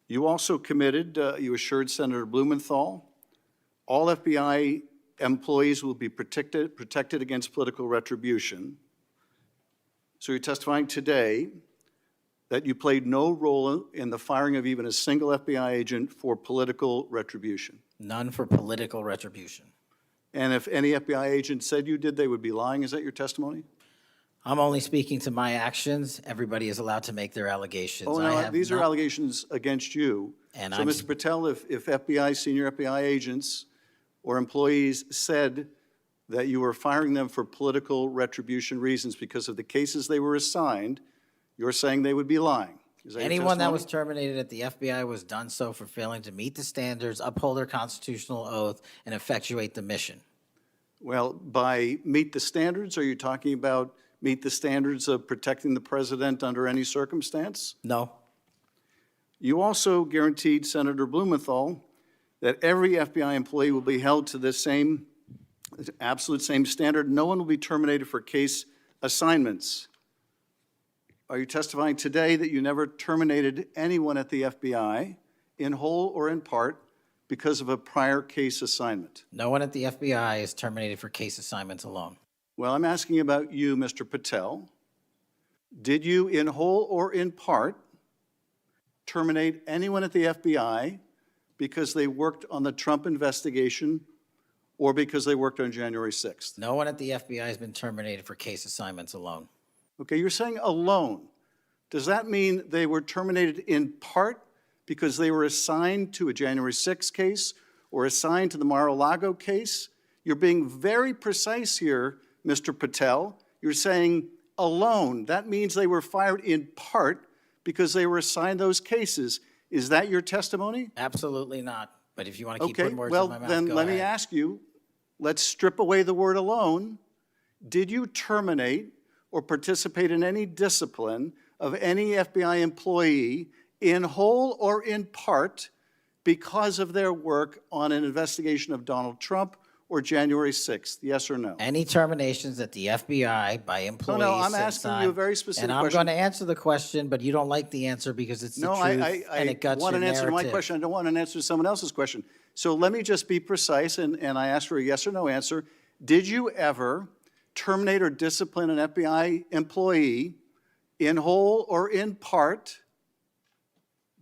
You also committed, you assured Senator Blumenthal, all FBI employees will be protected against political retribution. So you're testifying today that you played no role in the firing of even a single FBI agent for political retribution. None for political retribution. And if any FBI agent said you did, they would be lying. Is that your testimony? I'm only speaking to my actions. Everybody is allowed to make their allegations. Oh, I no, have these are not- allegations against you. And So, I'm- Mr. Patel, if FBI, senior FBI agents or employees said that you were firing them for political retribution reasons because of the cases they were assigned, you're saying they would be lying. Is that your Anyone that testimony? was terminated at the FBI was done so for failing to meet the standards, uphold their constitutional oath, and effectuate the mission. Well, by meet the standards, are you talking about meet the standards of protecting the president under any circumstance? No. You also guaranteed Senator Blumenthal that every FBI employee will be held to the same, absolute same standard. No one will be terminated for case assignments. Are you testifying today that you never terminated anyone at the FBI in whole or in part because of a prior case assignment? No one at the FBI is terminated for case assignments alone. Well, I'm asking about you, Mr. Patel. Did you, in whole or in part, terminate anyone at the FBI because they worked on the Trump investigation or because they worked on January 6th? No one at the FBI has been terminated for case assignments alone. Okay, you're saying alone. Does that mean they were terminated in part because they were assigned to a January 6th case or assigned to the Mar-a-Lago case? You're being very precise here, Mr. Patel. You're saying alone. That means they were fired in part because they were assigned those cases. Is that your testimony? Absolutely not. But if you want to keep Okay, putting words well, in my mouth, then go let me ahead. ask you, let's strip away the word alone. Did you terminate or participate in any discipline of any FBI employee in whole or in part because of their work on an investigation of Donald Trump or January 6th? Yes or no? Any terminations at the FBI by employees. No, I'm since asking you a I'm- very specific And I'm question. going to answer the question, but you don't like the answer because it's the No, truth I and it guts want your an answer to my narrative. question. I don't want an answer to someone else's question. So let me just be precise, and I ask for a yes or no answer. Did you ever terminate or discipline an FBI employee in whole or in part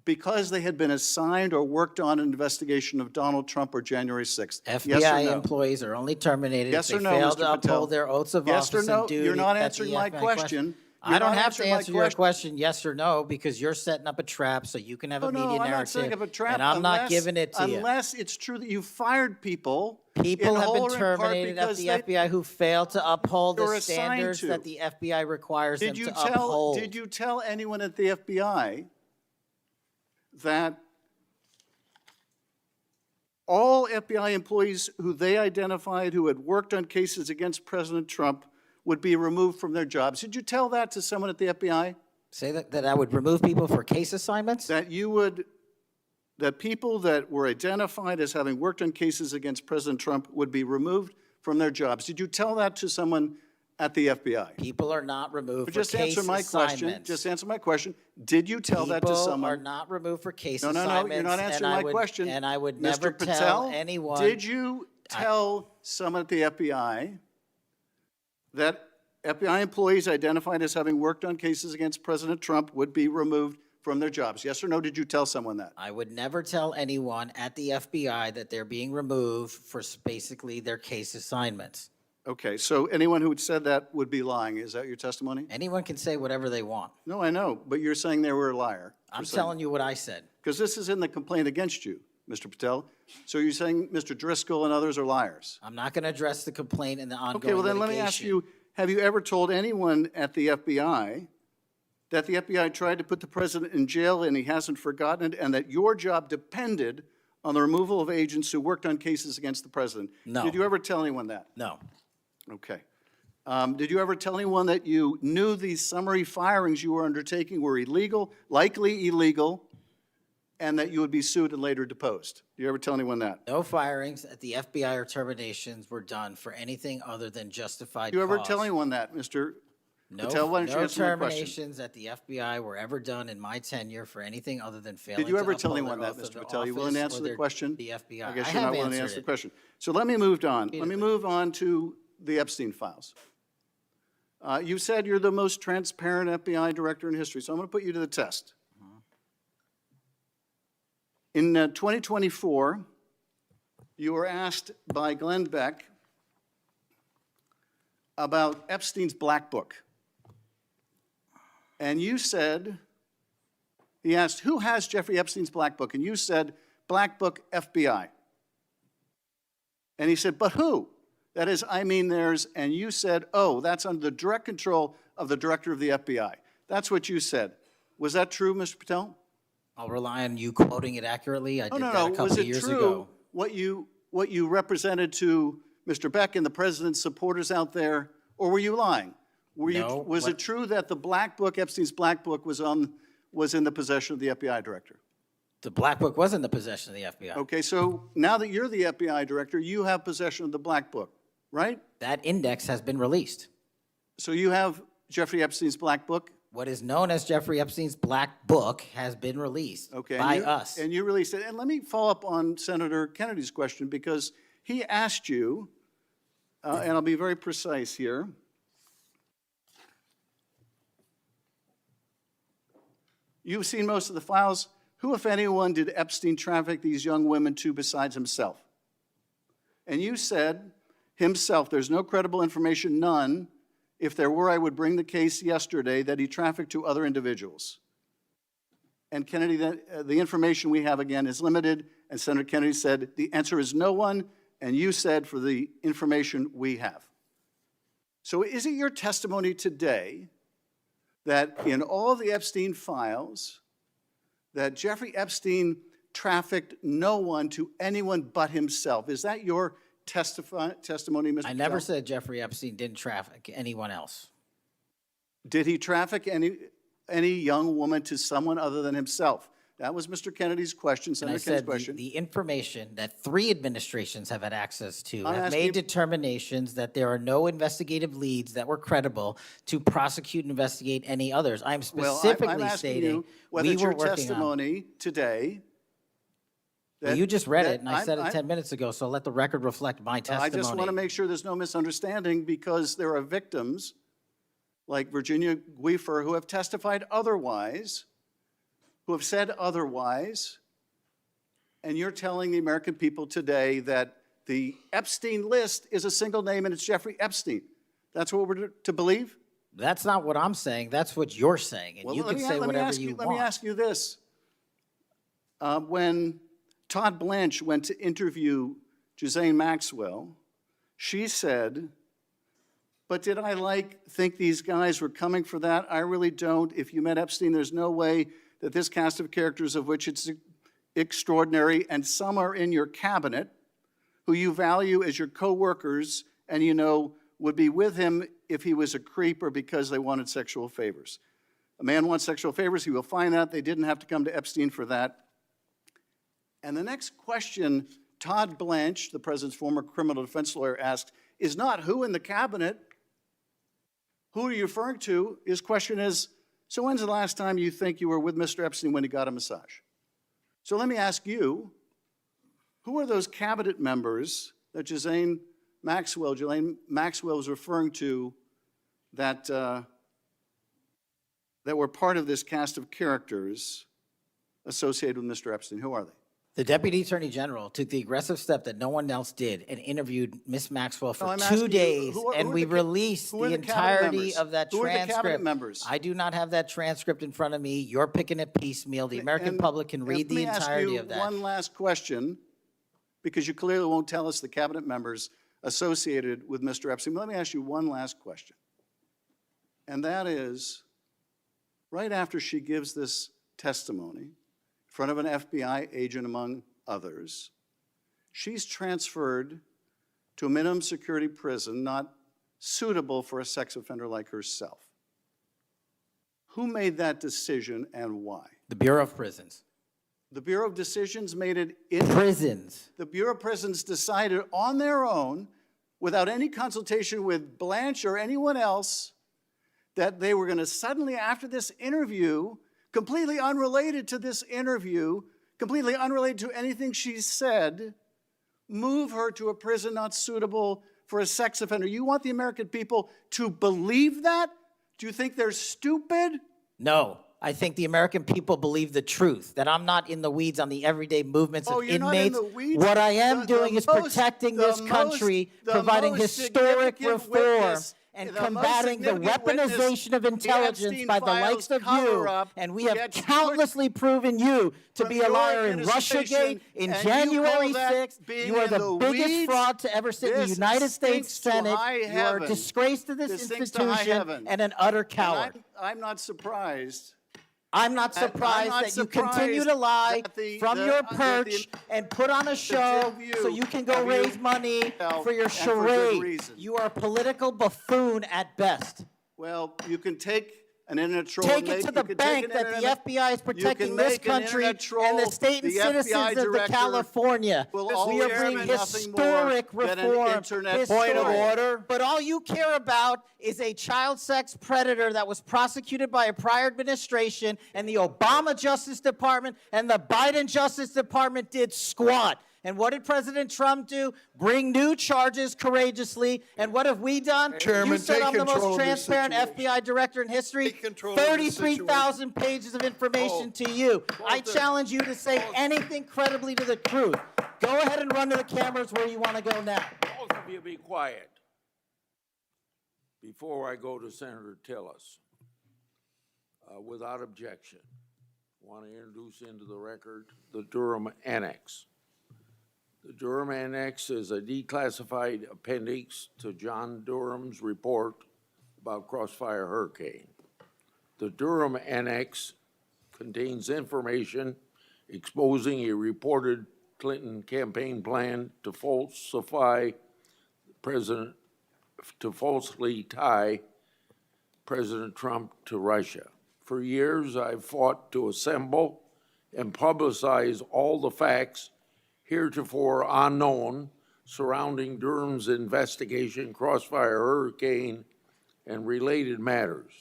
because they had been assigned or worked on an investigation of Donald Trump or January 6th? Yes or FBI no? employees are only terminated if Yes they or no, fail Mr. to Patel? uphold their oaths of Yes or office no? and duty. You're not at the answering my FBI question. I You're don't not have to answering my answer your question yes or no because you're setting up a trap so you can have a Oh, media no, I'm narrative. not setting up a trap. And I'm not unless- giving it to you. Unless it's true that you fired people. People in have whole been or in part terminated at because the they- FBI who failed to uphold They were the assigned standards to. that the FBI requires them Did you to tell, uphold. did you tell anyone at the FBI that all FBI employees who they identified who had worked on cases against President Trump would be removed from their jobs? Did you tell that to someone at the FBI? Say that I would remove people for case assignments? That you would, that people that were identified as having worked on cases against President Trump would be removed from their jobs. Did you tell that to someone at the FBI? People are not removed But for just case answer my question. assignments. Just answer my question. Did you tell that to People someone? are not removed for case No, assignments. you're not and answering I my would- question. And I would Mr. never Patel, tell anyone. did you tell someone at the FBI that FBI employees identified as having worked on cases against President Trump would be removed from their jobs? Yes or no, did you tell someone that? I would never tell anyone at the FBI that they're being removed for basically their case assignments. Okay, so anyone who had said that would be lying. Is that your testimony? Anyone can say whatever they want. No, I know, but you're saying they were a liar. I'm telling you what I said. Because this is in the complaint against you. Mr. Patel. So you're saying Mr. Driscoll and others are liars? I'm not going to address the complaint and the ongoing Okay, well then let me ask you, have you ever told anyone at the FBI that the FBI tried to put the president in jail and he hasn't forgotten it, and that your job depended on the removal of agents who worked on cases against the president? No. Did you ever tell anyone that? No. Okay. Did you ever tell anyone that you knew these summary firings you were undertaking were illegal, likely illegal, and that you would be sued and later deposed? Did you ever tell anyone that? No firings at the FBI or terminations were done for anything other than justified Did you ever cause. tell anyone that, Mr. No, Patel? Why don't you no answer my question? terminations at the FBI were ever done in my tenure for anything other than failing Did you to ever tell uphold anyone their that, oath of Mr. Patel? You willing to office answer or the their- question? The FBI. I guess I you're have not willing to answered answer the it. question. So let me move on. Let me move on to the Epstein files. You said you're the most transparent FBI director in history, so I'm going to put you to the test. In 2024, you were asked by Glenn Beck about Epstein's Black Book. And you said, he asked, who has Jeffrey Epstein's Black Book? And you said, Black Book, FBI. And he said, but who? That is, I mean theirs. And you said, oh, that's under the direct control of the director of the FBI. That's what you said. Was that true, Mr. Patel? I'll rely on you quoting it accurately. I did that a Was couple it of years true ago. what you represented to Mr. Beck and the president's supporters out there, or were you lying? No, Was it true that the Black Book, Epstein's Black Book, was in the possession of the FBI director? The Black Book was in the possession of the FBI. Okay, so now that you're the FBI director, you have possession of the Black Book, right? That index has been released. So you have Jeffrey Epstein's Black Book? What is known as Jeffrey Epstein's Black Book has been released by us. And you released it. And let me follow up on Senator Kennedy's question, because he asked you, and I'll be very precise here. You've seen most of the files. Who, if anyone, did Epstein traffic these young women to besides himself? And you said, himself, there's no credible information, none. If there were, I would bring the case yesterday that he trafficked to other individuals. And Kennedy, the information we have, again, is limited. And Senator Kennedy said, the answer is no one. And you said, for the information we have. So is it your testimony today that in all the Epstein files, that Jeffrey Epstein trafficked no one to anyone but himself? Is that your testimony, Mr. I never Patel? said Jeffrey Epstein didn't traffic anyone else. Did he traffic any young woman to someone other than himself? That was Mr. Kennedy's question, And I Senator Kennedy's said question. the information that 3 administrations have had access to I'm have asking- made determinations that there are no investigative leads that were credible to prosecute and investigate any others. I'm Well, specifically I'm asking stating you whether we it's were your working on. testimony today. Well, you just read it, and I said it 10 minutes ago, so let the record reflect my testimony. I just want to make sure there's no misunderstanding, because there are victims like Virginia Guifer who have testified otherwise, who have said otherwise, and you're telling the American people today that the Epstein list is a single name and it's Jeffrey Epstein. That's what we're to believe? That's not what I'm saying. That's what you're saying, and Well, you can say whatever you Let me want. ask you this. When Todd Blanche went to interview Ghislaine Maxwell, she said, but did I think these guys were coming for that? I really don't. If you met Epstein, there's no way that this cast of characters, of which it's extraordinary, and some are in your cabinet, who you value as your co-workers, and you know would be with him if he was a creep or because they wanted sexual favors. A man wants sexual favors, he will find that. They didn't have to come to Epstein for that. And the next question Todd Blanche, the president's former criminal defense lawyer, asked is not who in the cabinet, who are you referring to? His question is, so when's the last time you think you were with Mr. Epstein when he got a massage? So let me ask you, who are those cabinet members that Ghislaine Maxwell was referring to that, that were part of this cast of characters associated with Mr. Epstein? Who are they? The Deputy Attorney General took the aggressive step that no one else did and interviewed Ms. Maxwell No, for I'm 2 asking you, days, who are and we the ca- released who are the the cabinet entirety members? of that Who are the cabinet transcript. members? I do not have that transcript in front of me. You're picking it piecemeal. The American And- public can and read the entirety of Let me that. ask you one last question, because you clearly won't tell us the cabinet members associated with Mr. Epstein. Let me ask you one last question. And that is, right after she gives this testimony in front of an FBI agent, among others, she's transferred to a minimum security prison not suitable for a sex offender like herself. Who made that decision and why? The Bureau of Prisons. The Bureau of Decisions made it in Prisons. The Bureau of Prisons decided on their own, without any consultation with Blanche or anyone else, that they were going to suddenly, after this interview, completely unrelated to this interview, completely unrelated to anything she said, move her to a prison not suitable for a sex offender. You want the American people to believe that? Do you think they're stupid? No. I think the American people believe the truth, that I'm not in the weeds on the everyday movements Oh, of you're not in inmates. the weeds? What I am The doing is most- protecting the this most- country, the providing most historic significant reform, witness- and the most combating the significant witness, weaponization of the intelligence Epstein by the files likes of you. cover-up And we have gets countlessly proven you to from be a your liar in administration, Russiagate, in and you January call that 6th. being You are in the the biggest weeds? fraud to ever sit in the This United States stinks to Senate. high You are a heaven. disgrace to this This stinks to high institution heaven. and an utter And coward. I'm not surprised. I'm not surprised not that you continue to surprised lie that the- from the- your that the- perch and put on a show two of you so you can go have raise you money held for your and for good charade. reason. You are a political buffoon at best. Well, you can take an internet troll. Take and it make- to you the can take bank an that the internet- FBI is you protecting can this make an country internet troll, and the state and the FBI citizens of the director California. will We always are be bringing nothing more historic than an reform. internet Point of troll. order. But all you care about is a child sex predator that was prosecuted by a prior administration, and the Obama Justice Department and the Biden Justice Department did squat. And what did President Trump do? Bring new charges courageously. And what have we done? Chairman, You said take I'm the control most of this transparent situation. FBI director in history. Take control of this 33,000 pages of information to you. I challenge you to say anything credibly to the truth. Go ahead and run to the cameras where you want to go now. Both of you be quiet. Before I go to Senator Tillis, without objection, want to introduce into the record the Durham Annex. The Durham Annex is a declassified appendix to John Durham's report about Crossfire Hurricane. The Durham Annex contains information exposing a reported Clinton campaign plan to falsely tie President Trump to Russia. For years, I've fought to assemble and publicize all the facts heretofore unknown surrounding Durham's investigation, Crossfire Hurricane, and related matters.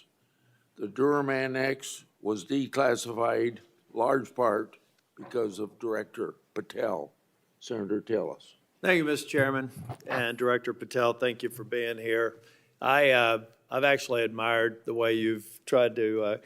The Durham Annex was declassified large part because of Director Patel. Senator Tillis. Thank you, Mr. Chairman, and Director Patel, thank you for being here. I've actually admired the way you've tried to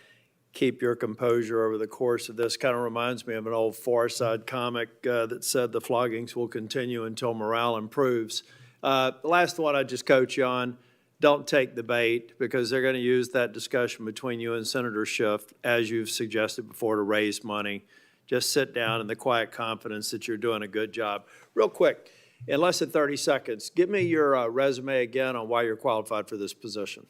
keep your composure over the course of this. Kind of reminds me of an old Far Side comic that said the floggings will continue until morale improves. The last one I just coach you on, don't take the bait, because they're going to use that discussion between you and Senator Schiff, as you've suggested before, to raise money. Just sit down in the quiet confidence that you're doing a good job. Real quick, in less than 30 seconds, give me your resume again on why you're qualified for this position.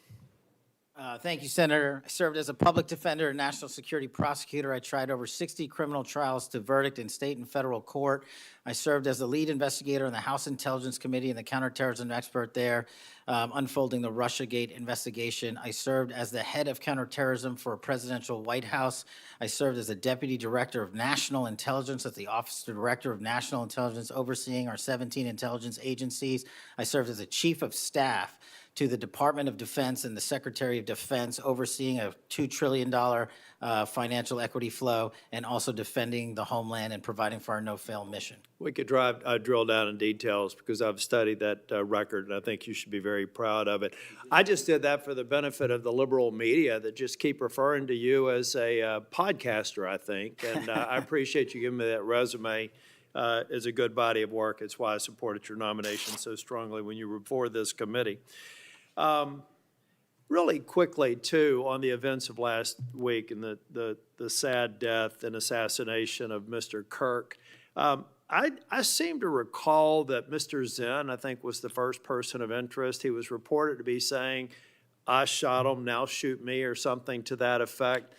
Thank you, Senator. I served as a public defender and national security prosecutor. I tried over 60 criminal trials to verdict in state and federal court. I served as the lead investigator in the House Intelligence Committee and the counterterrorism expert there, unfolding the Russiagate investigation. I served as the head of counterterrorism for a presidential White House. I served as a deputy director of national intelligence at the Office of Director of National Intelligence, overseeing our 17 intelligence agencies. I served as a chief of staff to the Department of Defense and the Secretary of Defense, overseeing a $2 trillion financial equity flow, and also defending the homeland and providing for our no-fail mission. We could drill down in details, because I've studied that record, and I think you should be very proud of it. I just did that for the benefit of the liberal media that just keep referring to you as a podcaster, I think, and I appreciate you giving me that resume. is a good body of work. It's why I supported your nomination so strongly when you were before this committee. Really quickly, too, on the events of last week and the sad death and assassination of Mr. Kirk, I seem to recall that Mr. Zen, I think, was the first person of interest. He was reported to be saying, "I shot him, now shoot me," or something to that effect.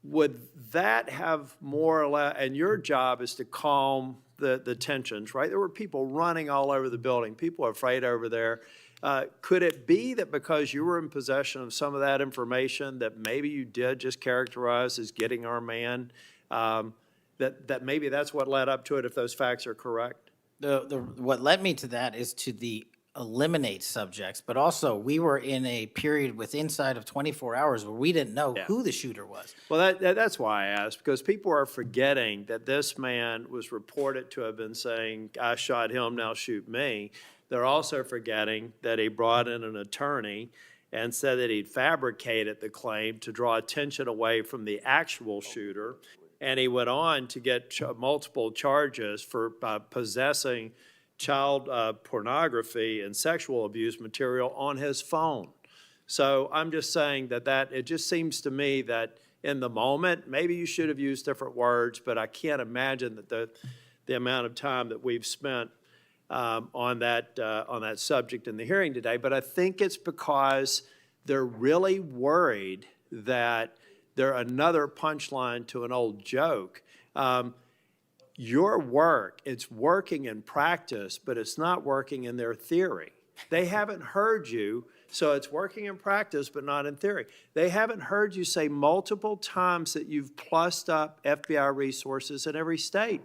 Would that have more or less, and your job is to calm the tensions, right? There were people running all over the building. People are afraid over there. Could it be that because you were in possession of some of that information that maybe you did just characterize as getting our man, that maybe that's what led up to it, if those facts are correct? What led me to that is to the eliminate subjects, but also we were in a period with inside of 24 hours where we didn't know who the shooter was. Well, that's why I asked, because people are forgetting that this man was reported to have been saying, "I shot him, now shoot me." They're also forgetting that he brought in an attorney and said that he'd fabricated the claim to draw attention away from the actual shooter. And he went on to get multiple charges for possessing child pornography and sexual abuse material on his phone. So I'm just saying that it just seems to me that in the moment, maybe you should have used different words, but I can't imagine that the amount of time that we've spent on that subject in the hearing today. But I think it's because they're really worried that they're another punchline to an old joke. Your work, it's working in practice, but it's not working in their theory. They haven't heard you, so it's working in practice, but not in theory. They haven't heard you say multiple times that you've plussed up FBI resources in every state.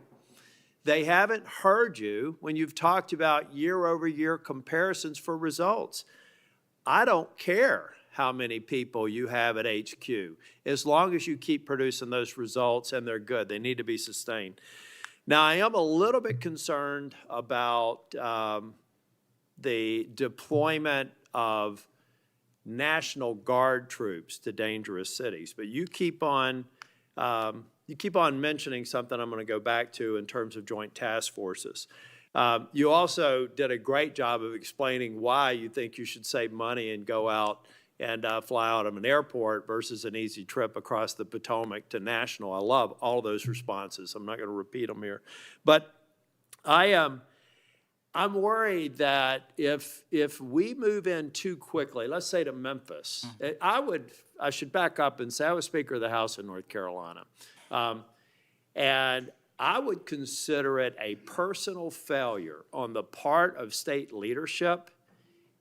They haven't heard you when you've talked about year-over-year comparisons for results. I don't care how many people you have at HQ, as long as you keep producing those results and they're good. They need to be sustained. Now, I am a little bit concerned about the deployment of National Guard troops to dangerous cities, but you keep on mentioning something I'm going to go back to in terms of joint task forces. You also did a great job of explaining why you think you should save money and go out and fly out of an airport versus an easy trip across the Potomac to National. I love all those responses. I'm not going to repeat them here. But I'm worried that if we move in too quickly, let's say to Memphis, I should back up and say I was Speaker of the House in North Carolina. And I would consider it a personal failure on the part of state leadership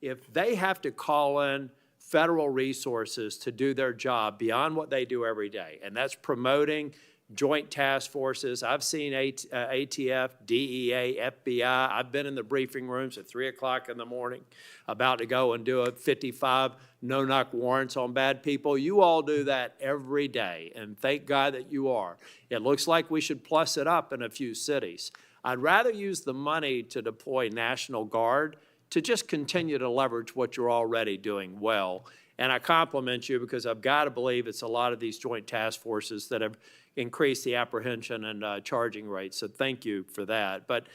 if they have to call in federal resources to do their job beyond what they do every day. And that's promoting joint task forces. I've seen ATF, DEA, FBI. I've been in the briefing rooms at 3 o'clock in the morning about to go and do a 55 no-knock warrants on bad people. You all do that every day, and thank God that you are. It looks like we should plus it up in a few cities. I'd rather use the money to deploy National Guard to just continue to leverage what you're already doing well. And I compliment you because I've got to believe it's a lot of these joint task forces that have increased the apprehension and charging rates. So thank you for that. But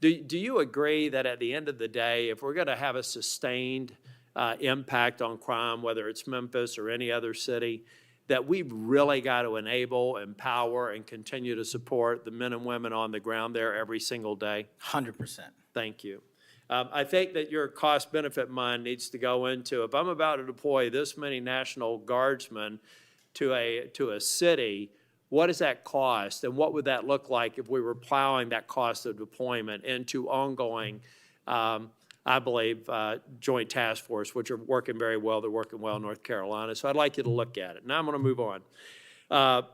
do you agree that at the end of the day, if we're going to have a sustained impact on crime, whether it's Memphis or any other city, that we've really got to enable, empower, and continue to support the men and women on the ground there every single day? 100%. Thank you. I think that your cost-benefit mind needs to go into, if I'm about to deploy this many National Guardsmen to a city, what does that cost? And what would that look like if we were plowing that cost of deployment into ongoing, I believe, joint task force, which are working very well. They're working well in North Carolina. So I'd like you to look at it. Now I'm going to move on.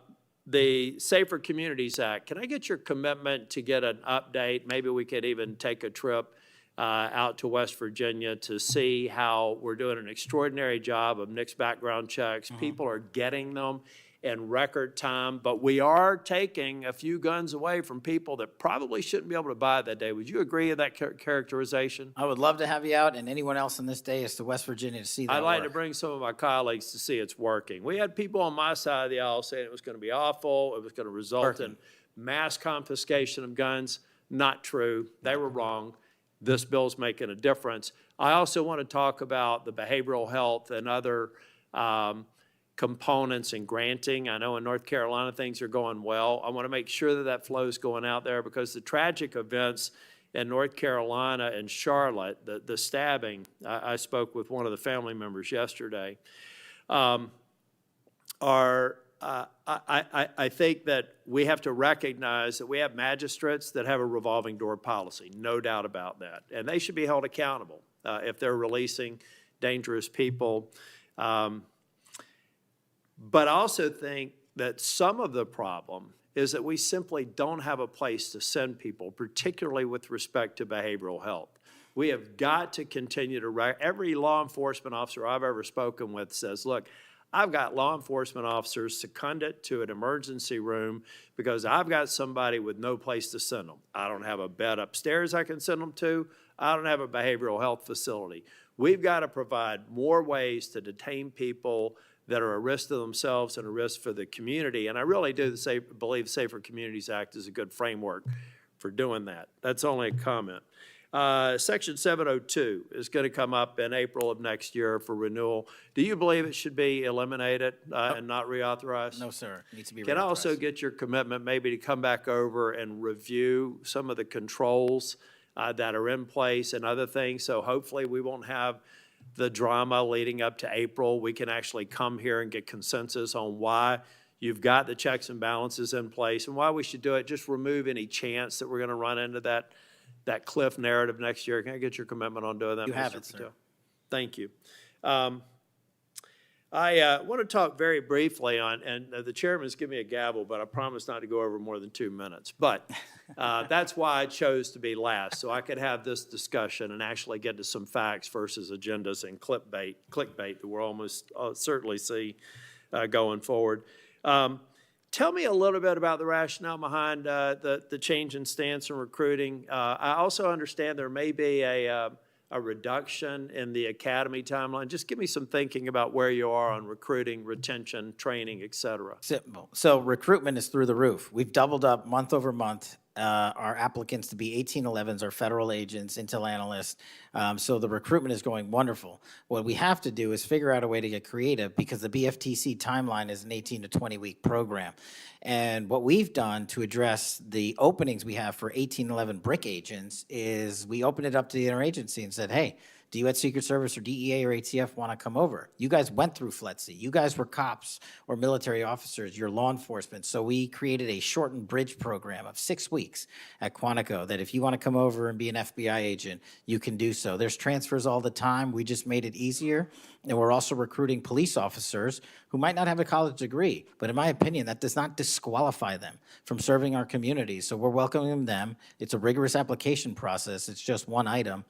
The Safer Communities Act, can I get your commitment to get an update? Maybe we could even take a trip out to West Virginia to see how we're doing an extraordinary job of NICS background checks. People are getting them in record time, but we are taking a few guns away from people that probably shouldn't be able to buy that day. Would you agree with that characterization? I would love to have you out and anyone else on this day is to West Virginia to see that I'd like work. to bring some of my colleagues to see it's working. We had people on my side of the aisle saying it was going to be awful, it was going to result in mass confiscation of guns, not true. They were wrong. This bill's making a difference. I also want to talk about the behavioral health and other components in granting. I know in North Carolina things are going well. I want to make sure that that flow is going out there because the tragic events in North Carolina and Charlotte, the stabbing, I spoke with one of the family members yesterday, I think that we have to recognize that we have magistrates that have a revolving door policy, no doubt about that. And they should be held accountable if they're releasing dangerous people. But I also think that some of the problem is that we simply don't have a place to send people, particularly with respect to behavioral health. We have got to continue to, every law enforcement officer I've ever spoken with says, look, I've got law enforcement officers seconded to an emergency room because I've got somebody with no place to send them. I don't have a bed upstairs I can send them to. I don't have a behavioral health facility. We've got to provide more ways to detain people that are a risk to themselves and a risk for the community. And I really do believe Safer Communities Act is a good framework for doing that. That's only a comment. Section 702 is going to come up in April of next year for renewal. Do you believe it should be eliminated and not reauthorized? No, sir. It needs to be Can I also reauthorized. get your commitment maybe to come back over and review some of the controls that are in place and other things? So hopefully we won't have the drama leading up to April. We can actually come here and get consensus on why you've got the checks and balances in place and why we should do it. Just remove any chance that we're going to run into that cliff narrative next year. Can I get your commitment on doing that? You have Mr. it, sir. Patel? Thank you. I want to talk very briefly on, and the chairman's given me a gavel, but I promise not to go over more than 2 minutes. But that's why I chose to be last, so I could have this discussion and actually get to some facts versus agendas and clickbait that we'll almost certainly see going forward. Tell me a little bit about the rationale behind the change in stance in recruiting. I also understand there may be a reduction in the academy timeline. Just give me some thinking about where you are on recruiting, retention, training, et cetera. Simple. So recruitment is through the roof. We've doubled up month over month our applicants to be 1811s, our federal agents, intel analysts. So the recruitment is going wonderful. What we have to do is figure out a way to get creative because the BFTC timeline is an 18 to 20 week program. And what we've done to address the openings we have for 1811 BRIC agents is we opened it up to the interagency and said, hey, do you at Secret Service or DEA or ATF want to come over? You guys went through FLETC. You guys were cops or military officers. You're law enforcement. So we created a shortened bridge program of 6 weeks at Quantico that if you want to come over and be an FBI agent, you can do so. There's transfers all the time. We just made it easier. And we're also recruiting police officers who might not have a college degree. But in my opinion, that does not disqualify them from serving our community. So we're welcoming them. It's a rigorous application process. It's just one item.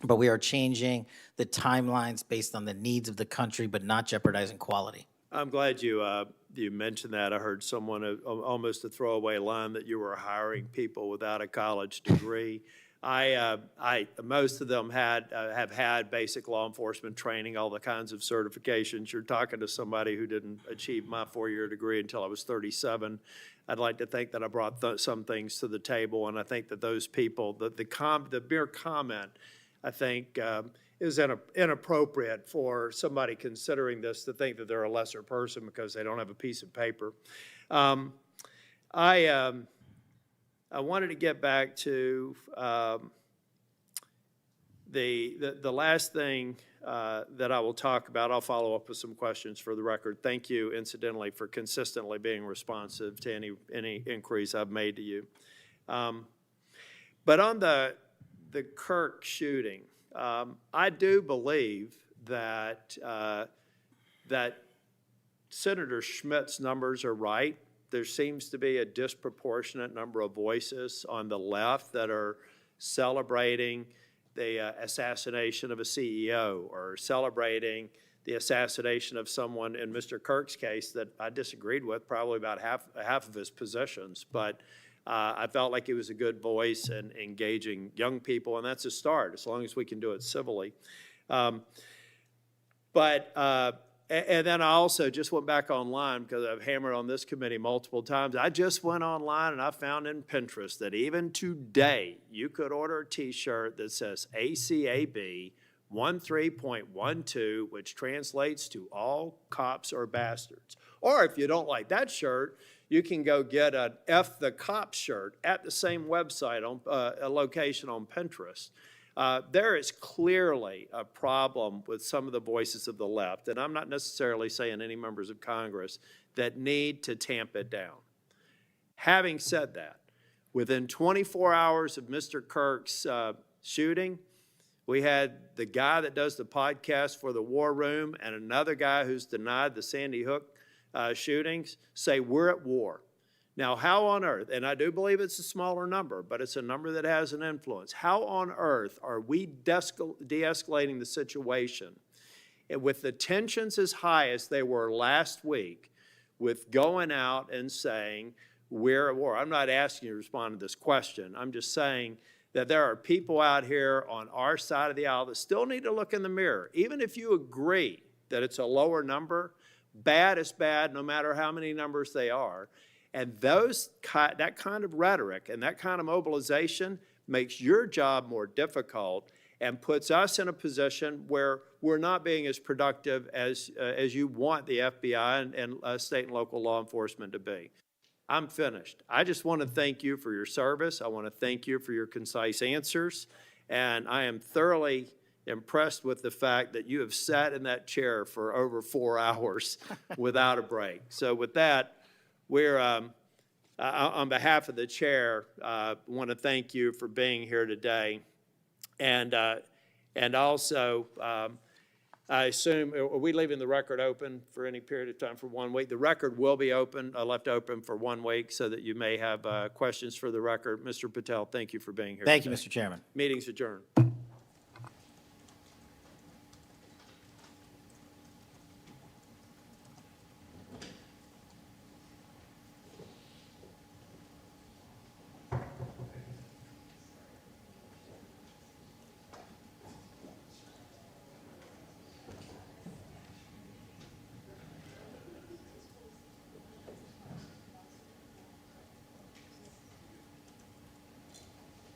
But we are changing the timelines based on the needs of the country, but not jeopardizing quality. I'm glad you mentioned that. I heard someone almost a throwaway line that you were hiring people without a college degree. Most of them have had basic law enforcement training, all the kinds of certifications. You're talking to somebody who didn't achieve my 4-year degree until I was 37. I'd like to think that I brought some things to the table, and I think that those people, the mere comment, I think is inappropriate for somebody considering this to think that they're a lesser person because they don't have a piece of paper. I wanted to get back to the last thing that I will talk about. I'll follow up with some questions for the record. Thank you, incidentally, for consistently being responsive to any inquiries I've made to you. But on the Kirk shooting, I do believe that that Senator Schmitt's numbers are right. There seems to be a disproportionate number of voices on the left that are celebrating the assassination of a CEO or celebrating the assassination of someone in Mr. Kirk's case that I disagreed with probably about half of his positions. But I felt like he was a good voice in engaging young people, and that's a start, as long as we can do it civilly. But And then I also just went back online because I've hammered on this committee multiple times. I just went online and I found in Pinterest that even today, you could order a T-shirt that says ACAB 13.12, which translates to all cops are bastards. Or if you don't like that shirt, you can go get an F the Cop shirt at the same website on a location on Pinterest. There is clearly a problem with some of the voices of the left, and I'm not necessarily saying any members of Congress, that need to tamp it down. Having said that, within 24 hours of Mr. Kirk's shooting, we had the guy that does the podcast for the War Room and another guy who's denied the Sandy Hook shootings say we're at war. Now, how on earth, and I do believe it's a smaller number, but it's a number that has an influence. How on earth are we de-escalating the situation with the tensions as high as they were last week with going out and saying we're at war? I'm not asking you to respond to this question. I'm just saying that there are people out here on our side of the aisle that still need to look in the mirror. Even if you agree that it's a lower number, bad is bad no matter how many numbers they are. And that kind of rhetoric and that kind of mobilization makes your job more difficult and puts us in a position where we're not being as productive as you want the FBI and state and local law enforcement to be. I'm finished. I just want to thank you for your service. I want to thank you for your concise answers. And I am thoroughly impressed with the fact that you have sat in that chair for over 4 hours without a break. So with that, we're, on behalf of the chair, want to thank you for being here today. And also, I assume, are we leaving the record open for any period of time for 1 week? The record will be open, left open for 1 week so that you may have questions for the record. Mr. Patel, thank you for being here Thank you, today. Mr. Chairman. Meeting's adjourned.